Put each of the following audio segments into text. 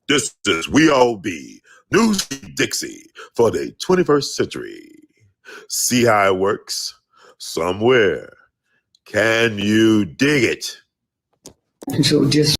This is We All Be News Dixie for the 21st century. See how it works? Somewhere. Can you dig it? And so just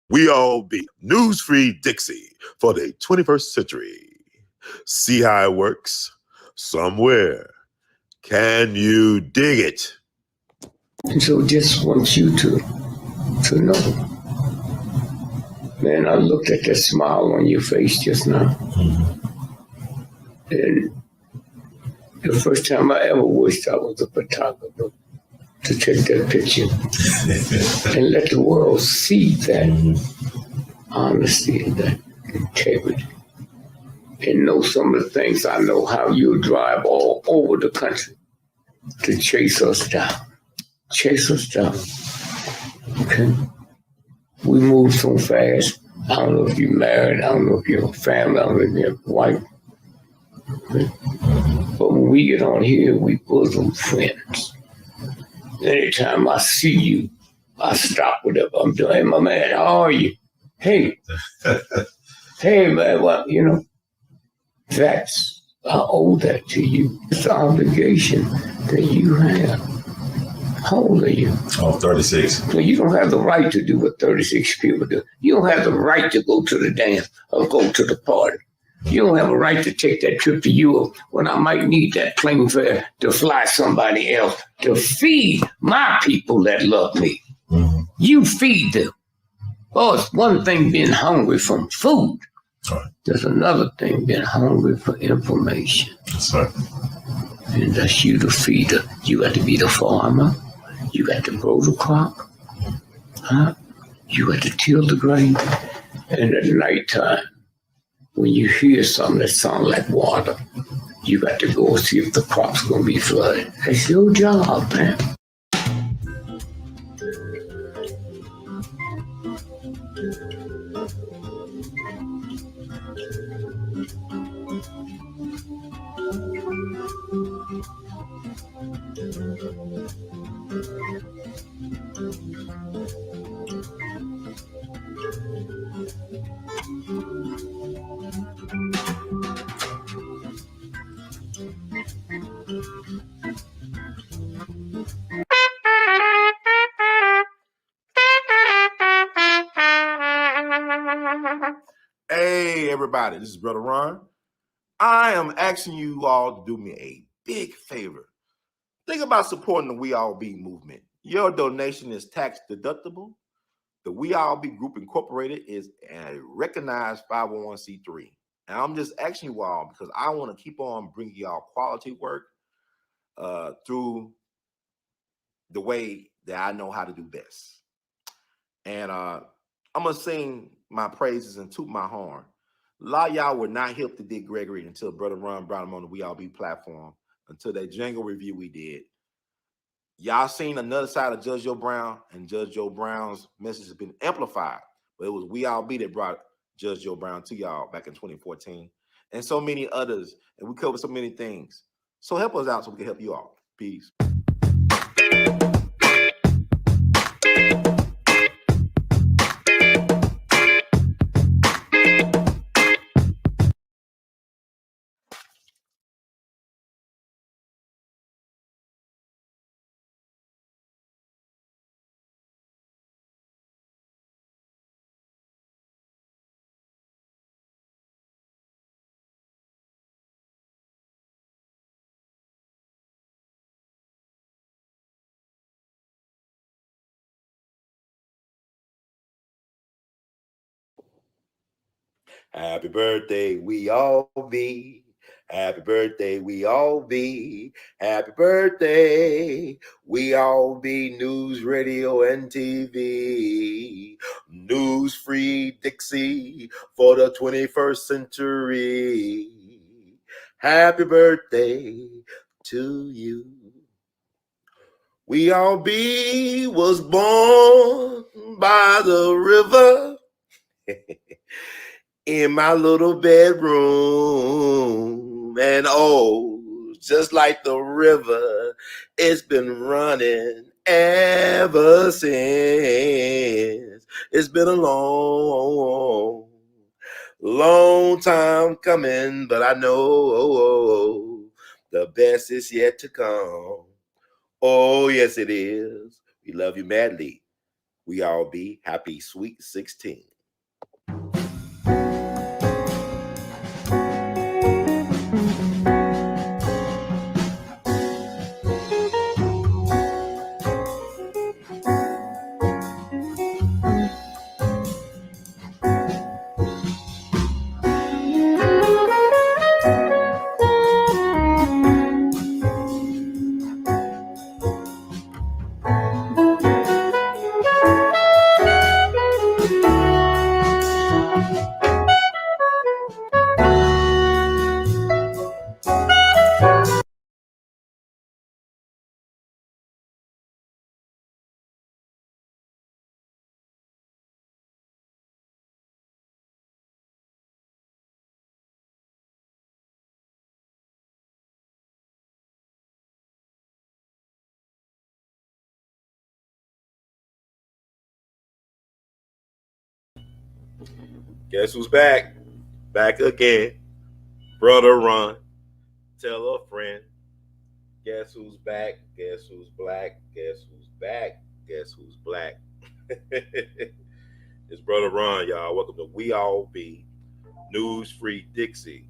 We All Be News-Free Dixie for the 21st century. See how it works? Somewhere. Can you dig it? and so just want you to know. Man, I looked at that smile on your face just now. And the first time I ever wished I was a photographer to take that picture and let the world see that honesty and that integrity. And know some of the things I know, how you drive all over the country to chase us down. Chase us down. Okay? We move so fast. I don't know if you're married. I don't know if you're a family. I don't know if you're a wife. Okay? But when we get on here, we bosom friends. Anytime I see you, I stop whatever I'm doing. Hey, my man, how are you? Hey. Hey, man, what, that's, I owe that to you. It's an obligation that you have. How old are you? Oh, 36. Well, you don't have the right to do what 36 people do. You don't have the right to go to the dance or go to the party. You don't have a right to take that trip to Europe when I might need that plane fare to fly somebody else to feed my people that love me. Mm-hmm. You feed them. Oh, it's one thing being hungry from food. Right. There's another thing being hungry for information. That's right. And that's you to feed her. You got to be the farmer. You got to grow the crop. Huh? You got to till the grain. And at nighttime, when you hear something that sounds like water, you got to go see if the crop's going to be flooded. That's your job, man. Hey, everybody, this is Brother Ron. I am asking you all to do me a big favor. Think about supporting the We All Be movement. Your donation is tax deductible. The We All Be Group Incorporated is a recognized 501c3. And I'm just asking you all because I want to keep on bringing y'all quality work through the way that I know how to do best. And I'm going to sing my praises and toot my horn. A lot of y'all were not hip to Dick Gregory until Brother Ron brought him on the We All Be platform, until that jingle review we did. Y'all seen another side of Judge Joe Brown, and Judge Joe Brown's message has been amplified. But it was We All Be that brought Judge Joe Brown to y'all back in 2014. And so many others. And we covered so many things. So help us out so we can help you all. Peace. Happy birthday, we all be. Happy birthday, we all be. Happy birthday, we all be. News, radio, and TV. News free Dixie for the 21st century. Happy birthday to you. We all be was born by the river. In my little bedroom. And oh, just like the river, it's been running ever since. It's been a long time coming, but I know the best is yet to come. Oh, yes, it is. We love you madly. We all be happy, sweet 16. Guess who's back? Back again. Brother Run. Tell a friend. Guess who's back? Guess who's black? Guess who's back? Guess who's black? It's Brother Ron, y'all. Welcome to We All Be News Free Dixie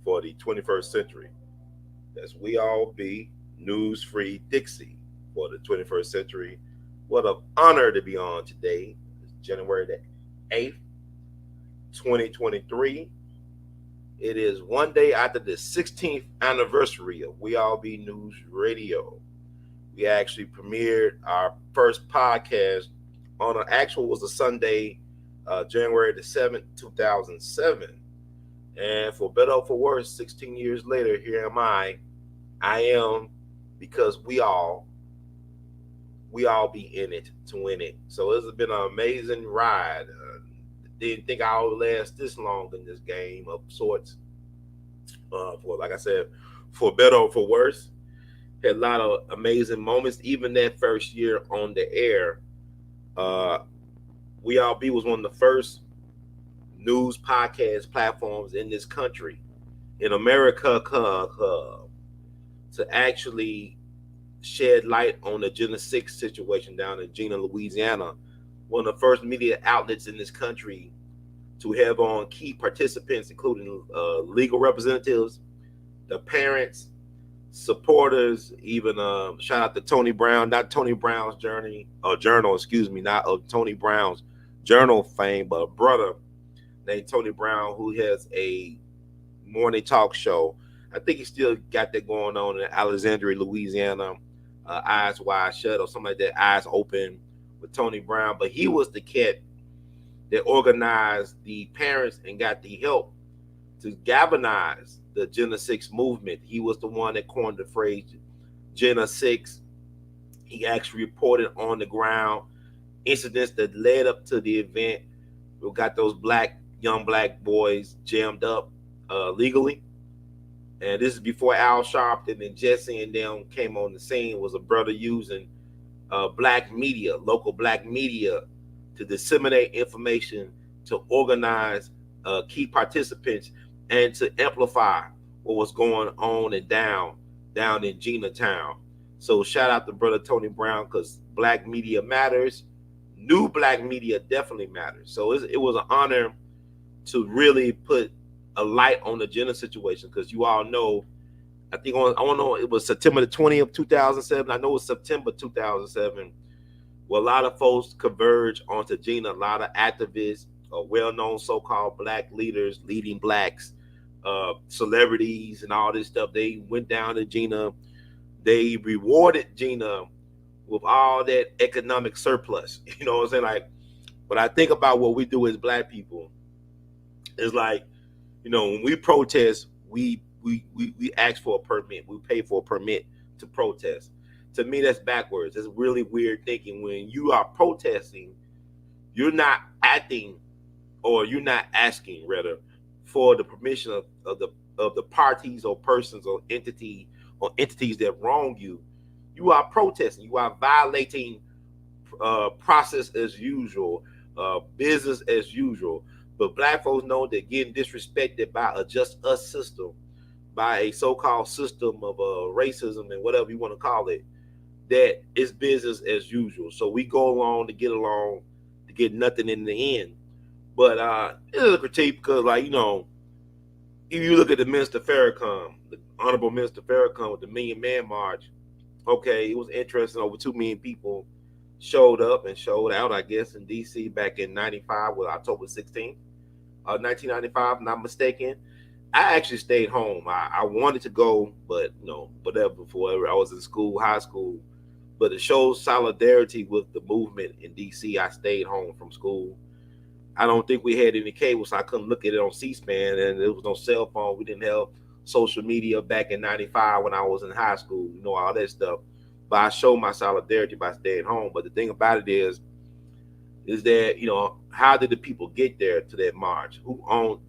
for the 21st century. That's We All Be News Free Dixie for the 21st century. What an honor to be on today. It's January the 8th, 2023. It is one day after the 16th anniversary of We All Be News Radio. We actually premiered our first podcast on an actual was a Sunday, January the 7th, 2007. And for better or for worse, 16 years later, here am I. I am because we all be in it to win it. So it's been an amazing ride. Didn't think I would last this long in this game of sorts. For like I said, for better or for worse, had a lot of amazing moments. Even that first year on the air, We All Be was one of the first news podcast platforms in this country, in America, to actually shed light on the Gen 6 situation down in Gina, Louisiana. One of the first media outlets in this country to have on key participants, including legal representatives, the parents, supporters, even shout out to Tony Brown, not Tony Brown's journal, not of Tony Brown's journal fame, but a brother named Tony Brown who has a morning talk show. I think he still got that going on in Alexandria, Louisiana, Eyes Wide Shut or something like that, Eyes Open with Tony Brown. But he was the cat that organized the parents and got the help to galvanize the Gen 6 movement. He was the one that coined the phrase Gen 6. He actually reported on the ground incidents that led up to the event. We got those young black boys jammed up legally. And this is before Al Sharpton and Jesse and them came on the scene. Was a brother using black media, local black media, to disseminate information, to organize key participants, and to amplify what was going on and down in Gina Town. So shout out to brother Tony Brown, because black media matters. New black media definitely matters. So it was an honor to really put a light on the gender situation, because you all know, I don't know, it was September the 20th, 2007. I know it was September 2007. Well, a lot of folks converged onto Gina, a lot of activists, well-known so-called black leaders, leading blacks, celebrities, and all this stuff. They went down to Gina. They rewarded Gina with all that economic surplus. You know what I'm saying? Like, when I think about what we do as black people, it's like, when we protest, we ask for a permit. We pay for a permit to protest. To me, that's backwards. It's really weird thinking. When you are protesting, you're not acting, or you're not asking rather, for the permission of the parties or persons or entities that wrong you. You are protesting. You are violating process as usual, business as usual. But black folks know that getting disrespected by a just us system, by a so-called system of racism and whatever you want to call it, that it's business as usual. So we go along, to get nothing in the end. But it is a critique because, like, if you look at the Minister Farrakhan, the Honorable Minister Farrakhan with the Million Man March, okay, it was interesting. Over 2 million people showed up and showed out, I guess, in D.C. back in 95, with October 16th, 1995, not mistaken. I actually stayed home. I wanted to go, but whatever, for I was in school, high school. But to show solidarity with the movement in D.C., I stayed home from school. I don't think we had any cable, so I couldn't look at it on C-SPAN, and there was no cell phone. We didn't have social media back in 95 when I was in high school, all that stuff. But I showed my solidarity by staying home. But the thing about it is that, how did the people get there to that march?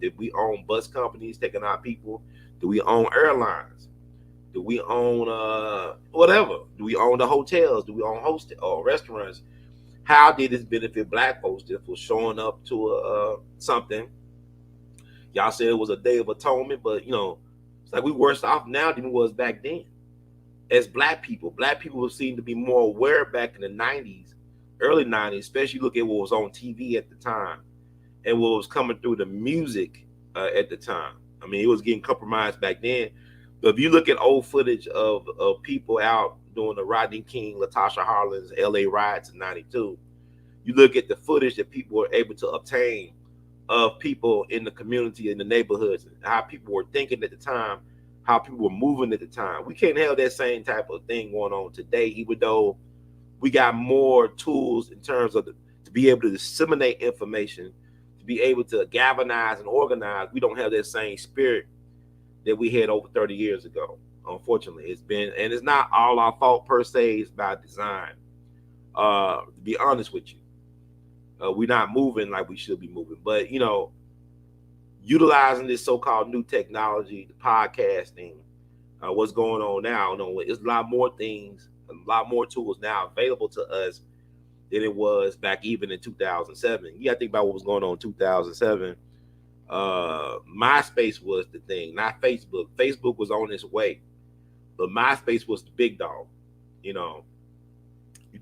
Did we own bus companies taking our people? Do we own airlines? Do we own whatever? Do we own the hotels? Do we own restaurants? How did this benefit black folks just for showing up to something? Y'all said it was a day of atonement, but it's like we worse off now than it was back then. As black people seem to be more aware back in the 90s, early 90s, especially look at what was on TV at the time and what was coming through the music at the time. I mean, it was getting compromised back then. But if you look at old footage of people out during the Rodney King, Latasha Harlan's LA riots in 92, you look at the footage that people were able to obtain of people in the community, in the neighborhoods, and how people were thinking at the time, how people were moving at the time. We can't have that same type of thing going on today, even though we got more tools in terms of to be able to disseminate information, to be able to galvanize and organize. We don't have that same spirit that we had over 30 years ago. Unfortunately, it's not all our fault per se. It's by design. To be honest with you, we're not moving like we should be moving. But utilizing this so-called new technology, the podcasting, what's going on now, it's a lot more things, a lot more tools now available to us than it was back even in 2007. You got to think about what was going on in 2007. MySpace was the thing, not Facebook. Facebook was on its way, but MySpace was the big dog. You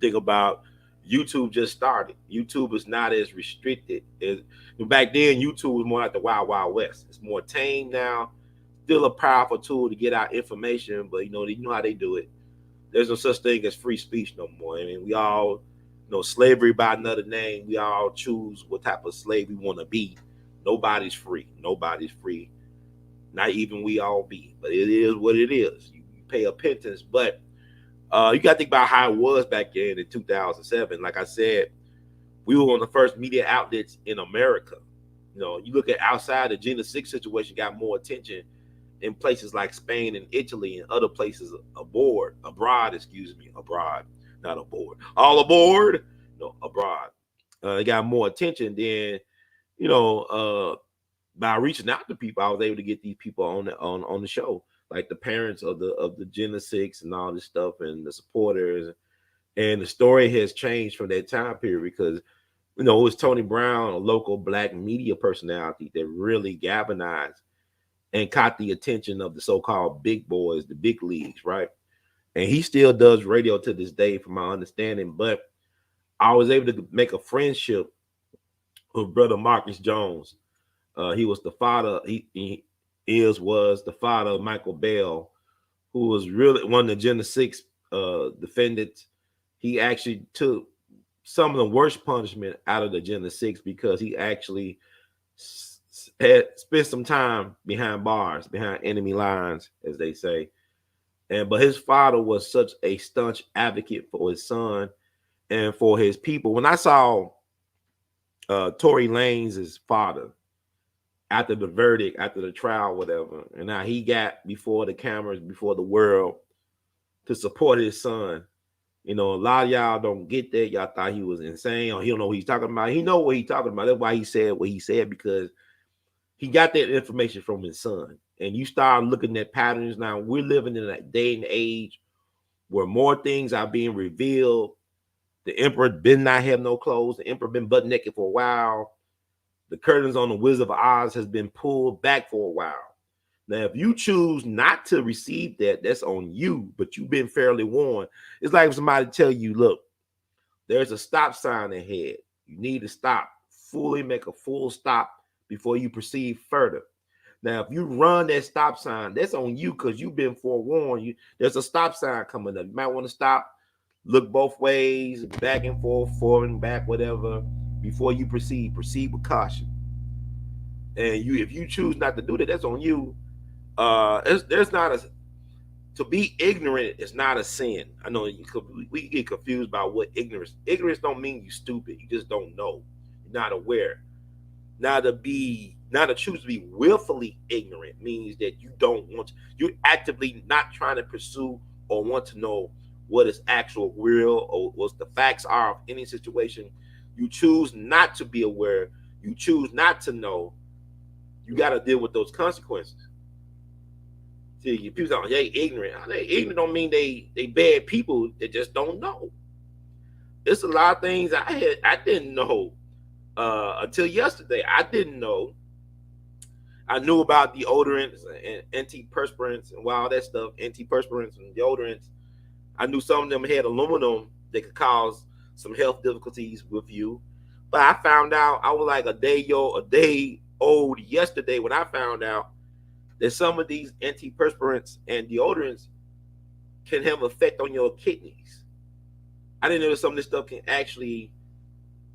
think about YouTube just started. YouTube is not as restricted as back then. YouTube was more like the Wild Wild West. It's more tame now. Still a powerful tool to get out information, but you know how they do it. There's no such thing as free speech no more. I mean, we all slavery by another name. We all choose what type of slave we want to be. Nobody's free. Nobody's free. Not even we all be. But it is what it is. You pay a pittance, but you got to think about how it was back then in 2007. Like I said, we were one of the first media outlets in America. You look at outside the Gina 6 situation, got more attention in places like Spain and Italy and other places abroad, not aboard, all aboard, no, abroad. They got more attention than, by reaching out to people, I was able to get these people on the show, like the parents of the Gina 6 and all this stuff, and the supporters. And the story has changed from that time period because, it was Tony Brown, a local black media personality, that really galvanized and caught the attention of the so-called big boys, the big leagues, right? And he still does radio to this day, from my understanding. But I was able to make a friendship with Brother Marcus Jones. He was the father. He was the father of Michael Bell, who was really one of the Gina 6 defendants. He actually took some of the worst punishment out of the Agenda 6 because he actually had spent some time behind bars, behind enemy lines, as they say. But his father was such a staunch advocate for his son and for his people. When I saw Tory Lanez' father after the verdict, after the trial, whatever, and now he got before the cameras, before the world to support his son. You know, a lot of y'all don't get that. Y'all thought he was insane or he don't know what he's talking about. He know what he's talking about. That's why he said what he said, because he got that information from his son. And you start looking at patterns now. We're living in a day and age where more things are being revealed. The emperor did not have no clothes. The emperor been butt naked for a while. The curtains on the Wizard of Oz has been pulled back for a while. Now, if you choose not to receive that, that's on you, but you've been fairly warned. It's like if somebody tell you, look, there's a stop sign ahead. You need to stop, fully make a full stop before you proceed further. Now, if you run that stop sign, that's on you because you've been forewarned. There's a stop sign coming up. You might want to stop, look both ways, back and forward and back, whatever, before you proceed. Proceed with caution. And if you choose not to do that, that's on you. There's not to be ignorant is not a sin. I know we get confused about what ignorance. Ignorance don't mean you stupid. You just don't know. You're not aware. Now to choose to be willfully ignorant means that you don't want to, you're actively not trying to pursue or want to know what is actual real or what the facts are of any situation. You choose not to be aware. You choose not to know. You got to deal with those consequences. See, people say, they ignorant. They ignorant don't mean they bad people. They just don't know. It's a lot of things I didn't know until yesterday. I didn't know. I knew about deodorants and antiperspirants and all that stuff, antiperspirants and deodorants. I knew some of them had aluminum that could cause some health difficulties with you. But I found out, I was like a day old yesterday when I found out that some of these antiperspirants and deodorants can have an effect on your kidneys. I didn't know that some of this stuff can actually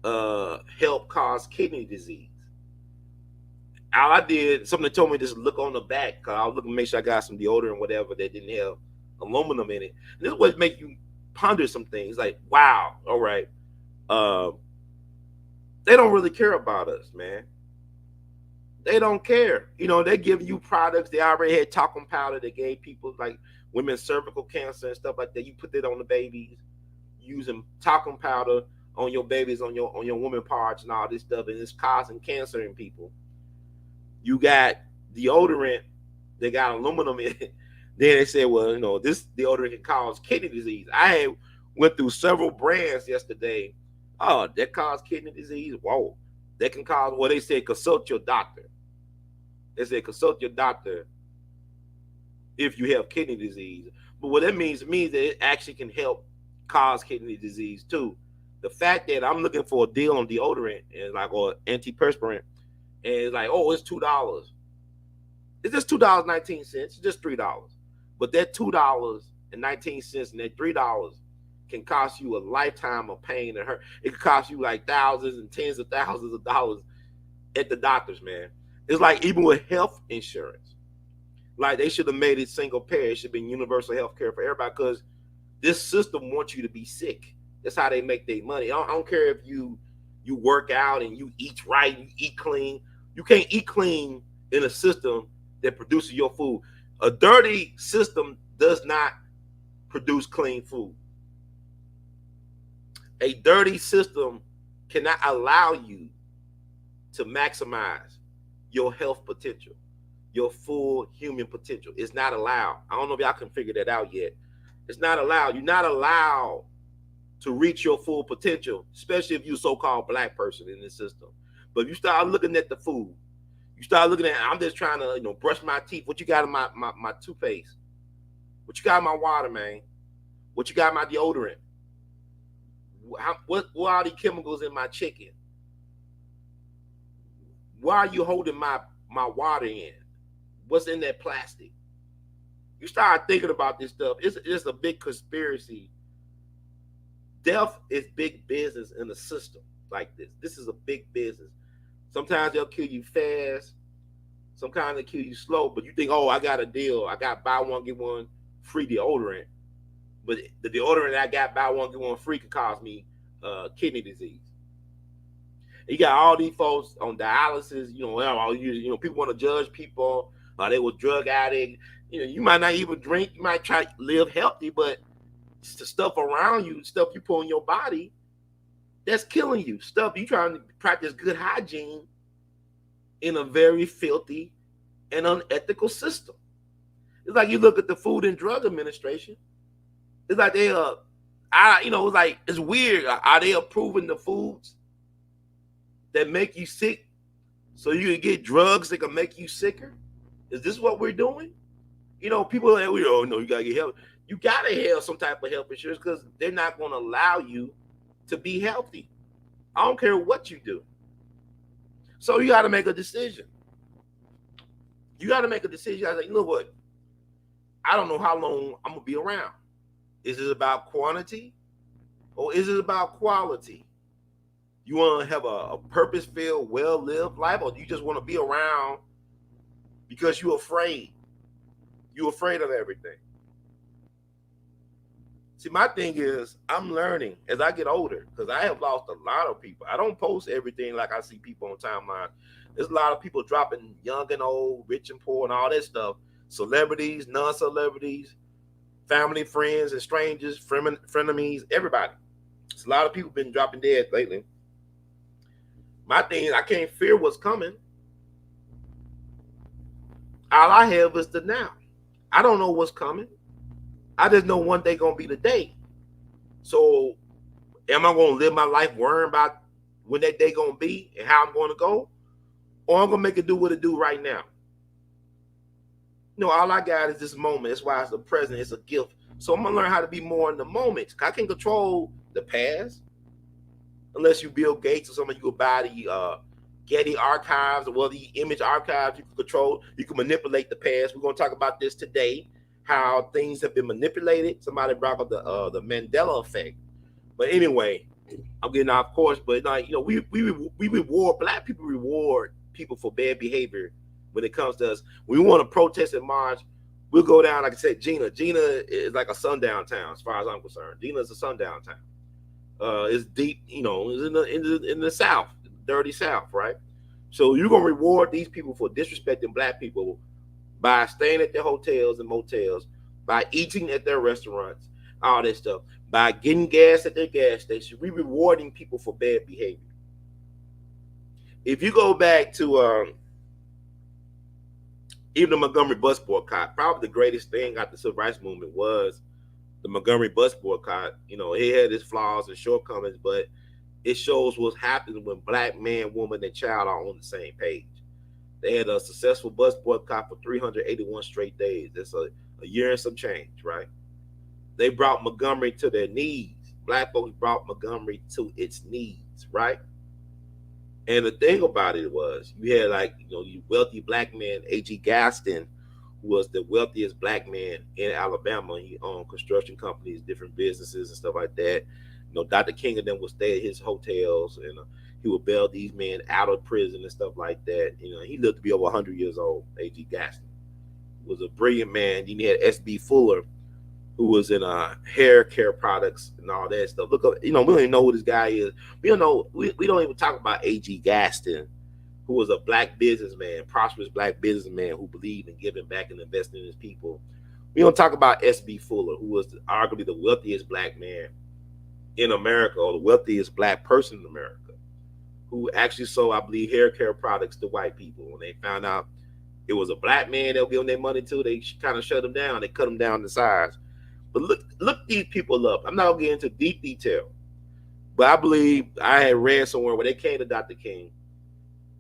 help cause kidney disease. All I did, somebody told me just look on the back, because I was looking to make sure I got some deodorant, whatever, that didn't have aluminum in it. And this is what make you ponder some things like, wow, all right. They don't really care about us, man. They don't care. You know, they give you products. They already had talcum powder. They gave people like women's cervical cancer and stuff like that. You put that on the babies, using talcum powder on your babies, on your woman parts and all this stuff, and it's causing cancer in people. You got deodorant. They got aluminum in it. Then they said, well, you know, this deodorant can cause kidney disease. I went through several brands yesterday. Oh, that cause kidney disease? Whoa. That can cause, well, they said consult your doctor. They said consult your doctor if you have kidney disease. But what that means, it means that it actually can help cause kidney disease too. The fact that I'm looking for a deal on deodorant and like, or antiperspirant, and it's like, oh, it's $2. It's just $2.19. It's just $3. But that $2.19 and that $3 can cost you a lifetime of pain and hurt. It could cost you like thousands and tens of thousands of dollars at the doctors, man. It's like even with health insurance. Like they should have made it single payer. It should have been universal health care for everybody, because this system wants you to be sick. That's how they make their money. I don't care if you work out and you eat right, you eat clean. You can't eat clean in a system that produces your food. A dirty system does not produce clean food. A dirty system cannot allow you to maximize your health potential, your full human potential. It's not allowed. I don't know if y'all can figure that out yet. It's not allowed. You're not allowed to reach your full potential, especially if you're a so-called black person in this system. But if you start looking at the food, you start looking at, I'm just trying to, brush my teeth. What you got in my toothpaste? What you got in my water, man? What you got in my deodorant? What are the chemicals in my chicken? Why are you holding my water in? What's in that plastic? You start thinking about this stuff. It's a big conspiracy Death is big business in a system like this. This is a big business. Sometimes they'll kill you fast. Sometimes they kill you slow. But you think, oh, I got a deal. I got buy one get one free deodorant. But the deodorant I got buy one get one free could cause me kidney disease. You got all these folks on dialysis. People want to judge people. They were drug addict. You might not even drink. You might try to live healthy, but it's the stuff around you, stuff you put in your body, that's killing you. Stuff you trying to practice good hygiene in a very filthy and unethical system. It's like you look at the Food and Drug Administration. It's like it's weird. Are they approving the foods that make you sick so you can get drugs that can make you sicker? Is this what we're doing? People that you gotta get help. You gotta have some type of health insurance because they're not going to allow you to be healthy. I don't care what you do. So you got to make a decision. You got to make a decision. I say, you know what? I don't know how long I'm gonna be around. Is it about quantity or is it about quality? You want to have a purpose-filled, well-lived life, or do you just want to be around because you're afraid? You're afraid of everything. See, my thing is, I'm learning as I get older because I have lost a lot of people. I don't post everything like I see people on timeline. There's a lot of people dropping young and old, rich and poor, and all that stuff. Celebrities, non-celebrities, family, friends, and strangers, frenemies, everybody. There's a lot of people been dropping dead lately. My thing is, I can't fear what's coming. All I have is the now. I don't know what's coming. I just know one day gonna be the day. So am I gonna live my life worrying about when that day gonna be and how I'm gonna go? Or I'm gonna make it do what it do right now. All I got is this moment. That's why it's a present, it's a gift. So I'm gonna learn how to be more in the moment. I can control the past. Unless you Bill Gates or somebody, you go buy the Getty archives or the image archives you can control. You can manipulate the past. We're gonna talk about this today. How things have been manipulated. Somebody brought up the Mandela effect. But anyway, I'm getting off course. But we reward black people, reward people for bad behavior when it comes to us. When we want to protest in March, we'll go down. Like I said, Gina is like a sundown town as far as I'm concerned. Gina is a sundown town. It's deep, it's in the South, dirty South, right? So you're gonna reward these people for disrespecting black people by staying at their hotels and motels, by eating at their restaurants, all that stuff, by getting gas at their gas station. We rewarding people for bad behavior. If you go back to even the Montgomery bus boycott, probably the greatest thing after the civil rights movement was the Montgomery bus boycott. It had its flaws and shortcomings, but it shows what's happening when black man, woman, and child are on the same page. They had a successful bus boycott for 381 straight days. That's a year and some change, right? They brought Montgomery to their knees. Black folks brought Montgomery to its knees, right? And the thing about it was, you had you wealthy black man, A.G. Gaston, who was the wealthiest black man in Alabama. He owned construction companies, different businesses and stuff like that. Dr. King and them would stay at his hotels, and he would bail these men out of prison and stuff like that. He lived to be over 100 years old. A.G. Gaston was a brilliant man. Then you had S.B. Fuller, who was in hair care products and all that stuff. Look up, we don't even know who this guy is. We don't know. We don't even talk about A.G. Gaston, who was a black businessman, prosperous black businessman who believed in giving back and investing in his people. We don't talk about S.B. Fuller, who was arguably the wealthiest black man in America, or the wealthiest black person in America, who actually sold, I believe, hair care products to white people. When they found out it was a black man they'll give them their money to, they kind of shut them down. They cut them down to size. But look these people up. I'm not going to get into deep detail, but I believe I had read somewhere where they came to Dr. King,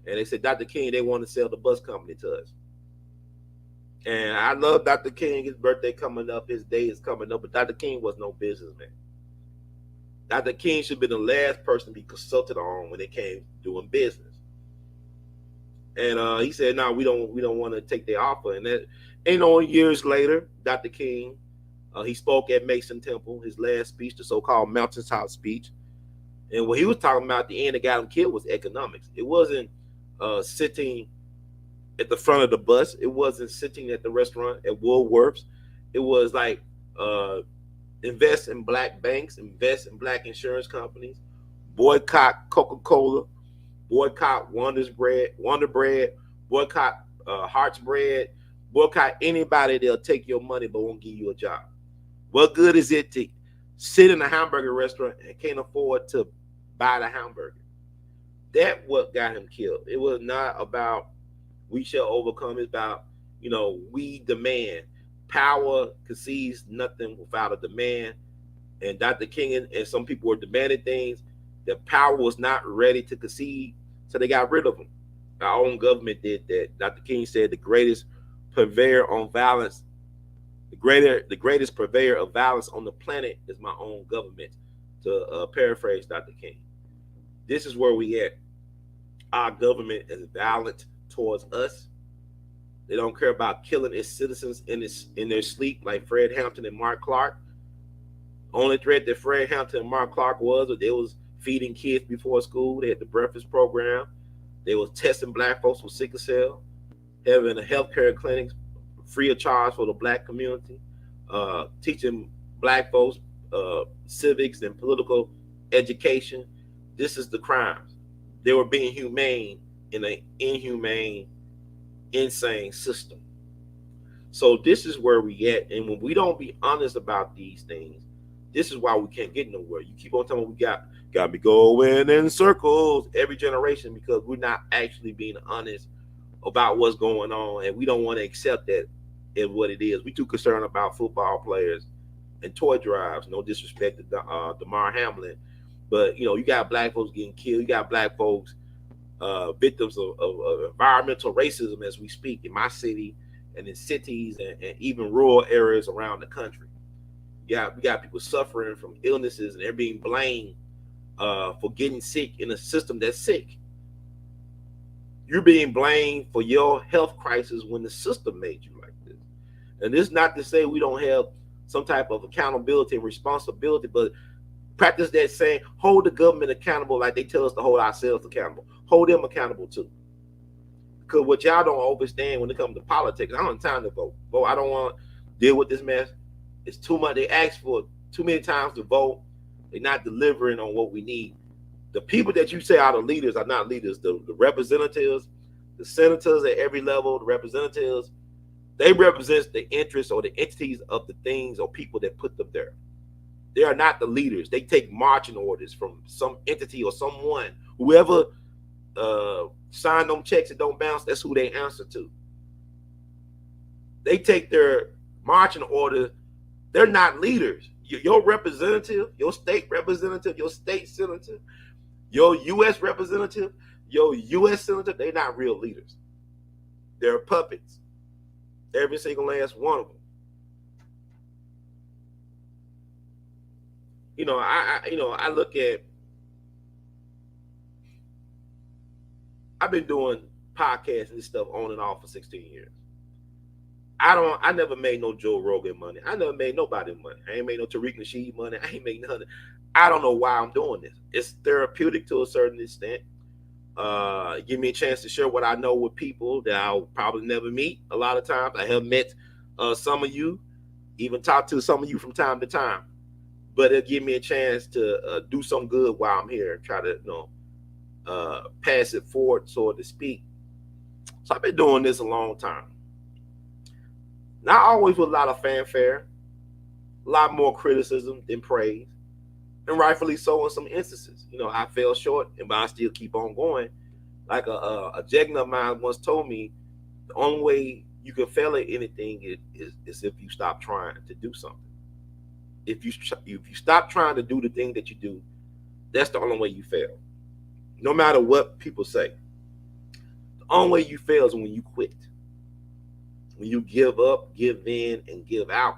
and they said, Dr. King, they want to sell the bus company to us. And I love Dr. King. His birthday coming up. His day is coming up. But Dr. King was no businessman. Dr. King should be the last person to be consulted on when it came doing business. And he said, no, we don't want to take their offer. And that, years later, Dr. King He spoke at Mason Temple, his last speech, the so-called mountaintop speech. And what he was talking about at the end that got him killed was economics. It wasn't sitting at the front of the bus. It wasn't sitting at the restaurant at Woolworths. It was like invest in black banks, invest in black insurance companies, boycott Coca-Cola, boycott Wonder Bread, boycott Heart's Bread, boycott anybody that'll take your money but won't give you a job. What good is it to sit in a hamburger restaurant and can't afford to buy the hamburger? That what got him killed. It was not about we shall overcome. It's about, we demand. Power concedes nothing without a demand. And Dr. King and some people were demanding things that power was not ready to concede, so they got rid of them. Our own government did that. Dr. King said the greatest purveyor on violence, the greatest purveyor of violence on the planet is my own government, to paraphrase Dr. King. This is where we at. Our government is violent towards us. They don't care about killing its citizens in their sleep, like Fred Hampton and Mark Clark. Only threat that Fred Hampton and Mark Clark was they was feeding kids before school. They had the breakfast program. They was testing black folks with sickle cell, having a healthcare clinics free of charge for the black community, teaching black folks civics and political education. This is the crimes. They were being humane in an inhumane, insane system. So this is where we at. And when we don't be honest about these things, this is why we can't get nowhere. You keep on telling me we got to be going in circles every generation because we're not actually being honest about what's going on, and we don't want to accept that as what it is. We too concerned about football players and toy drives. No disrespect to Damar Hamlin, but you got black folks getting killed. You got black folks victims of environmental racism as we speak in my city and in cities and even rural areas around the country. Yeah, we got people suffering from illnesses and they're being blamed for getting sick in a system that's sick. You're being blamed for your health crisis when the system made you like this. And this is not to say we don't have some type of accountability and responsibility, but practice that saying, hold the government accountable like they tell us to hold ourselves accountable. Hold them accountable too. Because what y'all don't understand when it comes to politics, I don't have time to vote. I don't want to deal with this mess. It's too much. They ask for too many times to vote. They're not delivering on what we need. The people that you say are the leaders are not leaders. The representatives, the senators at every level, the representatives, they represent the interests or the entities of the things or people that put them there. They are not the leaders. They take marching orders from some entity or someone. Whoever signed them checks and don't bounce, that's who they answer to. They take their marching orders. They're not leaders. Your representative, your state representative, your state senator, your U.S. representative, your U.S. senator, they're not real leaders. They're puppets. Every single last one of them. I look at, I've been doing podcasts and this stuff on and off for 16 years. I never made no Joe Rogan money. I never made nobody money. I ain't made no Tariq Nasheed money. I ain't made nothing. I don't know why I'm doing this. It's therapeutic to a certain extent. Give me a chance to share what I know with people that I'll probably never meet. A lot of times I have met some of you, even talked to some of you from time to time. But it'll give me a chance to do some good while I'm here and try to, pass it forward, so to speak. So I've been doing this a long time. Not always with a lot of fanfare, a lot more criticism than praise, and rightfully so in some instances. I fell short, but I still keep on going. Like a Jegna of mine once told me, the only way you can fail at anything is if you stop trying to do something. If you stop trying to do the thing that you do, that's the only way you fail. No matter what people say, the only way you fail is when you quit. When you give up, give in, and give out.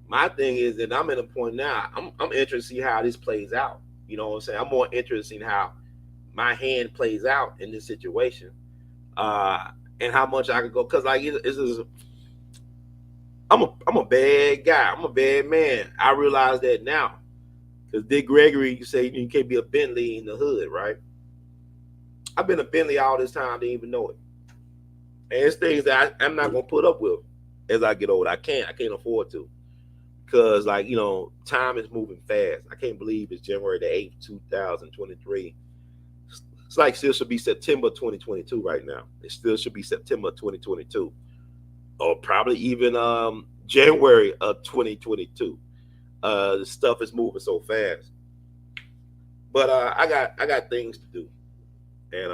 My thing is that I'm at a point now, I'm interested to see how this plays out. You know what I'm saying? I'm more interested in how my hand plays out in this situation, and how much I can go. Because I'm a bad guy. I'm a bad man. I realize that now. Because Dick Gregory, you say you can't be a Bentley in the hood, right? I've been a Bentley all this time, didn't even know it. And it's things that I'm not gonna put up with as I get older. I can't afford to. Because time is moving fast. I can't believe it's January the 8th, 2023. It's like still should be September 2022 right now. It still should be September 2022. Or probably even January of 2022. The stuff is moving so fast. But I got things to do. And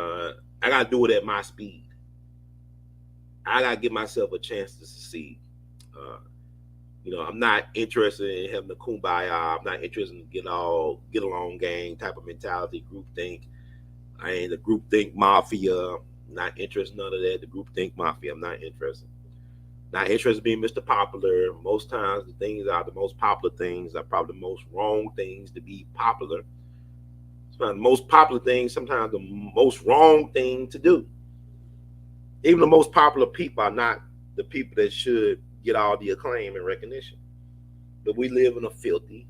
I gotta do it at my speed. I gotta give myself a chance to succeed. I'm not interested in having the kumbaya. I'm not interested in get along gang type of mentality, group think. I ain't the group think mafia. Not interested in none of that. The group think mafia. I'm not interested. Not interested in being Mr. Popular. Most times the things are the most popular things are probably the most wrong things to be popular. Sometimes the most popular things, sometimes the most wrong thing to do. Even the most popular people are not the people that should get all the acclaim and recognition. But we live in a filthy,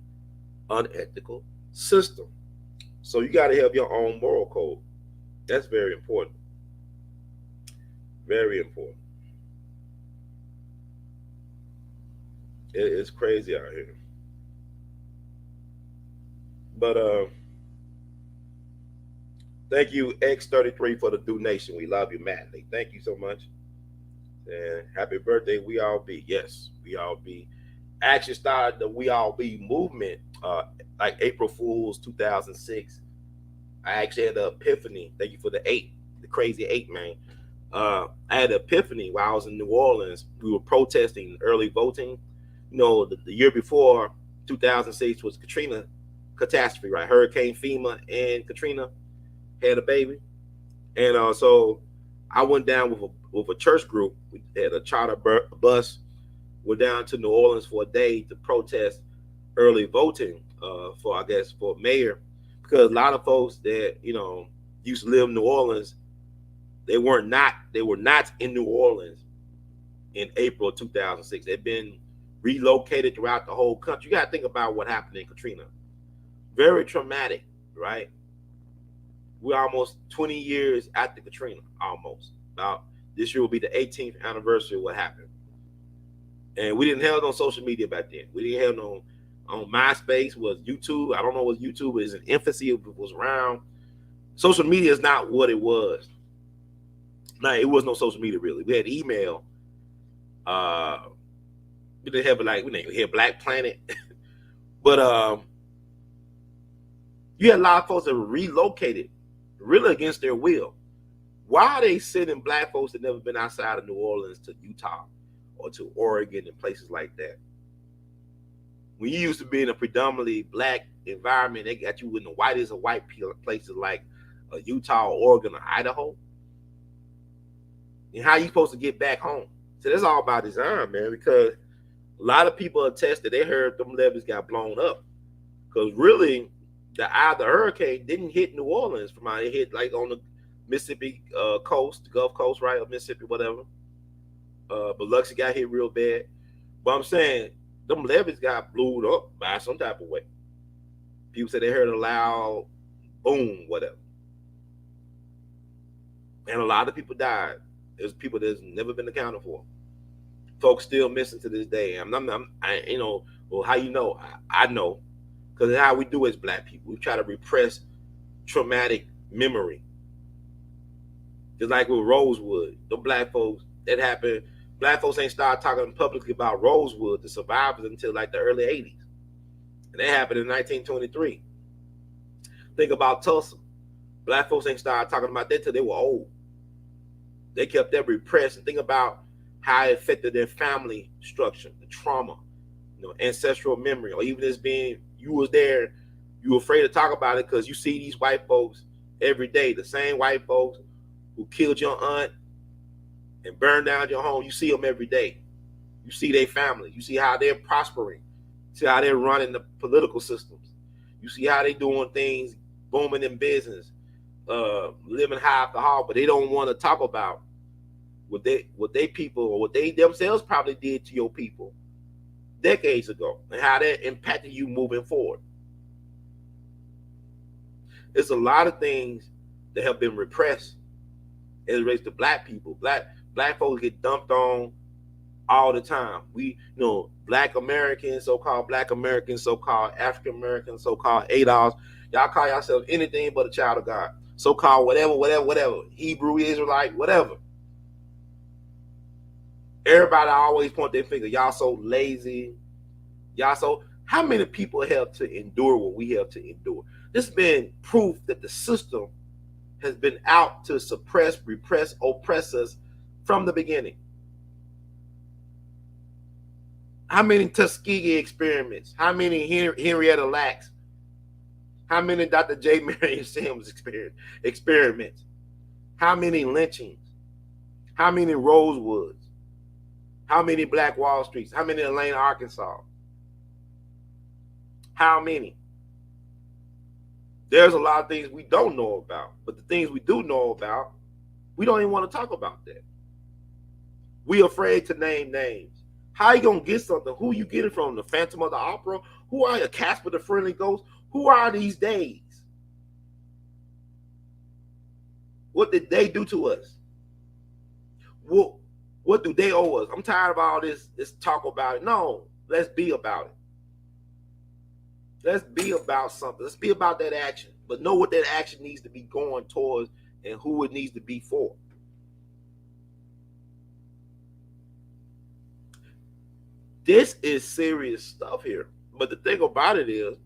unethical system. So you got to have your own moral code. That's very important. Very important. It's crazy out here. But thank you, X33, for the donation. We love you madly. Thank you so much. And happy birthday, We All Be. Yes, We All Be. Actually started the We All Be movement like April Fool's 2006. I actually had the epiphany. Thank you for the crazy 8, man. I had an epiphany while I was in New Orleans. We were protesting early voting. The year before 2006 was Katrina catastrophe, right? Hurricane FEMA and Katrina had a baby. And so I went down with a church group. We had a charter bus. We're down to New Orleans for a day to protest early voting for mayor, because a lot of folks that used to live in New Orleans, they were not in New Orleans in April of 2006. They've been relocated throughout the whole country. You got to think about what happened in Katrina. Very traumatic, right? We're almost 20 years after Katrina, almost. About this year will be the 18th anniversary of what happened. And we didn't have no social media back then. We didn't have no on MySpace, was YouTube. I don't know what YouTube is in infancy, if it was around. Social media is not what it was. No, it was no social media really. We had email. We didn't have we didn't have Black Planet. But you had a lot of folks that were relocated really against their will. Why are they sending Black folks that never been outside of New Orleans to Utah or to Oregon and places like that? When you used to be in a predominantly Black environment, they got you in the whitest of white places like Utah, Oregon, or Idaho. And how you supposed to get back home? So that's all by design, man, because a lot of people attest that they heard them levees got blown up. Because really, the eye of the hurricane didn't hit New Orleans from out. It hit like on the Mississippi coast, the Gulf Coast, right, of Mississippi, whatever. Biloxi got hit real bad. But I'm saying, them levees got blew up by some type of way. People said they heard a loud boom, whatever. And a lot of people died. There's people that's never been accounted for. Folks still missing to this day. Well, how you know? I know. Because how we do as Black people. We try to repress traumatic memory. Just like with Rosewood. The Black folks, that happened. Black folks ain't started talking publicly about Rosewood, the survivors, until like the early 80s. And that happened in 1923. Think about Tulsa. Black folks ain't started talking about that till they were old. They kept that repressed. And think about how it affected their family structure, the trauma, ancestral memory, or even as being, you was there, you were afraid to talk about it because you see these white folks every day, the same white folks who killed your aunt and burned down your home. You see them every day. You see their family. You see how they're prospering. You see how they're running the political systems. You see how they doing things, booming in business, living high off the hog, but they don't want to talk about what they people or what they themselves probably did to your people decades ago, and how that impacted you moving forward. It's a lot of things that have been repressed as it relates to black people. Black folks get dumped on all the time. We, black Americans, so-called African Americans, so-called ADOS. Y'all call yourself anything but a child of God. So-called whatever. Hebrew, Israelite, whatever. Everybody always point their finger. Y'all so lazy. How many people have to endure what we have to endure? This has been proof that the system has been out to suppress, repress, oppress us from the beginning. How many Tuskegee experiments? How many Henrietta Lacks? How many Dr. J. Marion Sims experiments? How many lynchings? How many Rosewoods? How many Black Wall Streets? How many Atlanta, Arkansas? How many? There's a lot of things we don't know about, but the things we do know about, we don't even want to talk about that. We afraid to name names. How you gonna get something? Who you getting from? The Phantom of the Opera? Who are you? Casper the Friendly Ghost? Who are these days? What did they do to us? What do they owe us? I'm tired of all this talk about it. No, let's be about it. Let's be about something. Let's be about that action. But know what that action needs to be going towards and who it needs to be for. This is serious stuff here. But the thing about it is,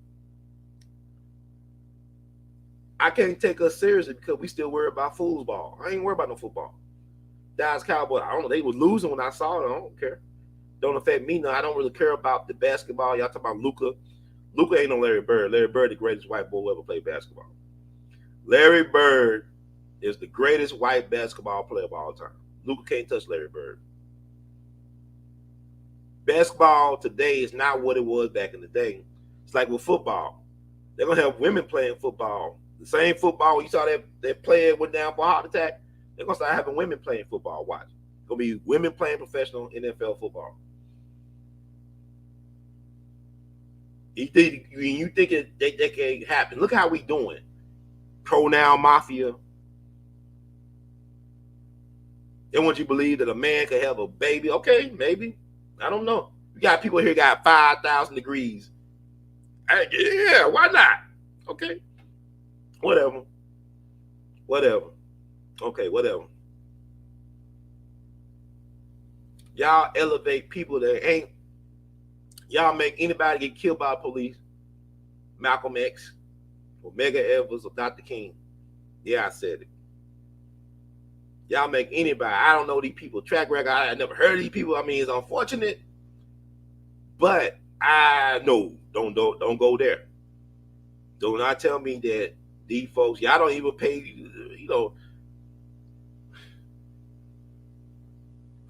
I can't take us seriously because we still worry about foosball. I ain't worried about no football. Dallas Cowboys, I don't know. They were losing when I saw it. I don't care. Don't affect me. No, I don't really care about the basketball. Y'all talking about Luka. Luka ain't no Larry Bird. Larry Bird, the greatest white boy who ever played basketball. Larry Bird is the greatest white basketball player of all time. Luka can't touch Larry Bird. Basketball today is not what it was back in the day. It's like with football. They're going to have women playing football. The same football you saw that player went down for a heart attack. They're going to start having women playing football. Watch. It's going to be women playing professional NFL football. You think that can happen? Look how we doing. Pronoun mafia. They want you to believe that a man could have a baby. Okay, maybe. I don't know. You got people here got 5,000 degrees. Yeah, why not? Okay. Whatever. Okay, whatever. Y'all elevate people that ain't. Y'all make anybody get killed by police. Malcolm X, or Medgar Evers, or Dr. King. Yeah, I said it. Y'all make anybody. I don't know these people. Track record. I never heard of these people. I mean, it's unfortunate, but I know. Don't go there. Do not tell me that these folks. Y'all don't even pay.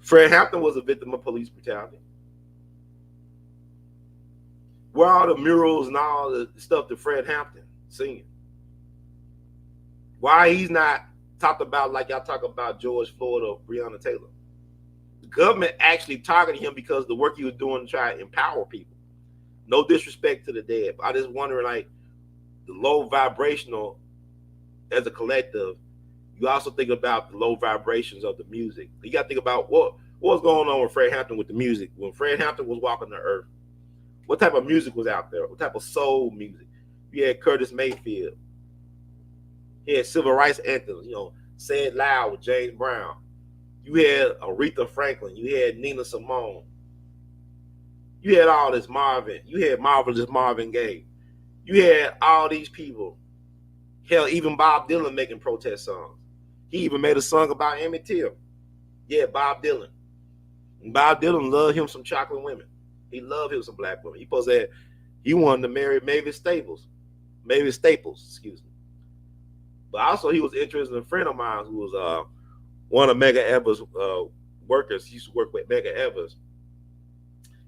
Fred Hampton was a victim of police brutality. Where are all the murals and all the stuff that Fred Hampton singing? Why he's not talked about like y'all talk about George Floyd or Breonna Taylor? The government actually targeted him because of the work he was doing to try to empower people. No disrespect to the dead, but I just wonder, like, the low vibrational as a collective. You also think about the low vibrations of the music. You got to think about what's going on with Fred Hampton with the music. When Fred Hampton was walking the earth, what type of music was out there? What type of soul music? You had Curtis Mayfield. He had civil rights anthems, Say It Loud with James Brown. You had Aretha Franklin. You had Nina Simone. You had all this Marvin. You had Marvelous Marvin Gaye. You had all these people. Hell, even Bob Dylan making protest songs. He even made a song about Emmett Till. Yeah, Bob Dylan. And Bob Dylan loved him some chocolate women. He loved him some black women. He wanted to marry Mavis Staples, excuse me. But also he was interested in a friend of mine who was one of Medgar Evers' workers. He used to work with Medgar Evers.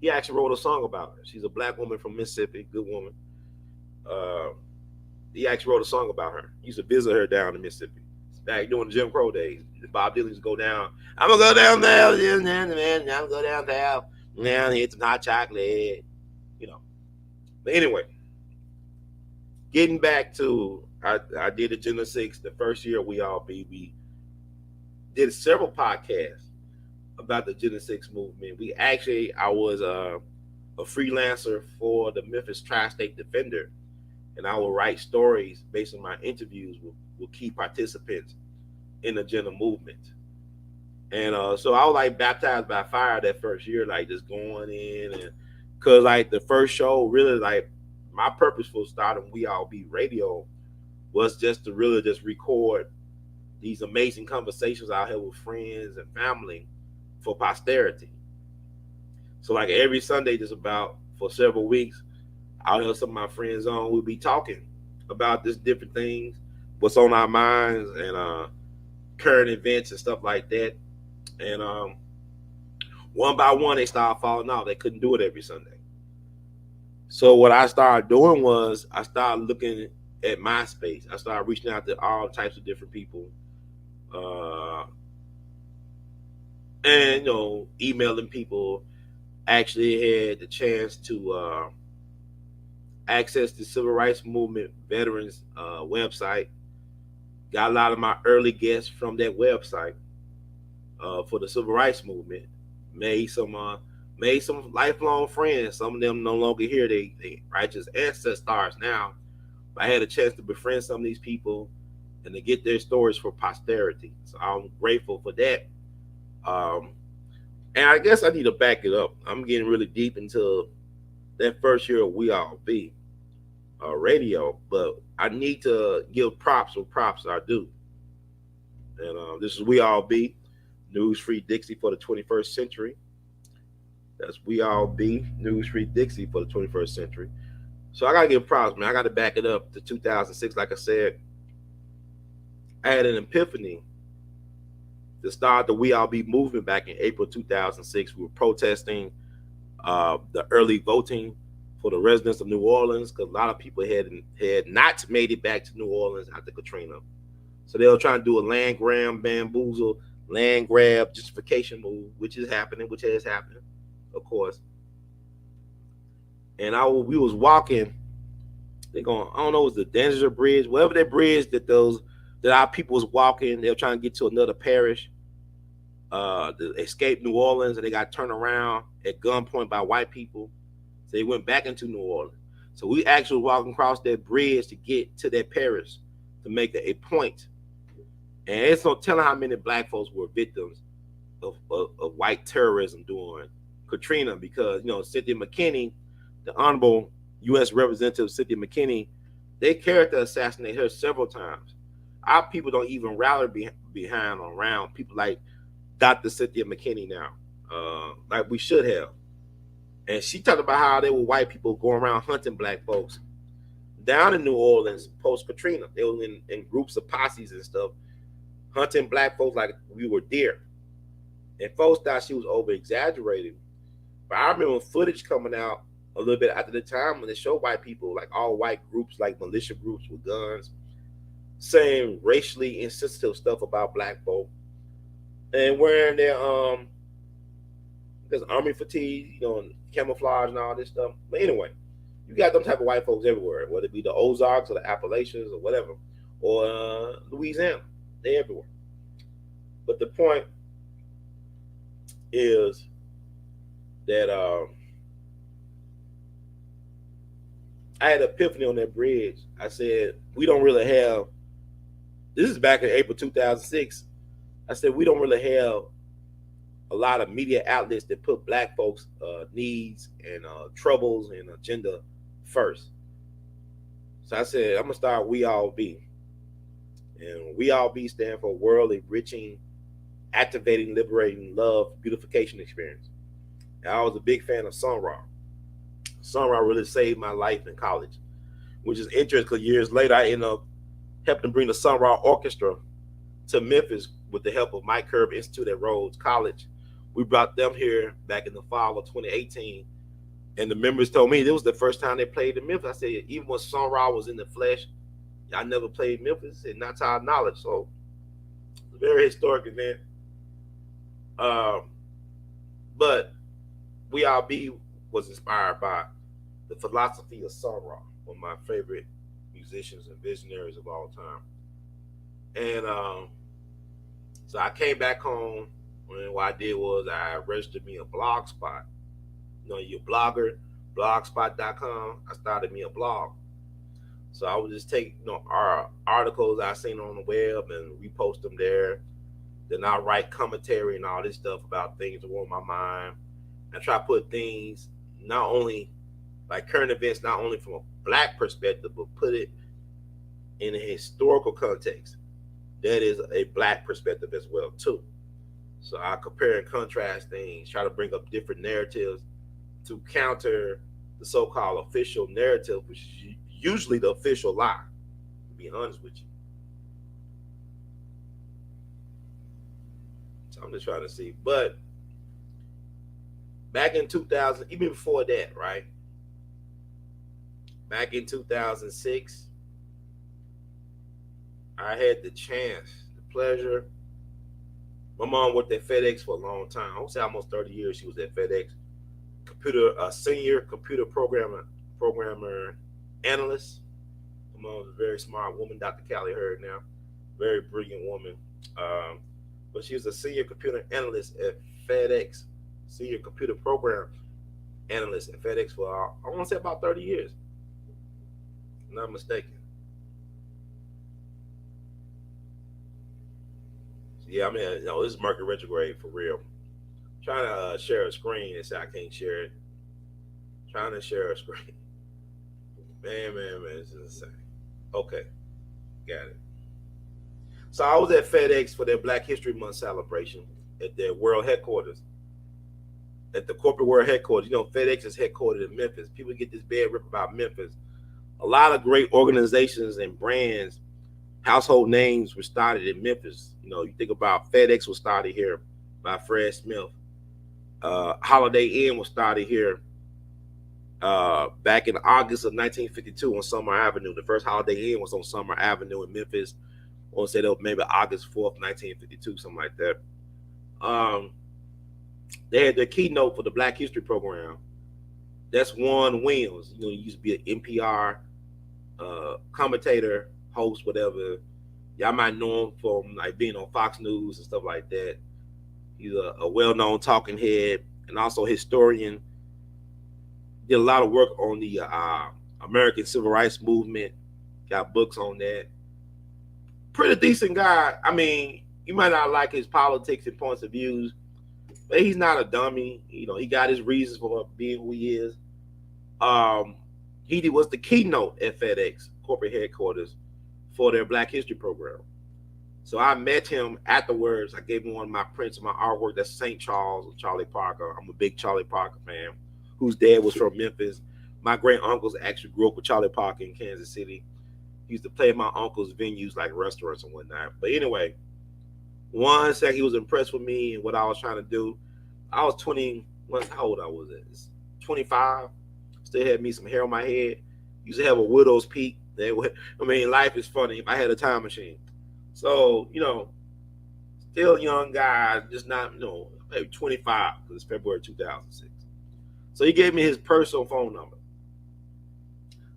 He actually wrote a song about her. She's a black woman from Mississippi, good woman. He actually wrote a song about her. He used to visit her down in Mississippi back during the Jim Crow days. Bob Dylan used to go down. I'm gonna go down there, man. I'm gonna go down there. Now eat some hot chocolate. You know. But anyway, getting back to I did Agenda 6 the first year we all be. We did several podcasts about the Agenda 6 movement. I was a freelancer for the Memphis Tri-State Defender, and I will write stories based on my interviews with key participants in the agenda movement. And so I was like baptized by fire that first year, like just going in, and because like the first show really, like my purpose for starting We All Be Radio was just to really just record these amazing conversations out here with friends and family for posterity. So like every Sunday, just about for several weeks, I'll have some of my friends on. We'll be talking about this different things, what's on our minds, and current events and stuff like that. And one by one, they started falling off. They couldn't do it every Sunday. So what I started doing was I started looking at MySpace. I started reaching out to all types of different people, and emailing people. Actually had the chance to access the Civil Rights Movement Veterans website. Got a lot of my early guests from that website for the Civil Rights Movement. Made some lifelong friends. Some of them no longer here. They righteous ancestors now. But I had a chance to befriend some of these people and to get their stories for posterity. So I'm grateful for that. And I guess I need to back it up. I'm getting really deep into that first year of We All Be radio, but I need to give props where props are due. And this is We All Be, News Free Dixie for the 21st century. That's We All Be, News Free Dixie for the 21st century. So I got to give props, man. I got to back it up to 2006. Like I said, I had an epiphany to start the We All Be movement back in April 2006. We were protesting the early voting for the residents of New Orleans because a lot of people had not made it back to New Orleans after Katrina. So they were trying to do a land grab, bamboozle, land grab, justification move, which has happened, of course. And we was walking. They're going, I don't know, it was the Danziger Bridge, whatever that bridge that our people was walking. They were trying to get to another parish, to escape New Orleans, and they got turned around at gunpoint by white people. So they went back into New Orleans. So we actually walking across that bridge to get to that parish to make a point. And it's no telling how many black folks were victims of white terrorism during Katrina, because Cynthia McKinney, the Honorable U.S. Representative Cynthia McKinney, they character assassinated her several times. Our people don't even rally behind or around people like Dr. Cynthia McKinney now, like we should have. And she talked about how they were white people going around hunting black folks down in New Orleans post-Katrina. They were in groups of posses and stuff, hunting black folks like we were deer. And folks thought she was over-exaggerating. But I remember footage coming out a little bit after the time when they showed white people, like all white groups, like militia groups with guns, saying racially insensitive stuff about black folk and wearing their army fatigue, and camouflage and all this stuff. But anyway, you got them type of white folks everywhere, whether it be the Ozarks or the Appalachians or whatever, or Louisiana. They're everywhere. But the point is that I had an epiphany on that bridge. I said, we don't really have, this is back in April 2006. I said, we don't really have a lot of media outlets that put black folks' needs and troubles and agenda first. So I said, I'm going to start We All Be. And We All Be stand for World Enriching, Activating, Liberating, Love, Beautification Experience. And I was a big fan of Sun Ra. Sun Ra really saved my life in college, which is interesting because years later, I ended up helping bring the Sun Ra Orchestra to Memphis with the help of Mike Curb Institute at Rhodes College. We brought them here back in the fall of 2018. And the members told me it was the first time they played in Memphis. I said, even when Sun Ra was in the flesh, I never played Memphis, and not to our knowledge. So very historic event. But We All Be was inspired by the philosophy of Sun Ra, one of my favorite musicians and visionaries of all time. And so I came back home, and what I did was I registered me a blog spot. You know, you're a blogger, blogspot.com. I started me a blog. So I would just take, our articles I seen on the web and repost them there. Then I'll write commentary and all this stuff about things that were on my mind. And try to put things not only like current events, not only from a Black perspective, but put it in a historical context. That is a Black perspective as well too. So I compare and contrast things, try to bring up different narratives to counter the so-called official narrative, which is usually the official lie, to be honest with you. So I'm just trying to see. But back in 2000, even before that, right? Back in 2006, I had the chance, the pleasure. My mom worked at FedEx for a long time. I would say almost 30 years she was at FedEx. Senior computer programmer analyst. My mom was a very smart woman, Dr. Callie Heard now. Very brilliant woman. But she was a senior computer analyst at FedEx. Senior computer program analyst at FedEx for, I want to say about 30 years. If I'm not mistaken. Yeah, I mean, this is Mercury retrograde for real. Trying to share a screen and say I can't share it. Trying to share a screen. Man, this is insane. Okay, got it. So I was at FedEx for their Black History Month celebration at their world headquarters. At the corporate world headquarters. FedEx is headquartered in Memphis. People get this bad rip about Memphis. A lot of great organizations and brands, household names were started in Memphis. You think about FedEx was started here by Fred Smith. Holiday Inn was started here back in August of 1952 on Summer Avenue. The first Holiday Inn was on Summer Avenue in Memphis. I want to say that was maybe August 4th, 1952, something like that. They had their keynote for the Black History program. That's Juan Williams. He used to be an NPR commentator, host, whatever. Y'all might know him from like being on Fox News and stuff like that. He's a well-known talking head and also historian. Did a lot of work on the American Civil Rights Movement. Got books on that. Pretty decent guy. I mean, you might not like his politics and points of views, but he's not a dummy. He got his reasons for being who he is. He was the keynote at FedEx corporate headquarters for their Black History program. So I met him afterwards. I gave him one of my prints of my artwork. That's St. Charles with Charlie Parker. I'm a big Charlie Parker fan, whose dad was from Memphis. My great uncles actually grew up with Charlie Parker in Kansas City. He used to play at my uncle's venues like restaurants and whatnot. But anyway, one second he was impressed with me and what I was trying to do. I was 20. How old I was at? 25. Still had me some hair on my head. Used to have a widow's peak. Life is funny. If I had a time machine. So, still a young guy, just not, maybe 25, because it's February 2006. So he gave me his personal phone number.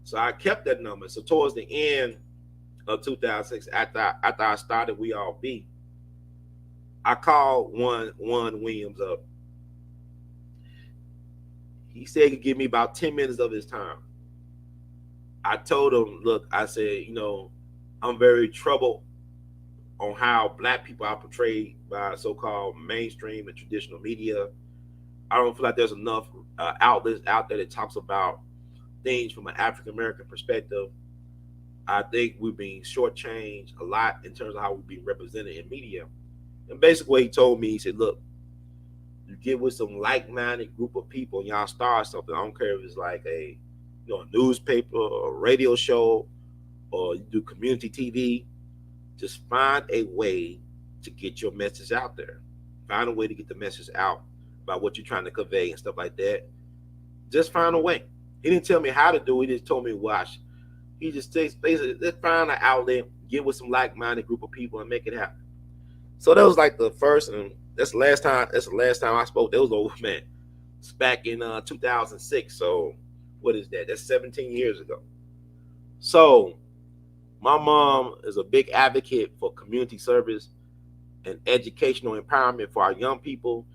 So I kept that number. So towards the end of 2006, after I started We All Be, I called Juan Williams up. He said he could give me about 10 minutes of his time. I told him, look, I said, I'm very troubled on how Black people are portrayed by so-called mainstream and traditional media. I don't feel like there's enough outlets out there that talks about things from an African-American perspective. I think we're being shortchanged a lot in terms of how we're being represented in media. And basically what he told me, he said, look, you get with some like-minded group of people and y'all start something. I don't care if it's like a newspaper or a radio show or you do community TV. Just find a way to get your message out there. Find a way to get the message out about what you're trying to convey and stuff like that. Just find a way. He didn't tell me how to do it. He just told me watch. He just basically, let's find an outlet, get with some like-minded group of people and make it happen. So that was like the first, and that's the last time. That's the last time I spoke. That was old man. It's back in 2006. So what is that? That's 17 years ago. So my mom is a big advocate for community service and educational empowerment for our young people.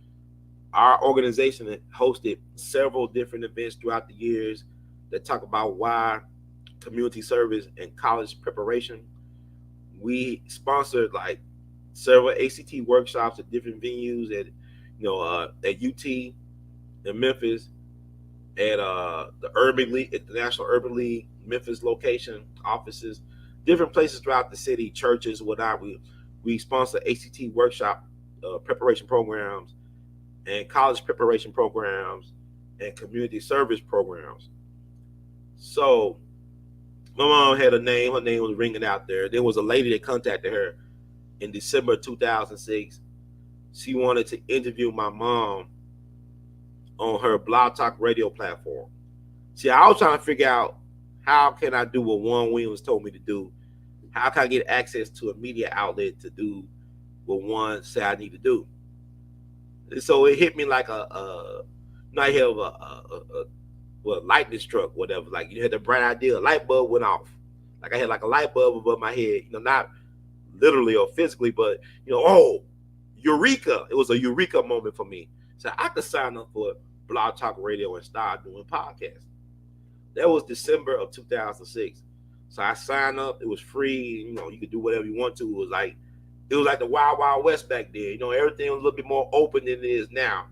Our organization has hosted several different events throughout the years that talk about why community service and college preparation. We sponsored like several ACT workshops at different venues at UT in Memphis, at the Urban League, at the National Urban League Memphis location offices, different places throughout the city, churches, whatnot. We sponsor ACT workshop preparation programs and college preparation programs and community service programs. So my mom had a name. Her name was ringing out there. There was a lady that contacted her in December 2006. She wanted to interview my mom on her Blog Talk radio platform. See, I was trying to figure out how can I do what Warren Williams told me to do? How can I get access to a media outlet to do what Warren said I need to do? And so it hit me like not have a lightning struck, whatever. Like you had the bright idea, a light bulb went off. Like I had like a light bulb above my head, not literally or physically, but oh, eureka! It was a eureka moment for me. So I could sign up for Blog Talk Radio and start doing podcasts. That was December of 2006. So I signed up. It was free. You could do whatever you want to. It was like the Wild Wild West back then. Everything was a little bit more open than it is now.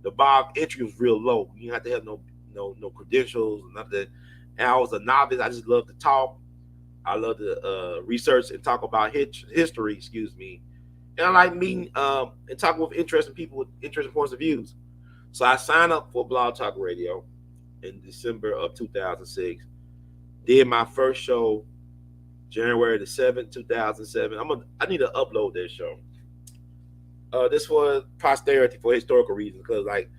The bar entry was real low. You didn't have to have no credentials, nothing. And I was a novice. I just loved to talk. I love to research and talk about history. Excuse me. And I like meeting and talking with interesting people with interesting points of views. So I signed up for Blog Talk Radio in December of 2006. Did my first show January the 7th, 2007. I need to upload that show. This was posterity for historical reasons, because like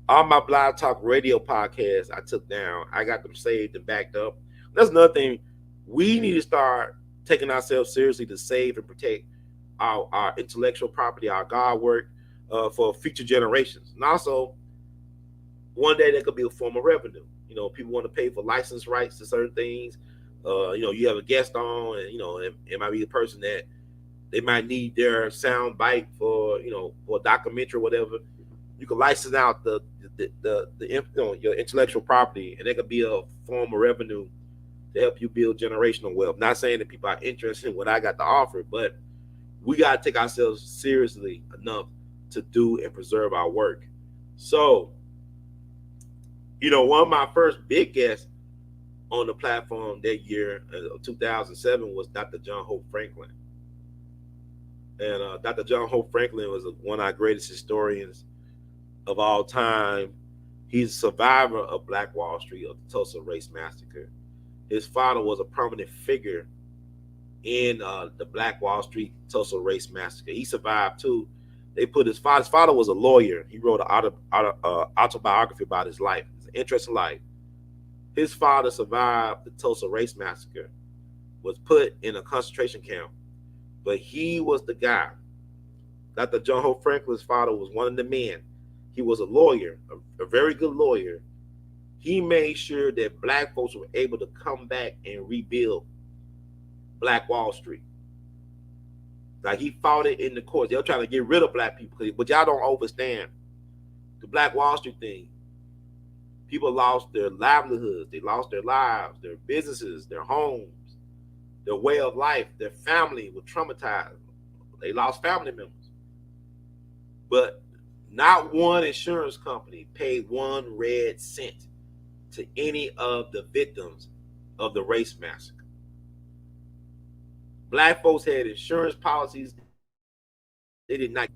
all my Blog Talk Radio podcasts I took down. I got them saved and backed up. That's another thing. We need to start taking ourselves seriously to save and protect our intellectual property, our God work for future generations. And also, one day that could be a form of revenue. People want to pay for license rights to certain things. You have a guest on, and it might be the person that they might need their sound bite for a documentary or whatever. You can license out the your intellectual property, and it could be a form of revenue to help you build generational wealth. Not saying that people are interested in what I got to offer, but we got to take ourselves seriously enough to do and preserve our work. So, one of my first big guests on the platform that year, 2007, was Dr. John Hope Franklin. And Dr. John Hope Franklin was one of our greatest historians of all time. He's a survivor of Black Wall Street, of the Tulsa Race Massacre. His father was a prominent figure in the Black Wall Street Tulsa Race Massacre. He survived too. They put his father was a lawyer. He wrote an autobiography about his life. It's an interesting life. His father survived the Tulsa Race Massacre, was put in a concentration camp, but he was the guy. Dr. John Hope Franklin's father was one of the men. He was a lawyer, a very good lawyer. He made sure that Black folks were able to come back and rebuild Black Wall Street. Like he fought it in the courts. They were trying to get rid of Black people, but y'all don't understand the Black Wall Street thing. People lost their livelihoods. They lost their lives, their businesses, their homes, their way of life. Their family was traumatized. They lost family members. But not one insurance company paid one red cent to any of the victims of the race massacre. Black folks had insurance policies. They didn't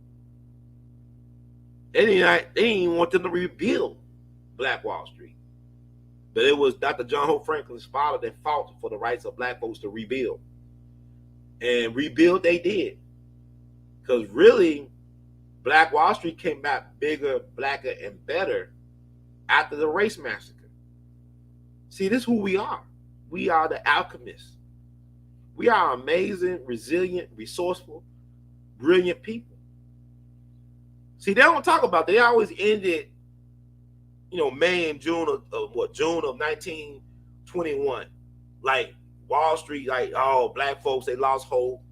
even want them to rebuild Black Wall Street. But it was Dr. John Hope Franklin's father that fought for the rights of Black folks to rebuild. And rebuild they did. Because really, Black Wall Street came back bigger, blacker, and better after the race massacre. See, this is who we are. We are the alchemists. We are amazing, resilient, resourceful, brilliant people. See, they don't talk about. They always ended, May and June of June of 1921, like Wall Street, like black folks they lost hope.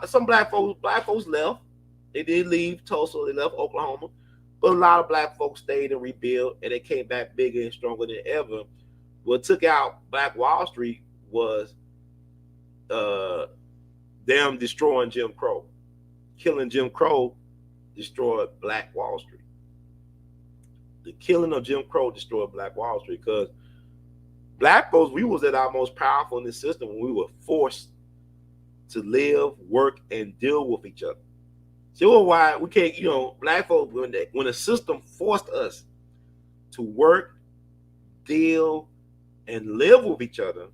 Some black folks left. They did leave Tulsa. They left Oklahoma, but a lot of black folks stayed and rebuilt, and they came back bigger and stronger than ever. What took out Black Wall Street was them destroying Jim Crow. Killing Jim Crow destroyed Black Wall Street. The killing of Jim Crow destroyed Black Wall Street because black folks, we was at our most powerful in this system when we were forced to live, work, and deal with each other. So why we can't, black folks, when the system forced us to work, deal, and live with each other,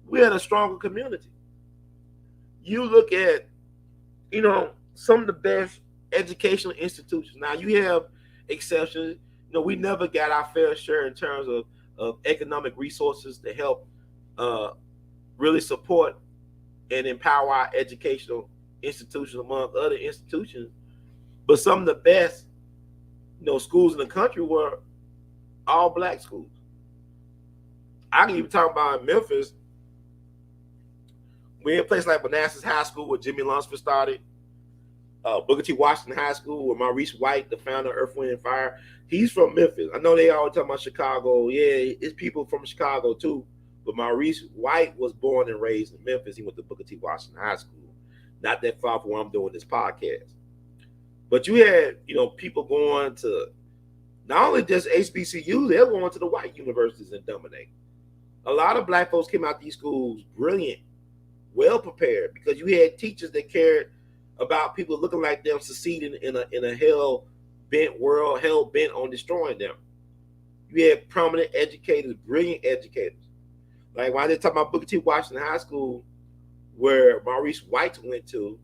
we had a stronger community. You look at, some of the best educational institutions. Now you have exceptions. We never got our fair share in terms of economic resources to help really support and empower our educational institutions among other institutions. But some of the best, schools in the country were all black schools. I can even talk about Memphis. We had a place like Manassas High School where Jimmy Lunsford started. Booker T. Washington High School where Maurice White, the founder of Earth, Wind, and Fire, he's from Memphis. I know they always talk about Chicago. Yeah, it's people from Chicago too. But Maurice White was born and raised in Memphis. He went to Booker T. Washington High School. Not that far from where I'm doing this podcast. But you had, people going to not only just HBCUs, they were going to the white universities and dominate. A lot of black folks came out these schools brilliant, well prepared, because you had teachers that cared about people looking like them succeeding in a hell-bent world, hell-bent on destroying them. You had prominent educators, brilliant educators. Like when I talk about Booker T. Washington High School, where Maurice White went to,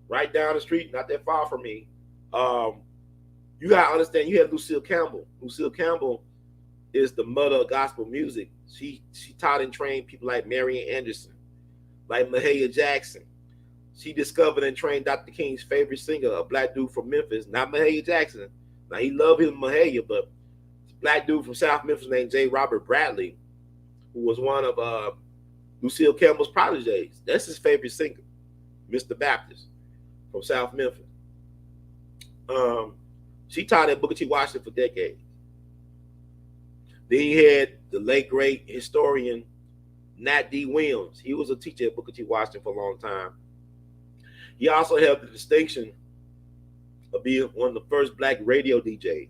right down the street, not that far from me, you got to understand, you had Lucille Campbell. Lucille Campbell is the mother of gospel music. She taught and trained people like Marian Anderson, like Mahalia Jackson. She discovered and trained Dr. King's favorite singer, a black dude from Memphis, not Mahalia Jackson. Now, he loved him Mahalia, but black dude from South Memphis named J. Robert Bradley, who was one of Lucille Campbell's proteges. That's his favorite singer, Mr. Baptist from South Memphis. She taught at Booker T. Washington for decades. Then you had the late, great historian Nat D. Williams. He was a teacher at Booker T. Washington for a long time. He also held the distinction of being one of the first black radio DJs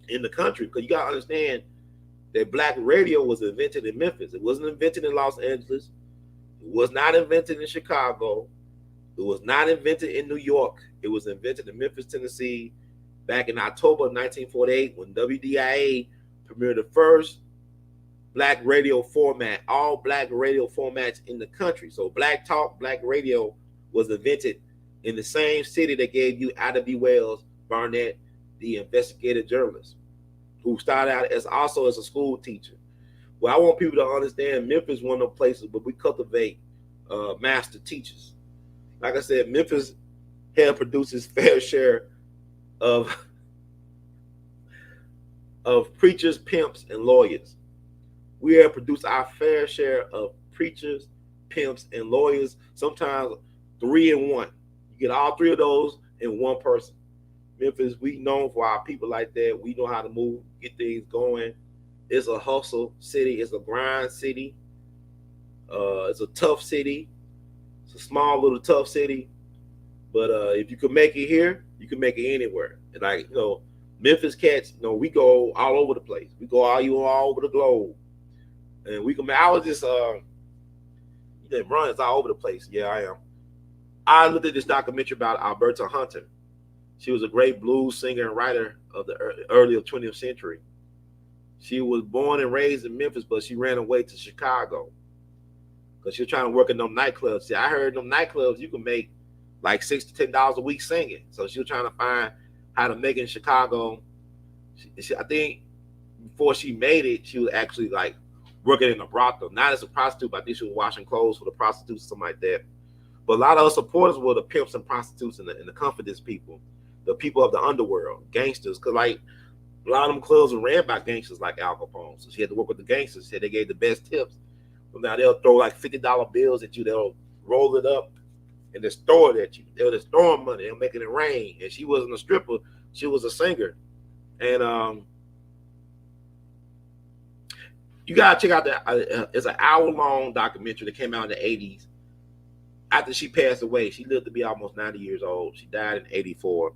in the country, because you got to understand that black radio was invented in Memphis. It wasn't invented in Los Angeles. It was not invented in Chicago. It was not invented in New York. It was invented in Memphis, Tennessee, back in October of 1948 when WDIA premiered the first black radio format, all black radio formats in the country. So black talk, black radio was invented in the same city that gave you Ida B. Wells Barnett, the investigative journalist, who started out as a school teacher. Well, I want people to understand Memphis is one of the places where we cultivate master teachers. Like I said, Memphis had produced its fair share of preachers, pimps, and lawyers. We have produced our fair share of preachers, pimps, and lawyers, sometimes 3 in 1. You get all 3 of those in one person. Memphis, we known for our people like that. We know how to move, get things going. It's a hustle city. It's a grind city. It's a tough city. It's a small little tough city. But if you can make it here, you can make it anywhere. And like, Memphis cats, we go all over the place. We go all over the globe. And we can, I was just, runs all over the place. Yeah, I am. I looked at this documentary about Alberta Hunter. She was a great blues singer and writer of the early 20th century. She was born and raised in Memphis, but she ran away to Chicago because she was trying to work in them nightclubs. See, I heard in them nightclubs you can make like $6 to $10 a week singing. So she was trying to find how to make it in Chicago. I think before she made it, she was actually like working in a brothel, not as a prostitute, but I think she was washing clothes for the prostitutes, something like that. But a lot of her supporters were the pimps and prostitutes and the confidence people, the people of the underworld, gangsters. Cause like a lot of them clubs were ran by gangsters like Al Capone. So she had to work with the gangsters. Said they gave the best tips. Well, now they'll throw like $50 bills at you. They'll roll it up and just throw it at you. They'll just throwing money. They're making it rain. And she wasn't a stripper. She was a singer. And you gotta check out that. It's an hour-long documentary that came out in the '80s. After she passed away, she lived to be almost 90 years old. She died in '84.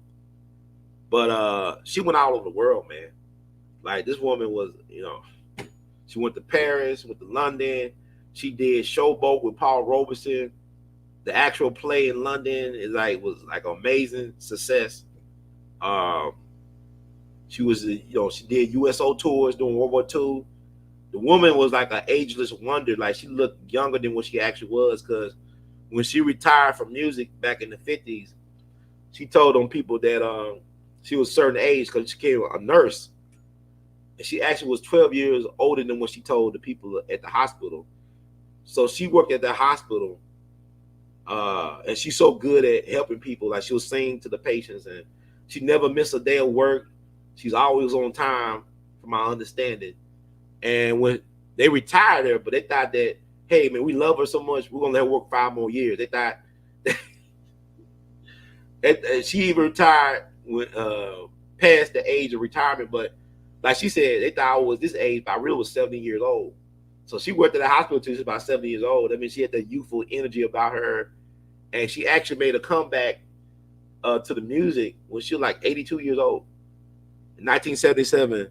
But she went all over the world, man. Like this woman was, she went to Paris, went to London. She did Showboat with Paul Robeson. The actual play in London was amazing success. She was, she did USO tours during World War II. The woman was like an ageless wonder. Like she looked younger than what she actually was, because when she retired from music back in the 50s, she told them people that she was a certain age because she became a nurse. And she actually was 12 years older than what she told the people at the hospital. So she worked at the hospital, and she's so good at helping people. Like she'll sing to the patients, and she never missed a day of work. She's always on time, from my understanding. And when they retired her, but they thought that, hey, man, we love her so much, we're going to let her work 5 more years. They thought she even retired when, past the age of retirement. But like she said, they thought I was this age, but I really was 70 years old. So she worked at the hospital until she was about 70 years old. I mean, she had that youthful energy about her. And she actually made a comeback to the music when she was like 82 years old. In 1977,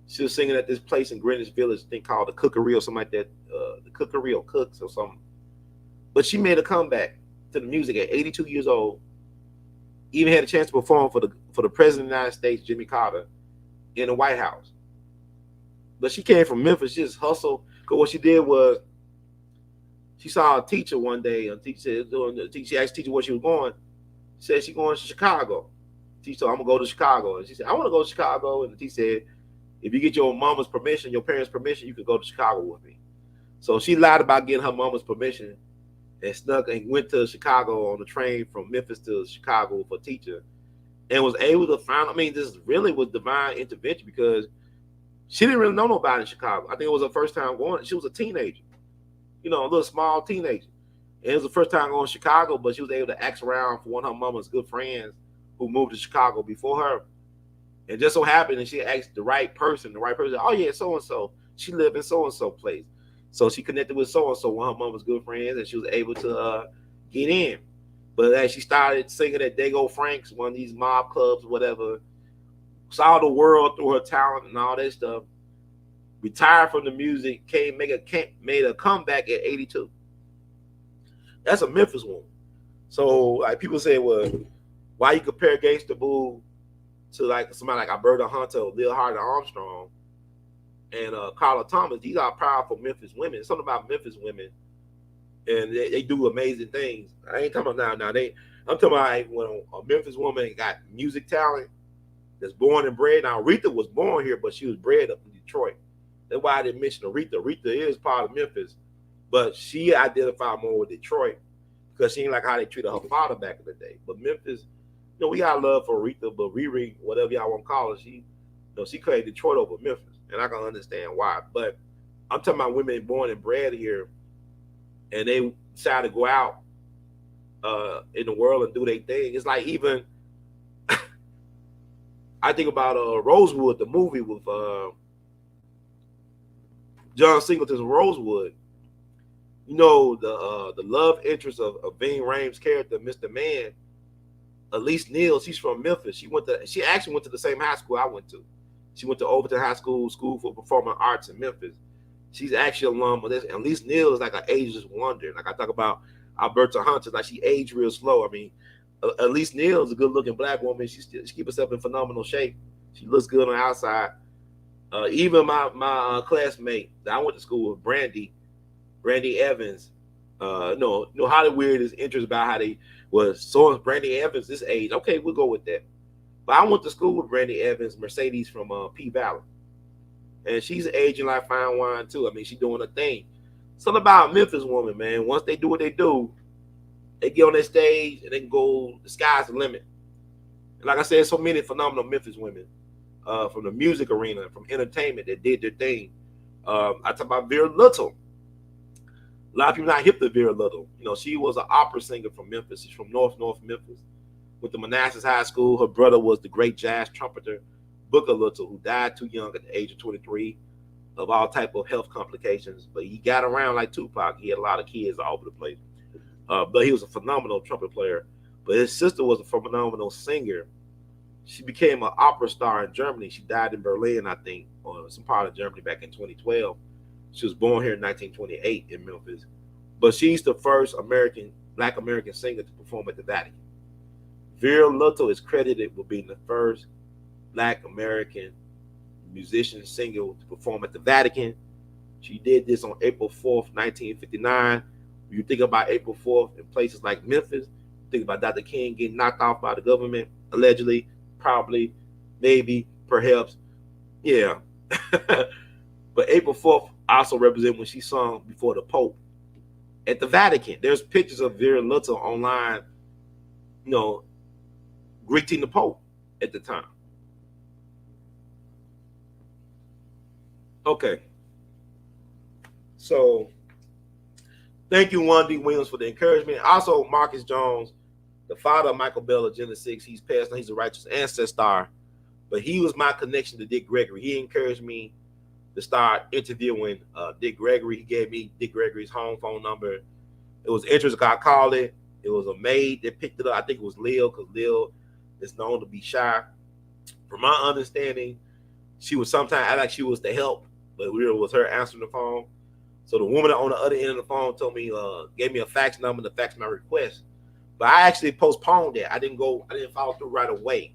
she was singing at this place in Greenwich Village, thing called the Cookery or something like that, the Cookery or Cooks or something. But she made a comeback to the music at 82 years old. Even had a chance to perform for the President of the United States, Jimmy Carter, in the White House. But she came from Memphis, she just hustled. Because what she did was, she saw a teacher one day, and she asked the teacher where she was going. She said she's going to Chicago. She said, I'm going to go to Chicago. And she said, I want to go to Chicago. And the teacher said, if you get your mama's permission, your parents' permission, you could go to Chicago with me. So she lied about getting her mama's permission and snuck and went to Chicago on the train from Memphis to Chicago for a teacher, and was able to find, this really was divine intervention, because she didn't really know nobody in Chicago. I think it was her first time going. She was a teenager, a little small teenager. And it was the first time going to Chicago, but she was able to ask around for one of her mama's good friends who moved to Chicago before her. And just so happened that she asked the right person, oh yeah, so-and-so. She lived in so-and-so place. So she connected with so-and-so, one of her mama's good friends, and she was able to get in. But as she started singing at Dago Frank's, one of these mob clubs, whatever, saw the world through her talent and all that stuff, retired from the music, made a comeback at 82. That's a Memphis woman. So like people say, well, why you compare Gangsta Boo to like somebody like Alberta Hunter, Lil Hardy Armstrong, and Carla Thomas? These are powerful Memphis women. It's something about Memphis women, and they do amazing things. I ain't talking about now. I'm talking about like when a Memphis woman got music talent, that's born and bred. Now Aretha was born here, but she was bred up in Detroit. That's why I didn't mention Aretha. Aretha is part of Memphis, but she identified more with Detroit because she ain't like how they treated her father back in the day. But Memphis, we got love for Aretha, but Riri, whatever y'all want to call her, she claimed Detroit over Memphis, and I can understand why. But I'm talking about women born and bred here, and they decided to go out in the world and do their thing. It's like even I think about Rosewood, the movie with John Singleton's Rosewood. The love interest of Ving Rhames' character, Mr. Man, Elise Neal, she's from Memphis. She actually went to the same high school I went to. She went to Overton High School for Performing Arts in Memphis. She's actually alum of this. And Elise Neal is like an ageless wonder. Like I talk about Alberta Hunter, like she aged real slow. Elise Neal is a good-looking black woman. She keeps herself in phenomenal shape. She looks good on the outside. Even my classmate that I went to school with, Brandy Evans. How weird is interest about how they was. So is Brandy Evans this age? Okay, we'll go with that. But I went to school with Brandy Evans, Mercedes from P Valley, and she's aging like fine wine too. She's doing a thing. Something about a Memphis woman, man. Once they do what they do, They get on that stage and they can go, the sky's the limit. And like I said, so many phenomenal Memphis women from the music arena, from entertainment that did their thing. I talk about Vera Little. A lot of people not hip to Vera Little. You know, she was an opera singer from Memphis. She's from North Memphis. With the Manassas High School, her brother was the great jazz trumpeter Booker Little, who died too young at the age of 23 of all type of health complications. But he got around like Tupac. He had a lot of kids all over the place. But he was a phenomenal trumpet player. But his sister was a phenomenal singer. She became an opera star in Germany. She died in Berlin, I think, or some part of Germany back in 2012. She was born here in 1928 in Memphis. But she's the first Black American singer to perform at the Vatican. Vera Little is credited with being the first Black American musician singer to perform at the Vatican. She did this on April 4th, 1959. When you think about April 4th in places like Memphis, think about Dr. King getting knocked off by the government, allegedly, probably, maybe, perhaps. Yeah. But April 4th also represents when she sung before the Pope at the Vatican. There's pictures of Vera Little online, you know, greeting the Pope at the time. Okay. So, thank you, Juan D. Williams, for the encouragement. Also, Marcus Jones, the father of Michael Bell of Genesis 6, he's passed on. He's a righteous ancestor. But he was my connection to Dick Gregory. He encouraged me to start interviewing Dick Gregory. He gave me Dick Gregory's home phone number. It was interesting. I called it. It was a maid that picked it up. I think it was Lil, because Lil is known to be shy. From my understanding, she was sometimes act like she was the help, but it was her answering the phone. So the woman on the other end of the phone told me, gave me a fax number to fax my request. But I actually postponed that. I didn't follow through right away.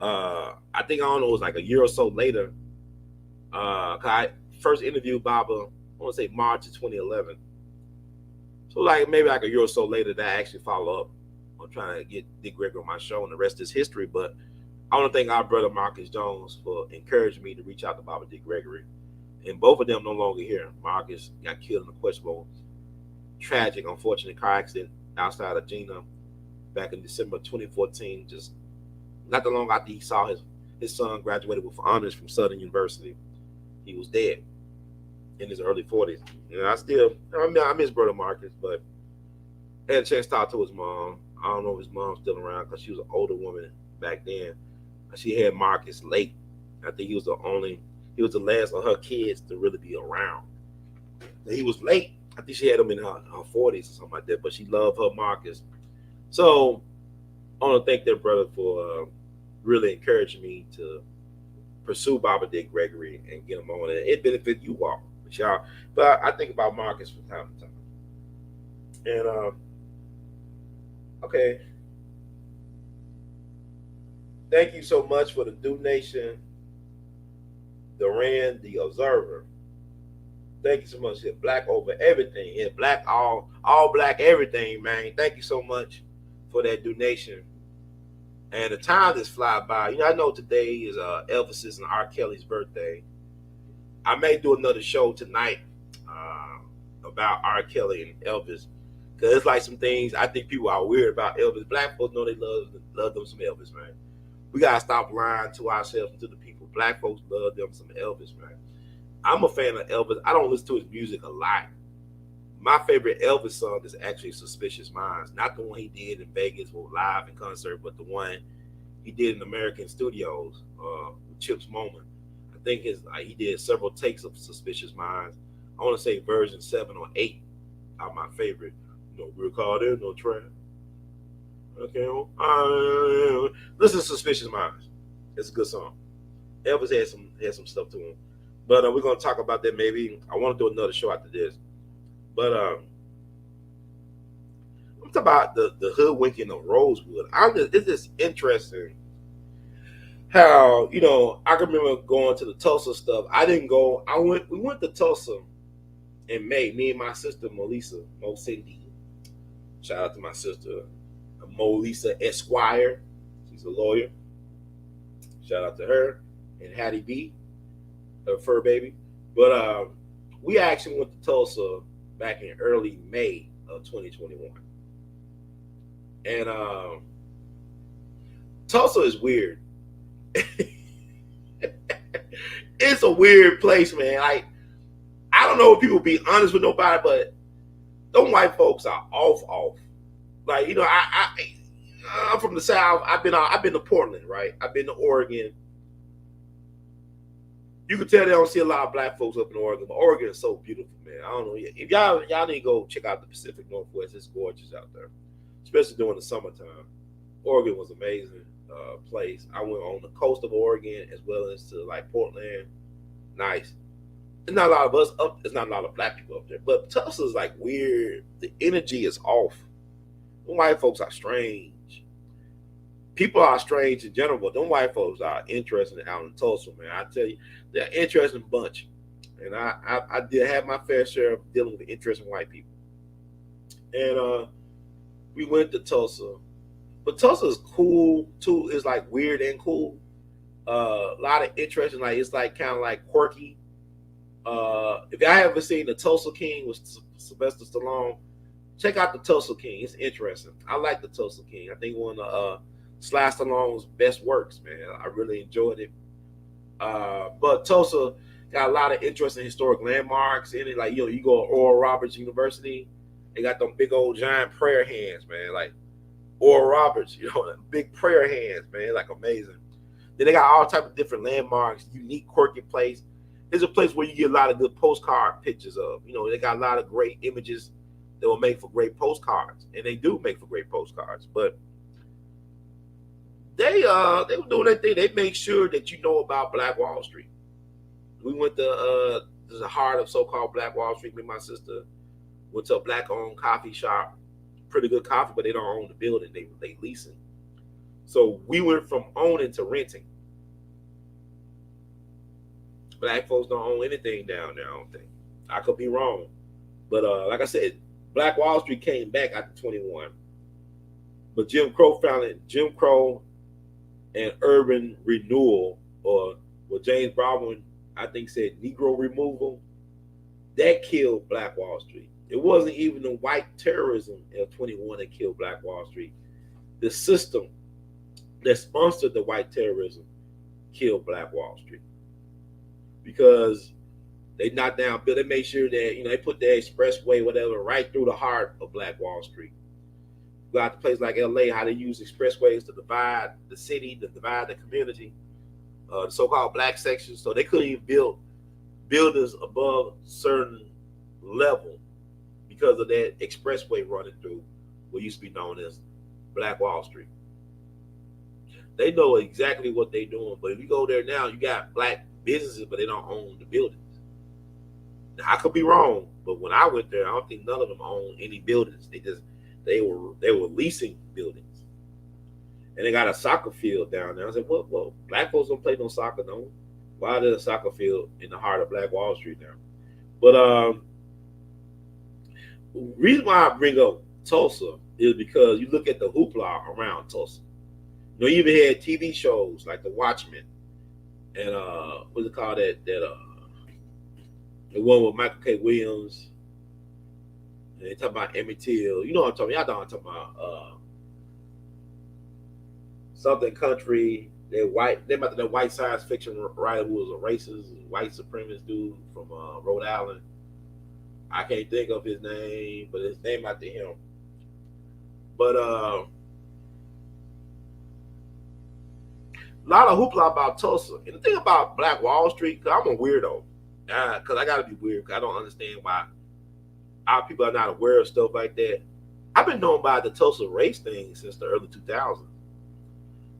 I think, I don't know, it was like a year or so later. I first interviewed Baba, I want to say March of 2011. So maybe like a year or so later that I actually follow up on trying to get Dick Gregory on my show, and the rest is history. But I want to thank our brother Marcus Jones for encouraging me to reach out to Baba Dick Gregory. And both of them no longer here. Marcus got killed in a questionable, tragic, unfortunate car accident outside of Gina back in December 2014, just not that long after he saw his son graduated with honors from Southern University. He was dead in his early 40s. And I miss brother Marcus, but I had a chance to talk to his mom. I don't know if his mom's still around, because she was an older woman back then. She had Marcus late. I think he was the last of her kids to really be around. And he was late. I think she had him in her 40s or something like that, but she loved her Marcus. So I want to thank their brother for really encouraging me to pursue Baba Dick Gregory and get him on it. It benefits you all, y'all. But I think about Marcus from time to time. And okay. Thank you so much for the donation, Duran the Observer. Thank you so much. Black over everything. Yeah, black, all black everything, man. Thank you so much for that donation. And the time just fly by. You know, I know today is Elvis's and R. Kelly's birthday. I may do another show tonight about R. Kelly and Elvis, because it's like some things I think people are weird about Elvis. Black folks know they love them some Elvis, man. We gotta stop lying to ourselves and to the people. Black folks love them some Elvis, man. I'm a fan of Elvis. I don't listen to his music a lot. My favorite Elvis song is actually Suspicious Minds. Not the one he did in Vegas or live in concert, but the one he did in American Studios with Chip's Moment. I think he did several takes of Suspicious Minds. I want to say version 7 or 8 are my favorite. No real call there, no trap. Okay, listen to Suspicious Minds. It's a good song. Elvis had some stuff to him. But we're going to talk about that maybe. I want to do another show after this. But I'm talking about the hoodwinking of Rosewood. It's just interesting how, you know, I can remember going to the Tulsa stuff. We went to Tulsa in May, me and my sister, Melissa, Mo Cindy. Shout out to my sister, Molisa Esquire. She's a lawyer. Shout out to her. And Hattie B, her fur baby. But we actually went to Tulsa back in early May of 2021. And Tulsa is weird. It's a weird place, man. Like, I don't know if people be honest with nobody, but them white folks are off. Like, you know, I'm from the South. I've been to Portland, right? I've been to Oregon. You can tell they don't see a lot of black folks up in Oregon, but Oregon is so beautiful, man. I don't know. If y'all need to go check out the Pacific Northwest, it's gorgeous out there, especially during the summertime. Oregon was an amazing place. I went on the coast of Oregon as well as to like Portland. Nice. There's not a lot of us up. There's not a lot of black people up there, but Tulsa's like weird. The energy is off. The white folks are strange. People are strange in general, but them white folks are interesting out in Tulsa, man. I tell you, they're an interesting bunch. And I did have my fair share of dealing with interesting white people. And we went to Tulsa. But Tulsa is cool too. It's like weird and cool. A lot of interesting, like it's like kind of like quirky. If y'all haven't seen the Tulsa King with Sylvester Stallone, check out the Tulsa King. It's interesting. I like the Tulsa King. I think one of Sly Stallone's best works, man. I really enjoyed it. But Tulsa got a lot of interesting historic landmarks in it. Like, you know, you go to Oral Roberts University, they got them big old giant prayer hands, man. Like Oral Roberts, you know, big prayer hands, man. Like amazing. Then they got all type of different landmarks, unique, quirky place. It's a place where you get a lot of good postcard pictures of. You know, they got a lot of great images that will make for great postcards, and they do make for great postcards. But they were doing their thing. They make sure that you know about Black Wall Street. We went to the heart of so-called Black Wall Street. Me and my sister went to a black-owned coffee shop. Pretty good coffee, but they don't own the building. They lease it. So we went from owning to renting. Black folks don't own anything down there, I don't think. I could be wrong. But like I said, Black Wall Street came back after 21. But Jim Crow and urban renewal, or what James Baldwin, I think, said Negro removal, that killed Black Wall Street. It wasn't even the white terrorism of 21 that killed Black Wall Street. The system that sponsored the white terrorism killed Black Wall Street. Because they knocked down, they made sure that, you know, they put the expressway, whatever, right through the heart of Black Wall Street. You go out to places like L.A., how they use expressways to divide the city, to divide the community, the so-called black sections. So they couldn't even build buildings above certain level because of that expressway running through what used to be known as Black Wall Street. They know exactly what they're doing. But if you go there now, you got black businesses, but they don't own the buildings. Now, I could be wrong, but when I went there, I don't think none of them own any buildings. They were leasing buildings. And they got a soccer field down there. I said, well, black folks don't play no soccer, no. Why is there a soccer field in the heart of Black Wall Street now? But the reason why I bring up Tulsa is because you look at the hoopla around Tulsa. You know, you even had TV shows like The Watchmen and what's it called, that the one with Michael K. Williams. And they talk about Emmett Till. You know what I'm talking about. Y'all know what I'm talking about. Something Country. That white science fiction writer who was a racist, white supremacist dude from Rhode Island. I can't think of his name, but his name after him. But a lot of hoopla about Tulsa. And the thing about Black Wall Street, because I'm a weirdo. Because I got to be weird, because I don't understand why our people are not aware of stuff like that. I've been knowing about the Tulsa race thing since the early 2000s.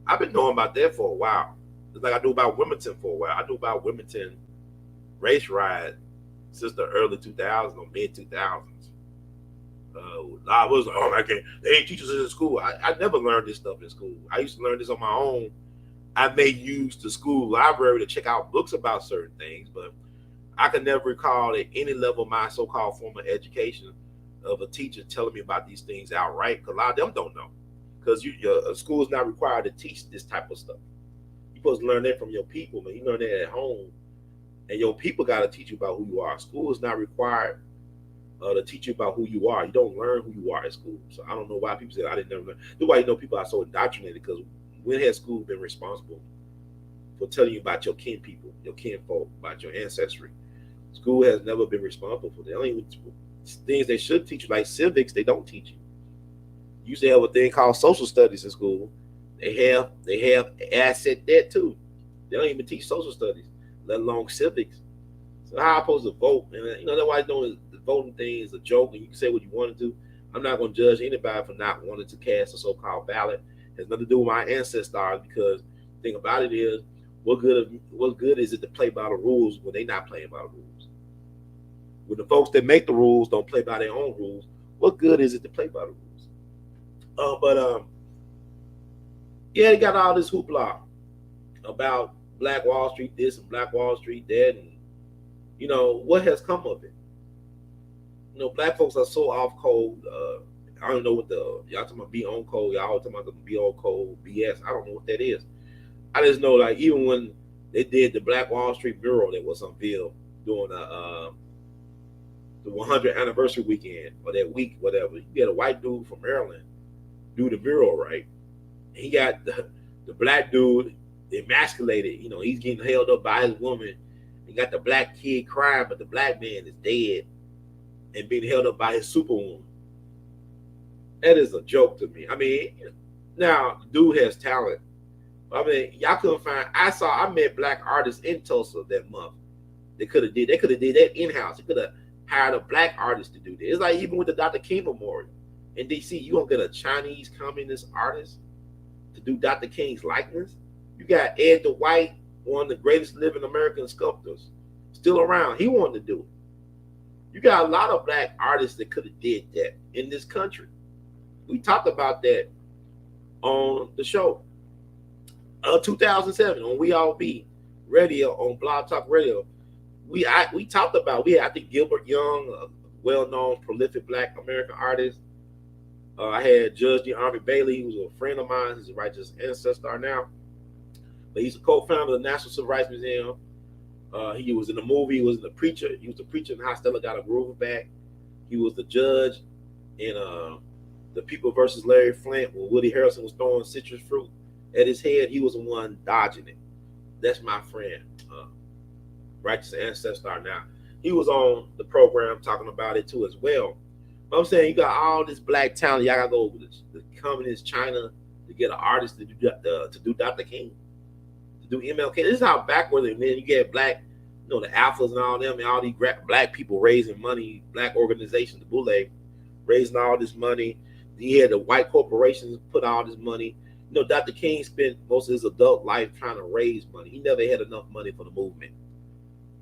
I've been knowing about that for a while. It's like I knew about Wilmington for a while. I knew about Wilmington race riot since the early 2000s or mid 2000s. I was like, oh, I can't. They ain't teach us in school. I never learned this stuff in school. I used to learn this on my own. I may use the school library to check out books about certain things, but I could never recall at any level of my so-called formal education of a teacher telling me about these things outright, because a lot of them don't know. Because your school is not required to teach this type of stuff. You're supposed to learn that from your people, man. You learn that at home. And your people got to teach you about who you are. School is not required to teach you about who you are. You don't learn who you are at school. So I don't know why people say I didn't never learn. That's why people are so indoctrinated, because when has school been responsible for telling you about your kin people, your kinfolk, about your ancestry? School has never been responsible for that. Only things they should teach you, like civics, they don't teach you. You used to have a thing called social studies in school. They have asset debt too. They don't even teach social studies, let alone civics. So how am I supposed to vote? And that's why the voting thing is a joke, and you can say what you want to do. I'm not going to judge anybody for not wanting to cast a so-called ballot. It has nothing to do with my ancestors, because the thing about it is, what good is it to play by the rules when they're not playing by the rules? When the folks that make the rules don't play by their own rules, what good is it to play by the rules? Yeah, they got all this hoopla about Black Wall Street this and Black Wall Street that, and what has come of it? Black folks are so off code. I don't know what y'all talking about, be on code. Y'all talking about the be on code BS. I don't know what that is. I just know, like, even when they did the Black Wall Street mural that was unveiled during the 100th anniversary weekend, or that week, whatever, you had a white dude from Maryland do the mural, right? He got the black dude emasculated. He's getting held up by his woman. He got the black kid crying, but the black man is dead and being held up by his superwoman. That is a joke to me. I mean, now the dude has talent. I mean, y'all couldn't find. I met black artists in Tulsa that month. They could have did that in-house. They could have hired a black artist to do that. It's like even with the Dr. King Memorial in DC, you don't get a Chinese communist artist to do Dr. King's likeness. You got Ed Dwight, one of the greatest living American sculptors, still around. He wanted to do it. You got a lot of black artists that could have did that in this country. We talked about that on the show. 2007 on We All Be Radio, on Blog Talk Radio. We talked about, I think Gilbert Young, a well-known prolific black American artist. I had Judge DeArmie Bailey, who's a friend of mine. He's a righteous ancestor now. But he's a co-founder of the National Civil Rights Museum. He was in the movie. He was in The Preacher. He was the preacher in How Stella Got a Groove Back. He was the judge in The People versus Larry Flint, when Woody Harrelson was throwing citrus fruit at his head. He was the one dodging it. That's my friend, righteous ancestor now. He was on the program talking about it too as well. But I'm saying, you got all this black talent. Y'all got to go over the communist China to get an artist to do Dr. King, to do MLK. This is how backward. And then you get black, the Alphas and all them, and all these black people raising money, black organizations, the Boule, raising all this money. He had the white corporations put all this money. Dr. King spent most of his adult life trying to raise money. He never had enough money for the movement.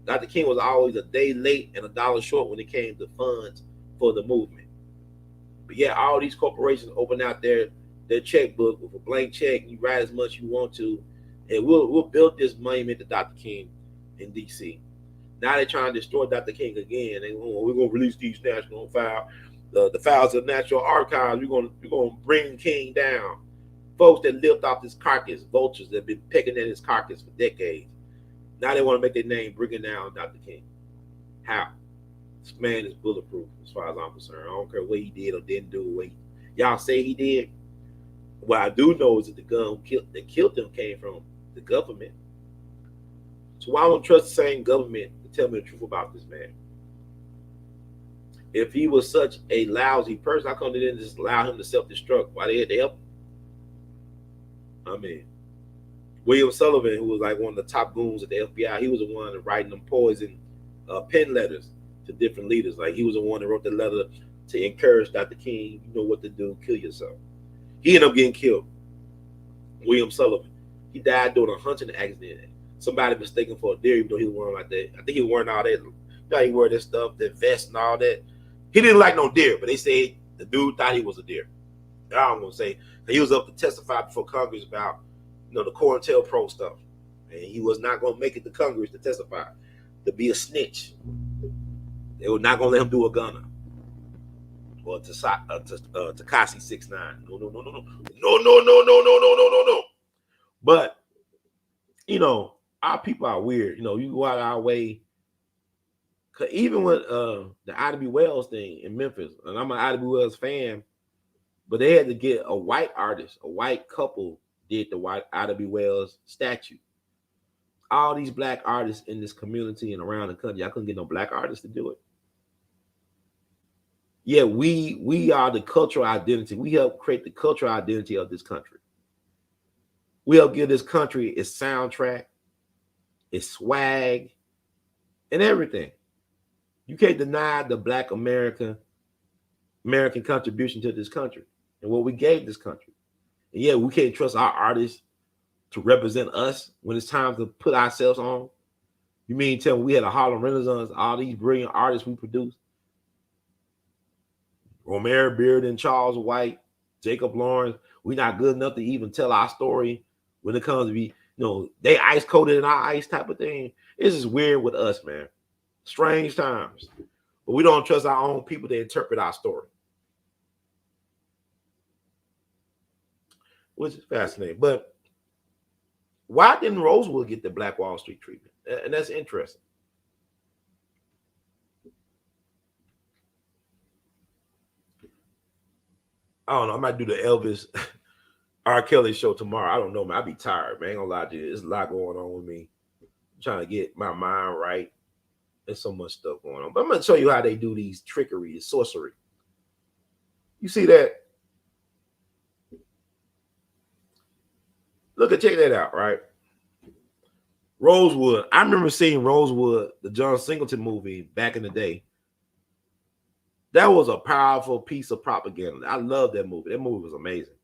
Dr. King was always a day late and $1 short when it came to funds for the movement. But yeah, all these corporations open out their checkbook with a blank check. You write as much you want to, and we'll build this monument to Dr. King in DC. Now they're trying to destroy Dr. King again. We're gonna release these national files, the files of National Archives. We're gonna bring King down. Folks that lived off his carcass, vultures that have been pecking at his carcass for decades. Now they want to make their name bringing down Dr. King. How? This man is bulletproof as far as I'm concerned. I don't care what he did or didn't do. What y'all say he did. What I do know is that the gun that killed him came from the government. So why don't trust the same government to tell me the truth about this man? If he was such a lousy person, how come they didn't just allow him to self-destruct? Why they had to help him? I mean, William Sullivan, who was like one of the top goons at the FBI, he was the one writing them poison pen letters to different leaders. Like, he was the one that wrote the letter to encourage Dr. King, you know what to do, kill yourself. He ended up getting killed. William Sullivan. He died during a hunting accident. Somebody mistaken for a deer, even though he was wearing like that. I think he was wearing all that. He wore that stuff, that vest and all that. He didn't like no deer, but they said the dude thought he was a deer. I'm gonna say he was up to testify before Congress about the COINTELPRO stuff, and he was not gonna make it to Congress to testify, to be a snitch. They were not gonna let him do a gunner or Tekashi 6ix9ine. No. But our people are weird. You go out our way even with the A.L.L Wells thing in Memphis, and I'm an A.L.L Wells fan, but they had to get a white artist, a white couple did the white A.L.L Wells statue. All these black artists in this community and around the country, I couldn't get no black artists to do it. Yeah, we are the cultural identity. We help create the cultural identity of this country. We help give this country its soundtrack, its swag, and everything. You can't deny the black American contribution to this country and what we gave this country. And yeah, we can't trust our artists to represent us when it's time to put ourselves on. You mean tell me we had a Harlem Renaissance, all these brilliant artists we produced? Romare Beard and Charles White, Jacob Lawrence, we're not good enough to even tell our story when it comes to be, they ice coated in our ice type of thing. It's just weird with us, man. Strange times. But we don't trust our own people to interpret our story. Which is fascinating. But why didn't Rosewood get the Black Wall Street treatment? And that's interesting. I don't know. I might do the Elvis R. Kelly show tomorrow. I don't know, man. I'll be tired, man. I ain't gonna lie to you. There's a lot going on with me. I'm trying to get my mind right. There's so much stuff going on. But I'm gonna show you how they do these trickery, the sorcery. You see that? Check that out, right? Rosewood. I remember seeing Rosewood, the John Singleton movie back in the day. That was a powerful piece of propaganda. I love that movie. That movie was amazing.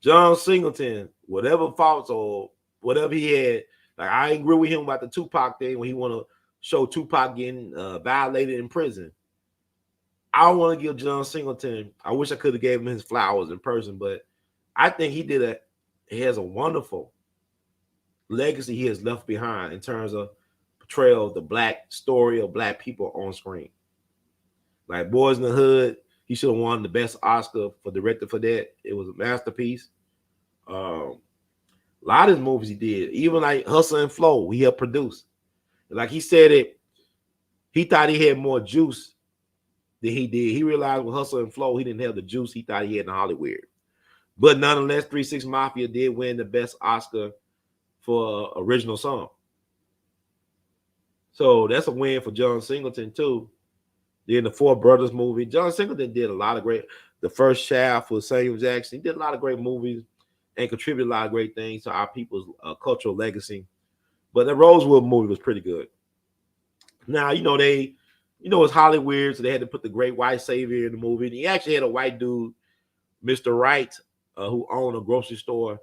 John Singleton, whatever faults or whatever he had, like I agree with him about the Tupac thing when he want to show Tupac getting violated in prison. I want to give John Singleton, I wish I could have gave him his flowers in person, but I think he has a wonderful legacy he has left behind in terms of portrayal of the black story of black people on screen. Like Boys in the Hood, he should have won the best Oscar for director for that. It was a masterpiece. A lot of his movies he did, even like Hustle and Flow, he helped produce. Like he said it, he thought he had more juice than he did. He realized with Hustle and Flow, he didn't have the juice he thought he had in Hollywood. But nonetheless, 3 6 Mafia did win the best Oscar for original song. So that's a win for John Singleton too. Then the Four Brothers movie. John Singleton did a lot of great. The First Shaft with Samuel Jackson. He did a lot of great movies and contributed a lot of great things to our people's cultural legacy. But the Rosewood movie was pretty good. Now, it's Hollywood, so they had to put the great white savior in the movie. And he actually had a white dude, Mr. Wright, who owned a grocery store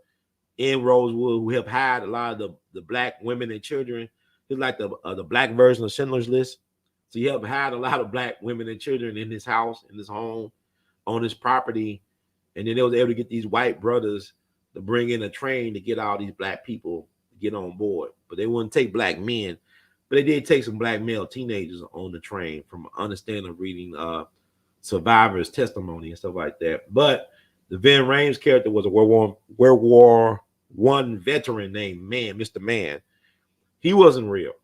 in Rosewood, who helped hide a lot of the black women and children. He's like the black version of Schindler's List. So he helped hide a lot of black women and children in his house, in his home, on his property. And then they was able to get these white brothers to bring in a train to get all these black people to get on board. But they wouldn't take black men. But they did take some black male teenagers on the train from understanding of reading survivors' testimony and stuff like that. But the Vin Rames character was a World War I veteran named Mr. Man. He wasn't real.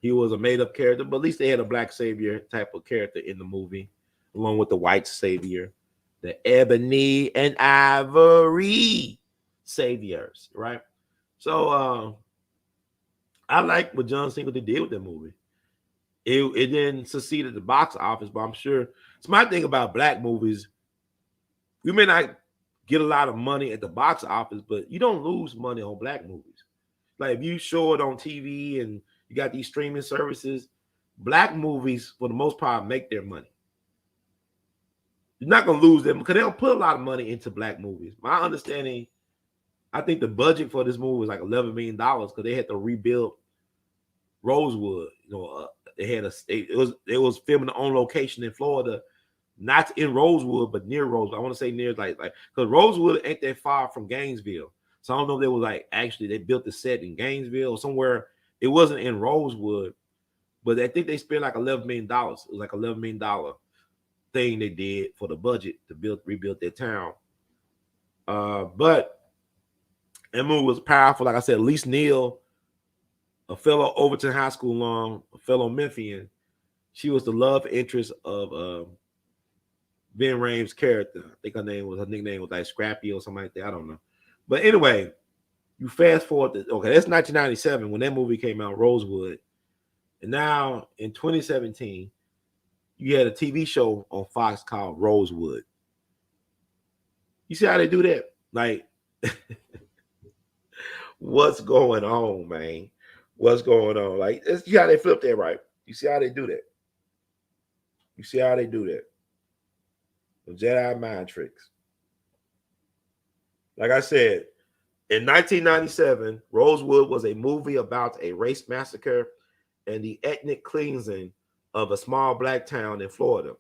He was a made-up character, but at least they had a black savior type of character in the movie, along with the white savior, the ebony and ivory saviors, right? So I like what John Singleton did with that movie. It didn't succeed at the box office, but I'm sure it's my thing about black movies. We may not get a lot of money at the box office, but you don't lose money on black movies. Like if you show it on TV and you got these streaming services, black movies, for the most part, make their money. You're not going to lose them because they don't put a lot of money into black movies. My understanding, I think the budget for this movie was like $11 million because they had to rebuild Rosewood. It was filming on location in Florida, not in Rosewood, but near Rosewood. I want to say near like because Rosewood ain't that far from Gainesville. So I don't know if they was actually they built the set in Gainesville or somewhere. It wasn't in Rosewood, but I think they spent like $11 million. It was like $11 million thing they did for the budget to rebuild their town. But that movie was powerful. Like I said, Elise Neal, a fellow Overton High School alum, a fellow Memphian, She was the love interest of Ben Rames' character. I think her nickname was like Scrappy or something like that. I don't know. But anyway, you fast forward to, okay, that's 1997 when that movie came out, Rosewood. And now in 2017, you had a TV show on Fox called Rosewood. You see how they do that? Like, what's going on, man? What's going on? Like, you see how they flip that, right? You see how they do that? You see how they do that? The Jedi mind tricks. Like I said, in 1997, Rosewood was a movie about a race massacre and the ethnic cleansing of a small black town in Florida.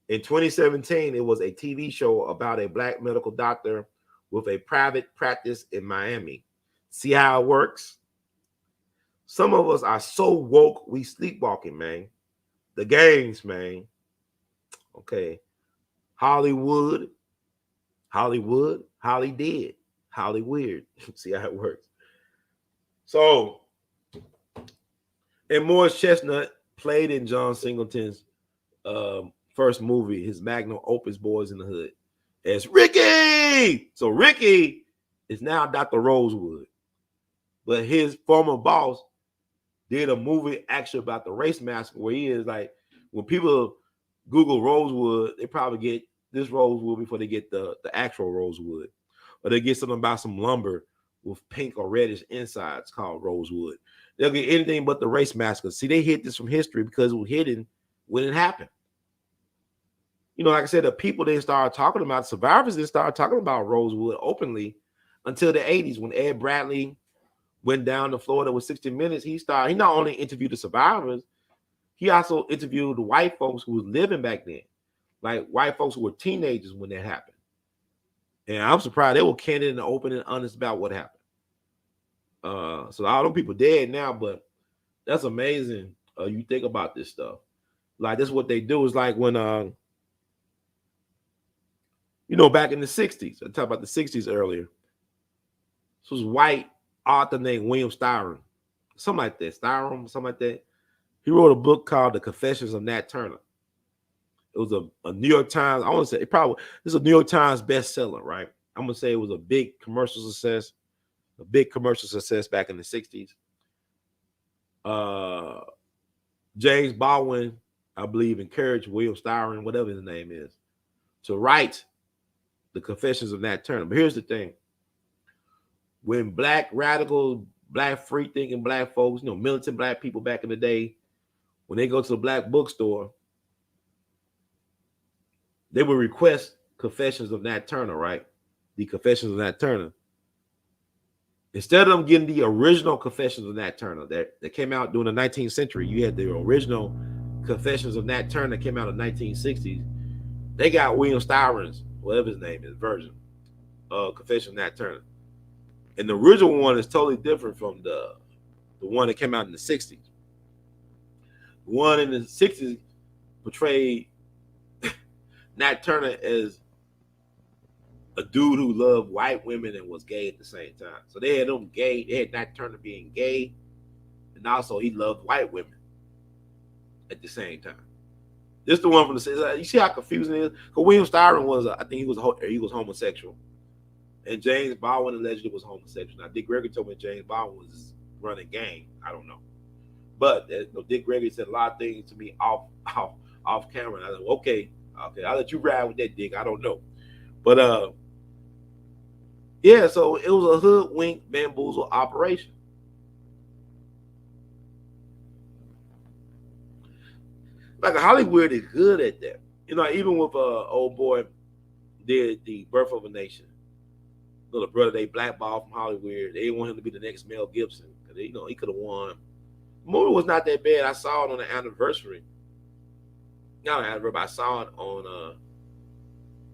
In 2017, it was a TV show about a black medical doctor with a private practice in Miami. See how it works? Some of us are so woke, we sleepwalking, man. The games, man. Okay. Hollywood, Holly dead, Holly weird. See how it works. So, and Morris Chestnut played in John Singleton's first movie, his magnum opus, Boys in the Hood, as Ricky. So Ricky is now Dr. Rosewood, but his former boss did a movie actually about the race massacre where he is like, when people Google Rosewood, they probably get this Rosewood before they get the actual Rosewood, or they get something about some lumber with pink or reddish insides called Rosewood. They'll get anything but the race massacre. See, they hid this from history because it was hidden when it happened. You know, like I said, the people didn't start talking about, survivors didn't start talking about Rosewood openly until the 80s when Ed Bradley went down to Florida with 60 Minutes. He not only interviewed the survivors, he also interviewed the white folks who was living back then, like white folks who were teenagers when that happened. And I'm surprised they were candid and open and honest about what happened. So all them people dead now, but that's amazing. You think about this stuff. Like, this is what they do. Is like when you know, back in the 60s, I talked about the 60s earlier. This was white author named William Styron, something like that, something like that. He wrote a book called The Confessions of Nat Turner. It was a New York Times, I want to say, this is a New York Times bestseller, right? I'm going to say it was a big commercial success back in the 60s. James Baldwin, I believe, encouraged William Styron, whatever his name is, to write The Confessions of Nat Turner. But here's the thing. When black radical, black free thinking black folks, you know, militant black people back in the day, when they go to the black bookstore, they would request Confessions of Nat Turner, right? The Confessions of Nat Turner. Instead of them getting the original Confessions of Nat Turner that came out during the 19th century, you had the original Confessions of Nat Turner that came out in the 1960s. They got William Styron's, whatever his name is, version of Confessions of Nat Turner. And the original one is totally different from the one that came out in the 60s. The one in the 60s portrayed Nat Turner as a dude who loved white women and was gay at the same time. So they had them gay. They had Nat Turner being gay, and also he loved white women at the same time. This is the one from the. You see how confusing it is? Because William Styron was, I think he was homosexual, and James Baldwin allegedly was homosexual. Now Dick Gregory told me James Baldwin was running gang. I don't know, but Dick Gregory said a lot of things to me off camera. And I said, okay, I'll let you ride with that, Dick. I don't know, but yeah. So it was a hoodwink, bamboozle operation. Like Hollywood is good at that. You know, even with old boy did The Birth of a Nation. Little brother, they blackballed from Hollywood. They didn't want him to be the next Mel Gibson because he could have won. The movie was not that bad. I saw it on the anniversary. Not an anniversary, but I saw it on.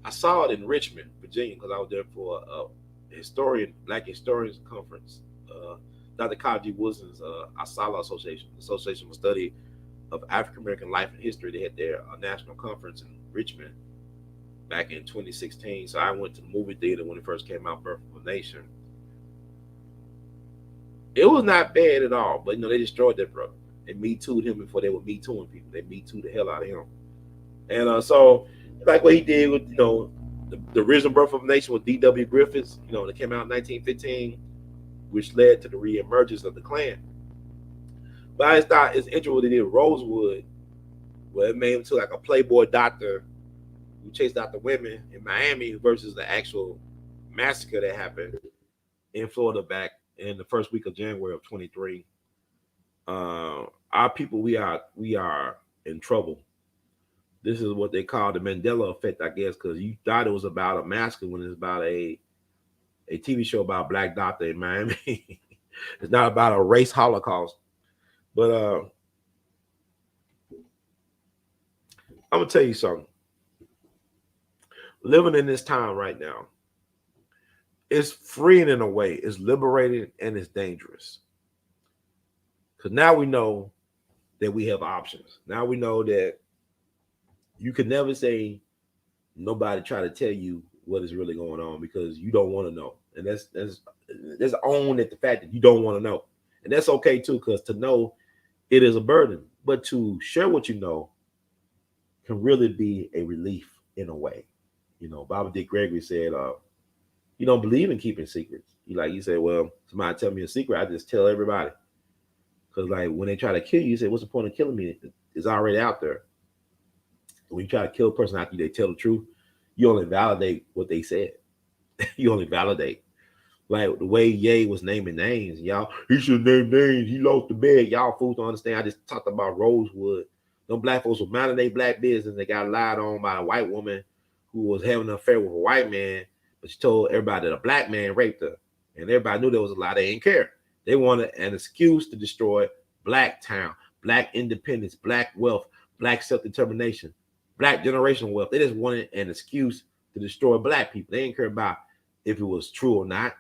I saw it in Richmond, Virginia, because I was there for a Black Historians Conference. Dr. Kyle G. Wilson's A.L.L Association for Study of African American Life and History. They had their national conference in Richmond back in 2016. So I went to the movie theater when it first came out, Birth of a Nation. It was not bad at all, but they destroyed that brother. They Me Too'd him before they were Me Too'ing people. They Me Too'd the hell out of him. And so, like what he did with, the original Birth of a Nation with D.W. Griffiths, that came out in 1915, which led to the reemergence of the Klan. But I just thought it's interesting what they did with Rosewood, where it made him to like a playboy doctor who chased after women in Miami versus the actual massacre that happened in Florida back in the first week of January of 23. Our people, we are in trouble. This is what they call the Mandela effect, I guess, because you thought it was about a massacre when it's about a TV show about a black doctor in Miami. It's not about a race holocaust. But I'm gonna tell you something. Living in this time right now, it's freeing in a way, it's liberating, and it's dangerous. Because now we know that we have options. Now we know that you can never say nobody try to tell you what is really going on because you don't want to know. And that's own at the fact that you don't want to know. And that's okay too, because to know it is a burden. But to share what you know can really be a relief in a way. Bobby Dick Gregory said, you don't believe in keeping secrets. You say, well, somebody tell me a secret, I just tell everybody. Because like when they try to kill you, you say, what's the point of killing me? It's already out there. When you try to kill a person after they tell the truth, you only validate what they said. You only validate. Like the way Ye was naming names, y'all, he should name names. He lost the bed. Y'all fools don't understand. I just talked about Rosewood. Them black folks were minding their black business. They got lied on by a white woman who was having an affair with a white man, but she told everybody that a black man raped her. And everybody knew there was a lie. They didn't care. They wanted an excuse to destroy black town, black independence, black wealth, black self-determination, black generational wealth. They just wanted an excuse to destroy black people. They didn't care about if it was true or not.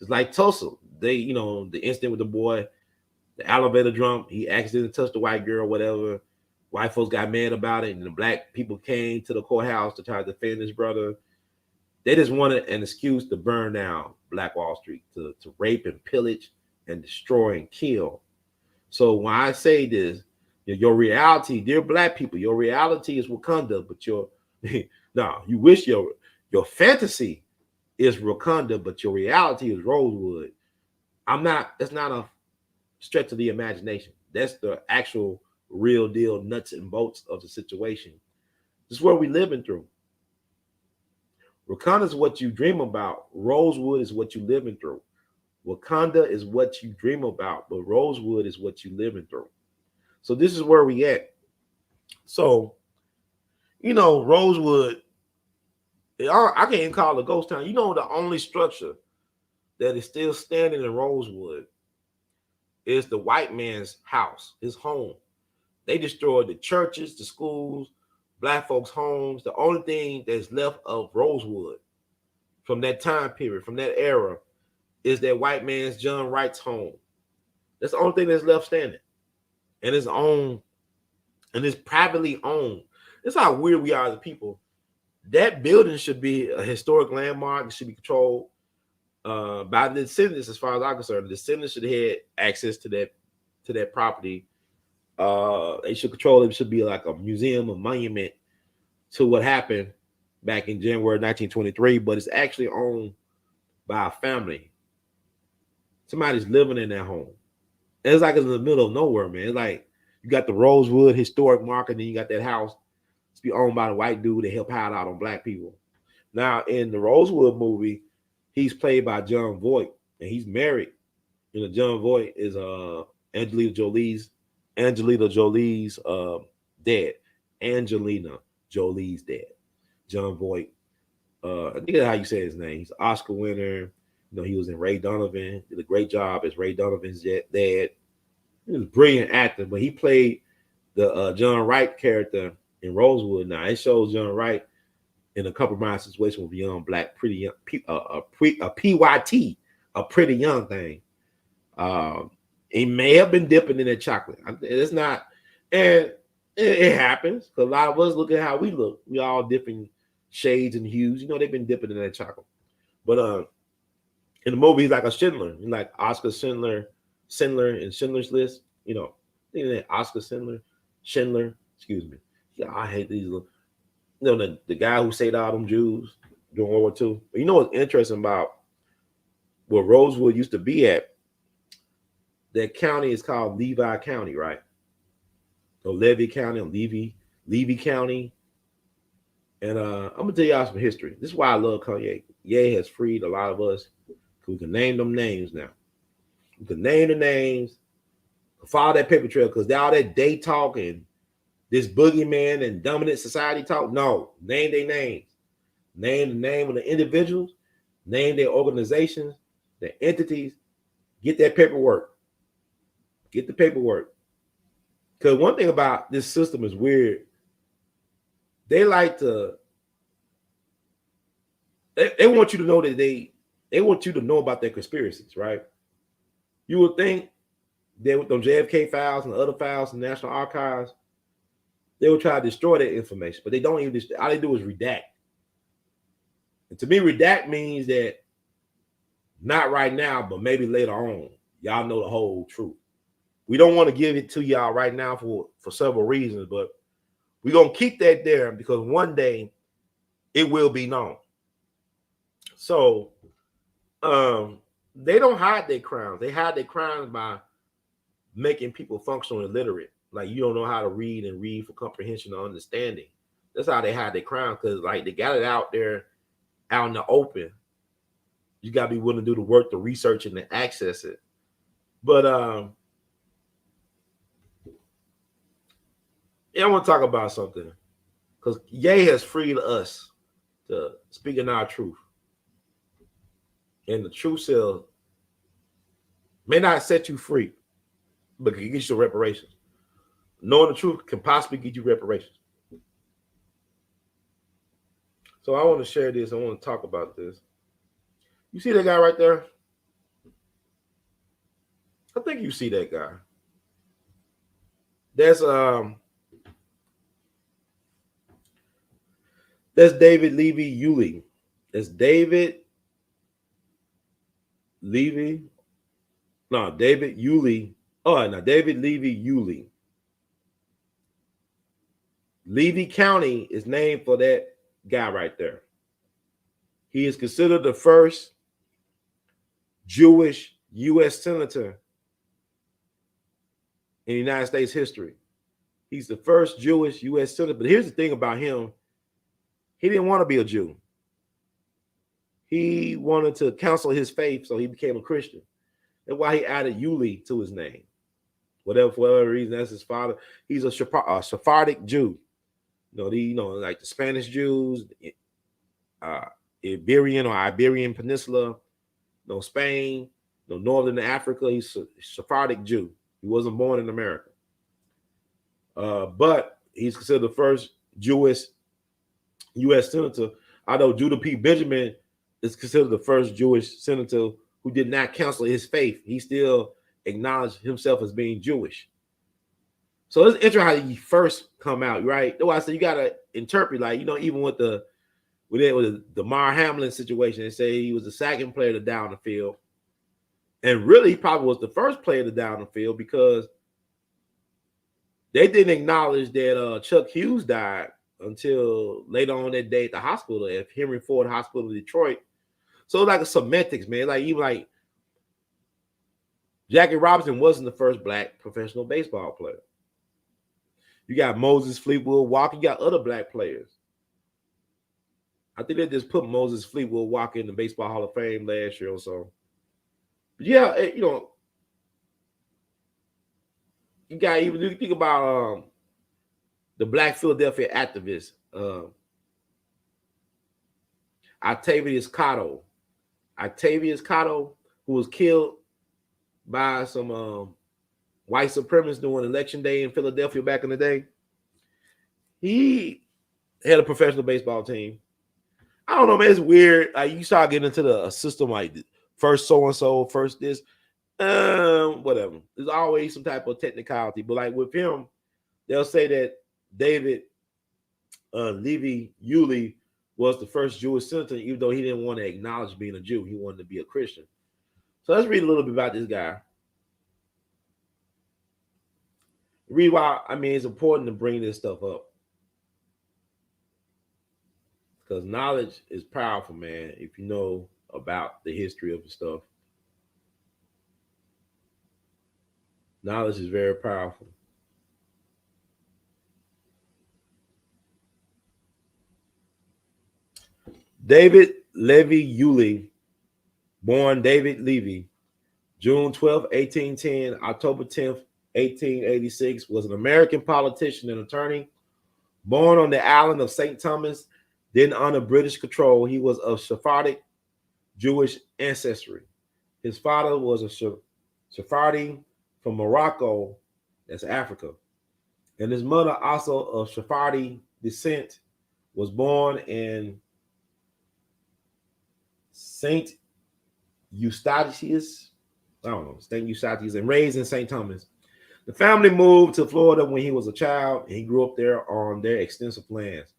It's like Tulsa. They, the incident with the boy, the elevator drum, he accidentally touched the white girl, whatever. White folks got mad about it, and the black people came to the courthouse to try to defend his brother. They just wanted an excuse to burn down Black Wall Street, to rape and pillage and destroy and kill. So when I say this, your reality, dear black people, your reality is Wakanda, but you wish your fantasy is Wakanda, but your reality is Rosewood. That's not a stretch of the imagination. That's the actual real deal nuts and bolts of the situation. This is what we're living through. Wakanda is what you dream about. Rosewood is what you're living through. Wakanda is what you dream about, but Rosewood is what you're living through. So this is where we at. So, Rosewood, I can't even call it a ghost town. The only structure that is still standing in Rosewood is the white man's house, his home. They destroyed the churches, the schools, black folks' homes. The only thing that's left of Rosewood from that time period, from that era, is that white man's John Wright's home. That's the only thing that's left standing. And it's owned, and it's privately owned. That's how weird we are as a people. That building should be a historic landmark. It should be controlled by the descendants, as far as I'm concerned. The descendants should have access to that property. They should control it. It should be like a museum, a monument to what happened back in January 1923, but it's actually owned by a family. Somebody's living in that home. And it's like it's in the middle of nowhere, man. It's like you got the Rosewood historic marker, and then you got that house. It's be owned by the white dude that help hide out on black people. Now, in the Rosewood movie, he's played by John Voight, and he's married. John Voight is Angelina Jolie's dad. Angelina Jolie's dad. John Voight. I think that's how you say his name. He's an Oscar winner. He was in Ray Donovan. Did a great job as Ray Donovan's dad. He was a brilliant actor, but he played the John Wright character in Rosewood. Now it shows John Wright in a compromised situation with a young black, pretty young, a PYT, a pretty young thing. He may have been dipping in that chocolate. It's not, and it happens because a lot of us look at how we look. We all different shades and hues. They've been dipping in that chocolate. But in the movie, he's like a Schindler. He's like Oscar Schindler and Schindler's List. They're think that Oscar Schindler, excuse me. Yeah, I hate these. You know, the guy who saved all them Jews during World War II. But you know what's interesting about where Rosewood used to be at? That county is called Levi County, right? So Levy County, or Levy County. And I'm gonna tell y'all some history. This is why I love Kanye. Ye has freed a lot of us. We can name them names now. We can name the names, follow that paper trail, because all that day talk and this boogeyman and dominant society talk. No, name their names. Name the name of the individuals, name their organizations, their entities. Get that paperwork. Get the paperwork. Because one thing about this system is weird. They like to, they want you to know that they want you to know about their conspiracies, right? You would think that with them JFK files and the other files in the National Archives, they would try to destroy that information, but they don't even, all they do is redact. And to me, redact means that not right now, but maybe later on, y'all know the whole truth. We don't want to give it to y'all right now for several reasons, but we're going to keep that there because one day it will be known. So they don't hide their crimes. They hide their crimes by making people functional illiterate. Like you don't know how to read for comprehension or understanding. That's how they hide their crimes, because like they got it out there, out in the open. You got to be willing to do the work, the research, and to access it. But yeah, I want to talk about something, because Ye has freed us to speak in our truth. And the truth shall may not set you free, but can get you reparations. Knowing the truth can possibly get you reparations. So I want to share this. I want to talk about this. You see that guy right there? I think you see that guy. That's David Levy Yulee. That's David Levy. No, David Yulee. Oh, no, David Levy Yulee. Levy County is named for that guy right there. He is considered the first Jewish U.S. senator in United States history. He's the first Jewish U.S. senator. But here's the thing about him. He didn't want to be a Jew. He wanted to counsel his faith, so he became a Christian. That's why he added Yulee to his name. For whatever reason, that's his father. He's a Sephardic Jew. Like the Spanish Jews, Iberian Peninsula, Spain, Northern Africa. He's a Sephardic Jew. He wasn't born in America. But he's considered the first Jewish U.S. senator, although Judah P. Benjamin is considered the first Jewish senator who did not counsel his faith. He still acknowledged himself as being Jewish. So it's interesting how he first come out, right? Though I said you gotta interpret, like, even with the Damar Hamlin situation, they say he was the second player to down the field. And really, he probably was the first player to down the field, because they didn't acknowledge that Chuck Hughes died until later on that day at the hospital, at Henry Ford Hospital in Detroit. So it's like a semantics, man. Like even like Jackie Robinson wasn't the first black professional baseball player. You got Moses Fleetwood Walker. You got other black players. I think they just put Moses Fleetwood Walker in the Baseball Hall of Fame last year or so. But yeah, you got, even you think about the Black Philadelphia activist, Octavius Cotto. Octavius Cotto, who was killed by some white supremacists during Election Day in Philadelphia back in the day. He had a professional baseball team. I don't know, man. It's weird. Like you start getting into a system like first so-and-so, first this, whatever. There's always some type of technicality. But like with him, they'll say that David Levy Yulee was the first Jewish senator, even though he didn't want to acknowledge being a Jew. He wanted to be a Christian. So let's read a little bit about this guy. The reason why, I mean, it's important to bring this stuff up because knowledge is powerful, man. If you know about the history of the stuff, knowledge is very powerful. David Levy Yulee, born David Levy, June 12, 1810, October 10th, 1886, was an American politician and attorney. Born on the island of St. Thomas, then under British control, he was of Sephardic Jewish ancestry. His father was a Sephardi from Morocco, that's Africa, and his mother, also of Sephardi descent, was born in St. Eustatius, St. Eustatius, and raised in St. Thomas. The family moved to Florida when he was a child, and he grew up there on their extensive lands.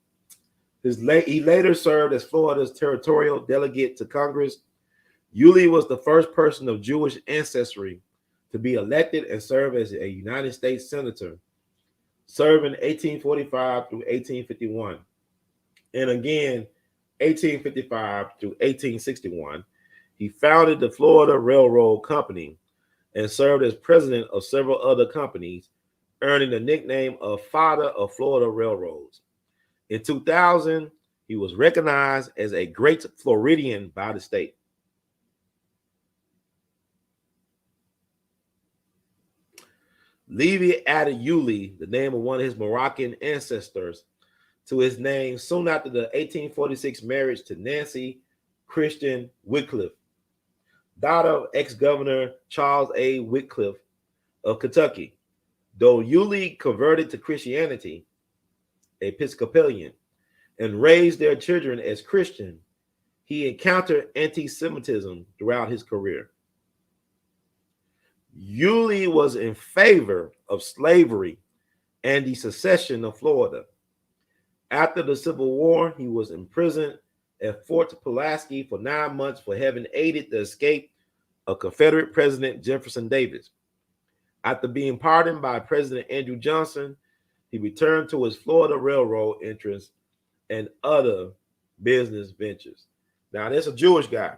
He later served as Florida's territorial delegate to Congress. Yulee was the first person of Jewish ancestry to be elected and serve as a United States Senator, serving 1845 through 1851. And again, 1855 through 1861, he founded the Florida Railroad Company and served as president of several other companies, earning the nickname of Father of Florida Railroads. In 2000, he was recognized as a great Floridian by the state. Levy added Yulee, the name of one of his Moroccan ancestors, to his name soon after the 1846 marriage to Nancy Christian Whitcliffe, daughter of ex-governor Charles A. Whitcliffe of Kentucky. Though Yulee converted to Christianity, Episcopalian, and raised their children as Christian, he encountered anti-Semitism throughout his career. Yulee was in favor of slavery and the secession of Florida. After the Civil War, he was imprisoned at Fort Pulaski for 9 months for having aided the escape of Confederate President Jefferson Davis. After being pardoned by President Andrew Johnson, he returned to his Florida Railroad interests and other business ventures. Now, that's a Jewish guy.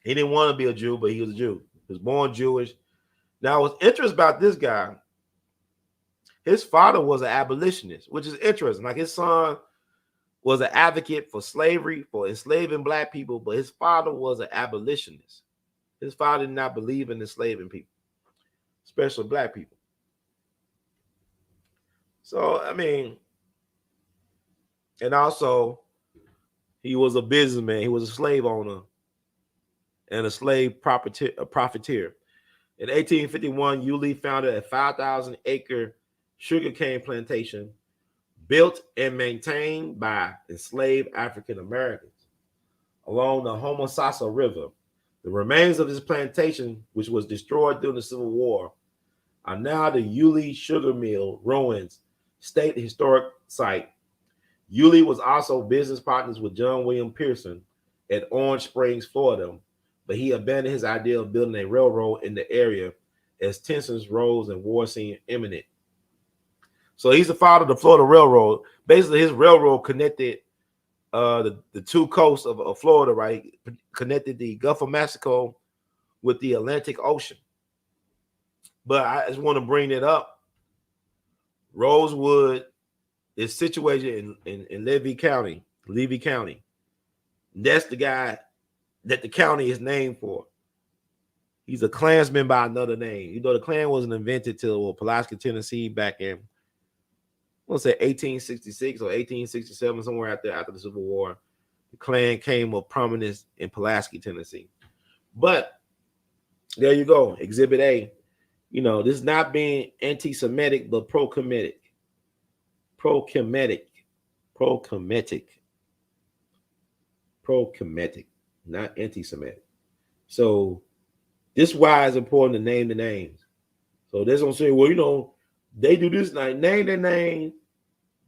He didn't want to be a Jew, but he was a Jew. He was born Jewish. Now, what's interesting about this guy, his father was an abolitionist, which is interesting. Like, his son was an advocate for slavery, for enslaving black people, but his father was an abolitionist. His father did not believe in enslaving people, especially black people. So, I mean, and also, he was a businessman. He was a slave owner and a slave profiteer. In 1851, Yulee founded a 5,000-acre sugarcane plantation built and maintained by enslaved African Americans along the Homosassa River. The remains of this plantation, which was destroyed during the Civil War, are now the Yulee Sugar Mill ruins, state historic site. Yulee was also business partners with John William Pearson at Orange Springs, Florida, but he abandoned his idea of building a railroad in the area as tensions rose and war seemed imminent. So he's the father of the Florida Railroad. Basically, his railroad connected the two coasts of Florida, right? Connected the Gulf of Mexico with the Atlantic Ocean. But I just want to bring it up. Rosewood is situated in Levy County. That's the guy that the county is named for. He's a Klansman by another name. You know, the Klan wasn't invented till Pulaski, Tennessee, back in, let's say 1866 or 1867, somewhere out there after the Civil War. The Klan came of prominence in Pulaski, Tennessee. But there you go, Exhibit A. You know, this is not being anti-Semitic, but pro-Kemetic. Pro-Kemetic, not anti-Semitic. So this is why it's important to name the names. So there's gonna say, well, you know, they do this, like name their name,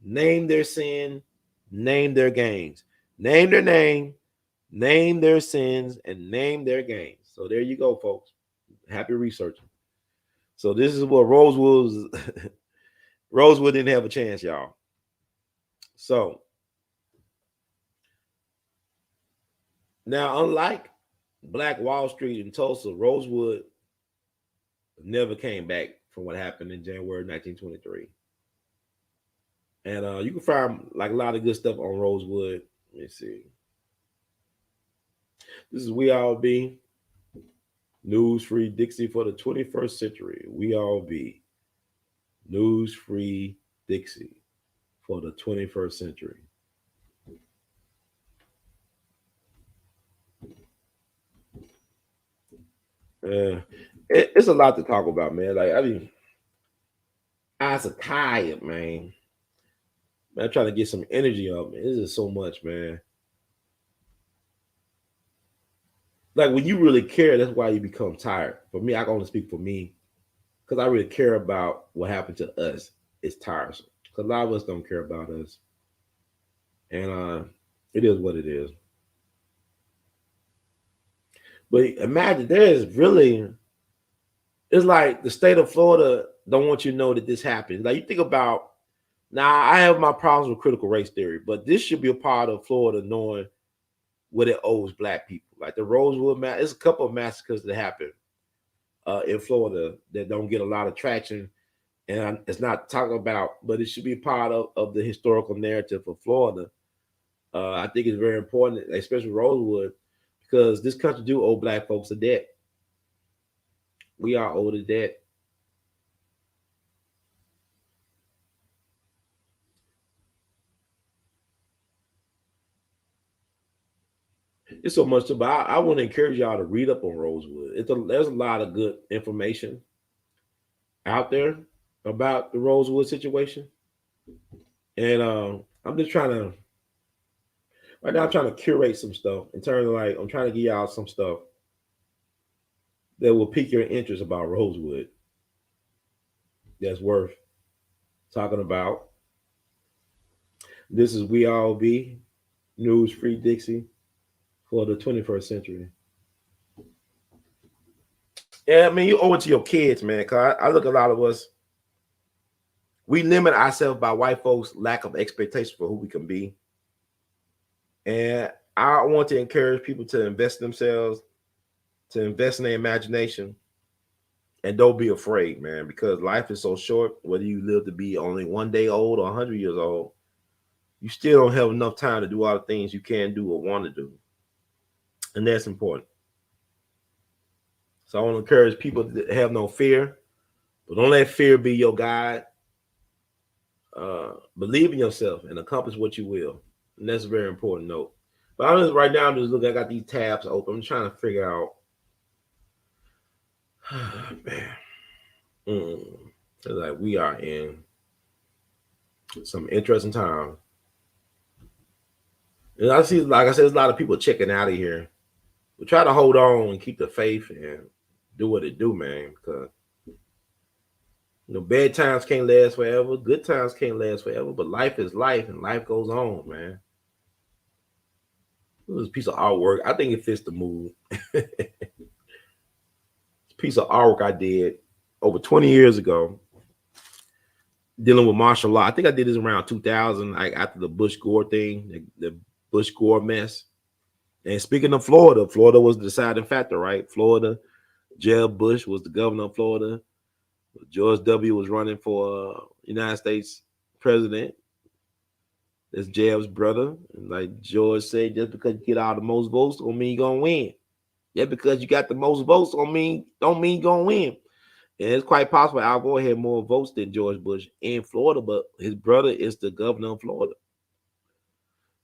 name their sin, name their gains. Name their name, name their sins, and name their gains. So there you go, folks. Happy researching. So this is what Rosewood was. Rosewood didn't have a chance, y'all. So now, unlike Black Wall Street in Tulsa, Rosewood never came back from what happened in January 1923. And you can find like a lot of good stuff on Rosewood. Let me see. This is We All Be. News Free Dixie for the 21st century. We all be News Free Dixie for the 21st century. It's a lot to talk about, man. Like, I mean, eyes are tired, man. I'm trying to get some energy up, man. This is so much, man. Like, when you really care, that's why you become tired. For me, I can only speak for me. Because I really care about what happened to us. It's tiresome. Because a lot of us don't care about us. And it is what it is. But imagine it's like the state of Florida don't want you to know that this happened. Like, you think about, now I have my problems with critical race theory, but this should be a part of Florida knowing what it owes Black people. Like the Rosewood massacre, there's a couple of massacres that happen in Florida that don't get a lot of traction, and it's not talked about, but it should be part of the historical narrative of Florida. I think it's very important, especially Rosewood, because this country do owe Black folks a debt. We are owed a debt. It's so much, but I want to encourage y'all to read up on Rosewood. There's a lot of good information out there about the Rosewood situation, and I'm just trying to right now. I'm trying to curate some stuff in terms of like I'm trying to give y'all some stuff that will pique your interest about Rosewood. That's worth talking about. This is We All Be News Free Dixie for the 21st century. Yeah, I mean, you owe it to your kids, man. Cause I look at a lot of us, we limit ourselves by white folks' lack of expectation for who we can be. And I want to encourage people to invest in themselves, to invest in their imagination, and don't be afraid, man, because life is so short. Whether you live to be only 1 day old or 100 years old, you still don't have enough time to do all the things you can do or want to do. And that's important. So I want to encourage people to have no fear, but don't let fear be your guide. Believe in yourself and accomplish what you will. And that's a very important note. But I'm just right now, I'm just looking, I got these tabs open. I'm trying to figure out. Man. It's like we are in some interesting time. And I see, like I said, there's a lot of people checking out of here. We try to hold on and keep the faith and do what it do, man. Because bad times can't last forever. Good times can't last forever. But life is life, and life goes on, man. It was a piece of artwork. I think it fits the mood. It's a piece of artwork I did over 20 years ago, dealing with martial law. I think I did this around 2000, like after the Bush Gore thing, the Bush Gore mess. And speaking of Florida, Florida was the deciding factor, right? Florida, Jeb Bush was the governor of Florida. George W. was running for United States president. That's Jeb's brother. And like George said, just because you get all the most votes don't mean you're gonna win. Just because you got the most votes don't mean you're gonna win. And it's quite possible Al Gore had more votes than George Bush in Florida, but his brother is the governor of Florida.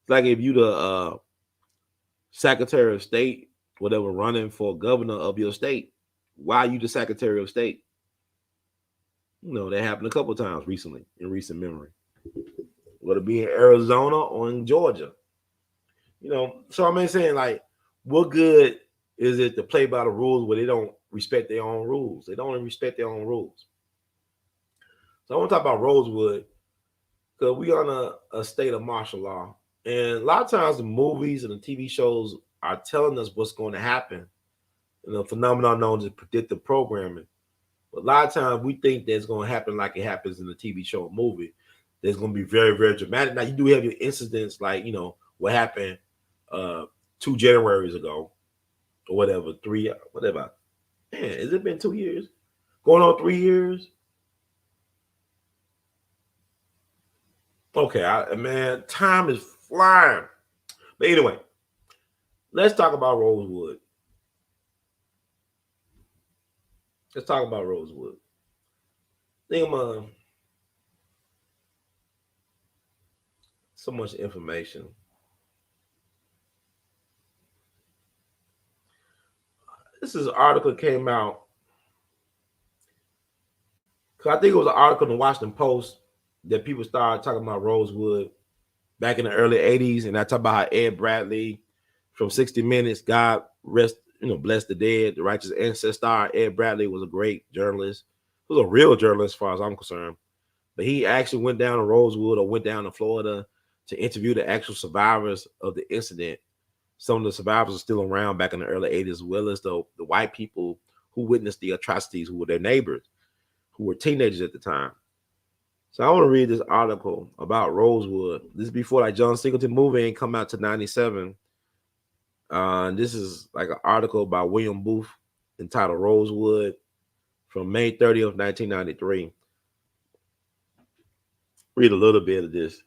It's like if you the Secretary of State, whatever, running for governor of your state, why are you the Secretary of State? That happened a couple of times recently, in recent memory. Whether it be in Arizona or in Georgia. So I'm saying, like, what good is it to play by the rules where they don't respect their own rules? They don't even respect their own rules. So I want to talk about Rosewood because we on a state of martial law. And a lot of times the movies and the TV shows are telling us what's going to happen. A phenomenon known as predictive programming. But a lot of times we think that's going to happen like it happens in the TV show or movie. There's going to be very, very dramatic. Now, you do have your incidents like, what happened 2 Januaries ago or whatever, 3, whatever. Man, has it been 2 years? Going on 3 years? Okay, man, time is flying. But anyway, let's talk about Rosewood. Let's talk about Rosewood. I think I'm so much information. This is an article that came out. Cause I think it was an article in the Washington Post that people started talking about Rosewood back in the early 80s. And I talk about how Ed Bradley from 60 Minutes, God rest, bless the dead, the righteous ancestor. Ed Bradley was a great journalist. He was a real journalist as far as I'm concerned. But he actually went down to Rosewood or went down to Florida to interview the actual survivors of the incident. Some of the survivors are still around back in the early 80s, as well as the white people who witnessed the atrocities, who were their neighbors, who were teenagers at the time. So I want to read this article about Rosewood. This is before like John Singleton movie ain't come out to 97. This is like an article by William Booth entitled Rosewood from May 30th, 1993. Read a little bit of this.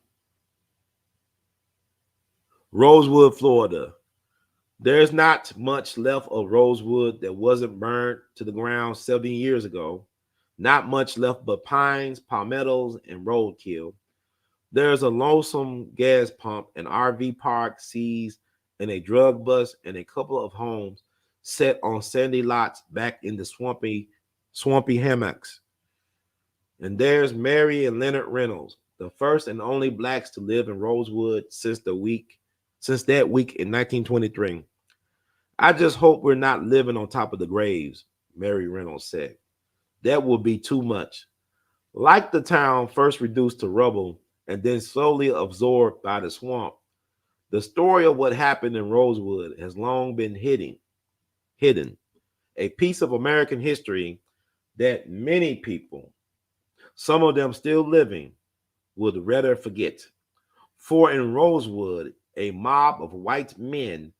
Rosewood, Florida. There's not much left of Rosewood that wasn't burned to the ground 70 years ago. Not much left but pines, palmettos, and roadkill. There's a lonesome gas pump, an RV park seized, and a drug bust, and a couple of homes set on sandy lots back in the swampy hammocks. And there's Mary and Leonard Reynolds, the first and only blacks to live in Rosewood since that week in 1923. I just hope we're not living on top of the graves, Mary Reynolds said. That would be too much. Like the town first reduced to rubble and then slowly absorbed by the swamp, the story of what happened in Rosewood has long been hidden, a piece of American history that many people, some of them still living, would rather forget. For in Rosewood, a mob of white men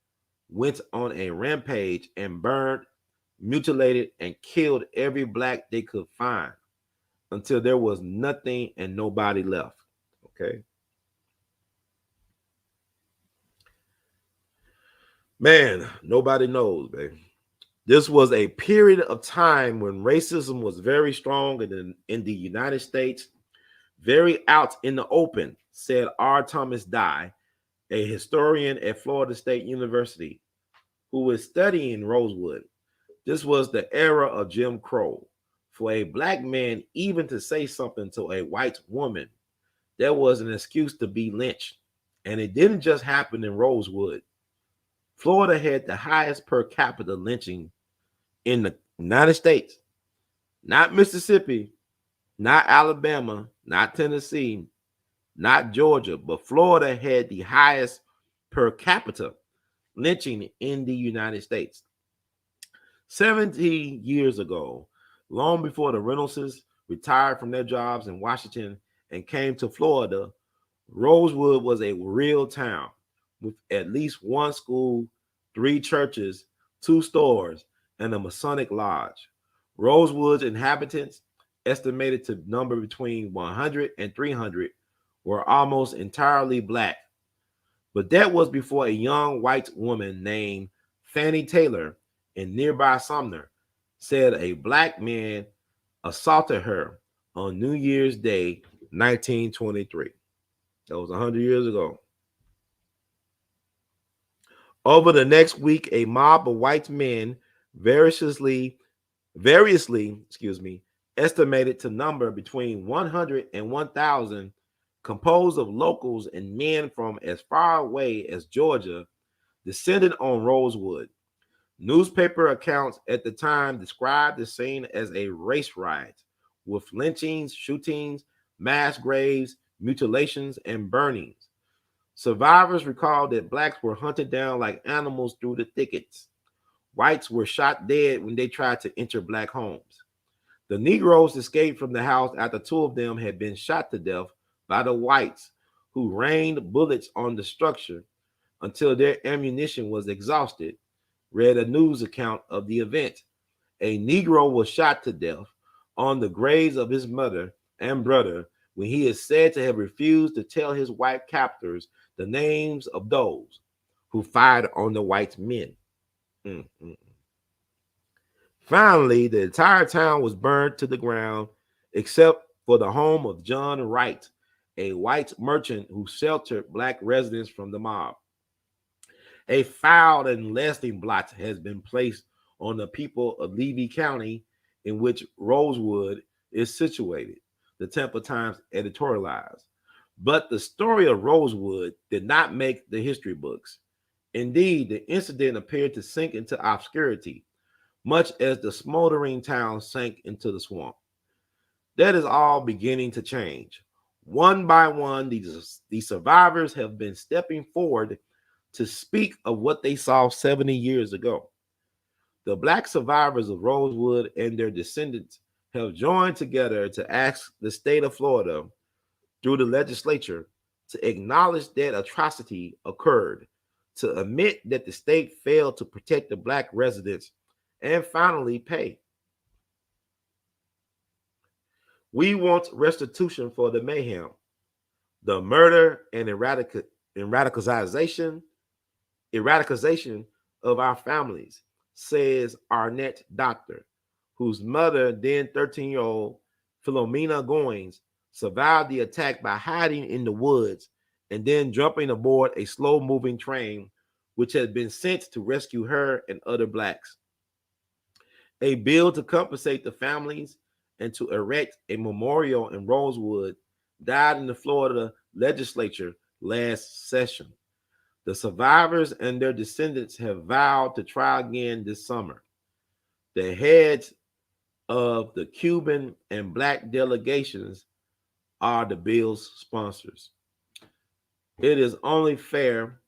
went on a rampage and burned, mutilated, and killed every black they could find until there was nothing and nobody left. Okay. Man, nobody knows, baby. This was a period of time when racism was very strong in the United States, very out in the open, said R. Thomas Dye, a historian at Florida State University, who was studying Rosewood. This was the era of Jim Crow. For a black man even to say something to a white woman, there was an excuse to be lynched. And it didn't just happen in Rosewood. Florida had the highest per capita lynching in the United States. Not Mississippi, not Alabama, not Tennessee, not Georgia, but Florida had the highest per capita lynching in the United States. 17 years ago, long before the Reynoldses retired from their jobs in Washington and came to Florida, Rosewood was a real town with at least one school, 3 churches, 2 stores, and a Masonic lodge. Rosewood's inhabitants, estimated to number between 100 and 300, were almost entirely black. But that was before a young white woman named Fannie Taylor in nearby Sumner said a black man assaulted her on New Year's Day, 1923. That was 100 years ago. Over the next week, a mob of white men, variously, estimated to number between 100 and 1,000, composed of locals and men from as far away as Georgia, descended on Rosewood. Newspaper accounts at the time described the scene as a race riot, with lynchings, shootings, mass graves, mutilations, and burnings. Survivors recalled that blacks were hunted down like animals through the thickets. Whites were shot dead when they tried to enter black homes. The Negroes escaped from the house after two of them had been shot to death by the whites, who rained bullets on the structure until their ammunition was exhausted, read a news account of the event. A Negro was shot to death on the graves of his mother and brother when he is said to have refused to tell his white captors the names of those who fired on the white men. Finally, the entire town was burned to the ground except for the home of John Wright, a white merchant who sheltered black residents from the mob. A foul and lasting blot has been placed on the people of Levy County, in which Rosewood is situated, the Tampa Times editorialized. But the story of Rosewood did not make the history books. Indeed, the incident appeared to sink into obscurity, much as the smoldering town sank into the swamp. That is all beginning to change. One by one, these survivors have been stepping forward to speak of what they saw 70 years ago. The black survivors of Rosewood and their descendants have joined together to ask the state of Florida, through the legislature, to acknowledge that atrocity occurred, to admit that the state failed to protect the black residents, and finally pay. We want restitution for the mayhem, the murder and eradicalization of our families, says Arnett Doctor, whose mother, then 13-year-old Philomena Goins, survived the attack by hiding in the woods and then jumping aboard a slow-moving train which had been sent to rescue her and other blacks. A bill to compensate the families and to erect a memorial in Rosewood died in the Florida legislature last session. The survivors and their descendants have vowed to try again this summer. The heads of the Cuban and black delegations are the bill's sponsors. It is only fair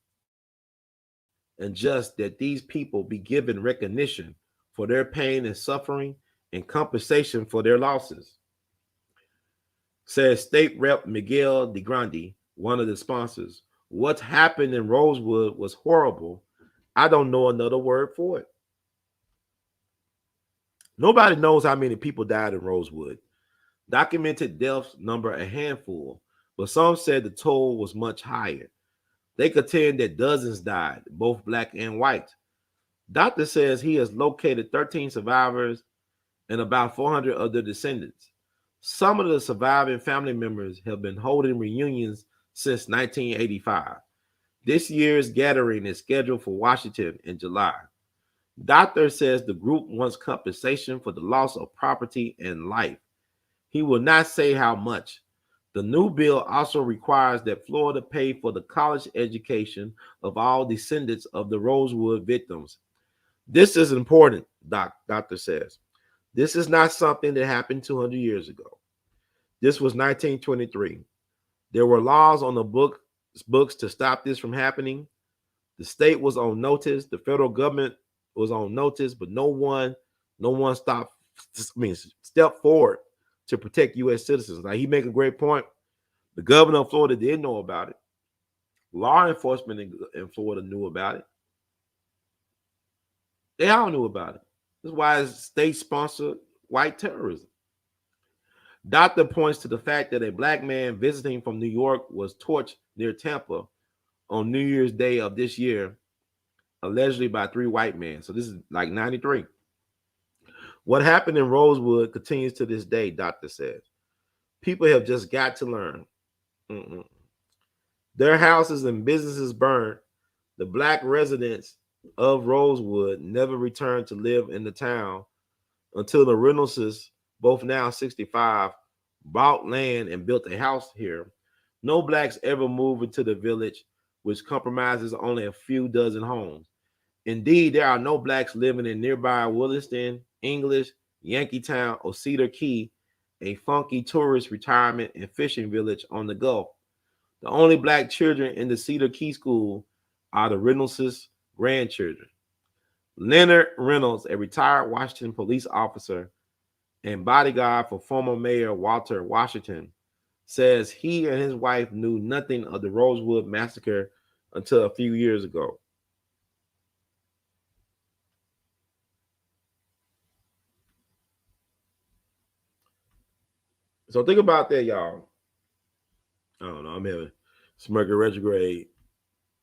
and just that these people be given recognition for their pain and suffering and compensation for their losses, says State Rep Miguel DeGrande, one of the sponsors. What happened in Rosewood was horrible. I don't know another word for it. Nobody knows how many people died in Rosewood. Documented deaths number a handful, but some said the toll was much higher. They contend that dozens died, both black and white. Doctor says he has located 13 survivors and about 400 of their descendants. Some of the surviving family members have been holding reunions since 1985. This year's gathering is scheduled for Washington in July. Doctor says the group wants compensation for the loss of property and life. He will not say how much. The new bill also requires that Florida pay for the college education of all descendants of the Rosewood victims. This is important, Doctor says. This is not something that happened 200 years ago. This was 1923. There were laws on the books to stop this from happening. The state was on notice. The federal government was on notice, but no one stepped forward to protect U.S. citizens. Like, he make a great point. The governor of Florida did know about it. Law enforcement in Florida knew about it. They all knew about it. This is why it's state-sponsored white terrorism. Doctor points to the fact that a black man visiting from New York was torched near Tampa on New Year's Day of this year, allegedly by 3 white men. So this is like 93. What happened in Rosewood continues to this day, Doctor says. People have just got to learn. Their houses and businesses burned. The black residents of Rosewood never returned to live in the town until the Reynoldses, both now 65, bought land and built a house here. No blacks ever moved into the village, which compromises only a few dozen homes. Indeed, there are no blacks living in nearby Williston, English, Yankeetown, or Cedar Key, a funky tourist retirement and fishing village on the Gulf. The only black children in the Cedar Key school are the Reynolds' grandchildren. Leonard Reynolds, a retired Washington police officer and bodyguard for former Mayor Walter Washington, says he and his wife knew nothing of the Rosewood massacre until a few years ago. So think about that, y'all. I don't know. I'm having Smirker retrograde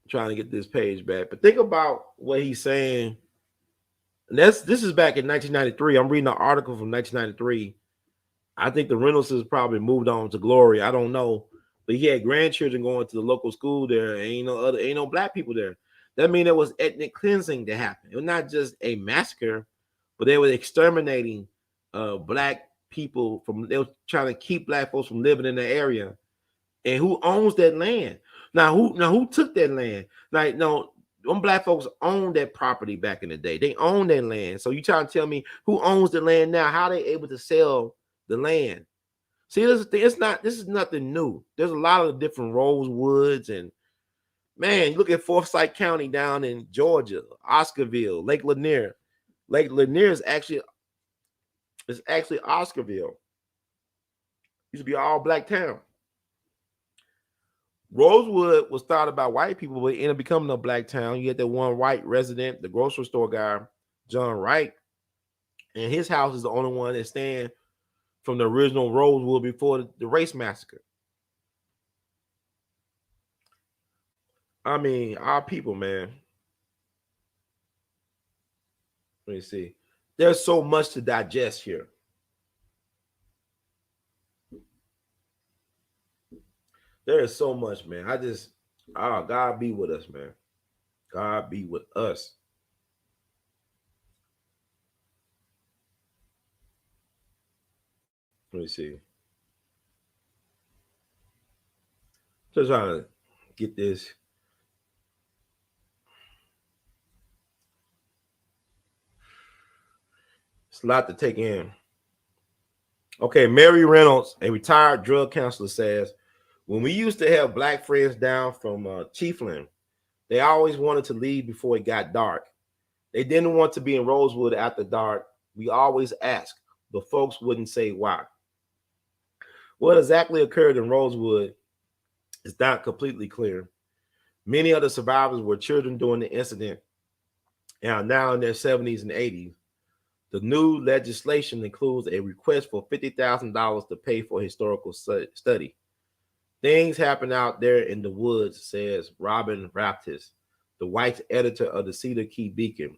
trying to get this page back. But think about what he's saying. And this is back in 1993. I'm reading an article from 1993. I think the Reynolds probably moved on to glory. I don't know. But he had grandchildren going to the local school there. Ain't no black people there. That means there was ethnic cleansing that happened. It was not just a massacre, but they were exterminating black people they were trying to keep black folks from living in the area. And who owns that land? Now who took that land? Like, no, them black folks owned that property back in the day. They own that land. So you trying to tell me who owns the land now? How are they able to sell the land? See, this is nothing new. There's a lot of different Rosewoods, and man, you look at Forsyth County down in Georgia, Oscarville, Lake Lanier. Lake Lanier is actually Oscarville. Used to be an all-black town. Rosewood was started by white people, but it ended up becoming a black town. You had that one white resident, the grocery store guy, John Wright, and his house is the only one that stands from the original Rosewood before the race massacre. I mean, our people, man. Let me see. There's so much to digest here. There is so much, man. God be with us, man. God be with us. Let me see. Just trying to get this. It's a lot to take in. Okay, Mary Reynolds, a retired drug counselor, says, when we used to have black friends down from Chiefland, they always wanted to leave before it got dark. They didn't want to be in Rosewood after dark. We always asked, but folks wouldn't say why. What exactly occurred in Rosewood is not completely clear. Many of the survivors were children during the incident and are now in their 70s and 80s. The new legislation includes a request for $50,000 to pay for historical study. Things happen out there in the woods, says Robin Raptis, the white editor of the Cedar Key Beacon.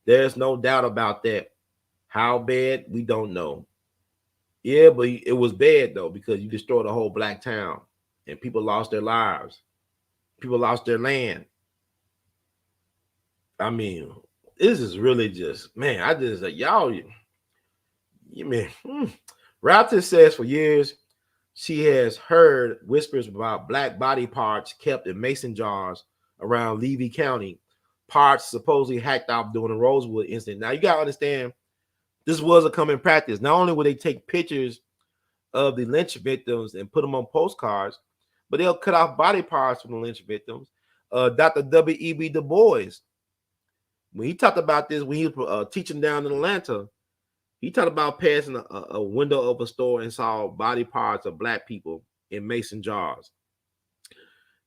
There's no doubt about that. How bad, we don't know. Yeah, but it was bad, though, because you destroyed a whole black town and people lost their lives. People lost their land. I mean, this is really just, man, I just, y'all, you mean, Raptis says for years, she has heard whispers about black body parts kept in mason jars around Levy County, parts supposedly hacked off during the Rosewood incident. Now, you got to understand, this was a common practice. Not only would they take pictures of the lynch victims and put them on postcards, but they'll cut off body parts from the lynch victims. Dr. W.E.B. Du Bois, when he talked about this, when he was teaching down in Atlanta, he talked about passing a window of a store and saw body parts of black people in mason jars.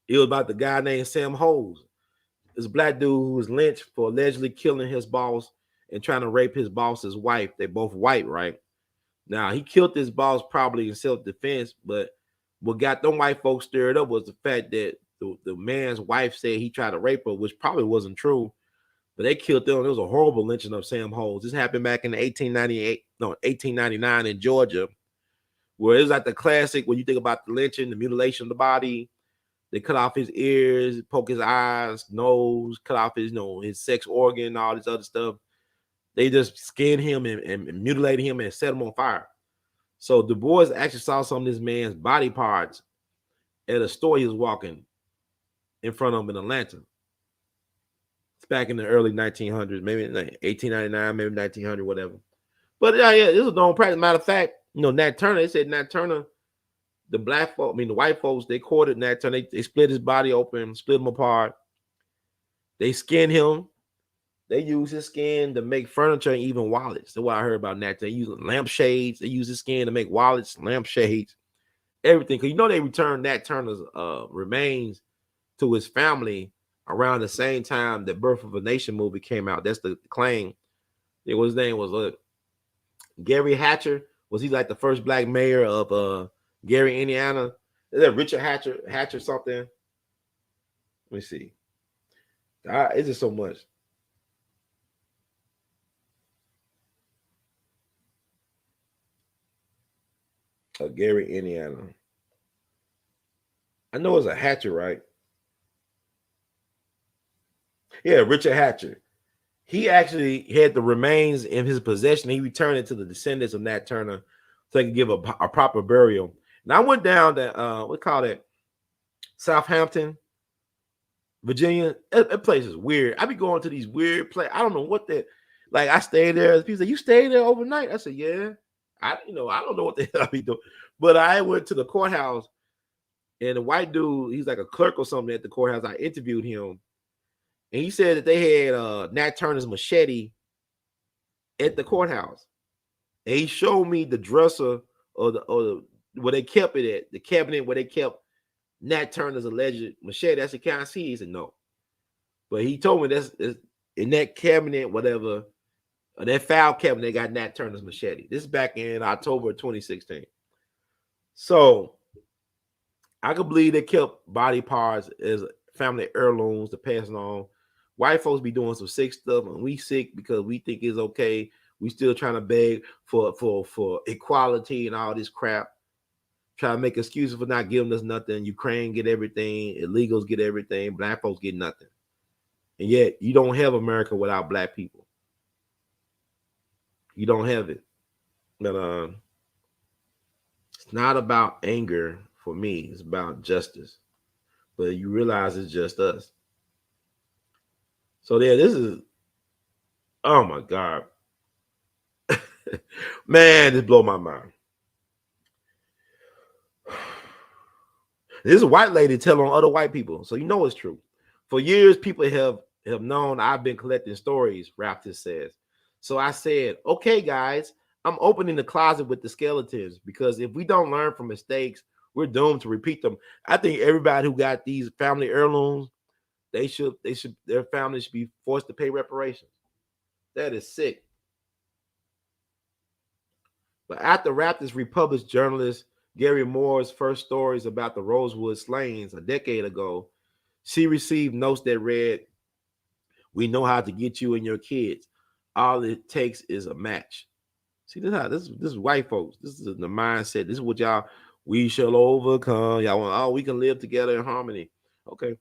It was about the guy named Sam Hose, this black dude who was lynched for allegedly killing his boss and trying to rape his boss's wife. They're both white, right? Now, he killed his boss probably in self-defense, but what got them white folks stirred up was the fact that the man's wife said he tried to rape her, which probably wasn't true. But they killed them. It was a horrible lynching of Sam Hose. This happened back in 1899 in Georgia, where it was like the classic when you think about the lynching, the mutilation of the body. They cut off his ears, poke his eyes, nose, cut off his, his sex organ, all this other stuff. They just skinned him and mutilated him and set him on fire. So Du Bois actually saw some of this man's body parts at a store he was walking in front of him in Atlanta. Back in the early 1900s, maybe 1899, maybe 1900, whatever. But yeah, this was known practice. Matter of fact, Nat Turner, they said Nat Turner, the white folks, they quartered Nat Turner. They split his body open, split him apart. They skinned him, They use his skin to make furniture and even wallets. That's what I heard about Nat. They use lampshades. They use his skin to make wallets, lampshades, everything. Because you know they returned Nat Turner's remains to his family around the same time that Birth of a Nation movie came out. That's the claim. His name was Gary Hatcher. Was he like the first black mayor of Gary, Indiana? Is that Richard Hatcher something? Let me see. It's just so much. Gary, Indiana. I know it's a Hatcher, right? Yeah, Richard Hatcher. He actually had the remains in his possession. He returned it to the descendants of Nat Turner so they could give a proper burial. And I went down to what call it Southampton, Virginia. That place is weird. I be going to these weird places. I don't know what that. Like I stayed there. People say, "You stayed there overnight?" I said, "Yeah." I don't know what the hell I be doing, but I went to the courthouse, and the white dude, he's like a clerk or something at the courthouse. I interviewed him, and he said that they had Nat Turner's machete at the courthouse, and he showed me the dresser or where they kept it at, the cabinet where they kept Nat Turner's alleged machete. I said, "Can I see?" He said, "No," but he told me that's in that cabinet, whatever, that file cabinet, they got Nat Turner's machete. This is back in October 2016. So I could believe they kept body parts as family heirlooms to pass on. White folks be doing some sick stuff, and we sick because we think it's okay. We still trying to beg for equality and all this crap. Trying to make excuses for not giving us nothing. Ukraine get everything. Illegals get everything. Black folks get nothing. And yet you don't have America without black people. You don't have it. But it's not about anger for me. It's about justice. But you realize it's just us. So there, this is, oh my God. Man, this blow my mind. This is a white lady telling other white people. So you know it's true. For years, people have known I've been collecting stories, Raptor says. So I said, okay, guys, I'm opening the closet with the skeletons because if we don't learn from mistakes, we're doomed to repeat them. I think everybody who got these family heirlooms, their families should be forced to pay reparations. That is sick. But after Raptors republished journalist Gary Moore's first stories about the Rosewood slayings a decade ago, she received notes that read, "We know how to get you and your kids. All it takes is a match." See, this is white folks. This is the mindset. This is what y'all, we shall overcome. Y'all want, we can live together in harmony. Okay.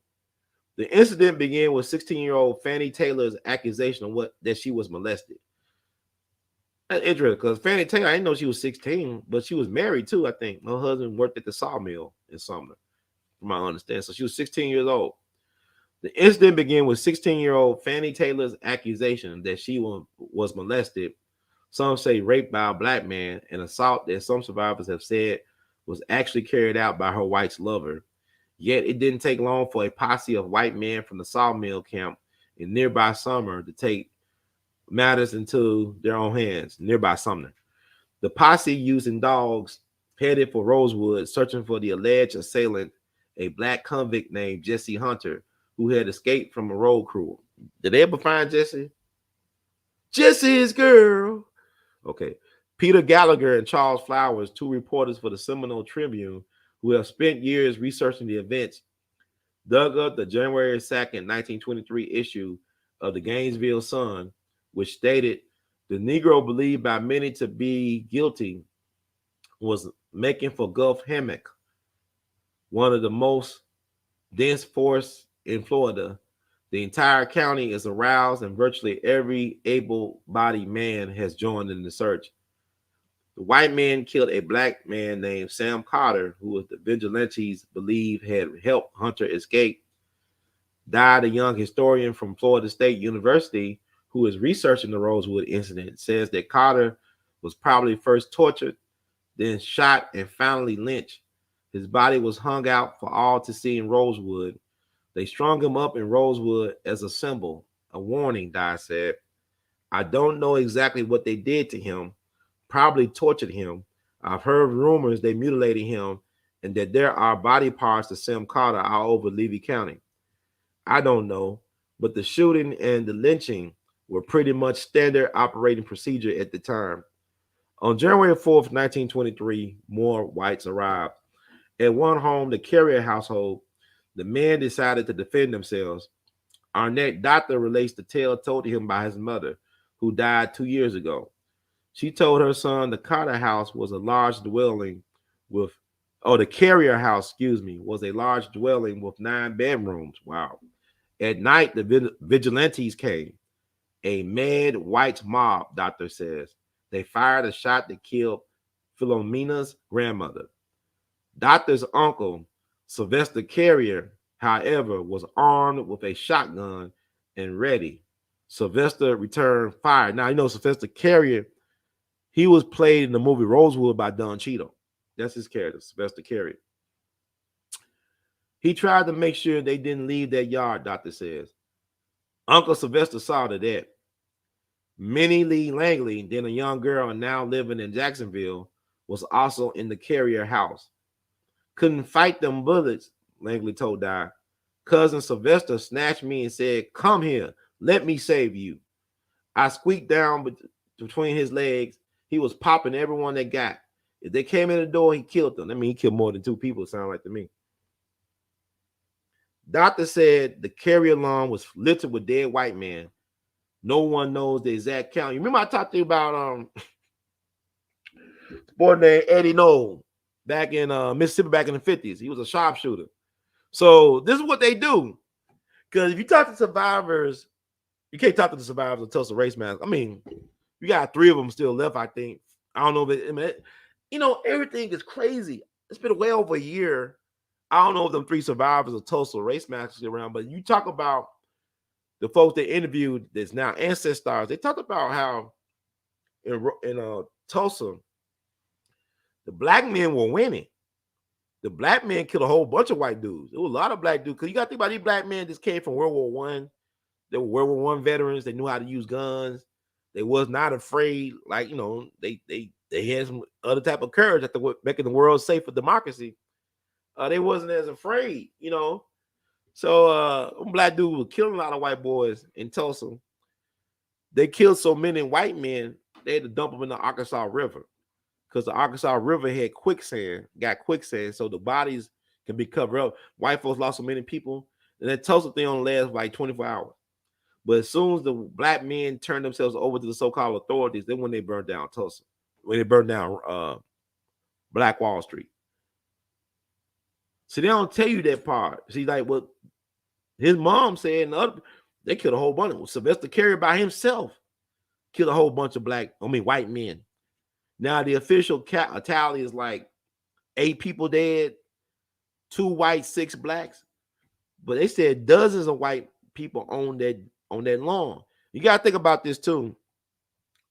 The incident began with 16-year-old Fannie Taylor's accusation of that she was molested. That's interesting because Fannie Taylor, I didn't know she was 16, but she was married too, I think. Her husband worked at the sawmill in Sumner, from my understanding. So she was 16 years old. The incident began with 16-year-old Fannie Taylor's accusation that she was molested. Some say raped by a black man, an assault that some survivors have said was actually carried out by her white lover. Yet it didn't take long for a posse of white men from the sawmill camp in nearby Sumner to take matters into their own hands, nearby Sumner. The posse, using dogs, headed for Rosewood, searching for the alleged assailant, a black convict named Jesse Hunter, who had escaped from a road crew. Did they ever find Jesse? Jesse's girl. Okay. Peter Gallagher and Charles Flowers, two reporters for the Seminole Tribune, who have spent years researching the events, dug up the January 2nd, 1923 issue of the Gainesville Sun, which stated the Negro believed by many to be guilty was making for Gulf Hammock, one of the most dense forests in Florida. The entire county is aroused and virtually every able-bodied man has joined in the search. The white men killed a black man named Sam Carter, who the vigilantes believe had helped Hunter escape. Died a young historian from Florida State University who is researching the Rosewood incident, says that Carter was probably first tortured, then shot, and finally lynched. His body was hung out for all to see in Rosewood. They strung him up in Rosewood as a symbol, a warning, Di said. I don't know exactly what they did to him, probably tortured him. I've heard rumors they mutilated him and that there are body parts of Sam Carter all over Levy County. I don't know, but the shooting and the lynching were pretty much standard operating procedure at the time. On January 4th, 1923, more whites arrived. At one home, the Carrier household, the men decided to defend themselves. Arnett Doctor relates the tale told to him by his mother, who died 2 years ago. She told her son the Carter house was a large dwelling with, the Carrier house, was a large dwelling with 9 bedrooms. Wow. At night, the vigilantes came. A mad white mob, Doctor says. They fired a shot that killed Philomena's grandmother. Doctor's uncle, Sylvester Carrier, however, was armed with a shotgun and ready. Sylvester returned fire. Now, Sylvester Carrier, he was played in the movie Rosewood by Don Cheadle. That's his character, Sylvester Carrier. He tried to make sure they didn't leave that yard, Doctor says. Uncle Sylvester saw to that. Minnie Lee Langley, then a young girl and now living in Jacksonville, was also in the Carrier house. Couldn't fight them bullets, Langley told Di. Cousin Sylvester snatched me and said, "Come here, let me save you." I squeaked down between his legs. He was popping everyone they got. If they came in the door, he killed them. I mean, he killed more than 2 people, it sounded like to me. Doctor said the Carrier lawn was littered with dead white men. No one knows the exact count. You remember I talked to you about boy named Eddie Knoll back in Mississippi back in the 50s. He was a sharpshooter. So this is what they do. Because if you talk to survivors, you can't talk to the survivors of Tulsa Race Massacre. I mean, you got 3 of them still left, I think. I don't know if everything is crazy. It's been way over a year. I don't know if them 3 survivors of Tulsa Race Massacre around, but you talk about the folks they interviewed that's now ancestors. They talked about how in Tulsa, the black men were winning. The black men killed a whole bunch of white dudes. There was a lot of black dudes. Because you got to think about these black men just came from World War One. They were World War One veterans. They knew how to use guns. They was not afraid. Like, they had some other type of courage after making the world safe for democracy. They wasn't as afraid, So black dudes were killing a lot of white boys in Tulsa. They killed so many white men, they had to dump them in the Arkansas River. Because the Arkansas River had quicksand, so the bodies can be covered up. White folks lost so many people, and that Tulsa thing only lasts like 24 hours. But as soon as the black men turned themselves over to the so-called authorities, then when they burned down Tulsa, when they burned down Black Wall Street. See, they don't tell you that part. See, like what his mom said, they killed a whole bunch of Sylvester Carrier by himself, killed a whole bunch of white men. Now the official tally is like 8 people dead, 2 white, 6 blacks. But they said dozens of white people on that lawn. You got to think about this too.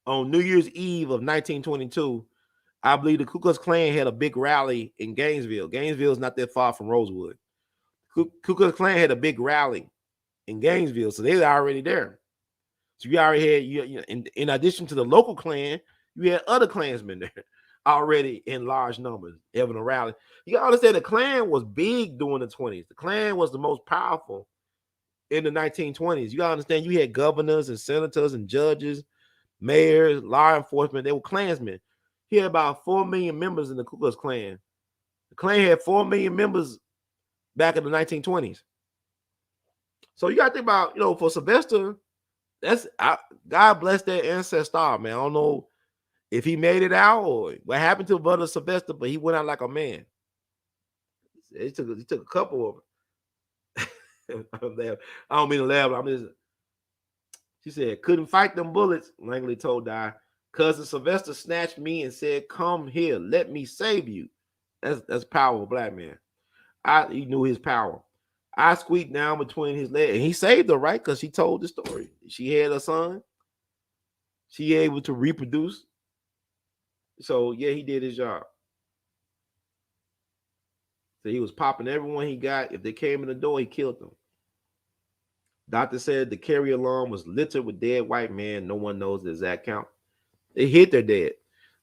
On New Year's Eve of 1922, I believe the Ku Klux Klan had a big rally in Gainesville. Gainesville is not that far from Rosewood. Ku Klux Klan had a big rally in Gainesville, so they were already there. So you already had, in addition to the local Klan, you had other Klansmen there already in large numbers having a rally. You gotta understand the Klan was big during the 20s. The Klan was the most powerful in the 1920s. You gotta understand you had governors and senators and judges, mayors, law enforcement. They were Klansmen. He had about 4 million members in the Ku Klux Klan. The Klan had 4 million members back in the 1920s. So you gotta think about, for Sylvester, God bless that ancestor, man. I don't know if he made it out or what happened to brother Sylvester, but he went out like a man. He took a couple of them. I don't mean to laugh. She said, couldn't fight them bullets, Langley told Di. Cousin Sylvester snatched me and said, "Come here, let me save you." That's powerful black man. He knew his power. I squeaked down between his legs, and he saved her, right? Because she told the story. She had a son. She able to reproduce. So yeah, he did his job. So he was popping everyone he got. If they came in the door, he killed them. Doctor said the carrier alarm was littered with dead white men. No one knows the exact count. They hid their dead.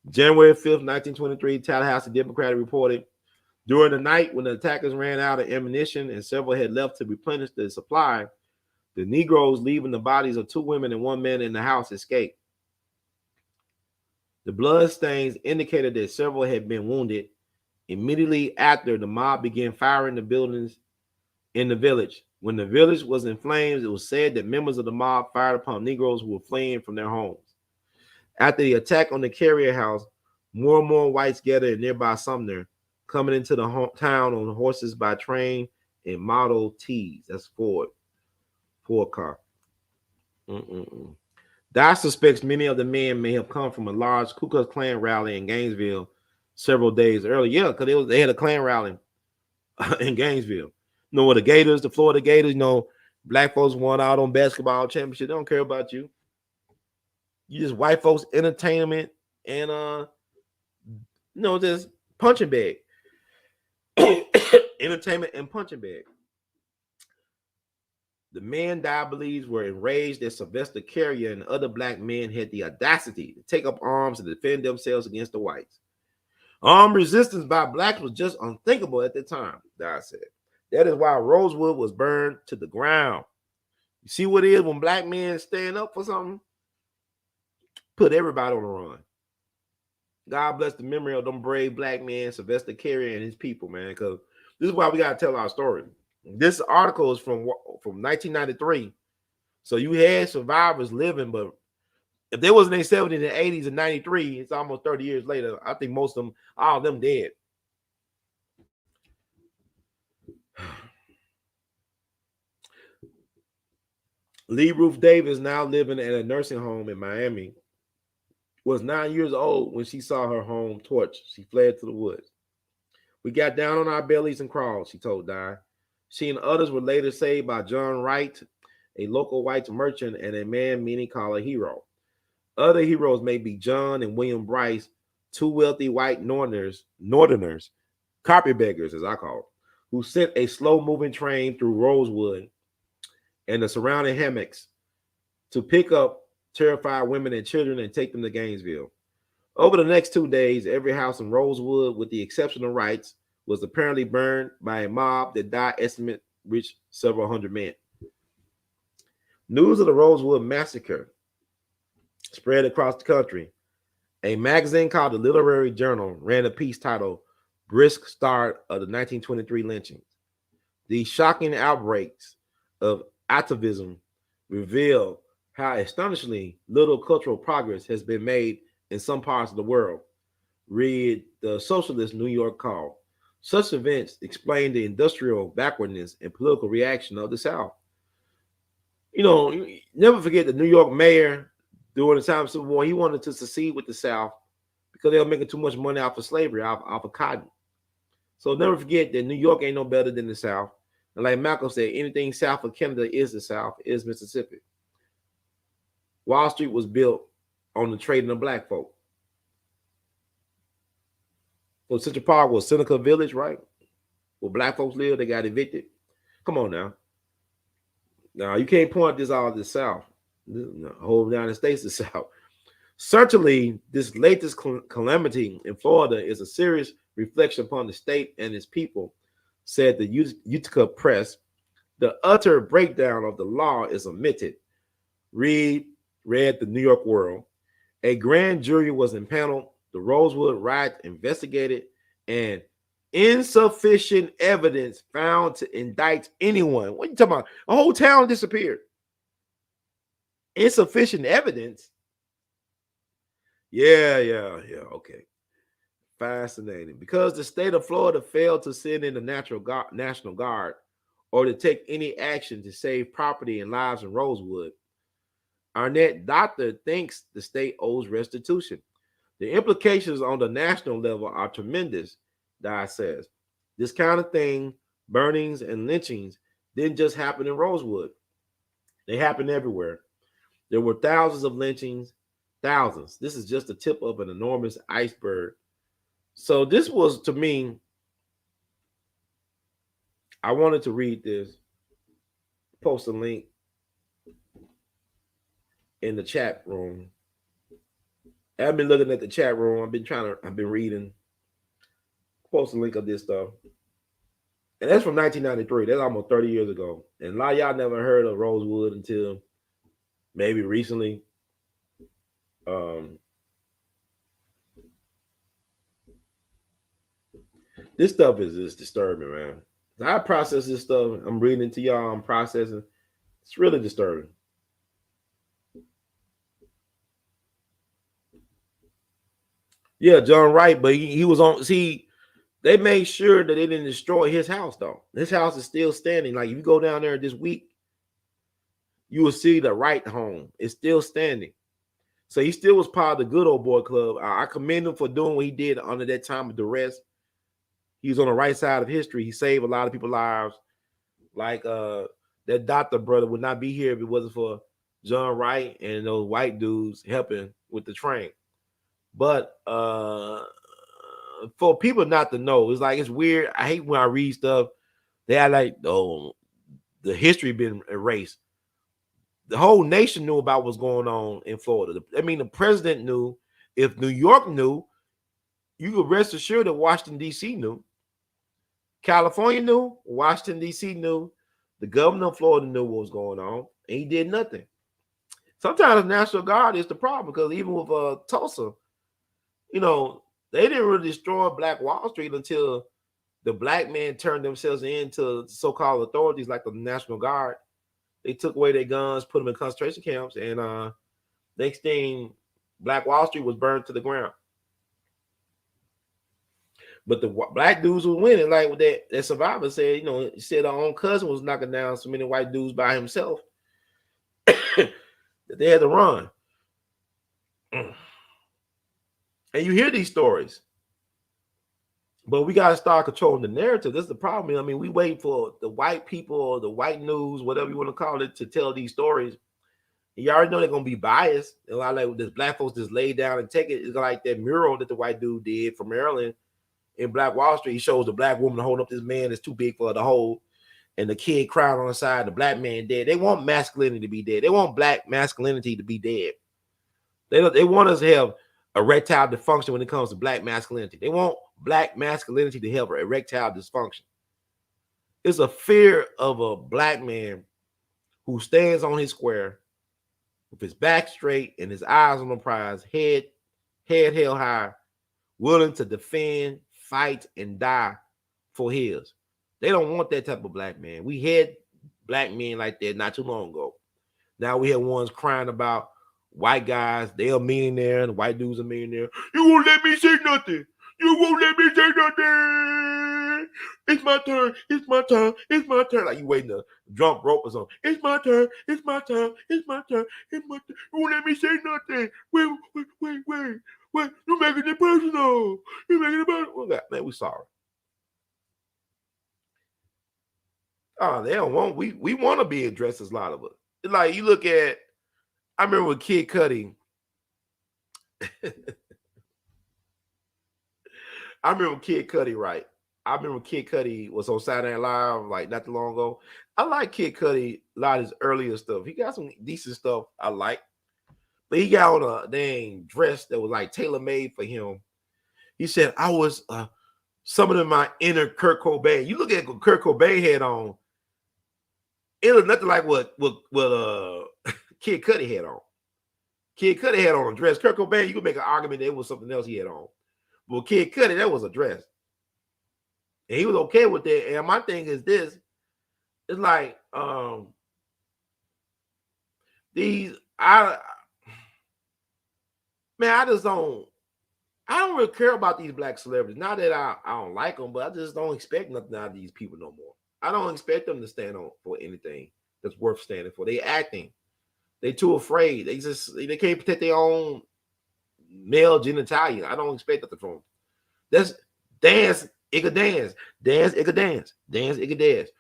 January 5th, 1923, Tallahassee Democrat reported, during the night when the attackers ran out of ammunition and several had left to replenish the supply, the Negroes leaving the bodies of 2 women and 1 man in the house escaped. The blood stains indicated that several had been wounded. Immediately after, the mob began firing the buildings in the village. When the village was in flames, it was said that members of the mob fired upon Negroes who were fleeing from their homes. After the attack on the carrier house, more and more whites gathered in nearby Sumner, coming into the town on horses by train and Model Ts. That's Ford car. Dye suspects many of the men may have come from a large Ku Klux Klan rally in Gainesville several days earlier. Yeah, because they had a Klan rally in Gainesville. You know, the Gators, the Florida Gators, you know, black folks won out on basketball championship. They don't care about you. You just white folks entertainment and just punching bag. Entertainment and punching bag. The men Dye believes were enraged that Sylvester Carrier and other black men had the audacity to take up arms and defend themselves against the whites. Armed resistance by blacks was just unthinkable at the time, Dye said. That is why Rosewood was burned to the ground. You see what it is when black men stand up for something? Put everybody on the run. God bless the memory of them brave black men, Sylvester Carrier and his people, man, because this is why we got to tell our story. This article is from 1993. So you had survivors living, but if they wasn't in their 70s and 80s and 93, it's almost 30 years later. I think most of them, all of them dead. Lee Ruth Davis, now living at a nursing home in Miami, was 9 years old when she saw her home torched. She fled to the woods. We got down on our bellies and crawled, she told Dye. She and others were later saved by John Wright, a local white merchant and a man many call a hero. Other heroes may be John and William Bryce, 2 wealthy white northerners, carpetbaggers as I call them, who sent a slow-moving train through Rosewood and the surrounding hammocks to pick up terrified women and children and take them to Gainesville. Over the next 2 days, every house in Rosewood, with the exception of Wright's, was apparently burned by a mob that Dye estimate reached several hundred men. News of the Rosewood massacre spread across the country. A magazine called the Literary Journal ran a piece titled Brisk Start of the 1923 Lynchings. These shocking outbreaks of atavism reveal how astonishingly little cultural progress has been made in some parts of the world. Read the socialist New York Call. Such events explain the industrial backwardness and political reaction of the South. You know, never forget the New York mayor during the time of the Civil War. He wanted to secede with the South because they were making too much money off of slavery, off of cotton. So never forget that New York ain't no better than the South. And like Malcolm said, anything south of Canada is the South, is Mississippi. Wall Street was built on the trading of black folk. So Central Park was Seneca Village, right? Where black folks live, they got evicted. Come on now. Now, you can't point this all to the South. The whole United States is South. Certainly, this latest calamity in Florida is a serious reflection upon the state and its people, said the Utica Press. The utter breakdown of the law is omitted. Read the New York World. A grand jury was impaneled. The Rosewood riot investigated, and insufficient evidence found to indict anyone. What are you talking about? A whole town disappeared. Insufficient evidence? Yeah, okay. Fascinating. Because the state of Florida failed to send in the National Guard or to take any action to save property and lives in Rosewood, Arnett Doctor thinks the state owes restitution. The implications on the national level are tremendous, Dye says. This kind of thing, burnings and lynchings, didn't just happen in Rosewood. They happened everywhere. There were thousands of lynchings, thousands. This is just the tip of an enormous iceberg. So this was, to me, I wanted to read this, post a link in the chat room. I've been looking at the chat room. I've been reading. Post a link of this stuff. And that's from 1993. That's almost 30 years ago. And a lot of y'all never heard of Rosewood until maybe recently. This stuff is just disturbing, man. I process this stuff. I'm reading it to y'all. I'm processing. It's really disturbing. Yeah, John Wright, but he was on. See, they made sure that they didn't destroy his house, though. His house is still standing. Like, if you go down there this week, you will see the Wright home. It's still standing. So he still was part of the good old boy club. I commend him for doing what he did under that time of duress. He was on the right side of history. He saved a lot of people's lives. Like that doctor brother would not be here if it wasn't for John Wright and those white dudes helping with the train. But for people not to know, it's like, it's weird. I hate when I read stuff. They are like, oh, the history been erased. The whole nation knew about what's going on in Florida. I mean, the president knew. If New York knew, you could rest assured that Washington, D.C. knew. California knew. Washington, D.C. knew. The governor of Florida knew what was going on, and he did nothing. Sometimes the National Guard is the problem, because even with Tulsa, you know, they didn't really destroy Black Wall Street until the black men turned themselves into so-called authorities like the National Guard. They took away their guns, put them in concentration camps, and next thing, Black Wall Street was burned to the ground. But the black dudes were winning. Like that survivor said, you know, he said our own cousin was knocking down so many white dudes by himself that they had to run. And you hear these stories, but we got to start controlling the narrative. This is the problem. I mean, we wait for the white people or the white news, whatever you want to call it, to tell these stories. You already know they're going to be biased. A lot like this black folks just lay down and take it. It's like that mural that the white dude did from Maryland in Black Wall Street. He shows the black woman holding up this man that's too big for her to hold, and the kid crying on the side, the black man dead. They want masculinity to be dead. They want black masculinity to be dead. They want us to have erectile dysfunction when it comes to black masculinity. They want black masculinity to have erectile dysfunction. It's a fear of a black man who stands on his square with his back straight and his eyes on the prize, head held high, willing to defend, fight, and die for his. They don't want that type of black man. We had black men like that not too long ago. Now we have ones crying about white guys. They're a millionaire, and the white dudes a millionaire. You won't let me say nothing. You won't let me say nothing. It's my turn. It's my turn. It's my turn. Like you waiting to jump rope or something. It's my turn. It's my turn. It's my turn. It's my turn. You won't let me say nothing. Wait. You're making it personal. You're making it personal. Man, we sorry. Oh, they don't want. We want to be addressed as a lot of us. It's like you look at. I remember with Kid Cudi. I remember Kid Cudi, right? I remember Kid Cudi was on Saturday Night Live like not too long ago. I like Kid Cudi, a lot of his earlier stuff. He got some decent stuff I like. But he got on a dang dress that was like tailor-made for him. He said, I was summoning my inner Kurt Cobain. You look at what Kurt Cobain had on, it looked nothing like what Kid Cudi had on. Kid Cudi had on a dress. Kurt Cobain, you could make an argument that it was something else he had on. Well, Kid Cudi, that was a dress. And he was okay with that. And my thing is this. It's like, I don't really care about these black celebrities. Not that I don't like them, but I just don't expect nothing out of these people no more. I don't expect them to stand on for anything that's worth standing for. They acting. They too afraid. They can't protect their own male genitalia. I don't expect that from them. That's dance, it could dance. Dance, it could dance. Dance, it could dance.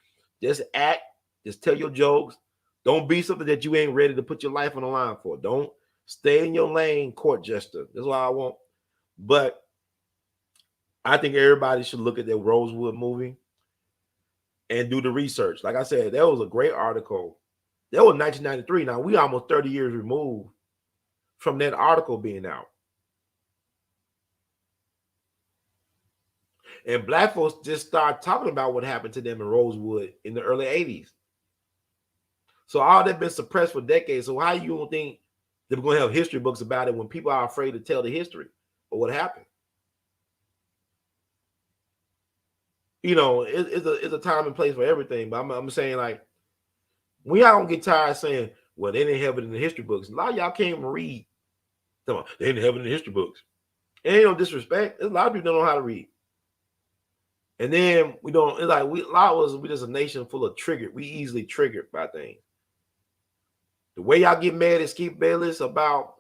Just act. Just tell your jokes. Don't be something that you ain't ready to put your life on the line for. Don't stay in your lane, court jester. That's what I want. But I think everybody should look at that Rosewood movie and do the research. Like I said, that was a great article That was 1993. Now we almost 30 years removed from that article being out. And black folks just started talking about what happened to them in Rosewood in the early 80s. So all that been suppressed for decades. So how you don't think they're going to have history books about it when people are afraid to tell the history or what happened? You know, it's a time and place for everything. But I'm saying, like, we all don't get tired of saying, well, they didn't have it in the history books. A lot of y'all can't even read. They didn't have it in the history books. It ain't no disrespect. There's a lot of people don't know how to read. And then we don't, it's like a lot of us, we just a nation full of triggered. We easily triggered by things. The way y'all get mad at Skip Bayless about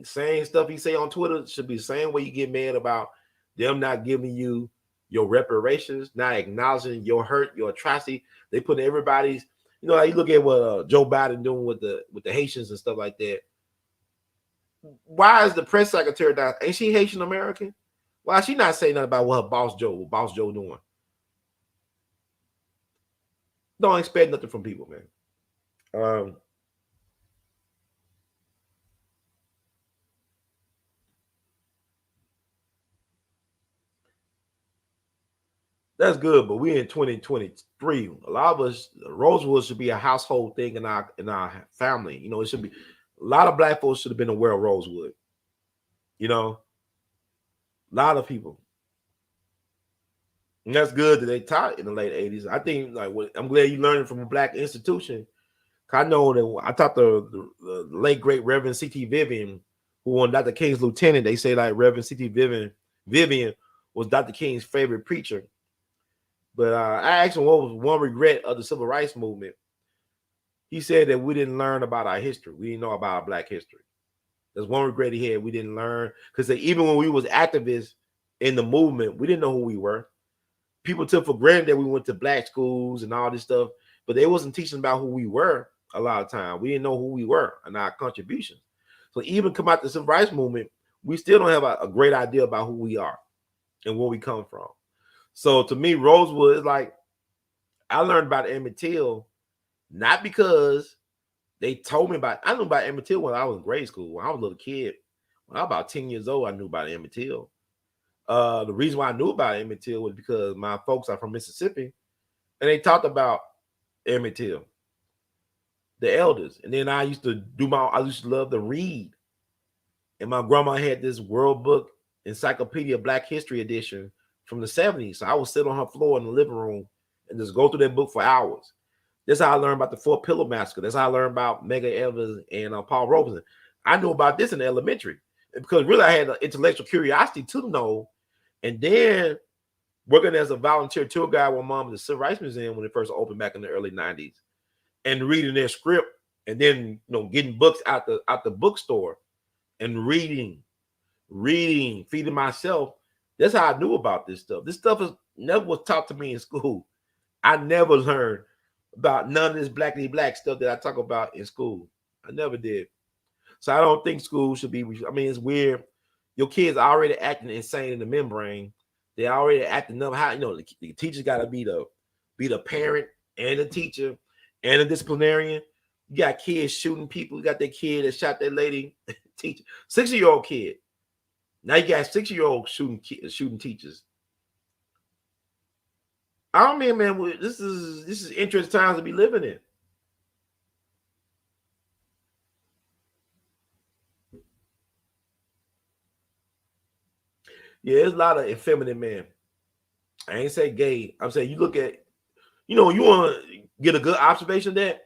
saying stuff he say on Twitter should be the same way you get mad about them not giving you your reparations, not acknowledging your hurt, your atrocity. They put everybody's, you know, like you look at what Joe Biden doing with the Haitians and stuff like that. Why is the press secretary down? Ain't she Haitian American? Why is she not saying nothing about what her boss Joe doing? Don't expect nothing from people, man. That's good, but we're in 2023. A lot of us, Rosewood should be a household thing in our family. You know, it should be. A lot of black folks should have been aware of Rosewood. You know, a lot of people. And that's good that they taught in the late 80s. I think, like, I'm glad you learned from a black institution. I know that I taught the late great Reverend C.T. Vivian, who was Dr. King's lieutenant. They say like Reverend C.T. Vivian was Dr. King's favorite preacher. But I asked him what was one regret of the civil rights movement. He said that we didn't learn about our history. We didn't know about our black history. There's one regret he had. We didn't learn, because even when we was activists in the movement, we didn't know who we were. People took for granted that we went to black schools and all this stuff, but they wasn't teaching about who we were a lot of time. We didn't know who we were and our contributions. So even come out the civil rights movement, we still don't have a great idea about who we are and where we come from. So to me, Rosewood is like, I learned about Emmett Till not because they told me about. I knew about Emmett Till when I was in grade school. When I was a little kid, when I was about 10 years old, I knew about Emmett Till. The reason why I knew about Emmett Till was because my folks are from Mississippi, and they talked about Emmett Till, the elders. And then I used to love to read. And my grandma had this World Book Encyclopedia Black History edition from the 70s. So I would sit on her floor in the living room and just go through that book for hours. That's how I learned about the Fort Pillow Massacre. That's how I learned about Medgar Evers and Paul Robeson. I knew about this in elementary because really I had an intellectual curiosity to know. And then working as a volunteer tour guide with Mom at the Civil Rights Museum when it first opened back in the early 90s, and reading their script, and then getting books out the bookstore and reading, feeding myself. That's how I knew about this stuff. This stuff never was taught to me in school. I never learned about none of this blackity black stuff that I talk about in school. I never did. So I don't think school should be. I mean, it's weird. Your kids are already acting insane in the membrane. They're already acting up. How the teacher's got to be the parent and the teacher and the disciplinarian. You got kids shooting people. You got that kid that shot that lady teacher, 60-year-old kid. Now you got 60-year-old shooting teachers. I mean, man, this is interesting times to be living in. Yeah, there's a lot of effeminate men. I ain't say gay. I'm saying you look at, you want to get a good observation of that.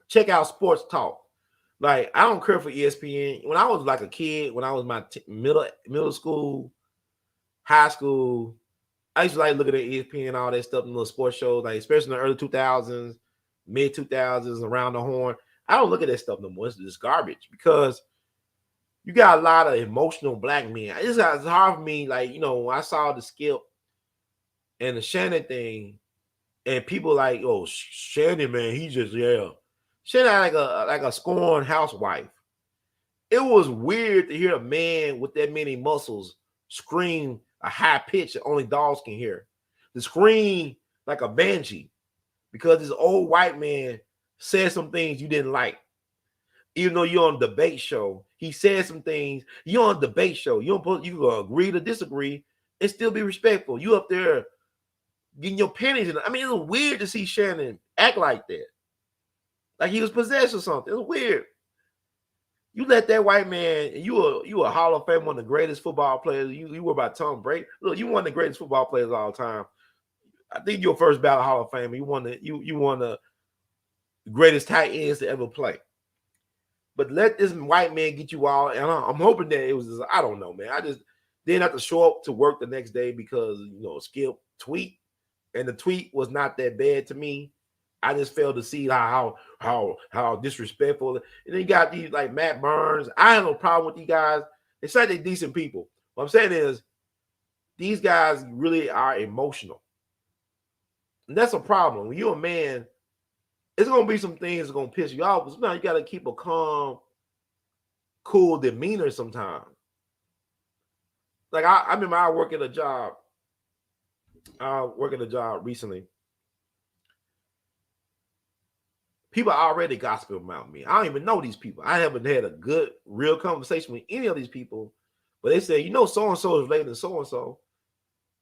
Check out Sports Talk. Like, I don't care for ESPN. When I was like a kid, when I was my middle school, high school, I used to like looking at ESPN and all that stuff, and little sports shows, like especially in the early 2000s, mid 2000s, around the horn. I don't look at that stuff no more. It's just garbage because you got a lot of emotional black men. It's hard for me, like, when I saw the Skip and the Shannon thing, and people like, oh, Shannon, man, he just, yeah. Shannon like a scorned housewife. It was weird to hear a man with that many muscles scream a high pitch that only dogs can hear. The scream like a banshee, because this old white man said some things you didn't like. Even though you're on a debate show, he said some things. You're on a debate show. You can agree to disagree and still be respectful. You up there getting your panties in. I mean, it was weird to see Shannon act like that. Like he was possessed or something. It was weird. You let that white man, you a Hall of Fame, one of the greatest football players. You were about Tom Brady. Look, you one of the greatest football players of all time. I think your first ballot Hall of Fame. You won the greatest tight ends to ever play. But let this white man get you all, and I'm hoping that it was just, I don't know, man. I just didn't have to show up to work the next day because Skip tweet, and the tweet was not that bad to me. I just failed to see how disrespectful. And then you got these like Matt Burns. I have no problem with these guys. It's like they're decent people. What I'm saying is these guys really are emotional. And that's a problem. When you're a man, it's gonna be some things that's gonna piss you off. But sometimes you gotta keep a calm, cool demeanor sometimes. Like I remember I work at a job. Recently. People are already gossiping about me. I don't even know these people. I haven't had a good, real conversation with any of these people. But they say, so-and-so is related to so-and-so.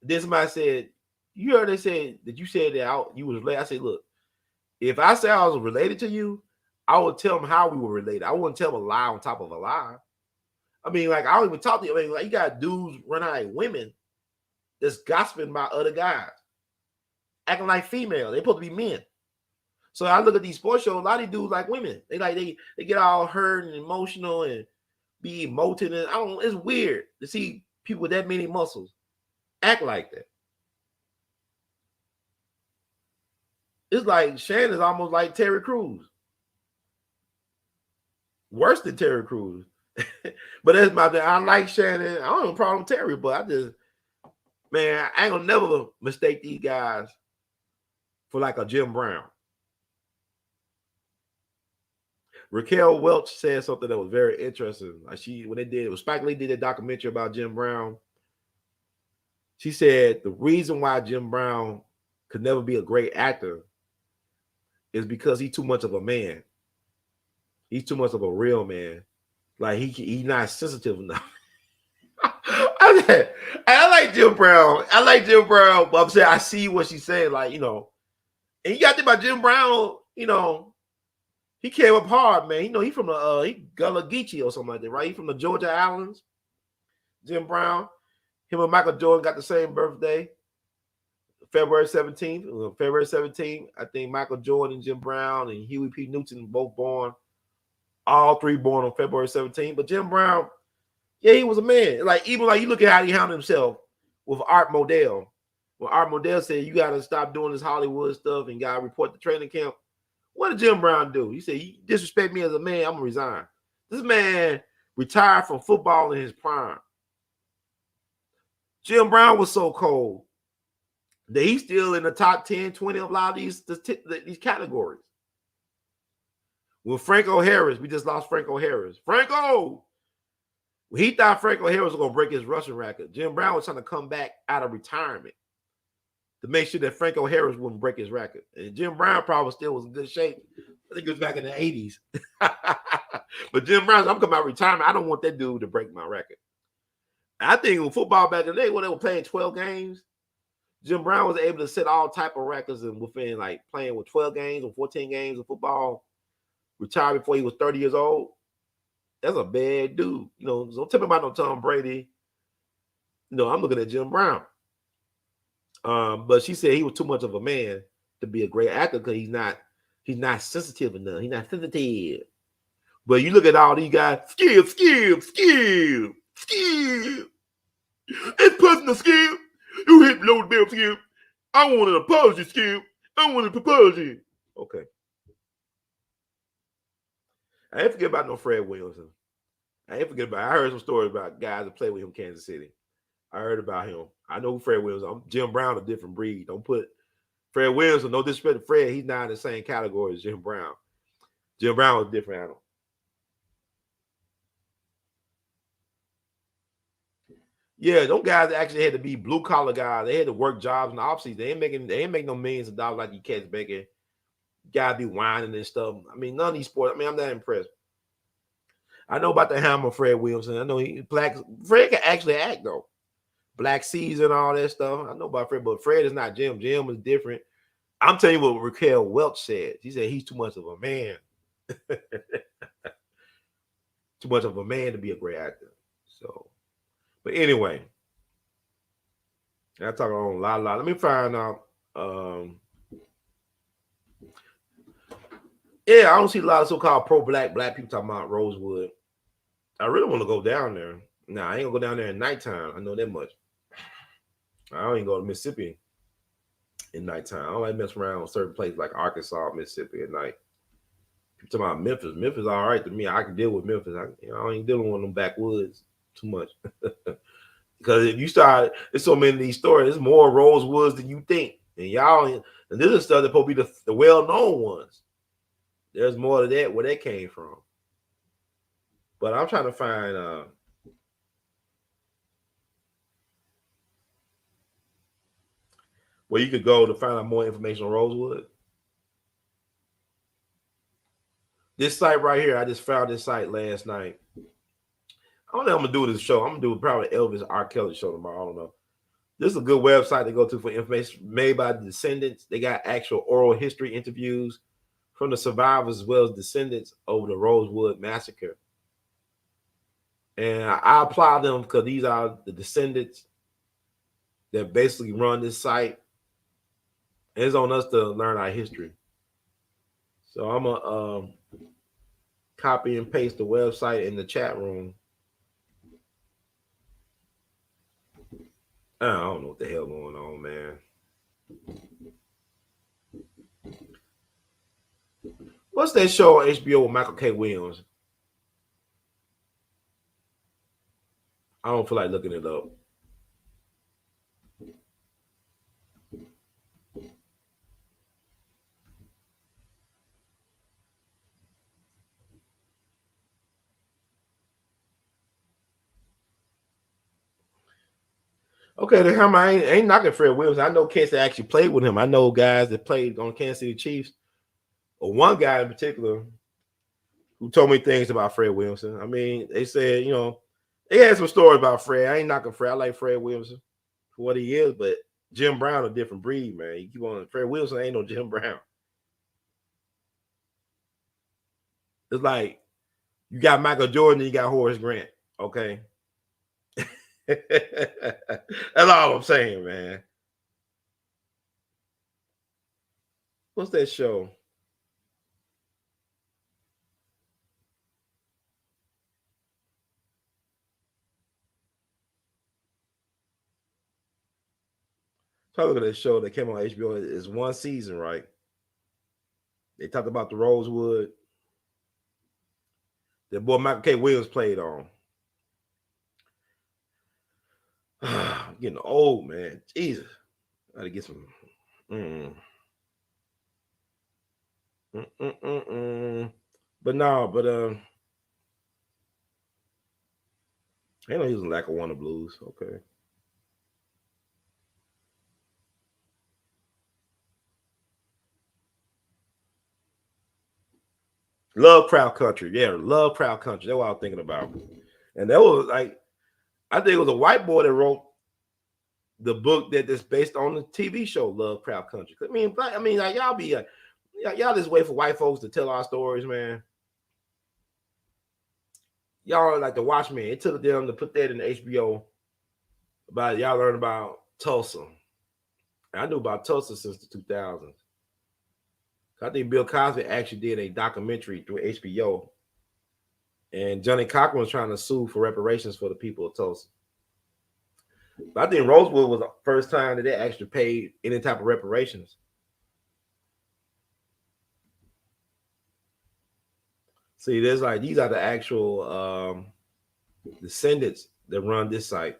Then somebody said, you heard they said that you said that you was related. I said, look, if I say I was related to you, I would tell them how we were related. I wouldn't tell them a lie on top of a lie. I mean, like, I don't even talk to you. I mean, like, you got dudes run out like women that's gossiping about other guys, acting like female. They're supposed to be men. So I look at these sports shows, a lot of these dudes like women. They get all hurt and emotional and be emoting. And it's weird to see people with that many muscles act like that. It's like Shannon's almost like Terry Crews. Worse than Terry Crews. But that's my thing. I like Shannon. I don't have a problem with Terry, but I ain't gonna never mistake these guys for like a Jim Brown. Raquel Welch said something that was very interesting. Like Spike Lee did a documentary about Jim Brown. She said the reason why Jim Brown could never be a great actor is because he's too much of a man. He's too much of a real man. Like he's not sensitive enough. I like Jim Brown. But I'm saying I see what she's saying. Like, and you got to think about Jim Brown, he came up hard, man. He from the Gullah Geechee or something like that, right? He from the Georgia Islands. Jim Brown. Him and Michael Jordan got the same birthday. February 17th. February 17th. I think Michael Jordan, Jim Brown, and Huey P. Newton both born. All three born on February 17th. But Jim Brown, yeah, he was a man. Like, even like you look at how he handled himself with Art Modell. When Art Modell said, you got to stop doing this Hollywood stuff and got to report the training camp. What did Jim Brown do? He said, you disrespect me as a man, I'm going to resign. This man retired from football in his prime. Jim Brown was so cold that he's still in the top 10, 20 of a lot of these categories. When Franco Harris, we just lost Franco Harris. Franco! When he thought Franco Harris was going to break his rushing record, Jim Brown was trying to come back out of retirement to make sure that Franco Harris wouldn't break his record. And Jim Brown probably still was in good shape. I think it was back in the 80s. But Jim Brown, I'm coming out of retirement. I don't want that dude to break my record. I think in football back in the day, when they were playing 12 games, Jim Brown was able to set all type of records and within like playing with 12 games or 14 games of football, retired before he was 30 years old. That's a bad dude. Don't tell me about no Tom Brady. I'm looking at Jim Brown. But she said he was too much of a man to be a great actor because he's not sensitive enough. He's not sensitive. But you look at all these guys, Skip. It's personal, Skip. You hit below the belt, Skip. I want an apology, Skip. I want an apology. Okay. I ain't forget about no Fred Williamson. I heard some stories about guys that played with him in Kansas City. I heard about him. I know who Fred Williamson is. Jim Brown, a different breed. Don't put Fred Williamson, no disrespect to Fred, he's not in the same category as Jim Brown. Jim Brown was a different animal. Yeah, those guys actually had to be blue-collar guys. They had to work jobs in the offseason. They ain't making no millions of dollars like you cats making Gotta be whining and stuff. I mean, none of these sports. I mean, I'm not impressed. I know about the hammer, Fred Williamson. I know Fred can actually act though. Black Caesar and all that stuff. I know about Fred, but Fred is not Jim. Jim is different. I'm telling you what Raquel Welch said. She said he's too much of a man. Too much of a man to be a great actor. So, but anyway, I talk on a lot. Let me find out. Yeah, I don't see a lot of so-called pro-black people talking about Rosewood. I really want to go down there. Nah, I ain't gonna go down there at nighttime. I know that much. I don't even go to Mississippi in nighttime. I don't like mess around with certain places like Arkansas, Mississippi at night. People talking about Memphis. Memphis all right to me. I can deal with Memphis. I ain't dealing with them backwoods too much. Because if you start, there's so many of these stories. There's more Rosewoods than you think. And y'all, and this is stuff that probably be the well-known ones. There's more to that where that came from. But I'm trying to find where you could go to find out more information on Rosewood. This site right here, I just found this site last night. I don't know if I'm gonna do this show. I'm gonna do probably Elvis R. Kelly show tomorrow. I don't know. This is a good website to go to for information made by the descendants. They got actual oral history interviews from the survivors as well as descendants over the Rosewood massacre. And I applaud them because these are the descendants that basically run this site. And it's on us to learn our history. So I'm gonna copy and paste the website in the chat room. I don't know what the hell going on, man. What's that show on HBO with Michael K. Williams? I don't feel like looking it up. Okay, the hammer ain't knocking Fred Williams. I know cats that actually played with him. I know guys that played on Kansas City Chiefs. Or one guy in particular who told me things about Fred Williamson. I mean, they said, they had some stories about Fred. I ain't knocking Fred. I like Fred Williamson for what he is, but Jim Brown a different breed, man. You keep on Fred Williamson ain't no Jim Brown. It's like you got Michael Jordan and you got Horace Grant. Okay. That's all I'm saying, man. What's that show? So look at that show that came on HBO. It's one season, right? They talked about the Rosewood that boy Michael K. Williams played on. I'm getting old, man. Jesus. I gotta get some. But no, I know he was in Lackawanna Blues. Okay. Love Proud Country. Yeah, Love Proud Country. That's what I was thinking about. And that was like, I think it was a white boy that wrote the book that's based on the TV show Love Proud Country. I mean, like, y'all be y'all just wait for white folks to tell our stories, man. Y'all like the Watchmen. It took them to put that in the HBO about y'all learn about Tulsa. I knew about Tulsa since the 2000s. I think Bill Cosby actually did a documentary through HBO, and Johnny Cochran was trying to sue for reparations for the people of Tulsa. But I think Rosewood was the first time that they actually paid any type of reparations. See, there's like these are the actual descendants that run this site.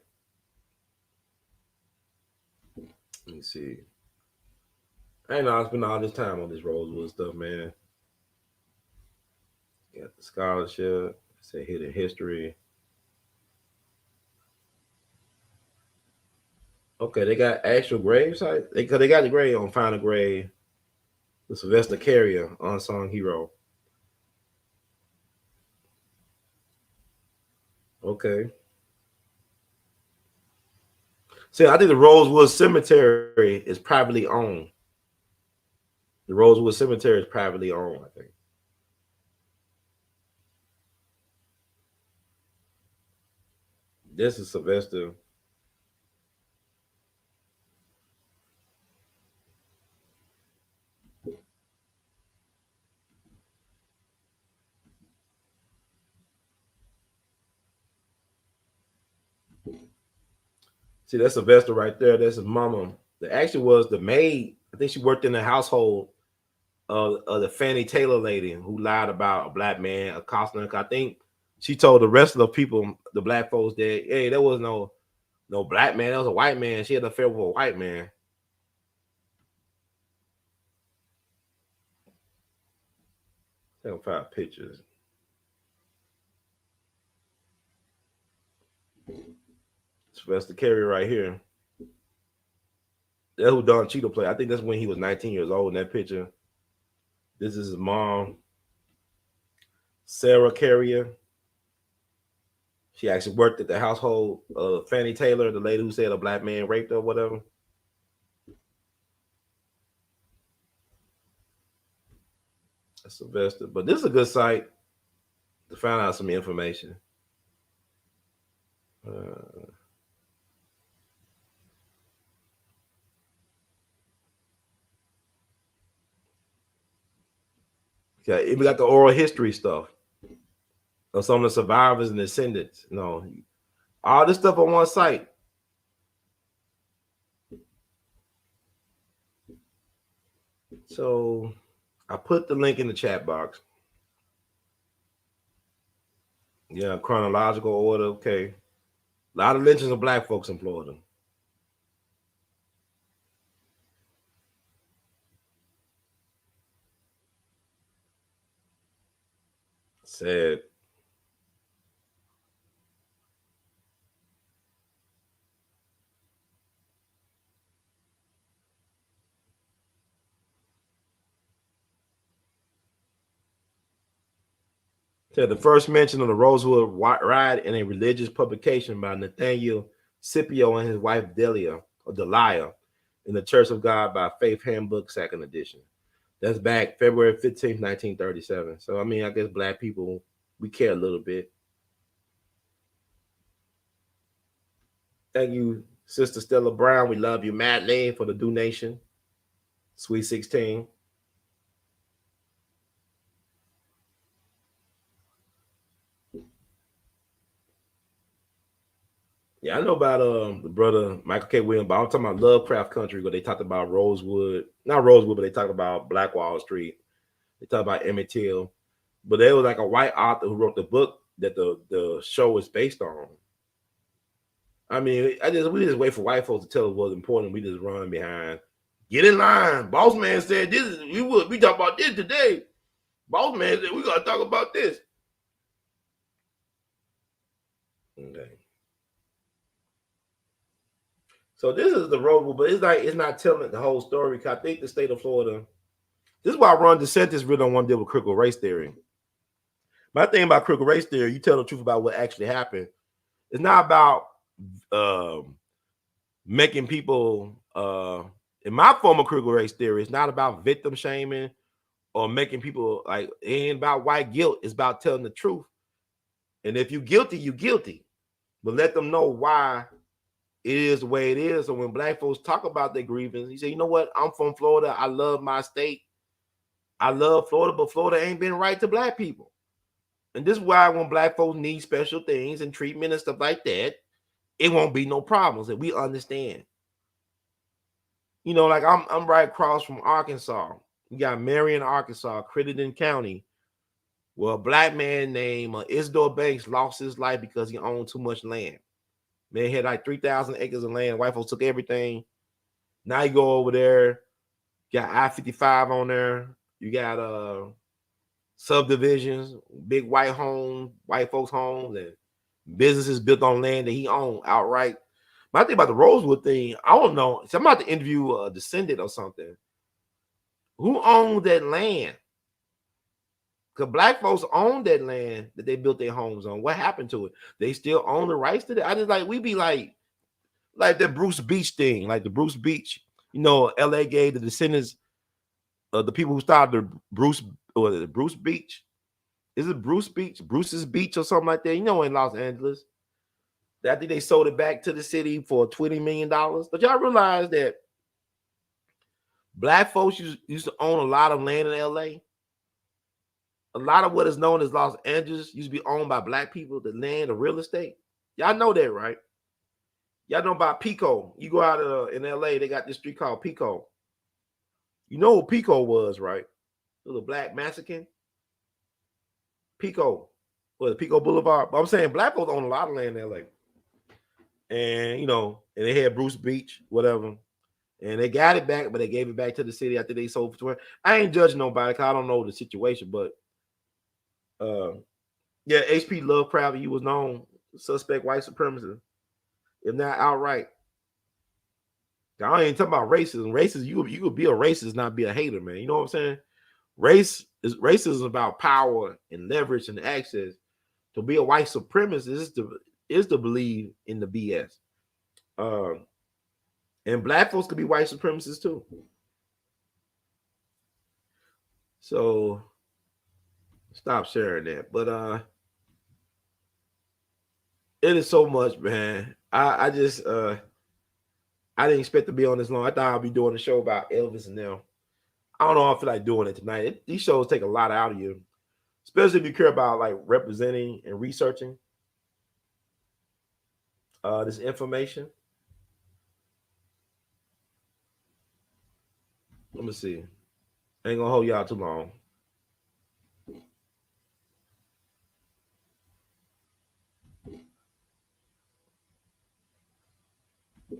Let me see. I know I spent all this time on this Rosewood stuff, man. Got the scholarship, say hidden history. Okay, they got actual grave site. They got the grave on Find a Grave. The Sylvester Carrier, unsung hero. Okay. See, I think the Rosewood Cemetery is privately owned. The Rosewood Cemetery is privately owned, I think. This is Sylvester. See, that's Sylvester right there. That's his mama. The actually was the maid. I think she worked in the household of the Fannie Taylor lady who lied about a black man accosting her. I think she told the rest of the people, the black folks, that hey, there was no black man. That was a white man. She had an affair with a white man. I can find pictures. Sylvester Carrier right here. That's who Don Cheadle played. I think that's when he was 19 years old in that picture. This is his mom, Sarah Carrier. She actually worked at the household of Fannie Taylor, the lady who said a black man raped her or whatever. That's Sylvester. But this is a good site to find out some information. Yeah, we got the oral history stuff of some of the survivors and descendants. No, all this stuff on one site. So I put the link in the chat box. Yeah, chronological order. Okay. A lot of lynchings of black folks in Florida. Sad. Yeah, the first mention of the Rosewood riot in a religious publication by Nathaniel Scipio and his wife Delia in the Church of God by Faith Handbook, second edition. That's back February 15th, 1937. So, I mean, I guess black people, we care a little bit. Thank you, Sister Stella Brown. We love you, madly, for the donation. Sweet 16. Yeah, I know about the brother Michael K. Williams, but I'm talking about Lovecraft Country, where they talked about Rosewood, not Rosewood, but they talked about Black Wall Street. They talked about Emmett Till, but there was like a white author who wrote the book that the show is based on. I mean, we just wait for white folks to tell us what's important. We just run behind. Get in line. Boss man said this is we talk about this today. Boss man said we gotta talk about this. Okay. So this is the road, but it's not telling the whole story. Cause I think the state of Florida. This is why Ron DeSantis really don't want to deal with critical race theory. My thing about critical race theory, you tell the truth about what actually happened. It's not about making people. In my form of critical race theory, it's not about victim shaming or making people like. It ain't about white guilt. It's about telling the truth. And if you're guilty, you're guilty. But let them know why it is the way it is. So when black folks talk about their grievance, you say, you know what? I'm from Florida. I love my state. I love Florida, but Florida ain't been right to black people. And this is why when black folks need special things and treatment and stuff like that, it won't be no problems. And we understand. You know, like I'm right across from Arkansas. You got Marion, Arkansas, Crittenden County. Well, a black man named Isidore Banks lost his life because he owned too much land. Man had like 3,000 acres of land. White folks took everything. Now you go over there, got I-55 on there. You got subdivisions, big white homes, white folks' homes, and businesses built on land that he owned outright. But I think about the Rosewood thing, I don't know. So I'm about to interview a descendant or something. Who owned that land? Because black folks own that land that they built their homes on. What happened to it? They still own the rights to that. I just like we be like the Bruce Beach thing, like the Bruce Beach. You know, L.A. gave the descendants of the people who started the Bruce Beach. Is it Bruce Beach? Bruce's Beach or something like that? You know, in Los Angeles. I think they sold it back to the city for $20 million. But y'all realize that black folks used to own a lot of land in LA. A lot of what is known as Los Angeles used to be owned by black people, the land, the real estate. Y'all know that, right? Y'all know about Pico. You go out in LA, they got this street called Pico. You know what Pico was, right? It was a black Mexican. Pico. Was Pico Boulevard. But I'm saying black folks own a lot of land in LA. And, you know, and they had Bruce Beach, whatever. And they got it back, but they gave it back to the city after they sold for 20. I ain't judging nobody because I don't know the situation, but yeah, H.P. Lovecraft, he was known suspect white supremacist, if not outright. I ain't talking about racism. Racism, you could be a racist, not be a hater, man. You know what I'm saying? Racism is about power and leverage and access. To be a white supremacist is to believe in the BS. And black folks could be white supremacists too. So stop sharing that. But it is so much, man. I just I didn't expect to be on this long. I thought I'd be doing a show about Elvis and them. I don't know if I feel like doing it tonight. These shows take a lot out of you, especially if you care about like representing and researching this information. Let me see. I ain't gonna hold y'all too long.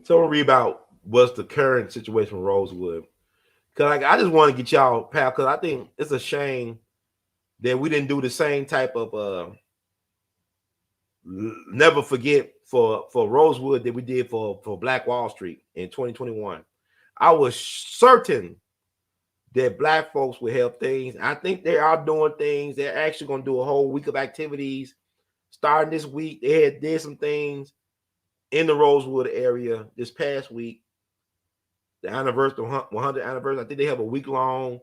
So we'll read about what's the current situation with Rosewood. Cause like I just want to get y'all, pal, because I think it's a shame that we didn't do the same type of never forget for Rosewood that we did for Black Wall Street in 2021. I was certain that black folks would help things. I think they are doing things. They're actually going to do a whole week of activities starting this week. They did some things in the Rosewood area this past week. The anniversary, 100th anniversary. I think they have a week-long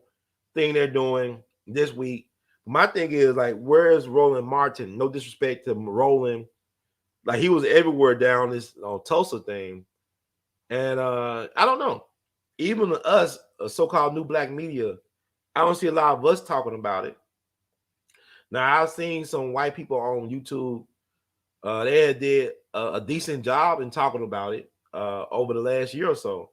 thing they're doing this week. My thing is, like, where is Roland Martin? No disrespect to Roland. Like, he was everywhere down this Tulsa thing. And I don't know. Even us, so-called new black media, I don't see a lot of us talking about it. Now, I've seen some white people on YouTube. They did a decent job in talking about it over the last year or so.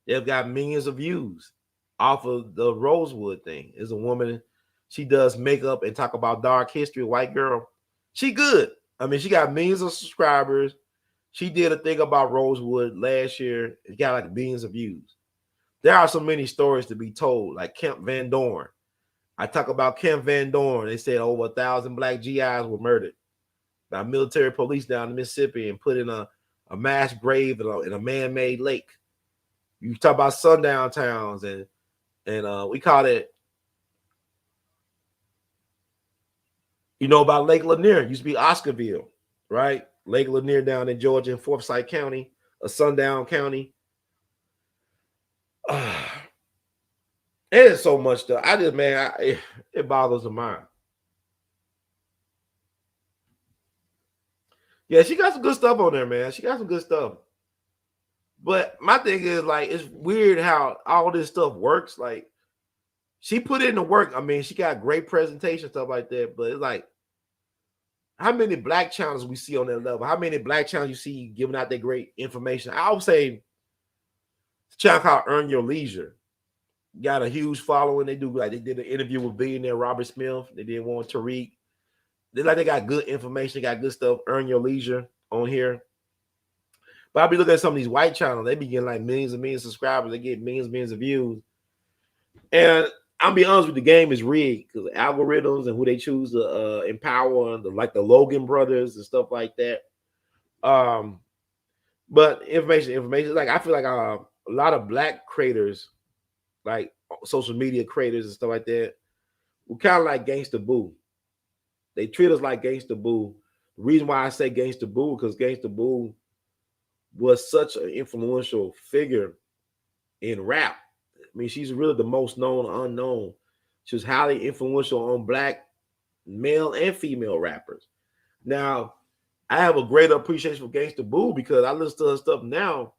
They've got millions of views off of the Rosewood thing. It's a woman. She does makeup and talk about dark history, white girl. She good. I mean, she got millions of subscribers. She did a thing about Rosewood last year. It got like billions of views. There are so many stories to be told, like Camp Van Dorn. I talk about Camp Van Dorn. They said over 1,000 black GIs were murdered by military police down in Mississippi and put in a mass grave in a man-made lake. You talk about sundown towns and we call it, you know, about Lake Lanier. It used to be Oscarville, right? Lake Lanier down in Georgia in Forsyth County, a sundown county. It is so much stuff. I just, man, it boggles the mind. Yeah, she got some good stuff on there, man. She got some good stuff. But my thing is, like, it's weird how all this stuff works. Like, she put in the work. I mean, she got great presentation, stuff like that. But it's like, how many black channels we see on that level? How many black channels you see giving out that great information? I would say the channel called Earn Your Leisure got a huge following. They did an interview with billionaire Robert Smith. They did one with Tariq. They got good information. They got good stuff. Earn Your Leisure on here. But I'll be looking at some of these white channels. They be getting like millions and millions of subscribers. They get millions of views. And I'll be honest with you, the game is rigged because algorithms and who they choose to empower, like the Logan brothers and stuff like that. But information. Like I feel like a lot of black creators, like social media creators and stuff like that, we're kind of like Gangsta Boo. They treat us like Gangsta Boo. The reason why I say Gangsta Boo because Gangsta Boo was such an influential figure in rap. I mean, she's really the most known unknown. She was highly influential on black male and female rappers. Now, I have a greater appreciation for Gangsta Boo because I listen to her stuff now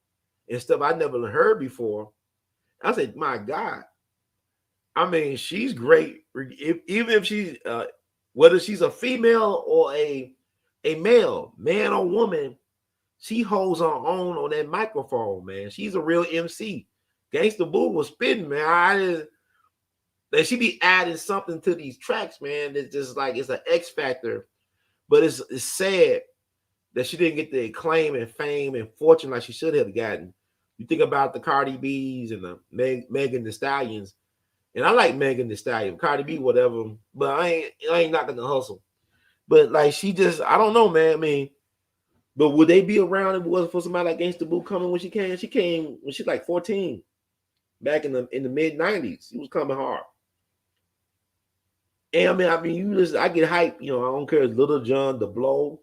and stuff I never heard before. I said, my God. I mean, she's great. Even if she's whether she's a female or a male, man or woman, she holds her own on that microphone, man. She's a real MC. Gangsta Boo was spitting, man. That she be adding something to these tracks, man. It's just like it's an X factor. But it's sad that she didn't get the acclaim and fame and fortune like she should have gotten. You think about the Cardi B's and the Megan Thee Stallions. And I like Megan Thee Stallion, Cardi B, whatever. But I ain't knocking the hustle. But like she just, I don't know, man. I mean, but would they be around if it wasn't for somebody like Gangsta Boo coming when she came? She came when she was like 14, back in the mid 90s. She was coming hard. And I mean, you just I get hyped. You know, I don't care if Little John, The Blow,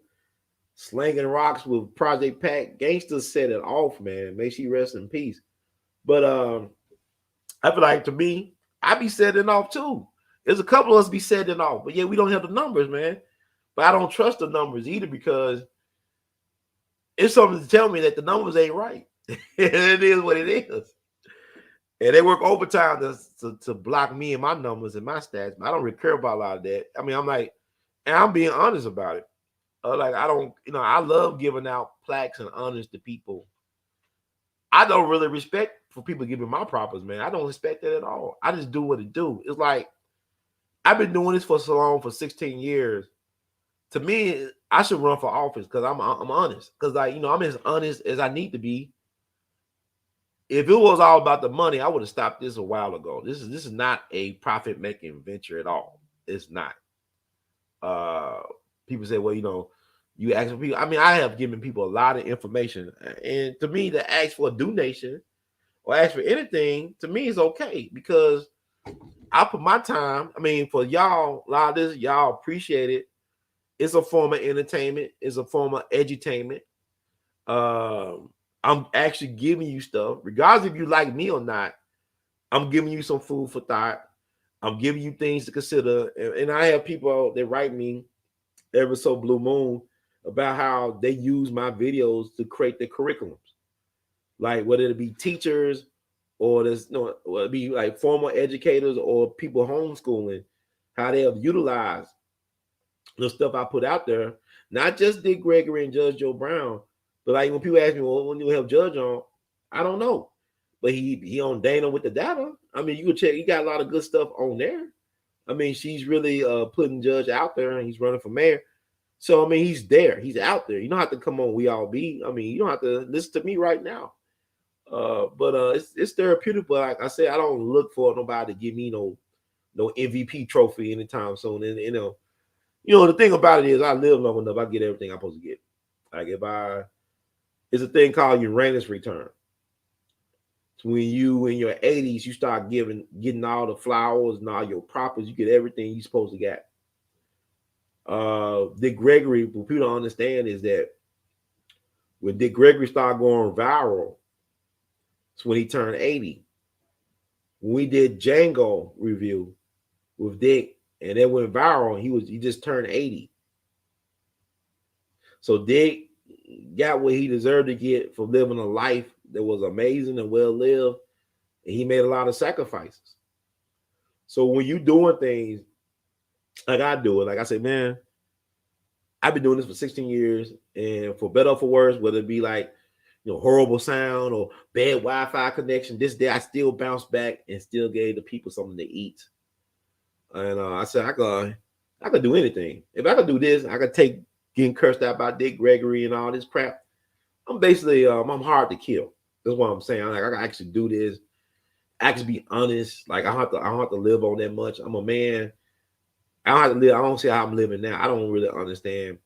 Slanging Rocks with Project Pack. Gangsta set it off, man. May she rest in peace. But I feel like to me, I be setting off too. There's a couple of us be setting off, but yeah, we don't have the numbers, man. But I don't trust the numbers either because it's something to tell me that the numbers ain't right. It is what it is. And they work overtime to block me and my numbers and my stats. But I don't really care about a lot of that. I mean, I'm like, and I'm being honest about it. Like I don't, I love giving out plaques and honors to people. I don't really respect for people giving my propers, man. I don't respect that at all. I just do what it do. It's like I've been doing this for so long, for 16 years. To me, I should run for office because I'm honest. Because I'm as honest as I need to be. If it was all about the money, I would have stopped this a while ago. This is not a profit-making venture at all. It's not. People say, well, you ask for people. I mean, I have given people a lot of information. And to me, to ask for a donation or ask for anything, to me, is okay because I put my time. I mean, for y'all, a lot of this, y'all appreciate it. It's a form of entertainment. It's a form of edutainment. I'm actually giving you stuff, regardless if you like me or not. I'm giving you some food for thought. I'm giving you things to consider. And I have people that write me every so blue moon about how they use my videos to create their curriculums. Like whether it be teachers or it'd be like former educators or people homeschooling, how they have utilized the stuff I put out there, not just Dick Gregory and Judge Joe Brown, but like when people ask me, well, when you have Judge on, I don't know. But he on Dana with the data. I mean, you can check, he got a lot of good stuff on there. I mean, she's really putting Judge out there and he's running for mayor. So, I mean, he's there. He's out there. You don't have to come on We All Be. I mean, you don't have to listen to me right now. But it's therapeutic. But like I said, I don't look for nobody to give me no MVP trophy anytime soon. And, the thing about it is I live long enough. I get everything I'm supposed to get. Like it's a thing called Uranus return. So when you in your 80s, you start getting all the flowers and all your propers, you get everything you're supposed to get. Dick Gregory, what people don't understand is that when Dick Gregory started going viral, it's when he turned 80. When we did Django review with Dick and it went viral, he just turned 80. So Dick got what he deserved to get for living a life that was amazing and well lived, and he made a lot of sacrifices. So when you doing things like I do it, like I said, man, I've been doing this for 16 years, and for better or for worse, whether it be like horrible sound or bad Wi-Fi connection, this day I still bounced back and still gave the people something to eat. And I said I could do anything. If I could do this, I could take getting cursed out by Dick Gregory and all this crap. I'm basically I'm hard to kill. That's what I'm saying. I can actually do this. Actually be honest. Like I don't have to live on that much. I'm a man. I don't have to live. I don't see how I'm living now. I don't really understand.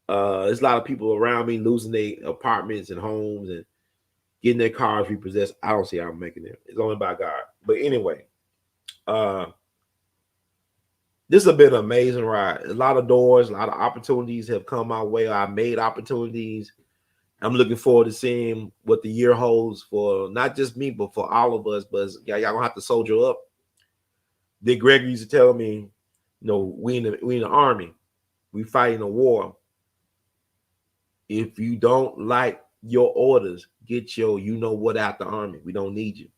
There's a lot of people around me losing their apartments and homes and getting their cars repossessed. I don't see how I'm making it. It's only by God. But anyway, This has been an amazing ride. A lot of doors, a lot of opportunities have come my way. I made opportunities. I'm looking forward to seeing what the year holds for not just me, but for all of us. But y'all gonna have to soldier up. Dick Gregory used to tell me, we in the army, we fighting a war. If you don't like your orders, get your what out the army. We don't need you.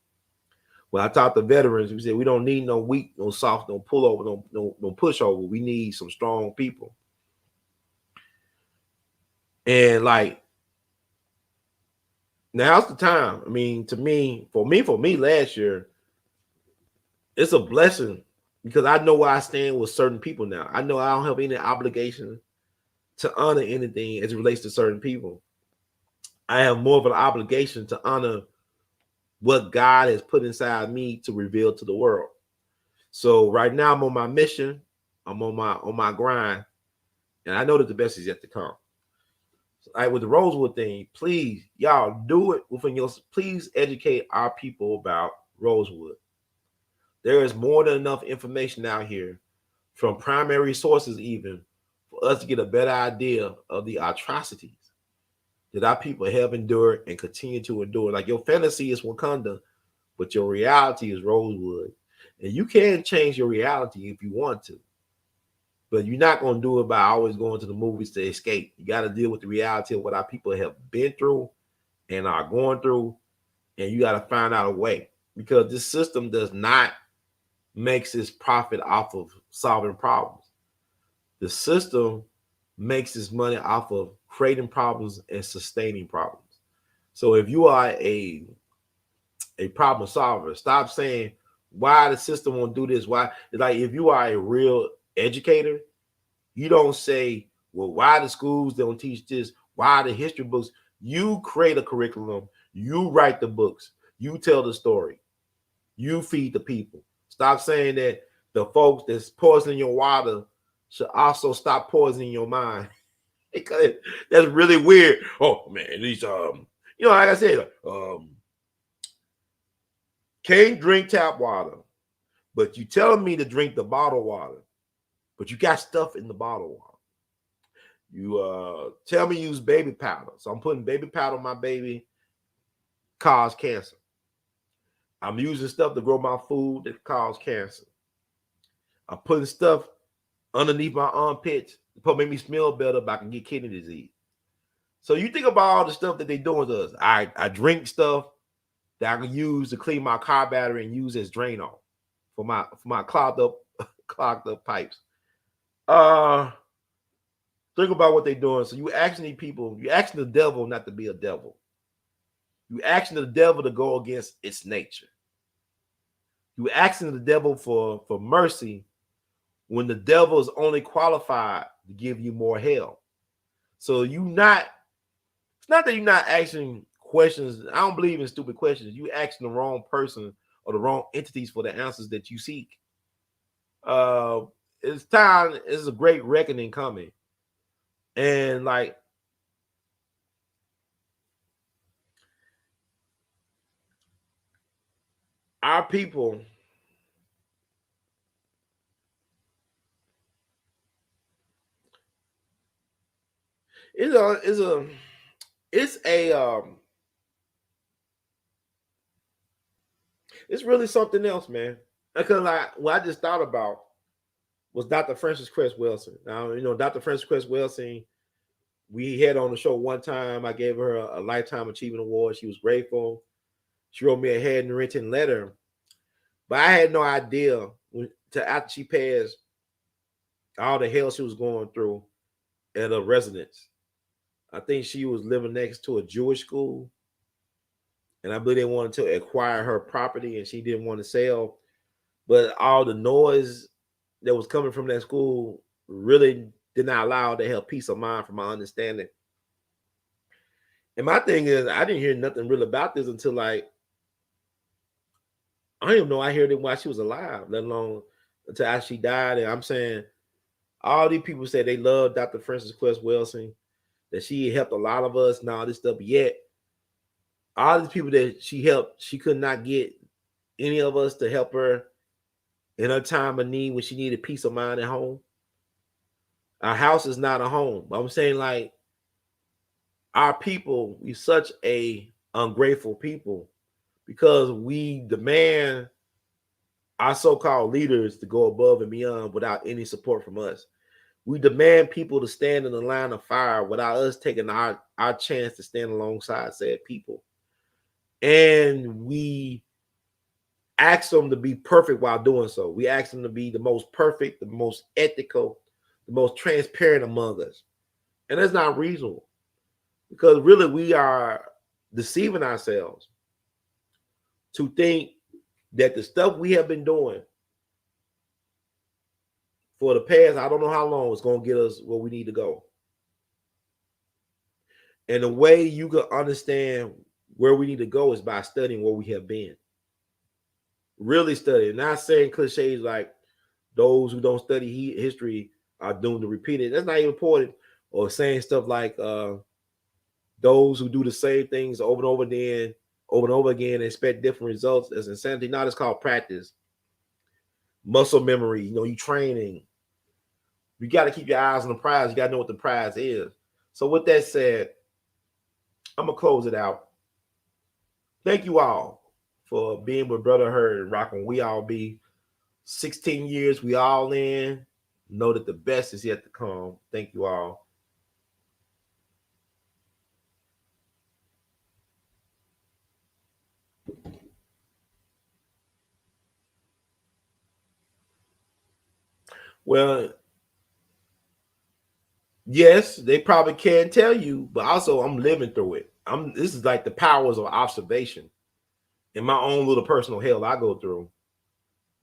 When I talk to veterans, we said we don't need no weak, no soft, no pullover, no pushover. We need some strong people. And like, now's the time. I mean, for me last year, it's a blessing because I know where I stand with certain people now. I know I don't have any obligation to honor anything as it relates to certain people. I have more of an obligation to honor what God has put inside me to reveal to the world. So right now I'm on my mission. I'm on my grind, and I know that the best is yet to come. So, like with the Rosewood thing, please, y'all do it within your. Please educate our people about Rosewood. There is more than enough information out here from primary sources, even for us to get a better idea of the atrocities that our people have endured and continue to endure. Like your fantasy is Wakanda, but your reality is Rosewood. And you can change your reality if you want to. But you're not going to do it by always going to the movies to escape. You got to deal with the reality of what our people have been through and are going through. And you got to find out a way. Because this system does not make its profit off of solving problems. The system makes its money off of creating problems and sustaining problems. So if you are a problem solver, stop saying why the system won't do this. Why? Like if you are a real educator, you don't say, well, why the schools don't teach this? Why the history books? You create a curriculum. You write the books. You tell the story. You feed the people. Stop saying that the folks that's poisoning your water should also stop poisoning your mind. Because that's really weird. Oh man, these like I said, can't drink tap water, but you telling me to drink the bottled water, but you got stuff in the bottled water. You tell me use baby powder, so I'm putting baby powder on my baby, cause cancer. I'm using stuff to grow my food that cause cancer. I'm putting stuff underneath my armpits to make me smell better, but I can get kidney disease. So you think about all the stuff that they're doing to us. I drink stuff that I can use to clean my car battery and use as drain off for my clogged up pipes. Think about what they're doing. So you asking the devil not to be a devil. You asking the devil to go against its nature. You asking the devil for mercy when the devil is only qualified to give you more hell. So it's not that you're not asking questions. I don't believe in stupid questions. You asking the wrong person or the wrong entities for the answers that you seek. It's time. It's a great reckoning coming. And like, our people, it's really something else, man. Because like what I just thought about was Dr. Frances Cress Welsing. Now, Dr. Frances Cress Welsing, we had on the show one time. I gave her a Lifetime Achievement Award. She was grateful. She wrote me a handwritten letter. But I had no idea after she passed all the hell she was going through at a residence. I think she was living next to a Jewish school. And I believe they wanted to acquire her property and she didn't want to sell. But all the noise that was coming from that school really did not allow her to have peace of mind, from my understanding. And my thing is, I didn't hear nothing real about this until like, I don't even know I heard it while she was alive, let alone until after she died. And I'm saying all these people say they love Dr. Frances Cress Welsing, that she helped a lot of us and all this stuff. Yet all these people that she helped, she could not get any of us to help her in her time of need when she needed peace of mind at home. Our house is not a home. But I'm saying, like, our people, we such a ungrateful people because we demand our so-called leaders to go above and beyond without any support from us. We demand people to stand in the line of fire without us taking our chance to stand alongside said people. And we ask them to be perfect while doing so. We ask them to be the most perfect, the most ethical, the most transparent among us. And that's not reasonable because really we are deceiving ourselves to think that the stuff we have been doing for the past, I don't know how long, is going to get us where we need to go. And the way you can understand where we need to go is by studying where we have been. Really studying. Not saying cliches like those who don't study history are doomed to repeat it. That's not even important. Or saying stuff like those who do the same things over and over again and expect different results as insanity. Now it's called practice. Muscle memory. You know, you training. You got to keep your eyes on the prize. You got to know what the prize is. So with that said, I'm going to close it out. Thank you all for being with Brother Herd and rocking We All Be. 16 years, we all in. Know that the best is yet to come. Thank you all. Well, yes, they probably can't tell you, but also I'm living through it. This is like the powers of observation in my own little personal hell I go through,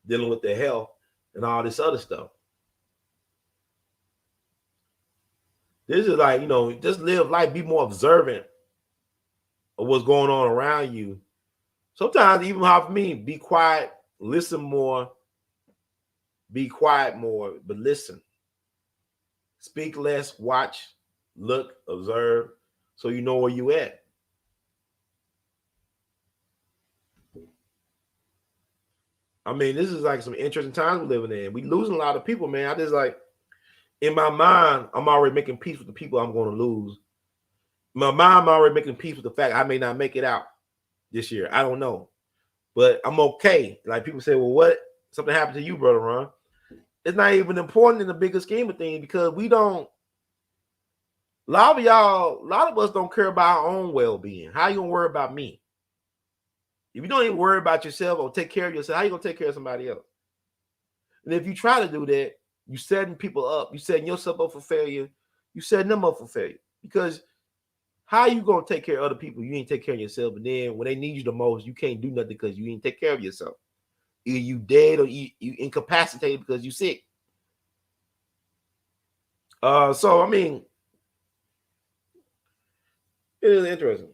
dealing with the health and all this other stuff. This is like, you know, just live life, be more observant of what's going on around you. Sometimes even hard for me, be quiet, listen more, be quiet more, but listen. Speak less, watch, look, observe, so you know where you at. I mean, this is like some interesting times we're living in. We losing a lot of people, man. I just like, in my mind, I'm already making peace with the people I'm going to lose. In my mind, I'm already making peace with the fact I may not make it out this year. I don't know. But I'm okay. Like people say, well, what? Something happened to you, Brother Ron. It's not even important in the bigger scheme of things because we don't, a lot of us don't care about our own well-being. How you gonna worry about me? If you don't even worry about yourself or take care of yourself, how you gonna take care of somebody else? And if you try to do that, you setting people up. You setting yourself up for failure. You setting them up for failure. Because how you gonna take care of other people? You ain't take care of yourself, and then when they need you the most, you can't do nothing because you ain't take care of yourself. Either you dead or you incapacitated because you sick. So I mean, it is interesting.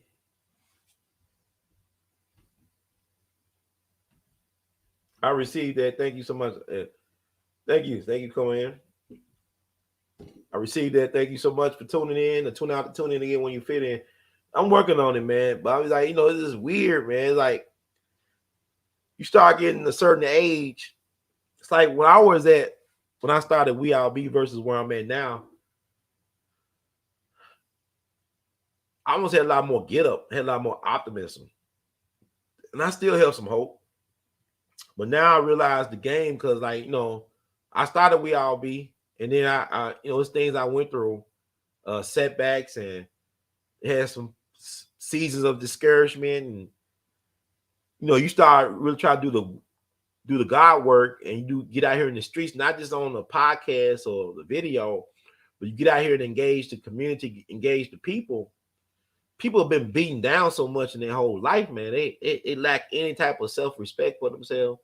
I received that. Thank you so much. Thank you for coming in. I received that. Thank you so much for tuning in or tune out to tune in again when you fit in. I'm working on it, man. But I was like, you know, this is weird, man. It's like you start getting a certain age. It's like when I started We All Be versus where I'm at now, I almost had a lot more get up, had a lot more optimism. And I still have some hope. But now I realize the game because, like, you know, I started We All Be, and then I you know, it's things I went through, setbacks, and it had some seasons of discouragement, and you know, you start really trying to do the God work, and you get out here in the streets, not just on the podcast or the video, but you get out here and engage the community, engage the people. People have been beaten down so much in their whole life, man. They lack any type of self-respect for themselves.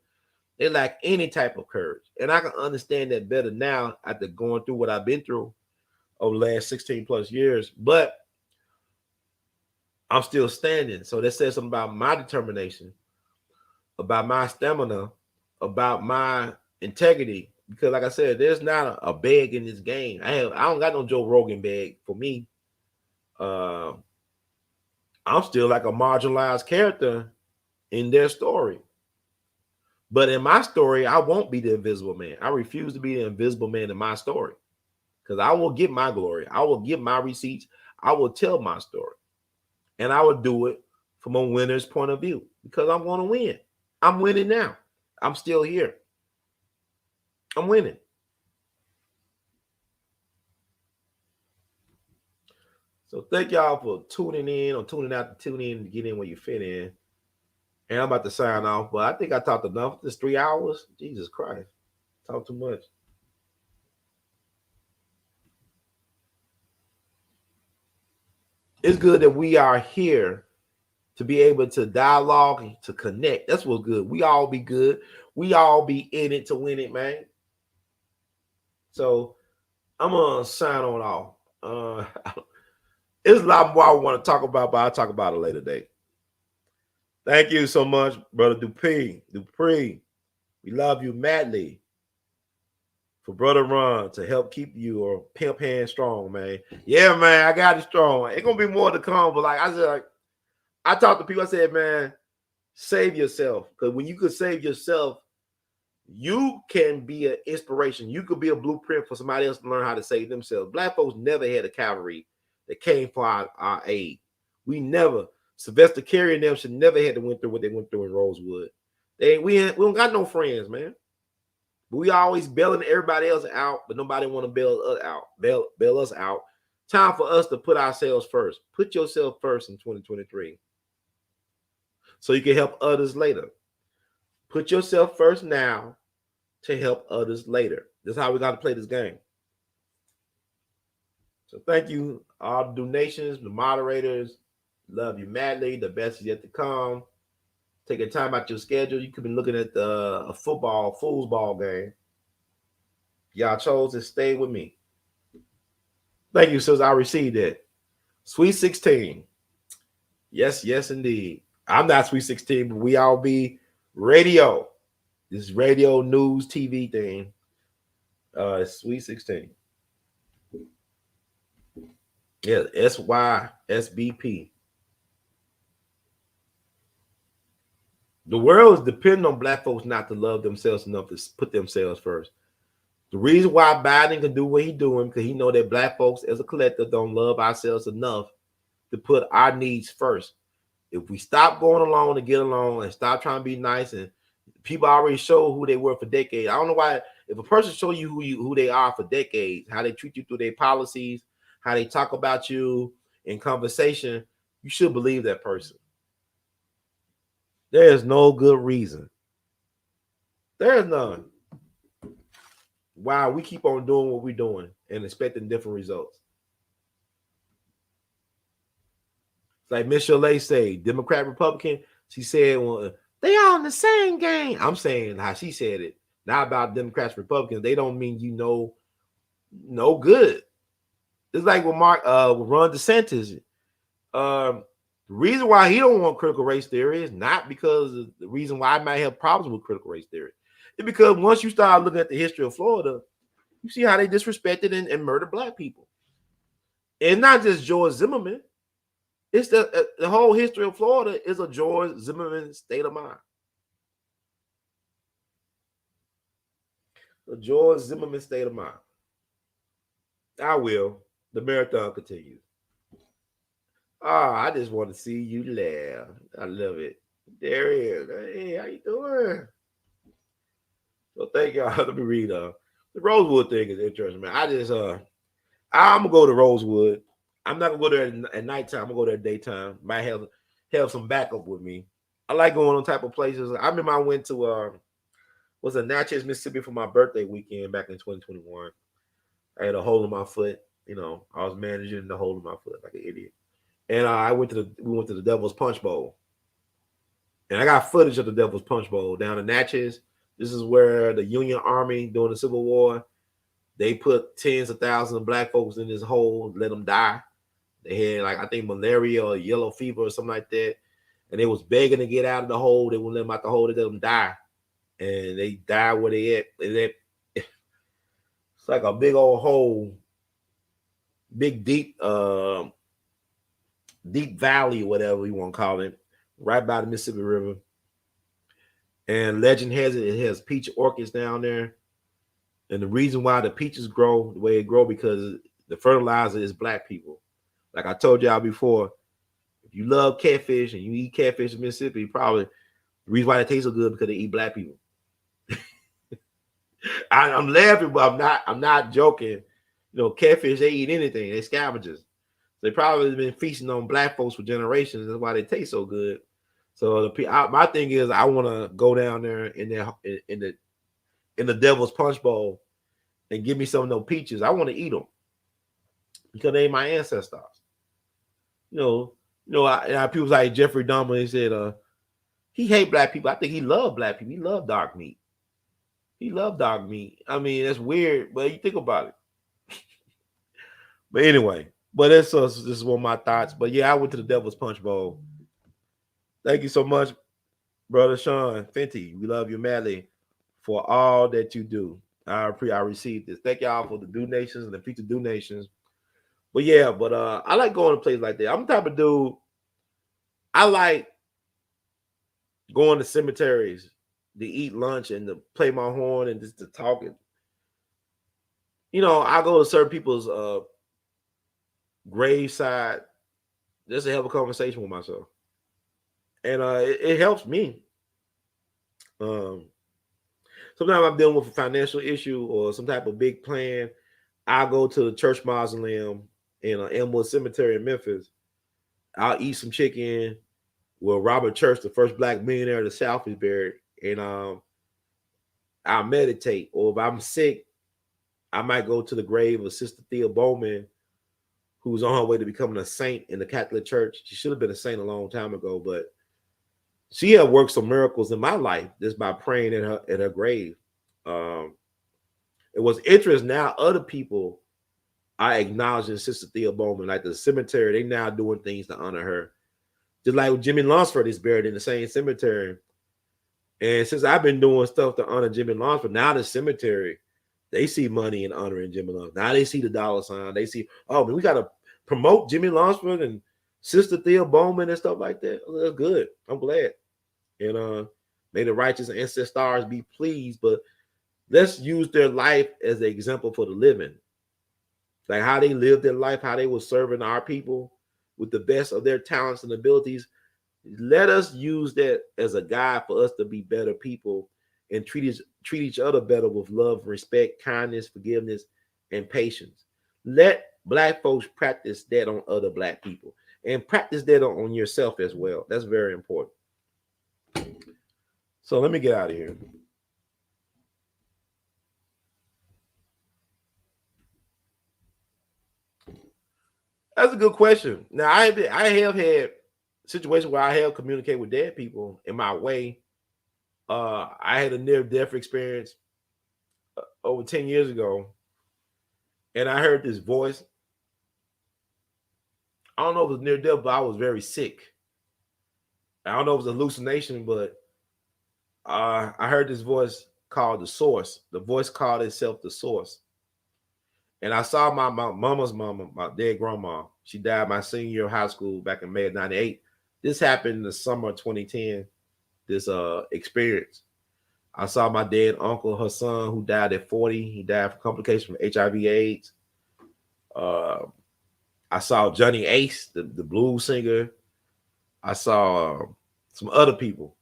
They lack any type of courage. And I can understand that better now after going through what I've been through over the last 16 plus years. But I'm still standing. So that says something about my determination, about my stamina, about my integrity. Because like I said, there's not a bag in this game. I don't got no Joe Rogan bag for me. I'm still like a marginalized character in their story. But in my story, I won't be the invisible man. I refuse to be the invisible man in my story because I will get my glory. I will get my receipts. I will tell my story. And I will do it from a winner's point of view because I'm going to win. I'm winning now. I'm still here. I'm winning. So thank y'all for tuning in or tuning out to tune in to get in where you fit in. And I'm about to sign off, but I think I talked enough. This 3 hours. Jesus Christ. Talk too much. It's good that we are here to be able to dialogue and to connect. That's what's good. We all be good. We all be in it to win it, man. So I'm gonna sign on off. It's a lot more I want to talk about, but I'll talk about it later date. Thank you so much, Brother Dupree. We love you madly. For Brother Ron to help keep your pimp hand strong, man. Yeah, man, I got it strong. It's gonna be more to come, but like I said, like, I talked to people. I said, man, save yourself, because when you could save yourself, you can be an inspiration. You could be a blueprint for somebody else to learn how to save themselves. Black folks never had a cavalry that came for our aid. We never. Sylvester Carey and them should never had to went through what they went through in Rosewood. We don't got no friends, man. But we always bailing everybody else out, but nobody want to bail us out. Bail us out. Time for us to put ourselves first. Put yourself first in 2023, so you can help others later. Put yourself first now to help others later. That's how we got to play this game. So thank you, all the donations, the moderators. Love you madly. The best is yet to come. Taking time out your schedule. You could be looking at a foosball game. Y'all chose to stay with me. Thank you, sis. I received it. Sweet 16. Yes, yes, indeed. I'm not Sweet 16, but we all be radio. This radio news TV thing. Sweet 16. Yeah, SYSBP. The world is depending on Black folks not to love themselves enough to put themselves first. The reason why Biden can do what he's doing, because he know that Black folks as a collective don't love ourselves enough to put our needs first. If we stop going along to get along and stop trying to be nice, and people already show who they were for decades. I don't know why. If a person show you who they are for decades, how they treat you through their policies, how they talk about you in conversation, you should believe that person. There is no good reason. There is none. Why we keep on doing what we're doing and expecting different results. It's like Miss Chalet say, Democrat, Republican. She said, well, they all in the same game. I'm saying how she said it. Not about Democrats, Republicans. They don't mean you know no good. It's like with Ron DeSantis. The reason why he don't want critical race theory is not because of the reason why I might have problems with critical race theory. It's because once you start looking at the history of Florida, you see how they disrespected and murdered Black people. And not just George Zimmerman. It's the whole history of Florida is a George Zimmerman state of mind. A George Zimmerman state of mind. I will. The marathon continues. I just want to see you laugh. I love it. There he is. Hey, how you doing? So thank y'all. Let me read. The Rosewood thing is interesting, man. I'm gonna go to Rosewood. I'm not gonna go there at nighttime. I'm gonna go there at daytime. Might have some backup with me. I like going on type of places. I remember I went to was in Natchez, Mississippi for my birthday weekend back in 2021. I had a hole in my foot. You know, I was managing the hole in my foot like an idiot. And we went to the Devil's Punch Bowl. And I got footage of the Devil's Punch Bowl down in Natchez. This is where the Union Army during the Civil War, they put tens of thousands of Black folks in this hole, let them die. They had like, I think malaria or yellow fever or something like that. And they was begging to get out of the hole. They wouldn't let them out the hole. They let them die. And they died where they at. It's like a big old hole, big deep valley, whatever you want to call it, right by the Mississippi River. And legend has it has peach orchids down there. And the reason why the peaches grow the way it grow because the fertilizer is black people. Like I told y'all before, if you love catfish and you eat catfish in Mississippi, probably the reason why they taste so good because they eat black people. I'm laughing, but I'm not joking. You know, catfish, they eat anything, they scavengers. They probably been feasting on black folks for generations. That's why they taste so good. So my thing is, I want to go down there in the Devil's Punch Bowl and give me some of those peaches. I want to eat them because they my ancestors. People like Jeffrey Dahmer. He said, he hate black people. I think he loved black people. He loved dark meat. He loved dark meat. I mean, that's weird, but you think about it. But anyway, this is one of my thoughts. But yeah, I went to the Devil's Punch Bowl. Thank you so much, Brother Sean Fenty. We love you madly for all that you do. I received this. Thank y'all for the donations and the future donations. But yeah, I like going to places like that. I'm the type of dude. I like going to cemeteries to eat lunch and to play my horn and just to talk. I go to certain people's graveside just to have a conversation with myself, and it helps me. Sometimes I'm dealing with a financial issue or some type of big plan. I'll go to the church mausoleum in Elmwood Cemetery in Memphis. I'll eat some chicken where Robert Church, the first black millionaire of the South, is buried, and I'll meditate. Or if I'm sick, I might go to the grave of Sister Thea Bowman, who's on her way to becoming a saint in the Catholic Church. She should have been a saint a long time ago, but she had worked some miracles in my life just by praying at her grave. It was interesting. Now other people are acknowledging Sister Thea Bowman, like the cemetery. They now doing things to honor her. Just like Jimmy Lunsford is buried in the same cemetery. And since I've been doing stuff to honor Jimmy Lunsford, now the cemetery, they see money in honoring Jimmy Lunsford. Now they see the dollar sign. They see, oh, man, we got to promote Jimmy Lunsford and Sister Thea Bowman and stuff like that. Oh, that's good. I'm glad. And may the righteous ancestors be pleased, but let's use their life as an example for the living. Like how they lived their life, how they were serving our people with the best of their talents and abilities. Let us use that as a guide for us to be better people and treat each other better with love, respect, kindness, forgiveness, and patience. Let black folks practice that on other black people and practice that on yourself as well. That's very important. So let me get out of here. That's a good question. Now, I have had situations where I have communicated with dead people in my way. I had a near-death experience over 10 years ago, and I heard this voice. I don't know if it was near-death, but I was very sick. I don't know if it was a hallucination, but I heard this voice called the Source. The voice called itself the Source. And I saw my mama's mama, my dead grandma. She died my senior year of high school back in May of 98. This happened in the summer of 2010, this experience. I saw my dead uncle, her son, who died at 40. He died from complications from HIV/AIDS. I saw Johnny Ace, the blues singer. I saw some other people.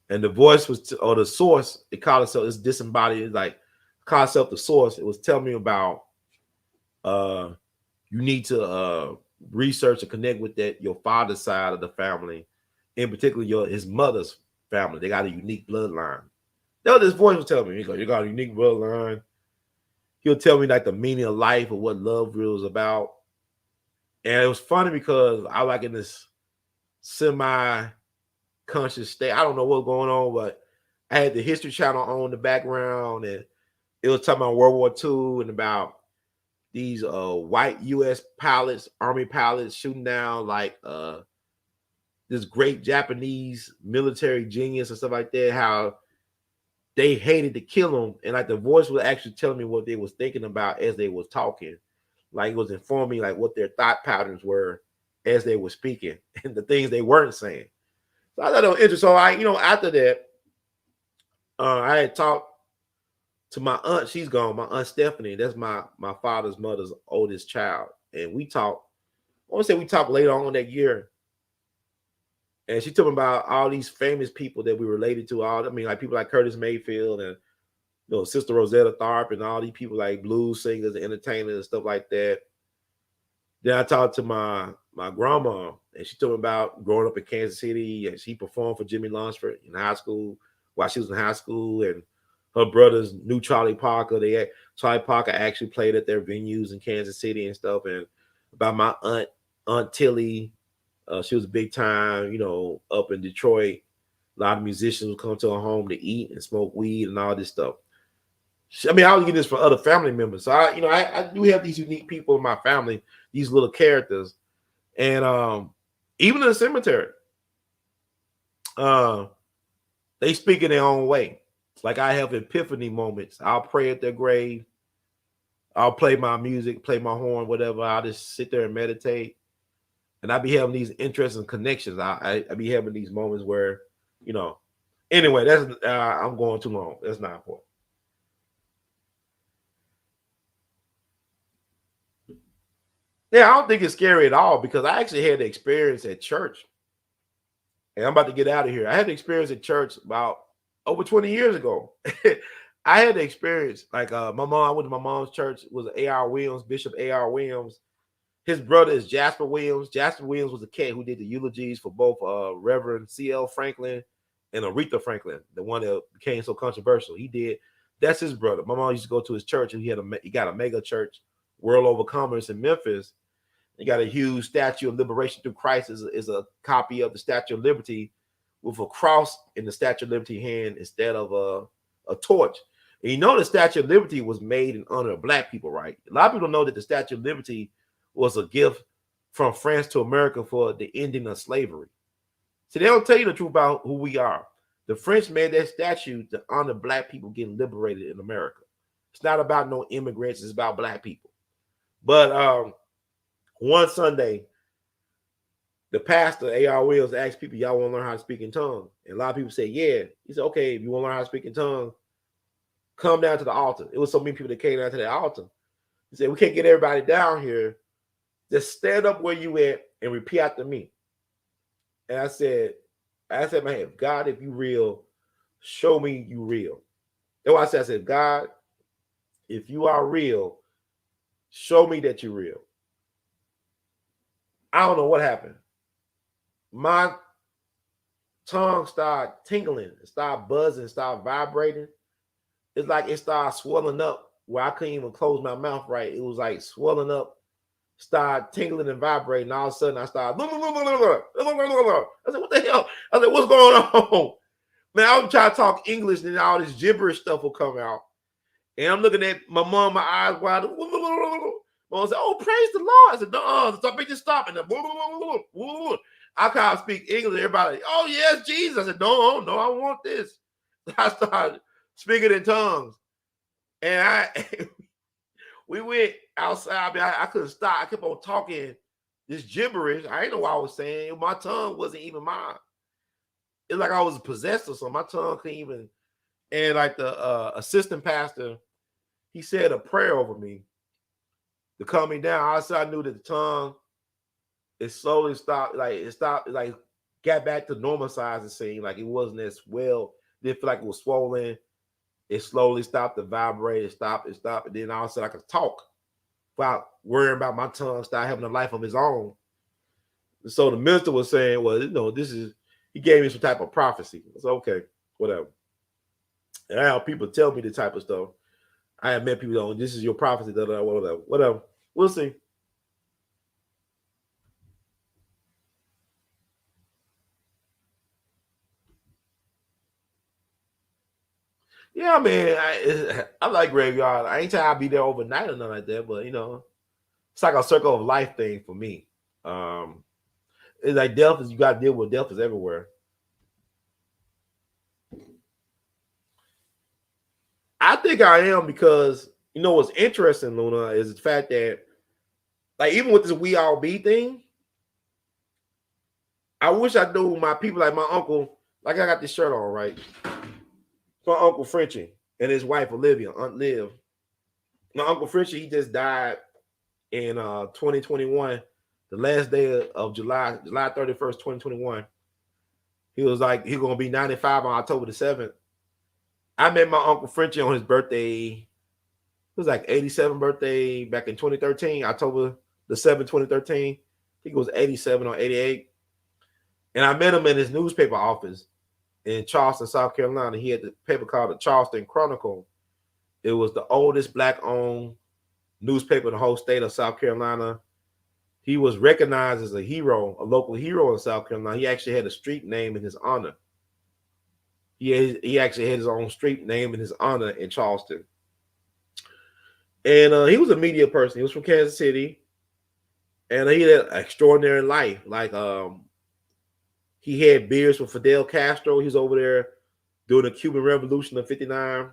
And the voice was, or the source, it called itself, it's disembodied, like called itself the Source. It was telling me about you need to research and connect with your father's side of the family, in particular his mother's family. They got a unique bloodline. That's what this voice was telling me. He goes, you got a unique bloodline. He'll tell me like the meaning of life or what love really is about. And it was funny because I was like in this semi-conscious state. I don't know what's going on, but I had the History Channel on in the background, and it was talking about World War II and about these white U.S. pilots, Army pilots shooting down like this great Japanese military genius and stuff like that, how they hated to kill him. And like the voice was actually telling me what they was thinking about as they was talking. Like it was informing like what their thought patterns were as they were speaking and the things they weren't saying. So I thought it was interesting. So after that, I had talked to my aunt. She's gone. My aunt Stephanie. That's my father's mother's oldest child. And we talked. I want to say we talked later on that year. And she told me about all these famous people that we related to. Like people like Curtis Mayfield and Sister Rosetta Tharpe and all these people like blues singers and entertainers and stuff like that. Then I talked to my grandma, and she told me about growing up in Kansas City, and she performed for Jimmy Lunsford in high school while she was in high school, and her brothers knew Charlie Parker. Charlie Parker actually played at their venues in Kansas City and stuff. And about my Aunt Tilly, she was big time, up in Detroit. A lot of musicians would come to her home to eat and smoke weed and all this stuff. I was getting this from other family members. So I do have these unique people in my family, these little characters. And even in the cemetery, they speak in their own way. Like I have epiphany moments. I'll pray at their grave. I'll play my music, play my horn, whatever. I'll just sit there and meditate. And I be having these interesting connections. I be having these moments where, anyway, that's I'm going too long. That's not important. Yeah, I don't think it's scary at all because I actually had the experience at church. And I'm about to get out of here. I had the experience at church about over 20 years ago. I had the experience, like my mom, I went to my mom's church. It was A.L.L. Williams, Bishop A.L.L. Williams. His brother is Jasper Williams. Jasper Williams was the cat who did the eulogies for both Reverend C.L. Franklin and Aretha Franklin, the one that became so controversial. He did. That's his brother. My mom used to go to his church, and he got a mega church, World Overcomers in Memphis. He got a huge statue of liberation through Christ. Is a copy of the Statue of Liberty with a cross in the Statue of Liberty hand instead of a torch. And the Statue of Liberty was made in honor of Black people, right? A lot of people don't know that the Statue of Liberty was a gift from France to America for the ending of slavery. So they don't tell you the truth about who we are. The French made that statue to honor Black people getting liberated in America. It's not about no immigrants. It's about Black people. But one Sunday, the pastor, A.L. Williams, asked people, y'all want to learn how to speak in tongues? And a lot of people say, yeah. He said, okay, if you want to learn how to speak in tongues, come down to the altar. It was so many people that came down to the altar. He said, we can't get everybody down here. Just stand up where you at and repeat after me. And I said in my head, God, if you real, show me you real. That's why I said, God, if you are real, show me that you're real. I don't know what happened. My tongue started tingling, it started buzzing, started vibrating. It's like it started swelling up where I couldn't even close my mouth right. It was like swelling up, started tingling and vibrating. All of a sudden, I started. I said, what the hell? I said, what's going on? Man, I was trying to talk English and all this gibberish stuff will come out. And I'm looking at my mom, my eyes wide. Mom said, oh, praise the Lord. I said, no, stop. And I can't speak English. Everybody, oh, yes, Jesus. I said, no, I want this. I started speaking in tongues. And we went outside. I couldn't stop. I kept on talking this gibberish. I didn't know what I was saying. My tongue wasn't even mine. It's like I was possessed or something. My tongue couldn't even. And like the assistant pastor, he said a prayer over me to calm me down. Also, I knew that the tongue, it slowly stopped. Like got back to normal size. It seemed like it wasn't as well. Didn't feel like it was swollen. It slowly stopped to vibrate. It stopped. And then all of a sudden I could talk without worrying about my tongue start having a life of its own. So the minister was saying, well, he gave me some type of prophecy. It's okay, whatever. And I have people tell me the type of stuff. I have met people on, this is your prophecy, whatever. We'll see. Yeah, man, I like graveyard. I ain't trying I'll be there overnight or nothing like that, but it's like a circle of life thing for me. It's like death is, you got to deal with death is everywhere. I think I am because what's interesting, Luna, is the fact that like even with this we all be thing, I wish I knew my people, like my uncle, like I got this shirt on, right? my Uncle Frenchie and his wife Olivia, Aunt Liv. My Uncle Frenchie, he just died in 2021, the last day of July 31st, 2021. He was like, he's gonna be 95 on October the 7th. I met my Uncle Frenchie on his birthday. It was like 87th birthday back in 2013, October the 7th, 2013. I think it was 87 or 88. And I met him in his newspaper office in Charleston, South Carolina. He had the paper called the Charleston Chronicle. It was the oldest black-owned newspaper in the whole state of South Carolina. He was recognized as a hero, a local hero in South Carolina. He actually had a street name in his honor. He actually had his own street name in his honor in Charleston. And he was a media person. He was from Kansas City. And he had an extraordinary life. Like he had beers with Fidel Castro. He was over there during the Cuban Revolution of '59.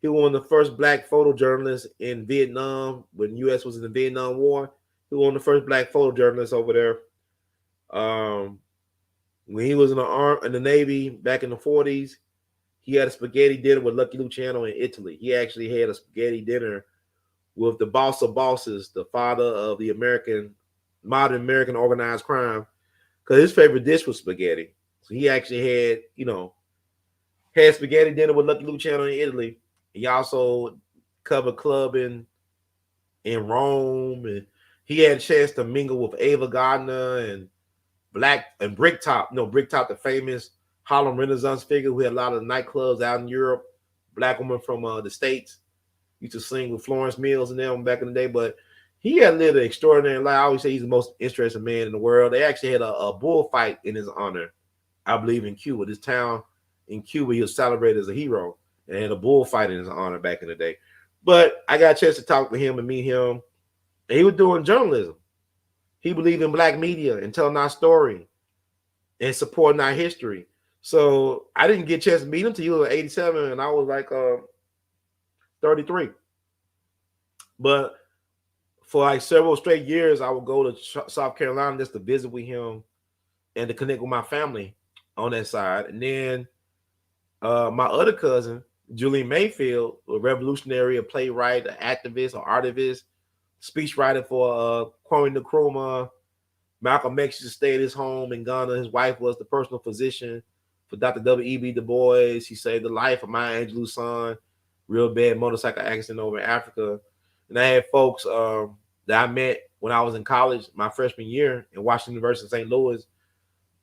He was one of the first black photojournalists in Vietnam when the U.S. was in the Vietnam War. He was one of the first black photojournalists over there. When he was in the Navy back in the 40s, he had a spaghetti dinner with Lucky Luciano in Italy. He actually had a spaghetti dinner with the boss of bosses, the father of the modern American organized crime, because his favorite dish was spaghetti. So he actually had spaghetti dinner with Lucky Luciano in Italy. He also covered clubbing in Rome, and he had a chance to mingle with Ava Gardner and Bricktop, the famous Harlem Renaissance figure who had a lot of nightclubs out in Europe. Black woman from the States, used to sing with Florence Mills and them back in the day. But he had lived an extraordinary life. I always say he's the most interesting man in the world. They actually had a bullfight in his honor, I believe, in Cuba. This town in Cuba, he was celebrated as a hero and had a bullfight in his honor back in the day. But I got a chance to talk with him and meet him. And he was doing journalism. He believed in black media and telling our story and supporting our history. So I didn't get a chance to meet him until he was 87 and I was like 33. But for like several straight years, I would go to South Carolina just to visit with him and to connect with my family on that side. And then my other cousin, Julian Mayfield, a revolutionary, a playwright, an activist, an artivist, speechwriter for Kwame Nkrumah. Malcolm X used to stay at his home in Ghana. His wife was the personal physician for Dr. W.E.B. Du Bois. He saved the life of Maya Angelou's son, real bad motorcycle accident over in Africa. And I had folks that I met when I was in college, my freshman year in Washington University in St. Louis.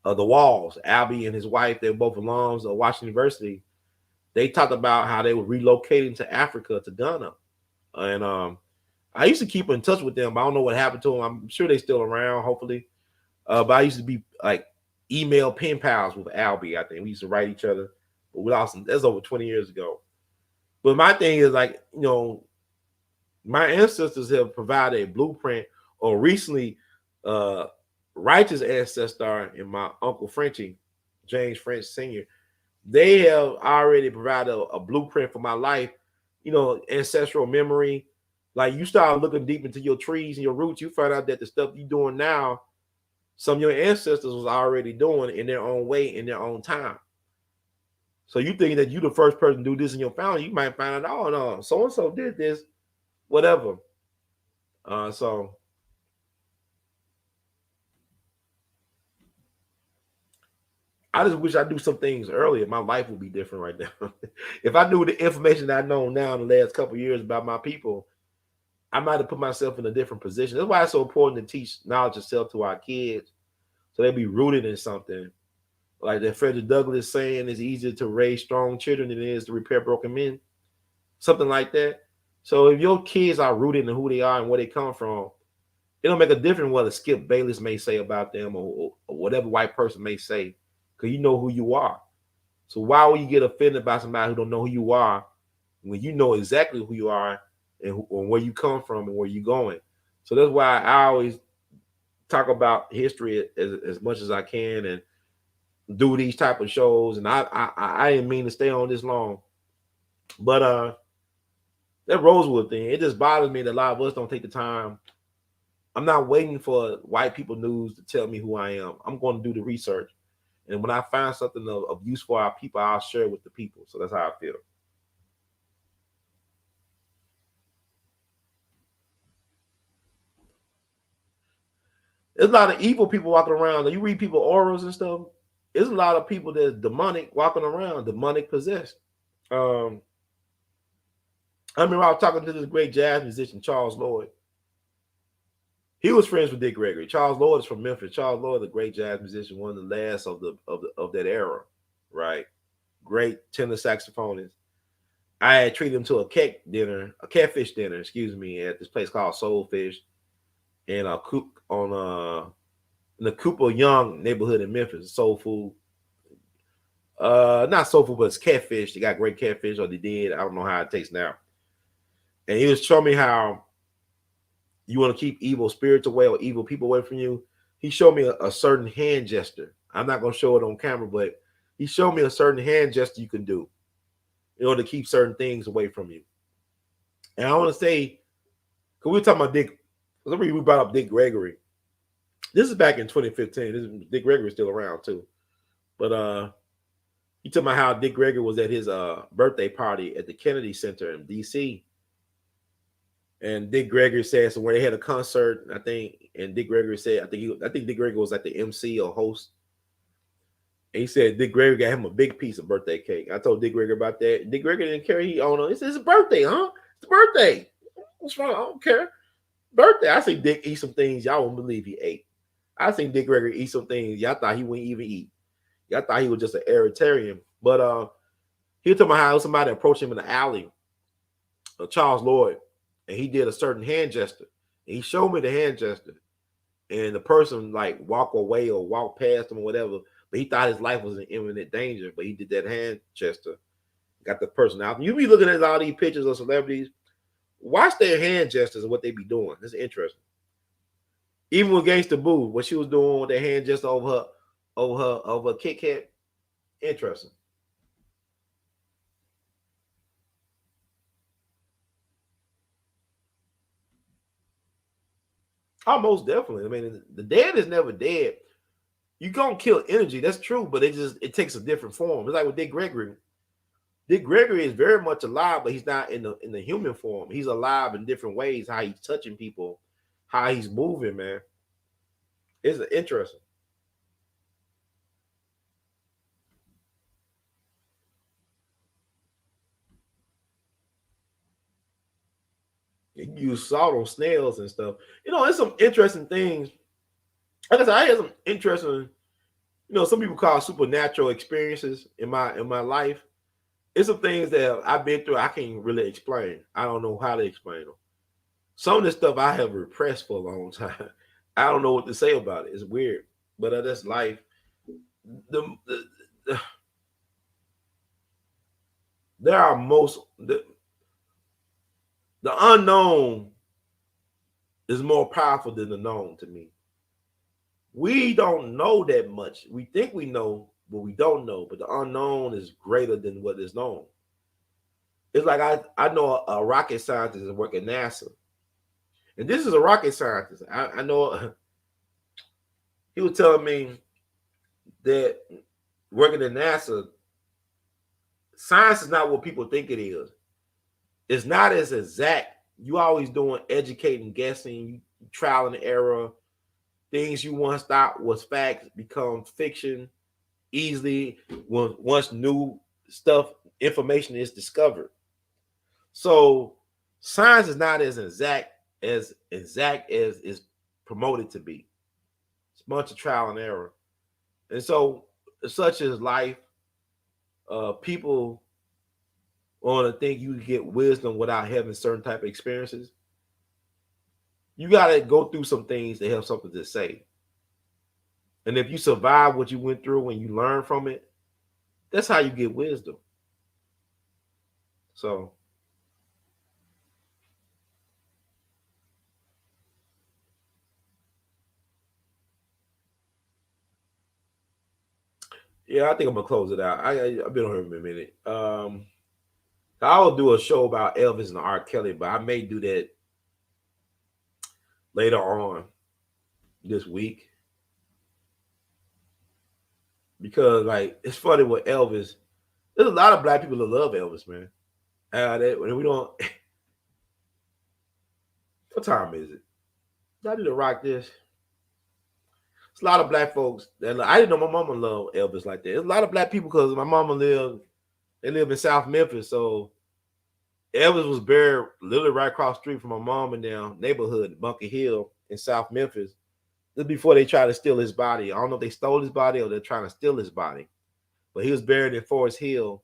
The Walls, Albie and his wife, they were both alums of Washington University. They talked about how they were relocating to Africa, to Ghana. And I used to keep in touch with them, but I don't know what happened to them. I'm sure they're still around, hopefully. But I used to be like email pen pals with Albie. I think we used to write each other, but we lost them. That's over 20 years ago. But my thing is like, my ancestors have provided a blueprint, or recently, righteous ancestor in my Uncle Frenchie, James French Sr., they have already provided a blueprint for my life, ancestral memory. Like you start looking deep into your trees and your roots, you find out that the stuff you're doing now, some of your ancestors was already doing in their own way, in their own time. So you think that you the first person to do this in your family, you might find out, oh no, so-and-so did this, whatever. So I just wish I knew some things earlier. My life would be different right now. If I knew the information that I know now in the last couple of years about my people, I might have put myself in a different position. That's why it's so important to teach knowledge of self to our kids, so they be rooted in something. Like that Frederick Douglass saying, it's easier to raise strong children than it is to repair broken men. Something like that. So if your kids are rooted in who they are and where they come from, it don't make a difference what a Skip Bayless may say about them or whatever white person may say, because you know who you are. So why would you get offended by somebody who don't know who you are when you know exactly who you are and where you come from and where you're going? So that's why I always talk about history as much as I can and do these type of shows. And I didn't mean to stay on this long, but that Rosewood thing, it just bothers me that a lot of us don't take the time. I'm not waiting for white people news to tell me who I am. I'm going to do the research. And when I find something of use for our people, I'll share it with the people. So that's how I feel. There's a lot of evil people walking around. You read people auras and stuff. There's a lot of people that's demonic walking around, demonic possessed. I remember I was talking to this great jazz musician, Charles Lloyd. He was friends with Dick Gregory. Charles Lloyd is from Memphis. Charles Lloyd, a great jazz musician, one of the last of that era, right? Great tenor saxophonist. I had treated him to a catfish dinner, excuse me, at this place called Soulfish, in a coop on in the Cooper Young neighborhood in Memphis. Soul food, not soul food, but it's catfish. They got great catfish, or they did. I don't know how it tastes now. And he was showing me how you want to keep evil spirits away or evil people away from you. He showed me a certain hand gesture. I'm not going to show it on camera, but he showed me a certain hand gesture you can do in order to keep certain things away from you. And I want to say, because we were talking about Dick, we brought up Dick Gregory. This is back in 2015. Dick Gregory is still around too. But he told me how Dick Gregory was at his birthday party at the Kennedy Center in D.C. And Dick Gregory said somewhere they had a concert, I think, and Dick Gregory said, I think Dick Gregory was like the MC or host. And he said Dick Gregory got him a big piece of birthday cake. I told Dick Gregory about that. Dick Gregory didn't care. He owned it. He said, it's a birthday, huh? It's a birthday. What's wrong? I don't care. Birthday. I see Dick eat some things y'all won't believe he ate. I seen Dick Gregory eat some things y'all thought he wouldn't even eat. Y'all thought he was just an Eritrean. But he was talking about how somebody approached him in the alley, Charles Lloyd, and he did a certain hand gesture. And he showed me the hand gesture. And the person like walk away or walk past him or whatever, but he thought his life was in imminent danger. But he did that hand gesture, got the person out. You be looking at all these pictures of celebrities, watch their hand gestures and what they be doing. It's interesting. Even with Gangsta Boo, what she was doing with their hand gesture over her Kit Kat, interesting. Oh, most definitely. I mean, the dead is never dead. You gonna kill energy, that's true, but it takes a different form. It's like with Dick Gregory. Dick Gregory is very much alive, but he's not in the human form. He's alive in different ways, how he's touching people, how he's moving, man. It's interesting. You use salt on snails and stuff. It's some interesting things. Like I said, I had some interesting, some people call supernatural experiences in my life. It's some things that I've been through I can't really explain. I don't know how to explain them. Some of this stuff I have repressed for a long time. I don't know what to say about it. It's weird, but that's life. There are the unknown is more powerful than the known to me. We don't know that much. We think we know, but we don't know. But the unknown is greater than what is known. It's like I know a rocket scientist that works at NASA. And this is a rocket scientist. I know he was telling me that working at NASA, science is not what people think it is. It's not as exact. You always doing educating, guessing, trial and error. Things you once thought was facts become fiction easily once new stuff, information is discovered. So science is not as exact as is promoted to be. It's a bunch of trial and error. And so such as life, people want to think you get wisdom without having certain type of experiences. You got to go through some things to have something to say. And if you survive what you went through and you learn from it, that's how you get wisdom. So, yeah, I think I'm going to close it out. I've been on here a minute. I will do a show about Elvis and R. Kelly, but I may do that later on this week. because like it's funny with Elvis. There's a lot of black people that love Elvis, man. We don't. What time is it? I need to rock this. It's a lot of black folks that I didn't know my mama loved Elvis like that. There's a lot of black people because my mama they live in South Memphis, so Elvis was buried literally right across the street from my mom in their neighborhood, Bunker Hill in South Memphis. This is before they tried to steal his body. I don't know if they stole his body or they're trying to steal his body, but he was buried in Forest Hill,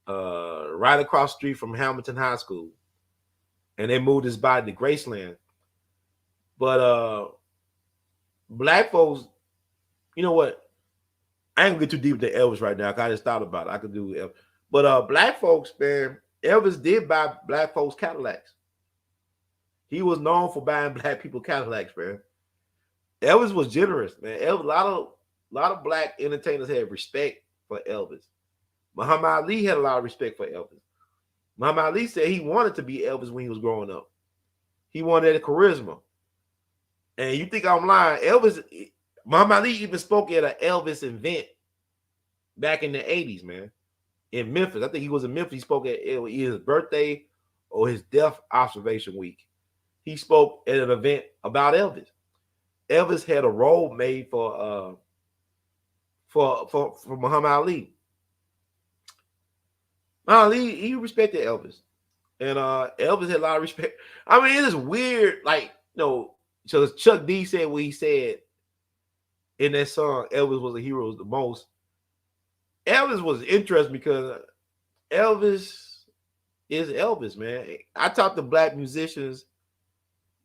right across the street from Hamilton High School, and they moved his body to Graceland. But black folks, you know what? I ain't gonna get too deep into Elvis right now. Cause I just thought about it. I could do Elvis. But black folks, man, Elvis did buy black folks Cadillacs. He was known for buying black people Cadillacs, man. Elvis was generous, man. Elvis, a lot of black entertainers had respect for Elvis. Muhammad Ali had a lot of respect for Elvis. Muhammad Ali said he wanted to be Elvis when he was growing up. He wanted that charisma. And you think I'm lying? Muhammad Ali even spoke at an Elvis event back in the 80s, man, in Memphis. I think he was in Memphis. He spoke at either his birthday or his death observation week. He spoke at an event about Elvis. Elvis had a role made for Muhammad Ali. Muhammad Ali, he respected Elvis. And Elvis had a lot of respect. I mean, it is weird, like, so Chuck D said what he said in that song, Elvis was a hero the most. Elvis was interesting because Elvis is Elvis, man. I talked to black musicians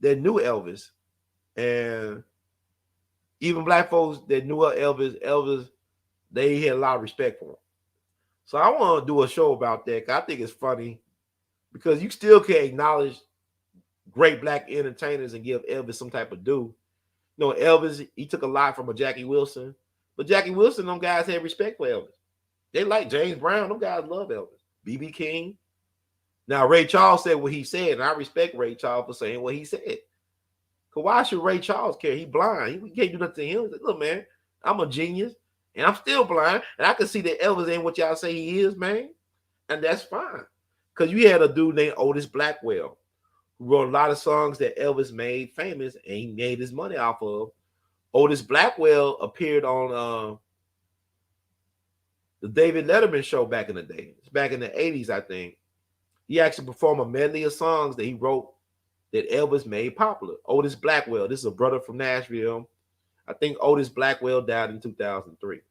that knew Elvis, and even black folks that knew Elvis, they had a lot of respect for him. So I want to do a show about that. I think it's funny because you still can acknowledge great black entertainers and give Elvis some type of due. Elvis, he took a lot from a Jackie Wilson, but Jackie Wilson, them guys had respect for Elvis. They like James Brown. Them guys love Elvis. B.B. King. Now, Ray Charles said what he said, and I respect Ray Charles for saying what he said. Because why should Ray Charles care? He blind. He can't do nothing to him. He said, look, man, I'm a genius, and I'm still blind, and I can see that Elvis ain't what y'all say he is, man. And that's fine. Because you had a dude named Otis Blackwell who wrote a lot of songs that Elvis made famous, and he made his money off of. Otis Blackwell appeared on the David Letterman show back in the day. It's back in the 80s, I think. He actually performed a medley of songs that he wrote that Elvis made popular. Otis Blackwell, this is a brother from Nashville. I think Otis Blackwell died in 2003.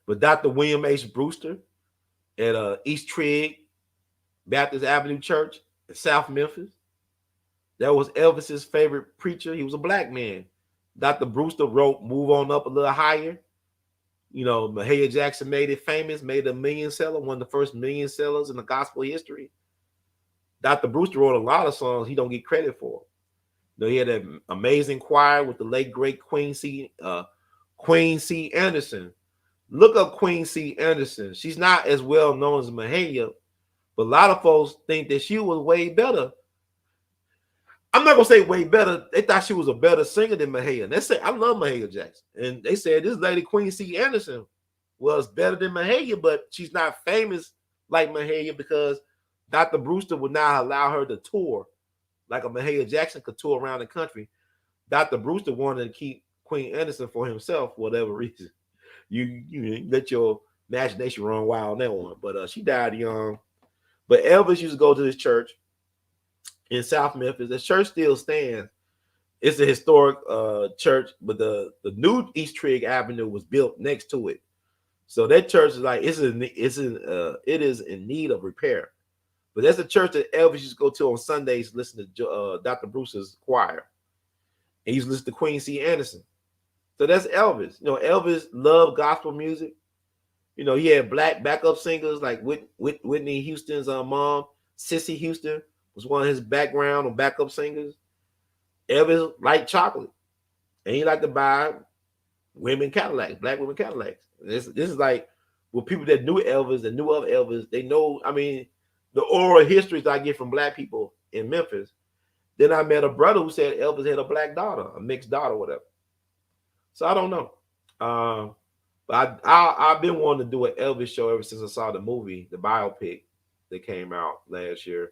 But Dr. William H. Brewster at East Trigg Baptist Avenue Church in South Memphis, that was Elvis's favorite preacher. He was a black man. Dr. Brewster wrote Move On Up a Little Higher. Mahalia Jackson made it famous, made a million seller, one of the first million sellers in the gospel history. Dr. Brewster wrote a lot of songs he don't get credit for. He had an amazing choir with the late, great Queen C. Anderson. Look up Queen C. Anderson. She's not as well known as Mahalia, but a lot of folks think that she was way better. I'm not gonna say way better. They thought she was a better singer than Mahalia. They say I love Mahalia Jackson, and they said this lady Queen C. Anderson was better than Mahalia, but she's not famous like Mahalia because Dr. Brewster would not allow her to tour like a Mahalia Jackson could tour around the country. Dr. Brewster wanted to keep Queen Anderson for himself for whatever reason. You let your imagination run wild on that one. But she died young. But Elvis used to go to this church in South Memphis. The church still stands. It's a historic church, but the new East Trigg Avenue was built next to it. So that church is like it is in need of repair. But that's a church that Elvis used to go to on Sundays, listen to Dr. Brewster's choir. And he used to listen to Queen C. Anderson. So that's Elvis. Elvis loved gospel music. He had black backup singers like Whitney Houston's mom, Cissy Houston, was one of his background or backup singers. Elvis liked chocolate, and he liked to buy women Cadillacs, black women Cadillacs. This is like with people that knew Elvis, that knew of Elvis. They know. I mean, the oral histories I get from black people in Memphis. Then I met a brother who said Elvis had a black daughter, a mixed daughter, whatever. So I don't know. But I've been wanting to do an Elvis show ever since I saw the movie, the biopic that came out last year.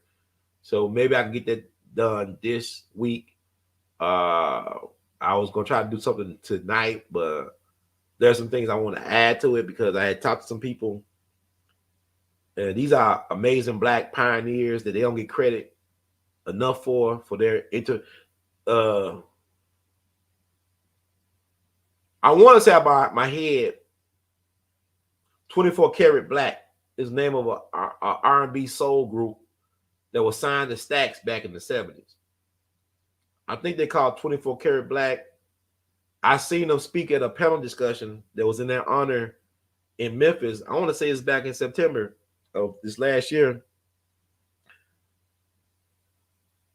So maybe I can get that done this week. I was gonna try to do something tonight, but there's some things I want to add to it because I had talked to some people, and these are amazing Black pioneers that they don't get credit enough for their I want to say about my head, 24 Karat Black is the name of a R&B soul group that was signed to Stax back in the 70s. I think they called 24 Karat Black. I seen them speak at a panel discussion that was in their honor in Memphis. I want to say it's back in September of this last year.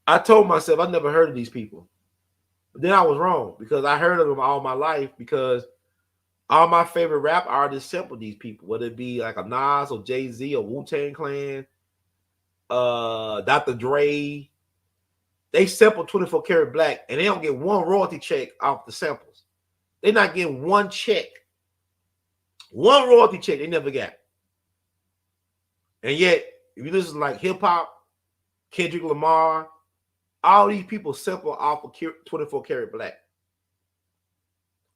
I told myself I never heard of these people. But then I was wrong because I heard of them all my life because all my favorite rap artists sample these people, whether it be like a Nas or Jay-Z or Wu-Tang Clan, Dr. Dre. They sample 24 Karat Black and they don't get one royalty check off the samples. They're not getting one check. One royalty check they never got. And yet, if you listen to like hip-hop, Kendrick Lamar, all these people sample off of 24 Karat Black.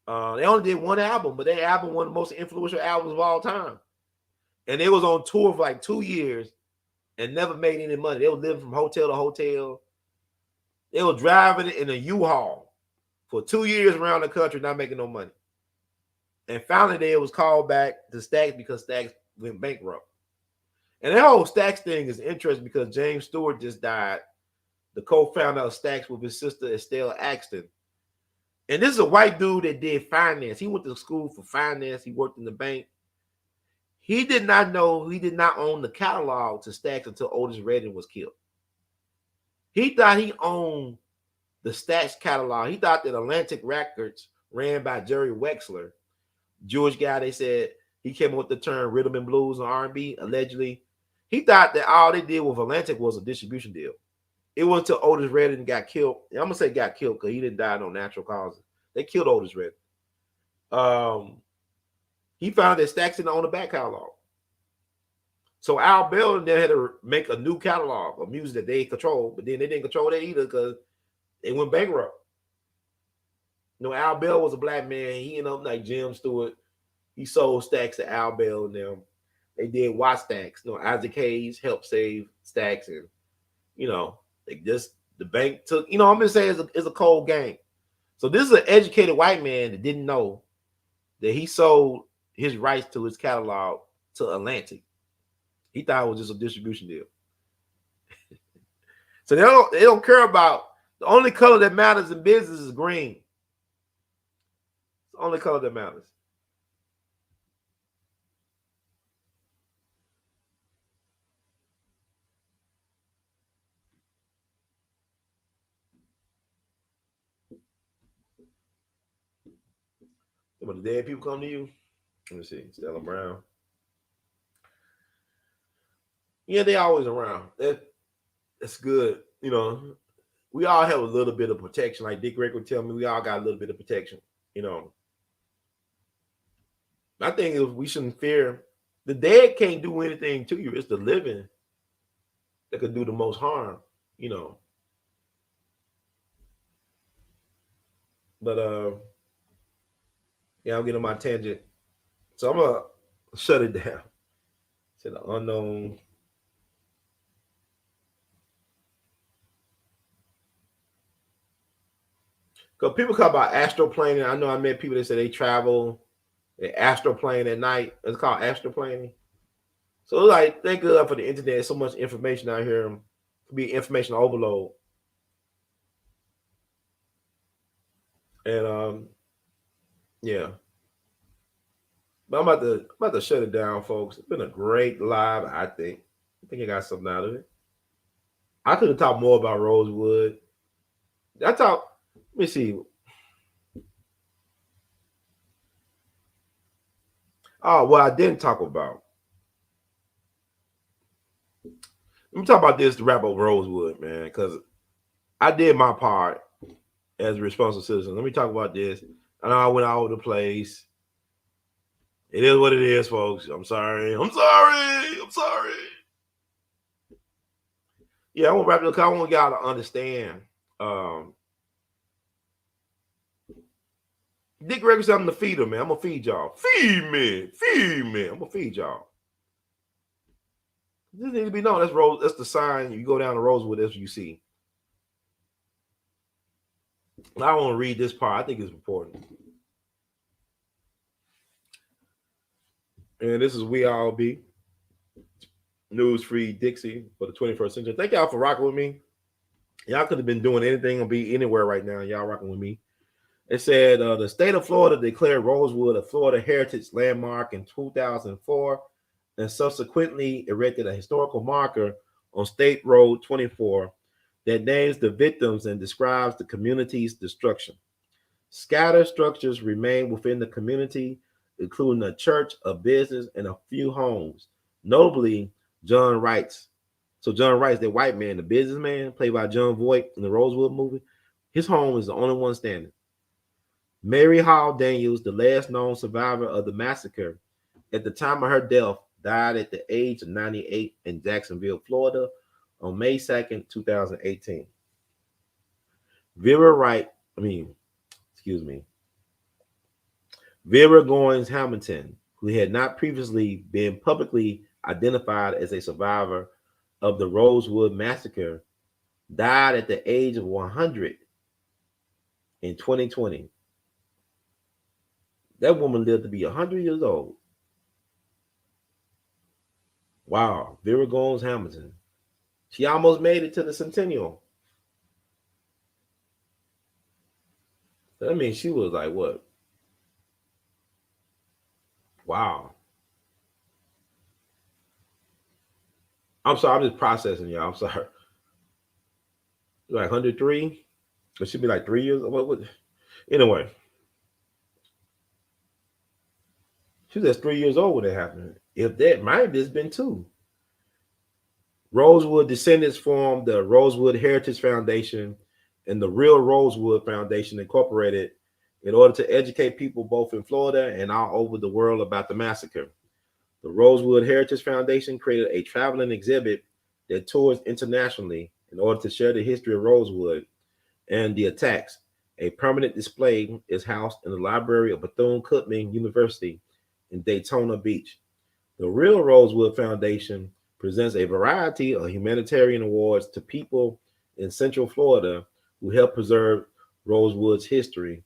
They only did one album, but their album one of the most influential albums of all time. And they was on tour for like 2 years and never made any money. They were living from hotel to hotel. They were driving in a U-Haul for 2 years around the country, not making no money. And finally, they was called back to Stax because Stax went bankrupt. And that whole Stax thing is interesting because James Stewart just died, the co-founder of Stax with his sister Estelle Axton. And this is a white dude that did finance. He went to school for finance. He worked in the bank. He did not know, he did not own the catalog to Stax until Otis Redding was killed. He thought he owned the Stax catalog. He thought that Atlantic Records ran by Jerry Wexler, Jewish guy. They said he came up with the term rhythm and blues and R&B, allegedly. He thought that all they did with Atlantic was a distribution deal. It wasn't until Otis Redding got killed. I'm going to say got killed because he didn't die no natural causes. They killed Otis Redding. He found that Stax didn't own the back catalog. So A.L.L then had to make a new catalog of music that they controlled, but then they didn't control that either because they went bankrupt. You know, A.L.L was a Black man. He ended up like Jim Stewart. He sold Stax to A.L.L and them. They did Watch Stax. You know, Isaac Hayes helped save Stax, and you know, they just the bank took. You know, I'm gonna say it's a cold game. So this is an educated white man that didn't know that he sold his rights to his catalog to Atlantic. He thought it was just a distribution deal. So they don't care about the only color that matters in business is green. It's the only color that matters. When the dead people come to you, let me see, Stella Brown. Yeah, they always around. That's good. You know, we all have a little bit of protection. Like Dick Rick would tell me, we all got a little bit of protection. You know, I think we shouldn't fear. The dead can't do anything to you. It's the living that could do the most harm. You know. But yeah, I'm getting on my tangent. So I'm gonna shut it down. To the unknown. Because people talk about astroplaning. I know I met people that say they travel, they astroplane at night. It's called astroplaning. So like, thank God for the internet. So much information out here. It could be information overload. And yeah. But I'm about to shut it down, folks. It's been a great live, I think. I think I got something out of it. I could have talked more about Rosewood. Let me see. Oh, well, I didn't talk about. Let me talk about this to wrap up Rosewood, man, because I did my part as a responsible citizen. Let me talk about this. I know I went all over the place. It is what it is, folks. I'm sorry. I'm sorry. I'm sorry. Yeah, I want to wrap it up. I want y'all to understand. Dick Gregory said, I'm gonna feed him, man. I'm gonna feed y'all. Feed me. Feed me. I'm gonna feed y'all. This needs to be known. That's the sign. You go down to Rosewood, that's what you see. I want to read this part. I think it's important. And this is We All Be. News Free Dixie for the 21st century. Thank y'all for rocking with me. Y'all could have been doing anything or be anywhere right now. Y'all rocking with me. It said the state of Florida declared Rosewood a Florida Heritage Landmark in 2004 and subsequently erected a historical marker on State Road 24 that names the victims and describes the community's destruction. Scattered structures remain within the community, including a church, a business, and a few homes, notably John Wright's. So John Wright's the white man, the businessman, played by John Voight in the Rosewood movie. His home is the only one standing. Mary Hall Daniels, the last known survivor of the massacre, at the time of her death, died at the age of 98 in Jacksonville, Florida, on May 2nd, 2018. Vera Goins Hamilton, who had not previously been publicly identified as a survivor of the Rosewood massacre, died at the age of 100 in 2020. That woman lived to be 100 years old. Wow, Vera Goins Hamilton. She almost made it to the centennial. I mean, she was like, what? Wow. I'm sorry, I'm just processing, y'all. I'm sorry. Like 103? It should be like 3 years. What? Anyway. She was just 3 years old when it happened. If that might have just been 2. Rosewood descendants formed the Rosewood Heritage Foundation and the Real Rosewood Foundation Incorporated in order to educate people both in Florida and all over the world about the massacre. The Rosewood Heritage Foundation created a traveling exhibit that tours internationally in order to share the history of Rosewood and the attacks. A permanent display is housed in the library of Bethune-Cookman University in Daytona Beach. The Real Rosewood Foundation presents a variety of humanitarian awards to people in Central Florida who help preserve Rosewood's history.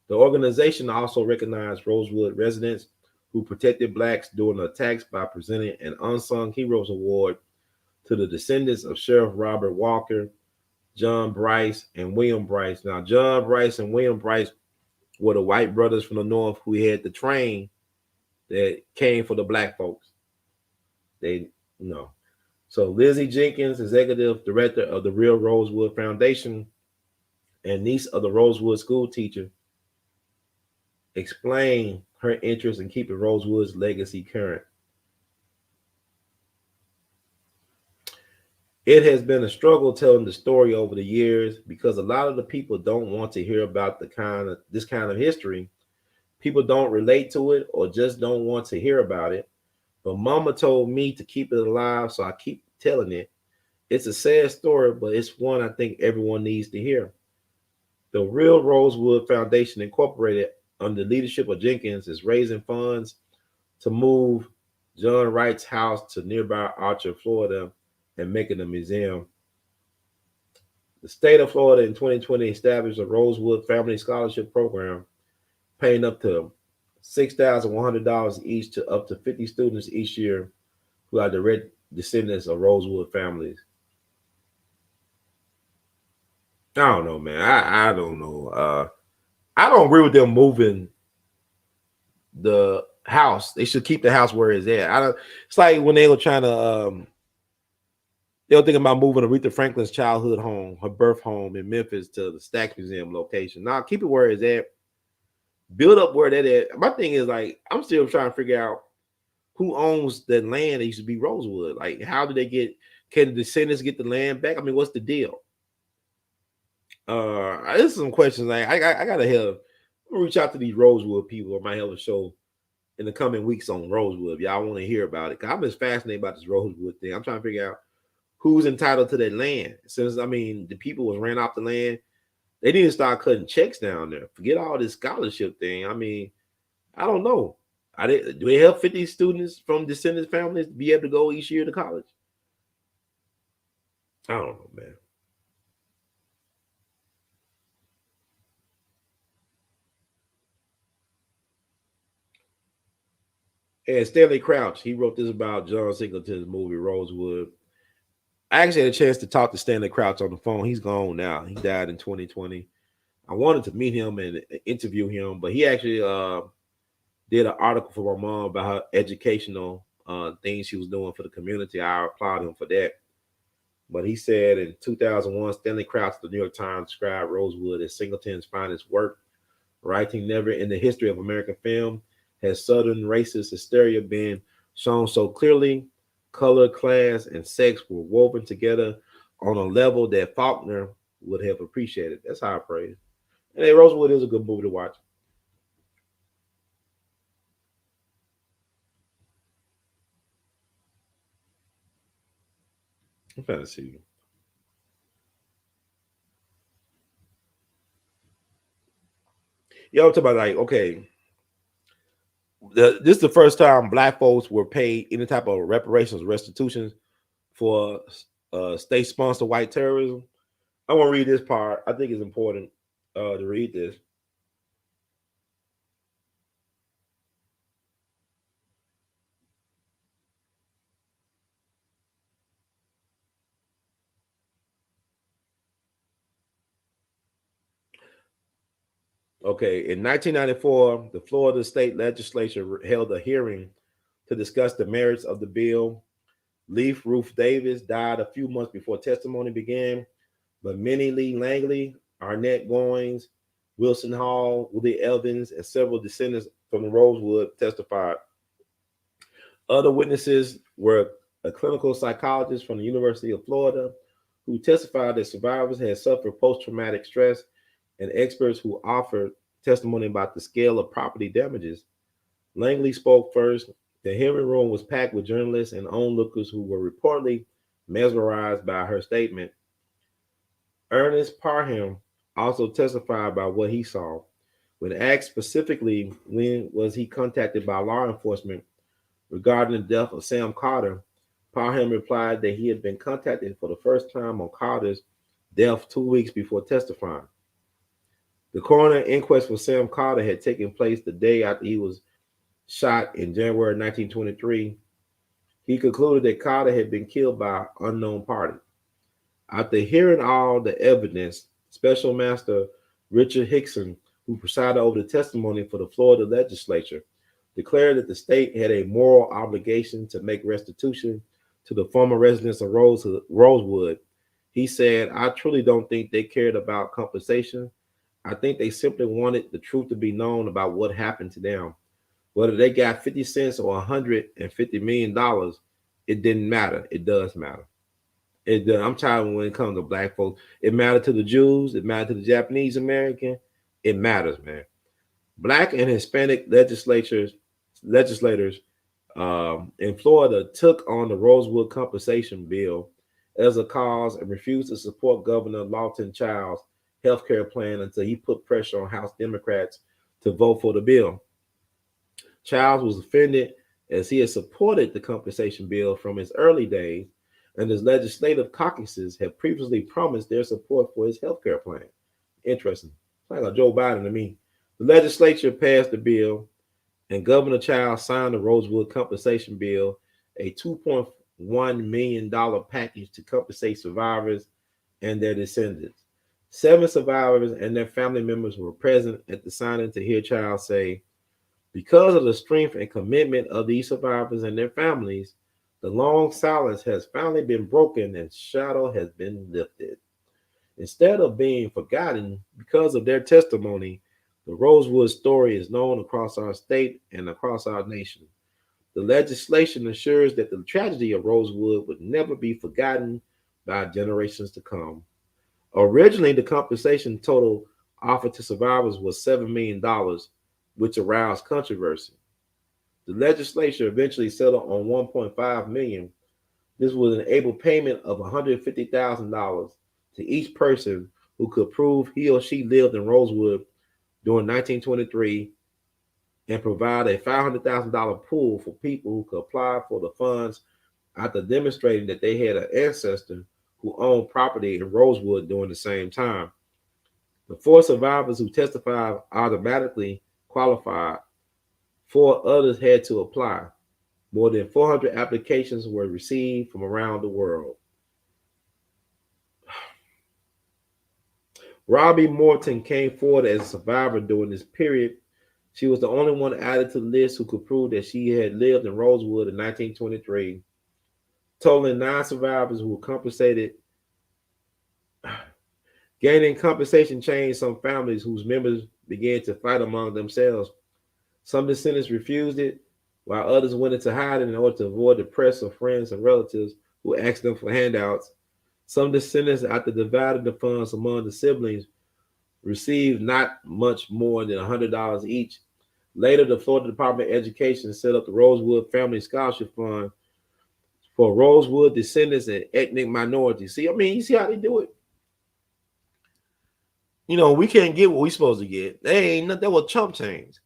The organization also recognized Rosewood residents who protected Blacks during the attacks by presenting an Unsung Heroes Award to the descendants of Sheriff Robert Walker, John Bryce, and William Bryce. Now, John Bryce and William Bryce were the white brothers from the North who had the train that came for the Black folks. So Lizzie Jenkins, executive director of the Real Rosewood Foundation and niece of the Rosewood school teacher, explained her interest in keeping Rosewood's legacy current. It has been a struggle telling the story over the years because a lot of the people don't want to hear about this kind of history. People don't relate to it or just don't want to hear about it. But Mama told me to keep it alive, so I keep telling it. It's a sad story, but it's one I think everyone needs to hear. The Real Rosewood Foundation Incorporated, under the leadership of Jenkins, is raising funds to move John Wright's house to nearby Archer, Florida, and making a museum. The state of Florida in 2020 established a Rosewood Family Scholarship Program, paying up to $6,100 each to up to 50 students each year who are direct descendants of Rosewood families. I don't know, man. I don't know. I don't agree with them moving the house. They should keep the house where it's at. It's like when they were trying to they were thinking about moving Aretha Franklin's childhood home, her birth home in Memphis, to the Stax Museum location. Now keep it where it's at. Build up where that is. My thing is, like, I'm still trying to figure out who owns that land that used to be Rosewood. Like, how do they can the descendants get the land back? I mean, what's the deal? There's some questions. Like, I gotta reach out to these Rosewood people. I might have a show in the coming weeks on Rosewood. If y'all want to hear about it, 'cause I'm just fascinated about this Rosewood thing. I'm trying to figure out who's entitled to that land. Since I mean, the people was ran off the land, they need to start cutting checks down there. Forget all this scholarship thing. I mean, I don't know. Do they help 50 students from descendant families be able to go each year to college? I don't know, man. And Stanley Crouch, he wrote this about John Singleton's movie Rosewood. I actually had a chance to talk to Stanley Crouch on the phone. He's gone now. He died in 2020. I wanted to meet him and interview him, but he actually did an article for my mom about her educational things she was doing for the community. I applaud him for that. But he said in 2001, Stanley Crouch, the New York Times, described Rosewood as Singleton's finest work, writing, never in the history of American film has Southern racist hysteria been shown so clearly. Color, class, and sex were woven together on a level that Faulkner would have appreciated. That's high praise. And hey, Rosewood is a good movie to watch. I'm trying to see. Y'all talk about like, okay, this is the first time Black folks were paid any type of reparations, restitutions for state-sponsored white terrorism. I want to read this part. I think it's important to read this. Okay, in 1994, the Florida state legislature held a hearing to discuss the merits of the bill. Leaf Ruth Davis died a few months before testimony began, but Minnie Lee Langley, Arnett Goins, Wilson Hall, Willie Evans, and several descendants from the Rosewood testified. Other witnesses were a clinical psychologist from the University of Florida who testified that survivors had suffered post-traumatic stress and experts who offered testimony about the scale of property damages. Langley spoke first. The hearing room was packed with journalists and onlookers who were reportedly mesmerized by her statement. Ernest Parham also testified about what he saw. When asked specifically when was he contacted by law enforcement regarding the death of Sam Carter, Parham replied that he had been contacted for the first time on Carter's death 2 weeks before testifying. The coroner inquest for Sam Carter had taken place the day after he was shot in January 1923. He concluded that Carter had been killed by an unknown party. After hearing all the evidence, Special Master Richard Hickson, who presided over the testimony for the Florida legislature, declared that the state had a moral obligation to make restitution to the former residents of Rosewood. He said, "I truly don't think they cared about compensation. I think they simply wanted the truth to be known about what happened to them. Whether they got 50 cents or $150 million, it didn't matter. It does matter. I'm tired when it comes to Black folks. It mattered to the Jews. It mattered to the Japanese American. It matters, man. Black and Hispanic legislators in Florida took on the Rosewood compensation bill as a cause and refused to support Governor Lawton Child's health care plan until he put pressure on House Democrats to vote for the bill. Childs was offended as he had supported the compensation bill from his early days, and his legislative caucuses had previously promised their support for his health care plan. Interesting. It's like a Joe Biden to me. The legislature passed the bill, and Governor Childs signed the Rosewood compensation bill, a $2.1 million package to compensate survivors and their descendants. 7 survivors and their family members were present at the signing to hear Childs say, "Because of the strength and commitment of these survivors and their families, the long silence has finally been broken and shadow has been lifted. Instead of being forgotten because of their testimony, the Rosewood story is known across our state and across our nation. The legislation ensures that the tragedy of Rosewood would never be forgotten by generations to come." Originally, the compensation total offered to survivors was $7 million, which aroused controversy. The legislature eventually settled on 1.5 million. This would enable payment of $150,000 to each person who could prove he or she lived in Rosewood during 1923 and provide a $500,000 pool for people who could apply for the funds after demonstrating that they had an ancestor who owned property in Rosewood during the same time. The 4 survivors who testified automatically qualified. 4 others had to apply. More than 400 applications were received from around the world. Robbie Morton came forward as a survivor during this period. She was the only one added to the list who could prove that she had lived in Rosewood in 1923, totaling 9 survivors who were compensated. Gaining compensation changed some families whose members began to fight among themselves. Some descendants refused it, while others went into hiding in order to avoid the press of friends and relatives who asked them for handouts. Some descendants, after dividing the funds among the siblings, received not much more than $100 each. Later, the Florida Department of Education set up the Rosewood Family Scholarship Fund for Rosewood descendants and ethnic minorities. See, I mean, you see how they do it? You know, we can't get what we're supposed to get. They ain't nothing. That was chump change.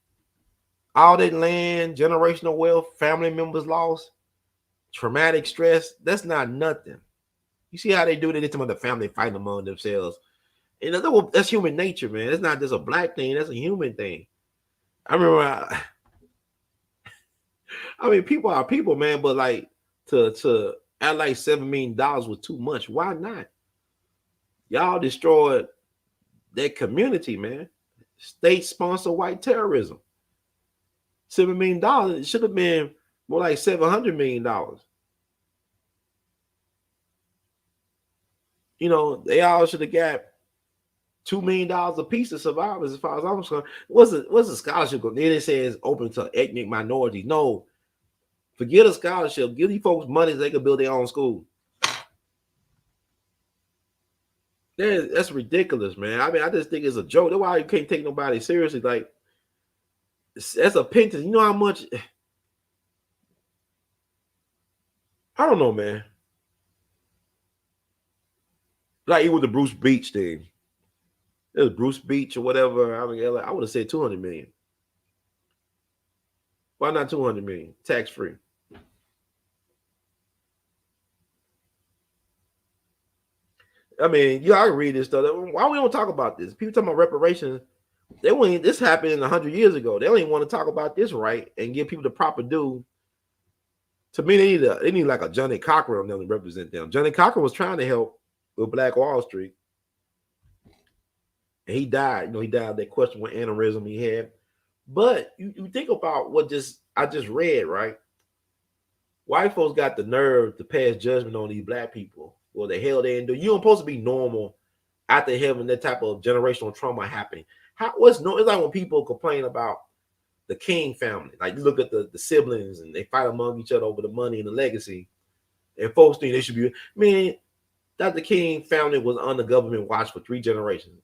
All that land, generational wealth, family members lost, traumatic stress, that's not nothing. You see how they do that? It's about the family fighting among themselves. And that's human nature, man. It's not just a black thing. That's a human thing. I remember, I mean, people are people, man. But like to act like $7 million was too much. Why not? Y'all destroyed that community, man. State-sponsored white terrorism. $7 million. It should have been more like $700 million. You know, they all should have got $2 million a piece of survivors, as far as I'm concerned. What's the scholarship? Then they say it's open to ethnic minorities. No, forget a scholarship. Give these folks money so they can build their own school. That's ridiculous, man. I mean, I just think it's a joke. That's why you can't take nobody seriously. Like, that's a penance. You know how much? I don't know, man. Like, it was the Bruce Beach thing. It was Bruce Beach or whatever. I mean, I would have said 200 million. Why not 200 million? Tax free. I mean, I can read this stuff. Why we don't talk about this? People talking about reparations. This happened 100 years ago. They don't even want to talk about this right and give people the proper due. To me, they need like a Johnny Cochran to represent them. Johnny Cochran was trying to help with Black Wall Street. And he died. You know, he died of that questionable aneurysm he had. But you think about what I just read, right? White folks got the nerve to pass judgment on these black people. Well, the hell they didn't do. You don't supposed to be normal after having that type of generational trauma happening. It's like when people complain about the King family. Like, you look at the siblings and they fight among each other over the money and the legacy. And folks think they should be. Man, Dr. King family was under government watch for 3 generations.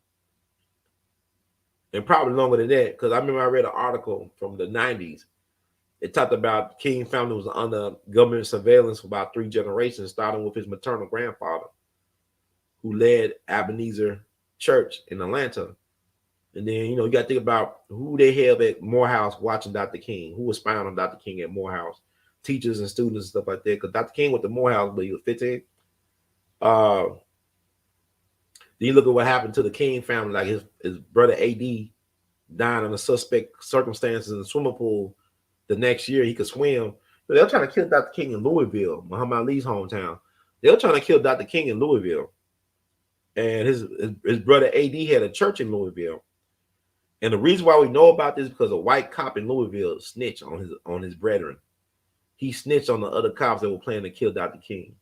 And probably longer than that, because I remember I read an article from the 90s. It talked about King family was under government surveillance for about 3 generations, starting with his maternal grandfather, who led Ebenezer Church in Atlanta. And then, you got to think about who they have at Morehouse watching Dr. King, who was spying on Dr. King at Morehouse, teachers and students and stuff like that. Because Dr. King went to Morehouse when he was 15. Then you look at what happened to the King family, like his brother A.D. died under suspect circumstances in the swimming pool. The next year he could swim. But they were trying to kill Dr. King in Louisville, Muhammad Ali's hometown. They were trying to kill Dr. King in Louisville. And his brother A.D. had a church in Louisville. And the reason why we know about this is because a white cop in Louisville snitched on his brethren. He snitched on the other cops that were planning to kill Dr. King.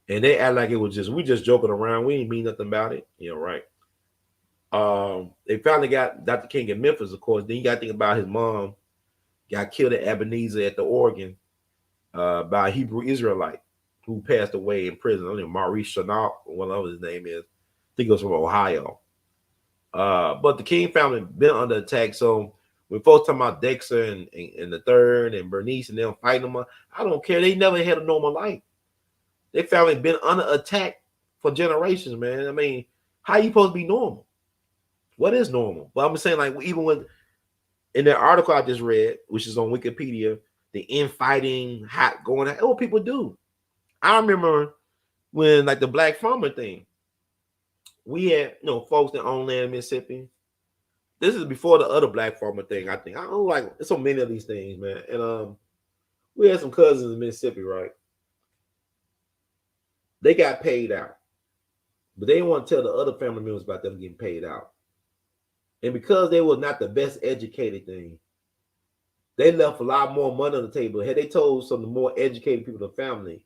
And they act like it was we just joking around. We didn't mean nothing about it. Right. They finally got Dr. King in Memphis, of course. Then you got to think about his mom got killed at Ebenezer at the Oregon by a Hebrew Israelite who passed away in prison. I don't know, Maurice Chenault, whatever his name is. I think it was from Ohio. But the King family been under attack. So when folks talking about Dexter and the third and Bernice and them fighting them, I don't care. They never had a normal life. Their family been under attack for generations, man. I mean, how you supposed to be normal? What is normal? But I'm saying, like, even when in that article I just read, which is on Wikipedia, the infighting, hot going on, what people do. I remember when, like, the black farmer thing, we had, folks that own land in Mississippi. This is before the other black farmer thing, I think. I don't like so many of these things, man. And we had some cousins in Mississippi, right? They got paid out, but they didn't want to tell the other family members about them getting paid out. And because they were not the best educated thing, they left a lot more money on the table. Had they told some of the more educated people in the family,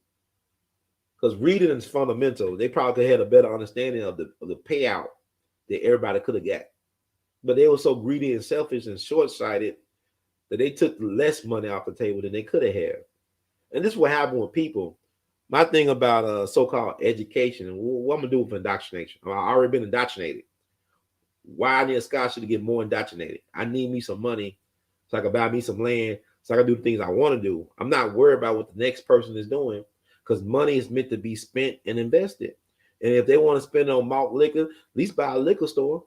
because reading is fundamental, they probably had a better understanding of the payout that everybody could have got. But they were so greedy and selfish and short-sighted that they took less money off the table than they could have had. And this is what happened with people. My thing about so-called education, and what I'm going to do with indoctrination. I've already been indoctrinated. Why I need a scholarship to get more indoctrinated? I need me some money so I can buy me some land so I can do the things I want to do. I'm not worried about what the next person is doing because money is meant to be spent and invested. And if they want to spend on malt liquor, at least buy a liquor store.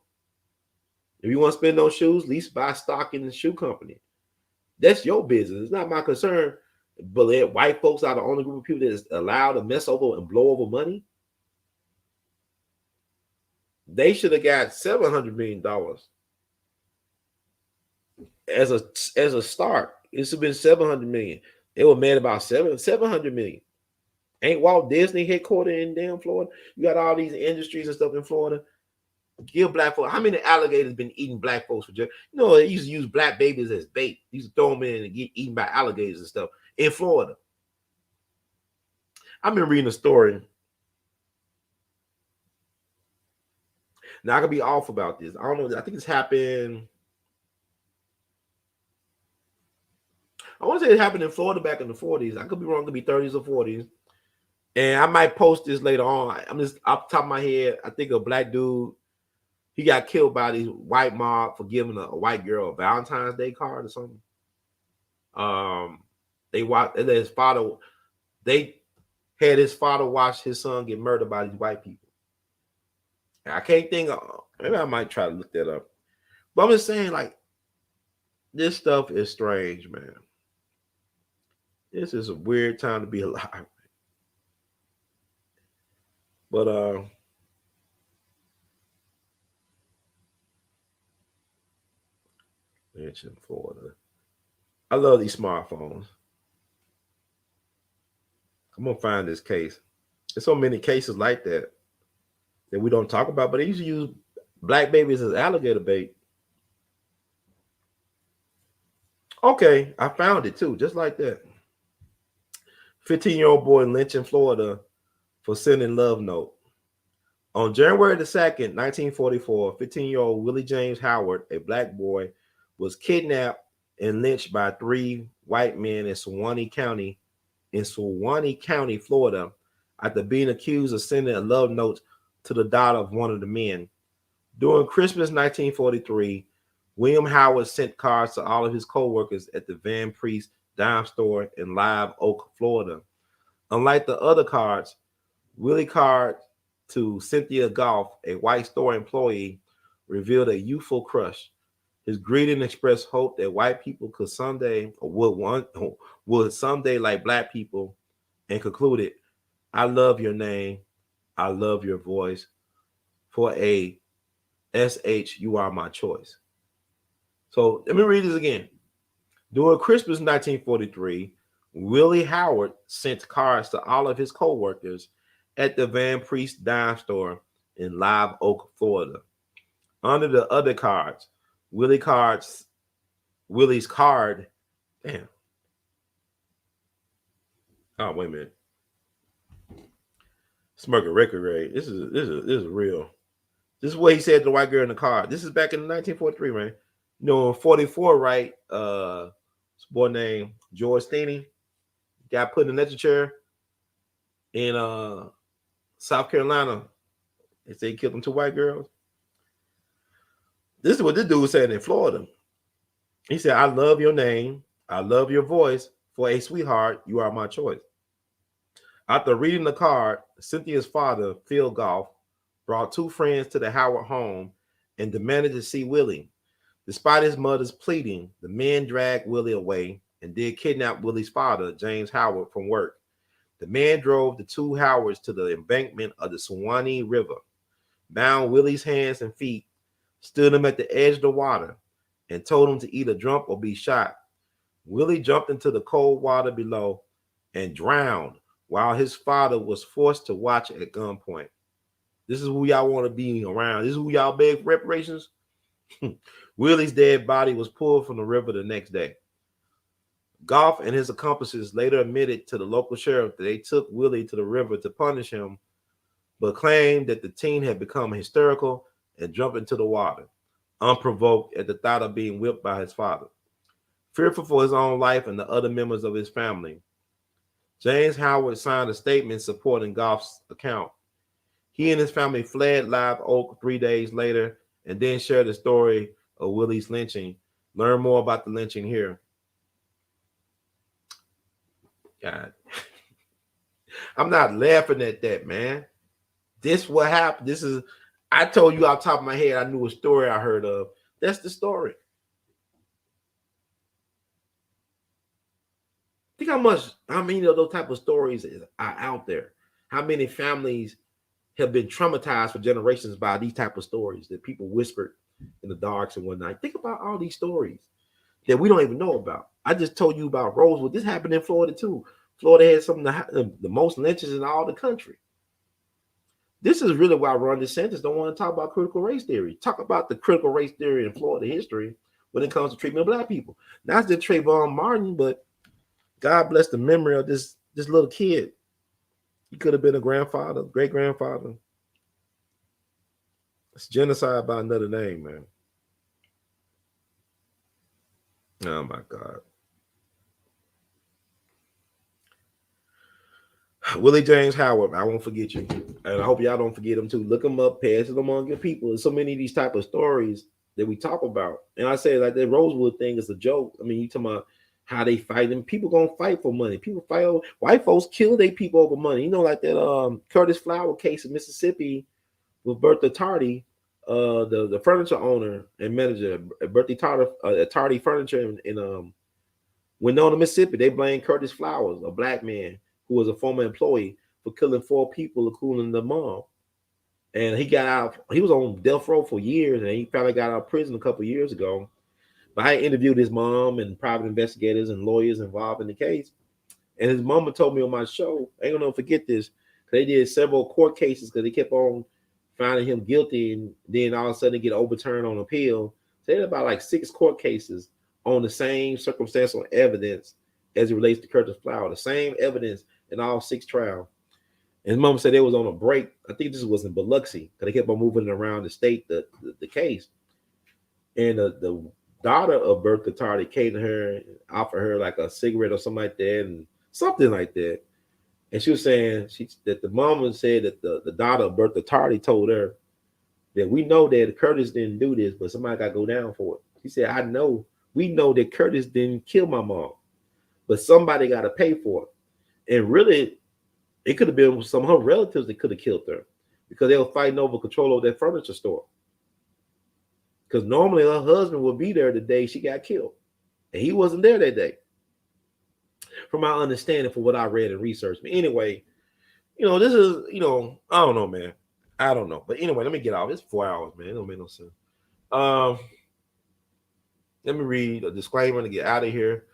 If you want to spend on shoes, at least buy stock in the shoe company. That's your business. It's not my concern. But white folks are the only group of people that is allowed to mess over and blow over money. They should have got $700 million as a start. It should have been $700 million. They were mad about $700 million. Ain't Walt Disney headquartered in damn Florida? You got all these industries and stuff in Florida. Give black folks. How many alligators been eating black folks for just? They used to use black babies as bait. They used to throw them in and get eaten by alligators and stuff in Florida. I've been reading a story. Now I could be off about this. I don't know. I think it's happened. I want to say it happened in Florida back in the 40s. I could be wrong. It could be 30s or 40s. And I might post this later on. I'm just off the top of my head. I think a black dude, he got killed by these white mob for giving a white girl a Valentine's Day card or something. They had his father watch his son get murdered by these white people. And I can't think of, maybe I might try to look that up. But I'm just saying, like, this stuff is strange, man. This is a weird time to be alive. But mention Florida. I love these smartphones. I'm gonna find this case. There's so many cases like that we don't talk about, but they used to use black babies as alligator bait. Okay, I found it too, just like that. 15-year-old boy lynched in Florida for sending love note. On January the 2nd, 1944, 15-year-old Willie James Howard, a black boy, was kidnapped and lynched by 3 white men in Suwannee County, Florida, after being accused of sending a love note to the daughter of one of the men. During Christmas 1943, William Howard sent cards to all of his co-workers at the Van Priest dime store in Live Oak, Florida. Unlike the other cards, Willie card to Cynthia Goff, a white store employee, revealed a youthful crush. His greeting expressed hope that white people could someday, or would someday like black people, and concluded, "I love your name, I love your voice. For a SH, you are my choice." So let me read this again. During Christmas 1943, Willie Howard sent cards to all of his co-workers at the Van Priest dime store in Live Oak, Florida. Under the other cards, Willie's card. Damn. Oh, wait a minute. Smirking record rate. This is real. This is what he said to the white girl in the car. This is back in 1943, man. 44, right? This boy named George Steeney got put in an electric chair in South Carolina. They say he killed them 2 white girls. This is what this dude was saying in Florida. He said, I love your name. I love your voice. For a sweetheart, you are my choice. After reading the card, Cynthia's father, Phil Goff, brought two friends to the Howard home and demanded to see Willie. Despite his mother's pleading, the men dragged Willie away and did kidnap Willie's father, James Howard, from work. The men drove the two Howards to the embankment of the Suwannee River, bound Willie's hands and feet, stood him at the edge of the water, and told him to either jump or be shot. Willie jumped into the cold water below and drowned while his father was forced to watch at gunpoint. This is who y'all want to be around. This is who y'all beg for reparations. Willie's dead body was pulled from the river the next day. Goff and his accomplices later admitted to the local sheriff that they took Willie to the river to punish him, but claimed that the teen had become hysterical and jumped into the water, unprovoked at the thought of being whipped by his father. Fearful for his own life and the other members of his family, James Howard signed a statement supporting Goff's account. He and his family fled Live Oak 3 days later and then shared the story of Willie's lynching. Learn more about the lynching here. God. I'm not laughing at that, man. This what happened. This is, I told you off the top of my head, I knew a story I heard of. That's the story. Think how many of those type of stories are out there? How many families have been traumatized for generations by these type of stories that people whispered in the darks and whatnot? Think about all these stories that we don't even know about. I just told you about Rosewood. This happened in Florida too. Florida had some of the most lynchings in all the country. This is really why Ron DeSantis don't want to talk about critical race theory. Talk about the critical race theory in Florida history when it comes to treatment of black people. Not just Trayvon Martin, but God bless the memory of this little kid. He could have been a grandfather, great grandfather. It's genocide by another name, man. Oh my God. Willie James Howard, I won't forget you. And I hope y'all don't forget him too. Look him up, pass it among your people. There's so many of these type of stories that we talk about. And I say like that Rosewood thing is a joke. I mean, you talking about how they fight, and people gonna fight for money. People fight over, white folks kill their people over money. You know, like that Curtis Flower case in Mississippi with Bertha Tardy, the furniture owner and manager, Bertha Tardy Furniture in Winona, Mississippi. They blamed Curtis Flowers, a black man who was a former employee, for killing 4 people, including the mom. And he got out. He was on death row for years, and he finally got out of prison a couple of years ago. But I interviewed his mom and private investigators and lawyers involved in the case. And his mama told me on my show, I ain't gonna forget this, they did several court cases because they kept on finding him guilty, and then all of a sudden get overturned on appeal. So they had about like 6 court cases on the same circumstantial evidence as it relates to Curtis Flower, the same evidence in all 6 trials. And his mom said they was on a break. I think this was in Biloxi, because they kept on moving around the state, the case. And the daughter of Bertha Tardy came to her and offered her like a cigarette or something like that, and something like that. And she was saying that the mama said that the daughter of Bertha Tardy told her that we know that Curtis didn't do this, but somebody got to go down for it. She said, we know that Curtis didn't kill my mom, but somebody got to pay for it. And really, it could have been some of her relatives that could have killed her, because they were fighting over control of that furniture store. Because normally her husband would be there the day she got killed, and he wasn't there that day, from my understanding, for what I read and researched. But anyway, this is, I don't know, man. I don't know. But anyway, let me get off. It's 4 hours, man. It don't make no sense. Let me read a disclaimer to get out of here.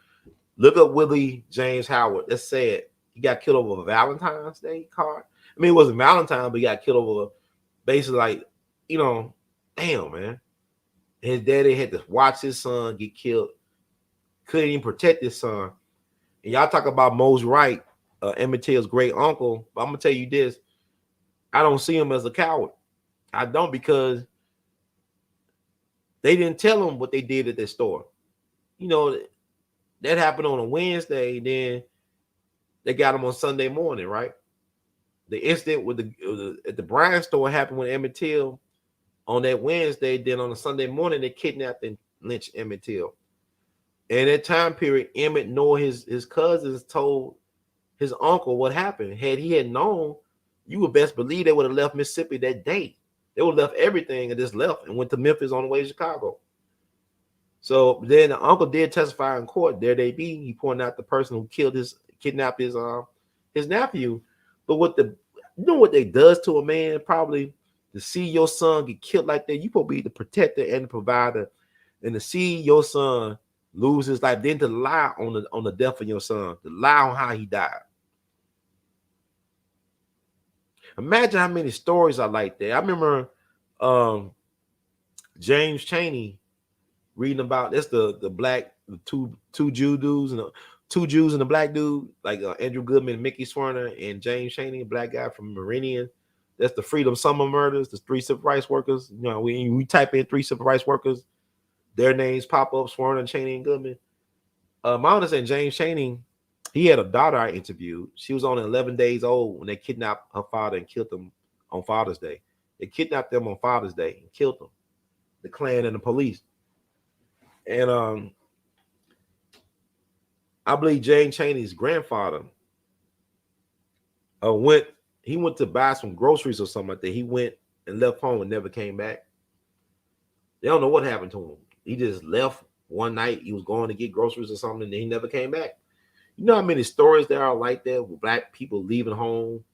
Look up Willie James Howard. That's sad. He got killed over a Valentine's Day card. I mean, it wasn't Valentine, but he got killed over basically like, damn, man. His daddy had to watch his son get killed. Couldn't even protect his son. And y'all talk about Mose Wright, Emmett Till's great uncle. But I'm going to tell you this. I don't see him as a coward. I don't, because they didn't tell him what they did at that store. That happened on a Wednesday. Then they got him on Sunday morning, right? The incident at the Bryan store happened with Emmett Till on that Wednesday. Then on a Sunday morning, they kidnapped and lynched Emmett Till. And that time period, Emmett nor his cousins told his uncle what happened. Had he had known, you would best believe they would have left Mississippi that day. They would have left everything and just left and went to Memphis on the way to Chicago. So then the uncle did testify in court. There they be. He pointed out the person who kidnapped his nephew. But you know what they does to a man? Probably to see your son get killed like that. You supposed to be the protector and the provider, and to see your son lose his life, then to lie on the death of your son, to lie on how he died. Imagine how many stories are like that. I remember James Chaney reading about that's the black the two Jew dudes and two Jews and a black dude like Andrew Goodman, Mickey Swerner, and James Chaney, a black guy from Meridian. That's the Freedom Summer murders. The 3 civil rights workers. You know, we type in 3 civil rights workers, their names pop up: Swerner, Chaney, and Goodman. My understanding, James Chaney, he had a daughter I interviewed. She was only 11 days old when they kidnapped her father and killed him on Father's Day. They kidnapped them on Father's Day and killed them. The Klan and the police. And I believe James Chaney's grandfather went to buy some groceries or something like that. He went and left home and never came back. They don't know what happened to him. He just left one night. He was going to get groceries or something, and he never came back. You know how many stories there are like that with black people leaving home,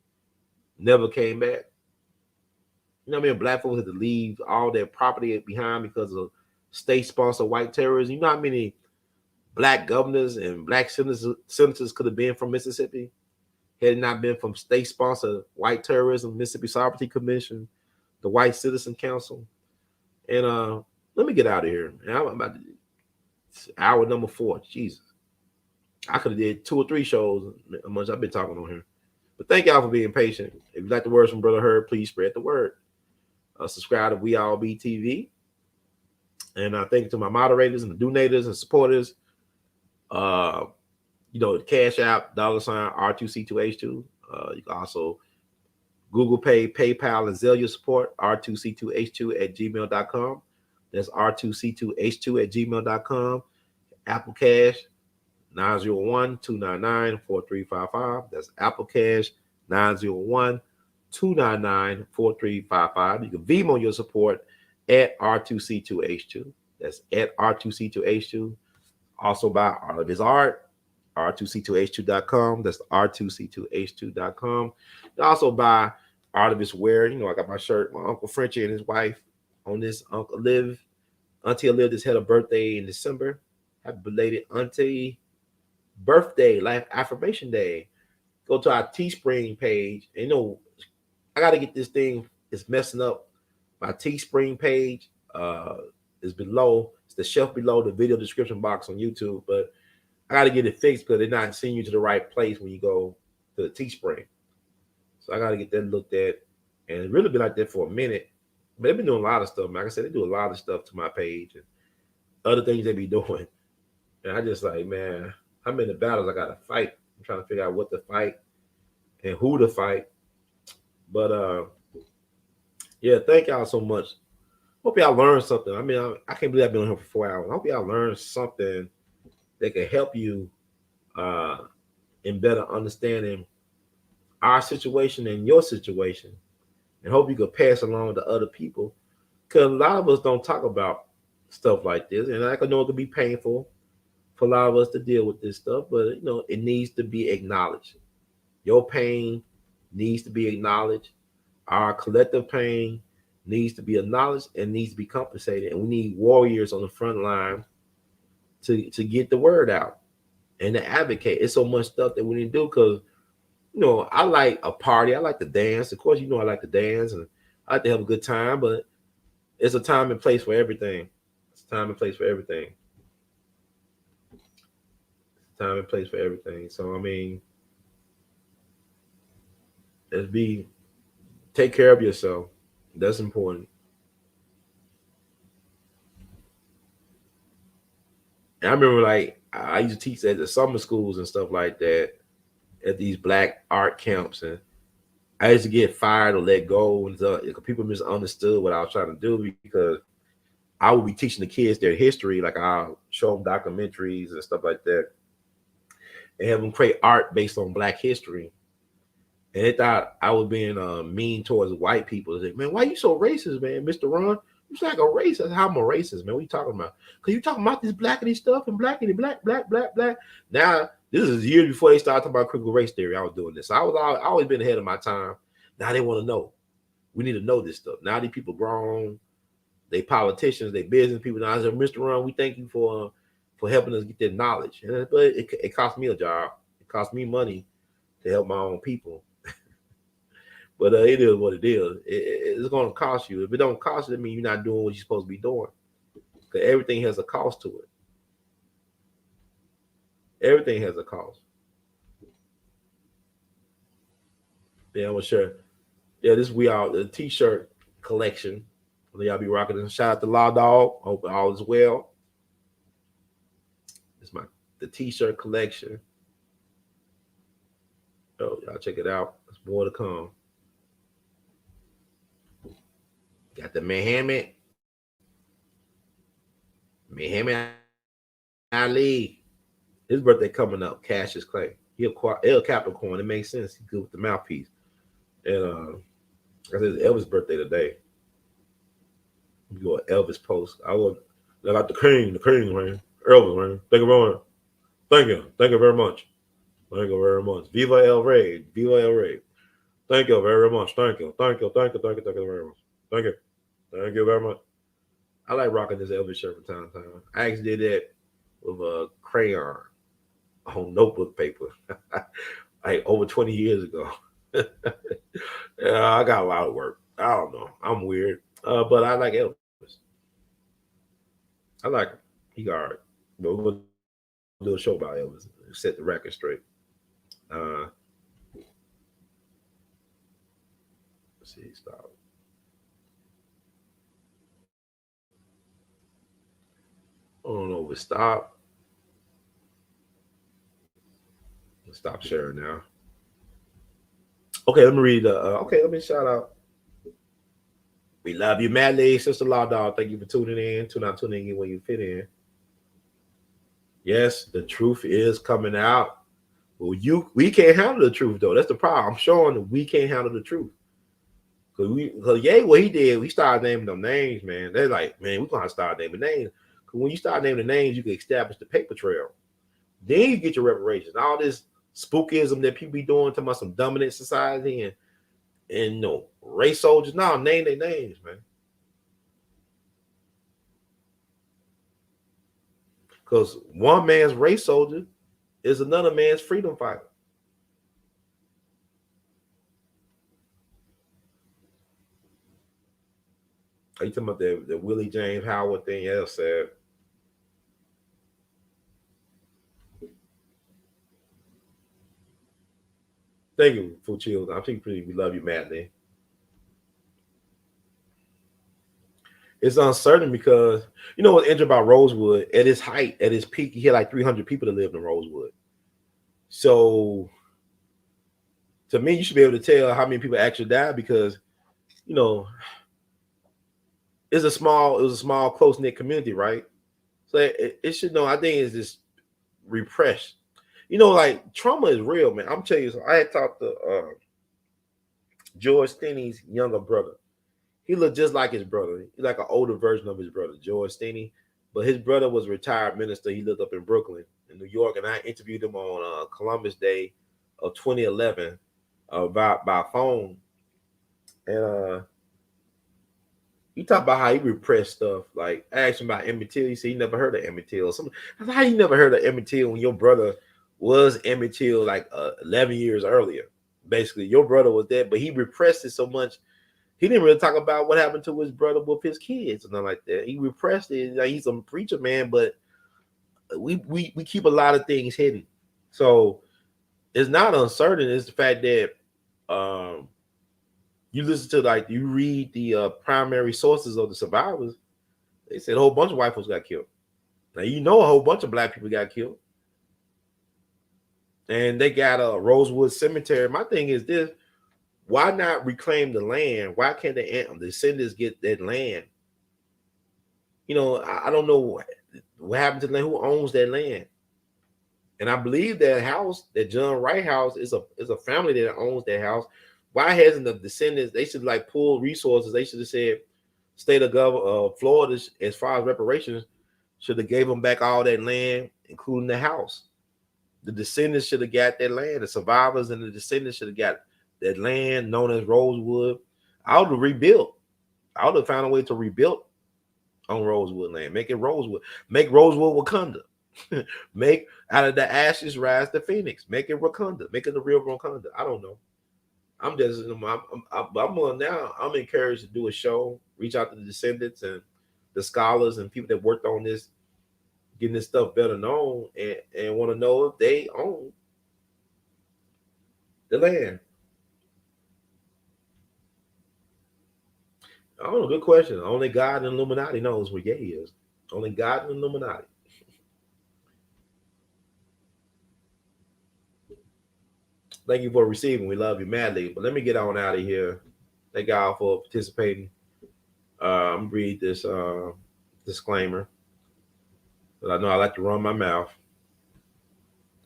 never came back? You know how many black folks had to leave all their property behind because of state-sponsored white terrorism? You know how many black governors and black senators could have been from Mississippi had it not been from state-sponsored white terrorism, Mississippi Sovereignty Commission, the White Citizen Council. And let me get out of here. I'm about to, hour number 4. Jesus. I could have did 2 or 3 shows how much I've been talking on here. But thank y'all for being patient. If you like the words from Brother Herb, please spread the word. Subscribe to We All Be TV. And thank you to my moderators and the donators and supporters. You know, Cash App, $R2C2H2. You can also Google Pay, PayPal, and Zelle support, R2C2H2 at gmail.com. That's R2C2H2 at gmail.com. Apple Cash, 901-299-4355. That's Apple Cash, 901-299-4355. You can Venmo your support at R2C2H2. That's at R2C2H2. Also by Art of His Art, R2C2H2.com. That's R2C2H2.com. And also by Art of His Wear. You know, I got my shirt, my Uncle Frenchie and his wife on this. Auntie Liv just had a birthday in December. Happy belated Auntie birthday, life affirmation day. Go to our Teespring page. And, you know, I got to get this thing. It's messing up. My Teespring page is below. It's the shelf below the video description box on YouTube. But I got to get it fixed because they're not sending you to the right place when you go to the Teespring. So I got to get that looked at. And it's really been like that for a minute. But they've been doing a lot of stuff. Like I said, they do a lot of stuff to my page and other things they be doing. And I just like, man, how many battles I got to fight? I'm trying to figure out what to fight and who to fight. But yeah, thank y'all so much. Hope y'all learned something. I mean, I can't believe I've been on here for 4 hours. I hope y'all learned something that can help you in better understanding our situation and your situation, and hope you can pass along to other people. Because a lot of us don't talk about stuff like this, and I know it can be painful for a lot of us to deal with this stuff, but you know, it needs to be acknowledged. Your pain needs to be acknowledged. Our collective pain needs to be acknowledged and needs to be compensated. And we need warriors on the front line to get the word out and to advocate. It's so much stuff that we need to do because, you know, I like a party. I like to dance. Of course, you know I like to dance and I like to have a good time, but it's a time and place for everything. It's a time and place for everything. Time and place for everything. So I mean, take care of yourself. That's important. And I remember, like, I used to teach at the summer schools and stuff like that at these black art camps, and I used to get fired or let go, and people misunderstood what I was trying to do because I would be teaching the kids their history, like I'll show them documentaries and stuff like that, and have them create art based on Black history. And they thought I was being mean towards white people. They say, man, why you so racist, man, Mr. Ron? You like a racist. How I'm a racist, man? What you talking about? Because you talking about this blackity stuff and blackity, black. Now, this is years before they started talking about critical race theory. I was doing this. So I always been ahead of my time. Now they want to know. We need to know this stuff. Now these people grown. They politicians, they business people. Now I said, Mr. Ron, we thank you for helping us get that knowledge. But it cost me a job. It cost me money to help my own people. But it is what it is. It's going to cost you. If it don't cost you, that means you're not doing what you're supposed to be doing. Because everything has a cost to it. Everything has a cost. Yeah, I'm sure. Yeah, this We Are the T-shirt collection. Y'all be rocking it. Shout out to Law Dog. Hope all is well. It's the T-shirt collection. Oh, y'all check it out. There's more to come. Got the Muhammad Ali. His birthday coming up. Cassius Clay. He a Capricorn. It makes sense. He's good with the mouthpiece. And I said Elvis' birthday today. You go Elvis post. I got the king, man. Elvis, man. Thank you very much. Thank you very much. Thank you very much. Viva El Rey. Viva El Rey. Thank you very much. Thank you very much. Thank you very much. I like rocking this Elvis shirt from time to time. I actually did that with a crayon on notebook paper, like over 20 years ago. Yeah, I got a lot of work. I don't know. I'm weird, but I like Elvis. I like him. He got art. But we're gonna do a show about Elvis. Set the record straight. Let's see. Stop. I don't know if it stopped. Let's stop sharing now. Okay, let me read. Let me shout out. We love you madly, Sister Law Dog. Thank you for tuning in. Tuning in when you fit in. Yes, the truth is coming out. Well, we can't handle the truth though. That's the problem. I'm showing that we can't handle the truth. Cause what he did, we started naming them names, man. They're like, man, we're gonna start naming names. Cause when you start naming the names, you can establish the paper trail. Then you get your reparations. All this spookism that people be doing, talking about some dominant society and no race soldiers. No, name their names, man. Because one man's race soldier is another man's freedom fighter. Are you talking about the Willie James Howard thing? Yeah, said. Thank you for children. I think we love you madly. It's uncertain because you know what's interesting about Rosewood? At its height, at its peak, he had like 300 people that lived in Rosewood. So to me, you should be able to tell how many people actually died because, you know, it was a small, close-knit community, right? So it should know. I think it's just repressed. You know, like trauma is real, man. I'm telling you, I had talked to George Stinney's younger brother. He looked just like his brother. He's like an older version of his brother, George Stinney. But his brother was a retired minister. He lived up in Brooklyn, in New York, and I interviewed him on Columbus Day of 2011 by phone. And he talked about how he repressed stuff. Like, I asked him about Emmett Till. He said he never heard of Emmett Till. I said, how you never heard of Emmett Till when your brother was Emmett Till like 11 years earlier? Basically, your brother was dead, but he repressed it so much. He didn't really talk about what happened to his brother with his kids or nothing like that. He repressed it. Like, he's a preacher, man, but we keep a lot of things hidden. So it's not uncertain. It's the fact that you listen to, like, you read the primary sources of the survivors. They said a whole bunch of white folks got killed. Now, you know, a whole bunch of black people got killed. And they got a Rosewood Cemetery. My thing is this. Why not reclaim the land? Why can't the descendants get that land I don't know what happened to the land, who owns that land. And I believe that house, that John Wright house, is a family that owns that house. Why hasn't the descendants? They should like pull resources. They should have said, state of government of Florida, as far as reparations, should have gave them back all that land, including the house. The descendants should have got that land. The survivors and the descendants should have got that land known as Rosewood. I would have rebuilt. I would have found a way to rebuild on Rosewood land. Make it Rosewood. Make Rosewood Wakanda. Make out of the ashes rise the phoenix. Make it Wakanda. Make it the real Wakanda. I don't know. I'm just I'm on now. I'm encouraged to do a show, reach out to the descendants and the scholars and people that worked on this, getting this stuff better known, and want to know if they own the land. I don't know. Good question. Only God and Illuminati knows where Ye is. Only God and Illuminati. Thank you for receiving. We love you madly. But let me get on out of here. Thank y'all for participating. I'm gonna read this disclaimer. But I know I like to run my mouth,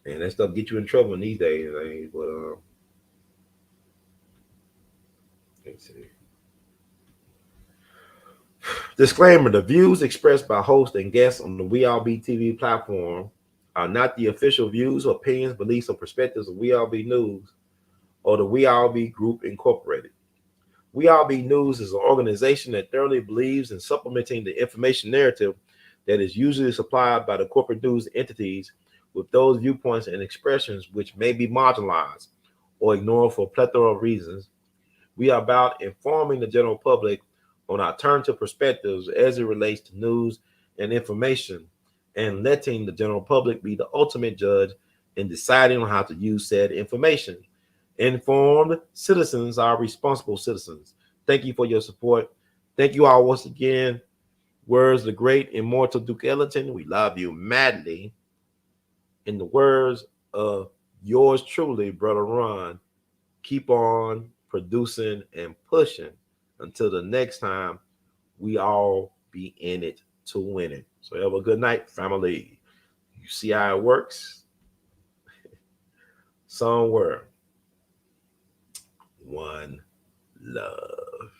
and that stuff get you in trouble in these days. But let's see. Disclaimer: the views expressed by hosts and guests on the We All Be TV platform are not the official views, opinions, beliefs, or perspectives of We All Be News or the We All Be Group Incorporated. We All Be News is an organization that thoroughly believes in supplementing the information narrative that is usually supplied by the corporate news entities with those viewpoints and expressions which may be marginalized or ignored for a plethora of reasons. We are about informing the general public on alternative perspectives as it relates to news and information, and letting the general public be the ultimate judge in deciding on how to use said information. Informed citizens are responsible citizens. Thank you for your support. Thank you all once again. Words of the great immortal Duke Ellington, we love you madly. In the words of yours truly, Brother Ron, keep on producing and pushing until the next time we all be in it to win it. So have a good night, family. You see how it works? Somewhere. One love.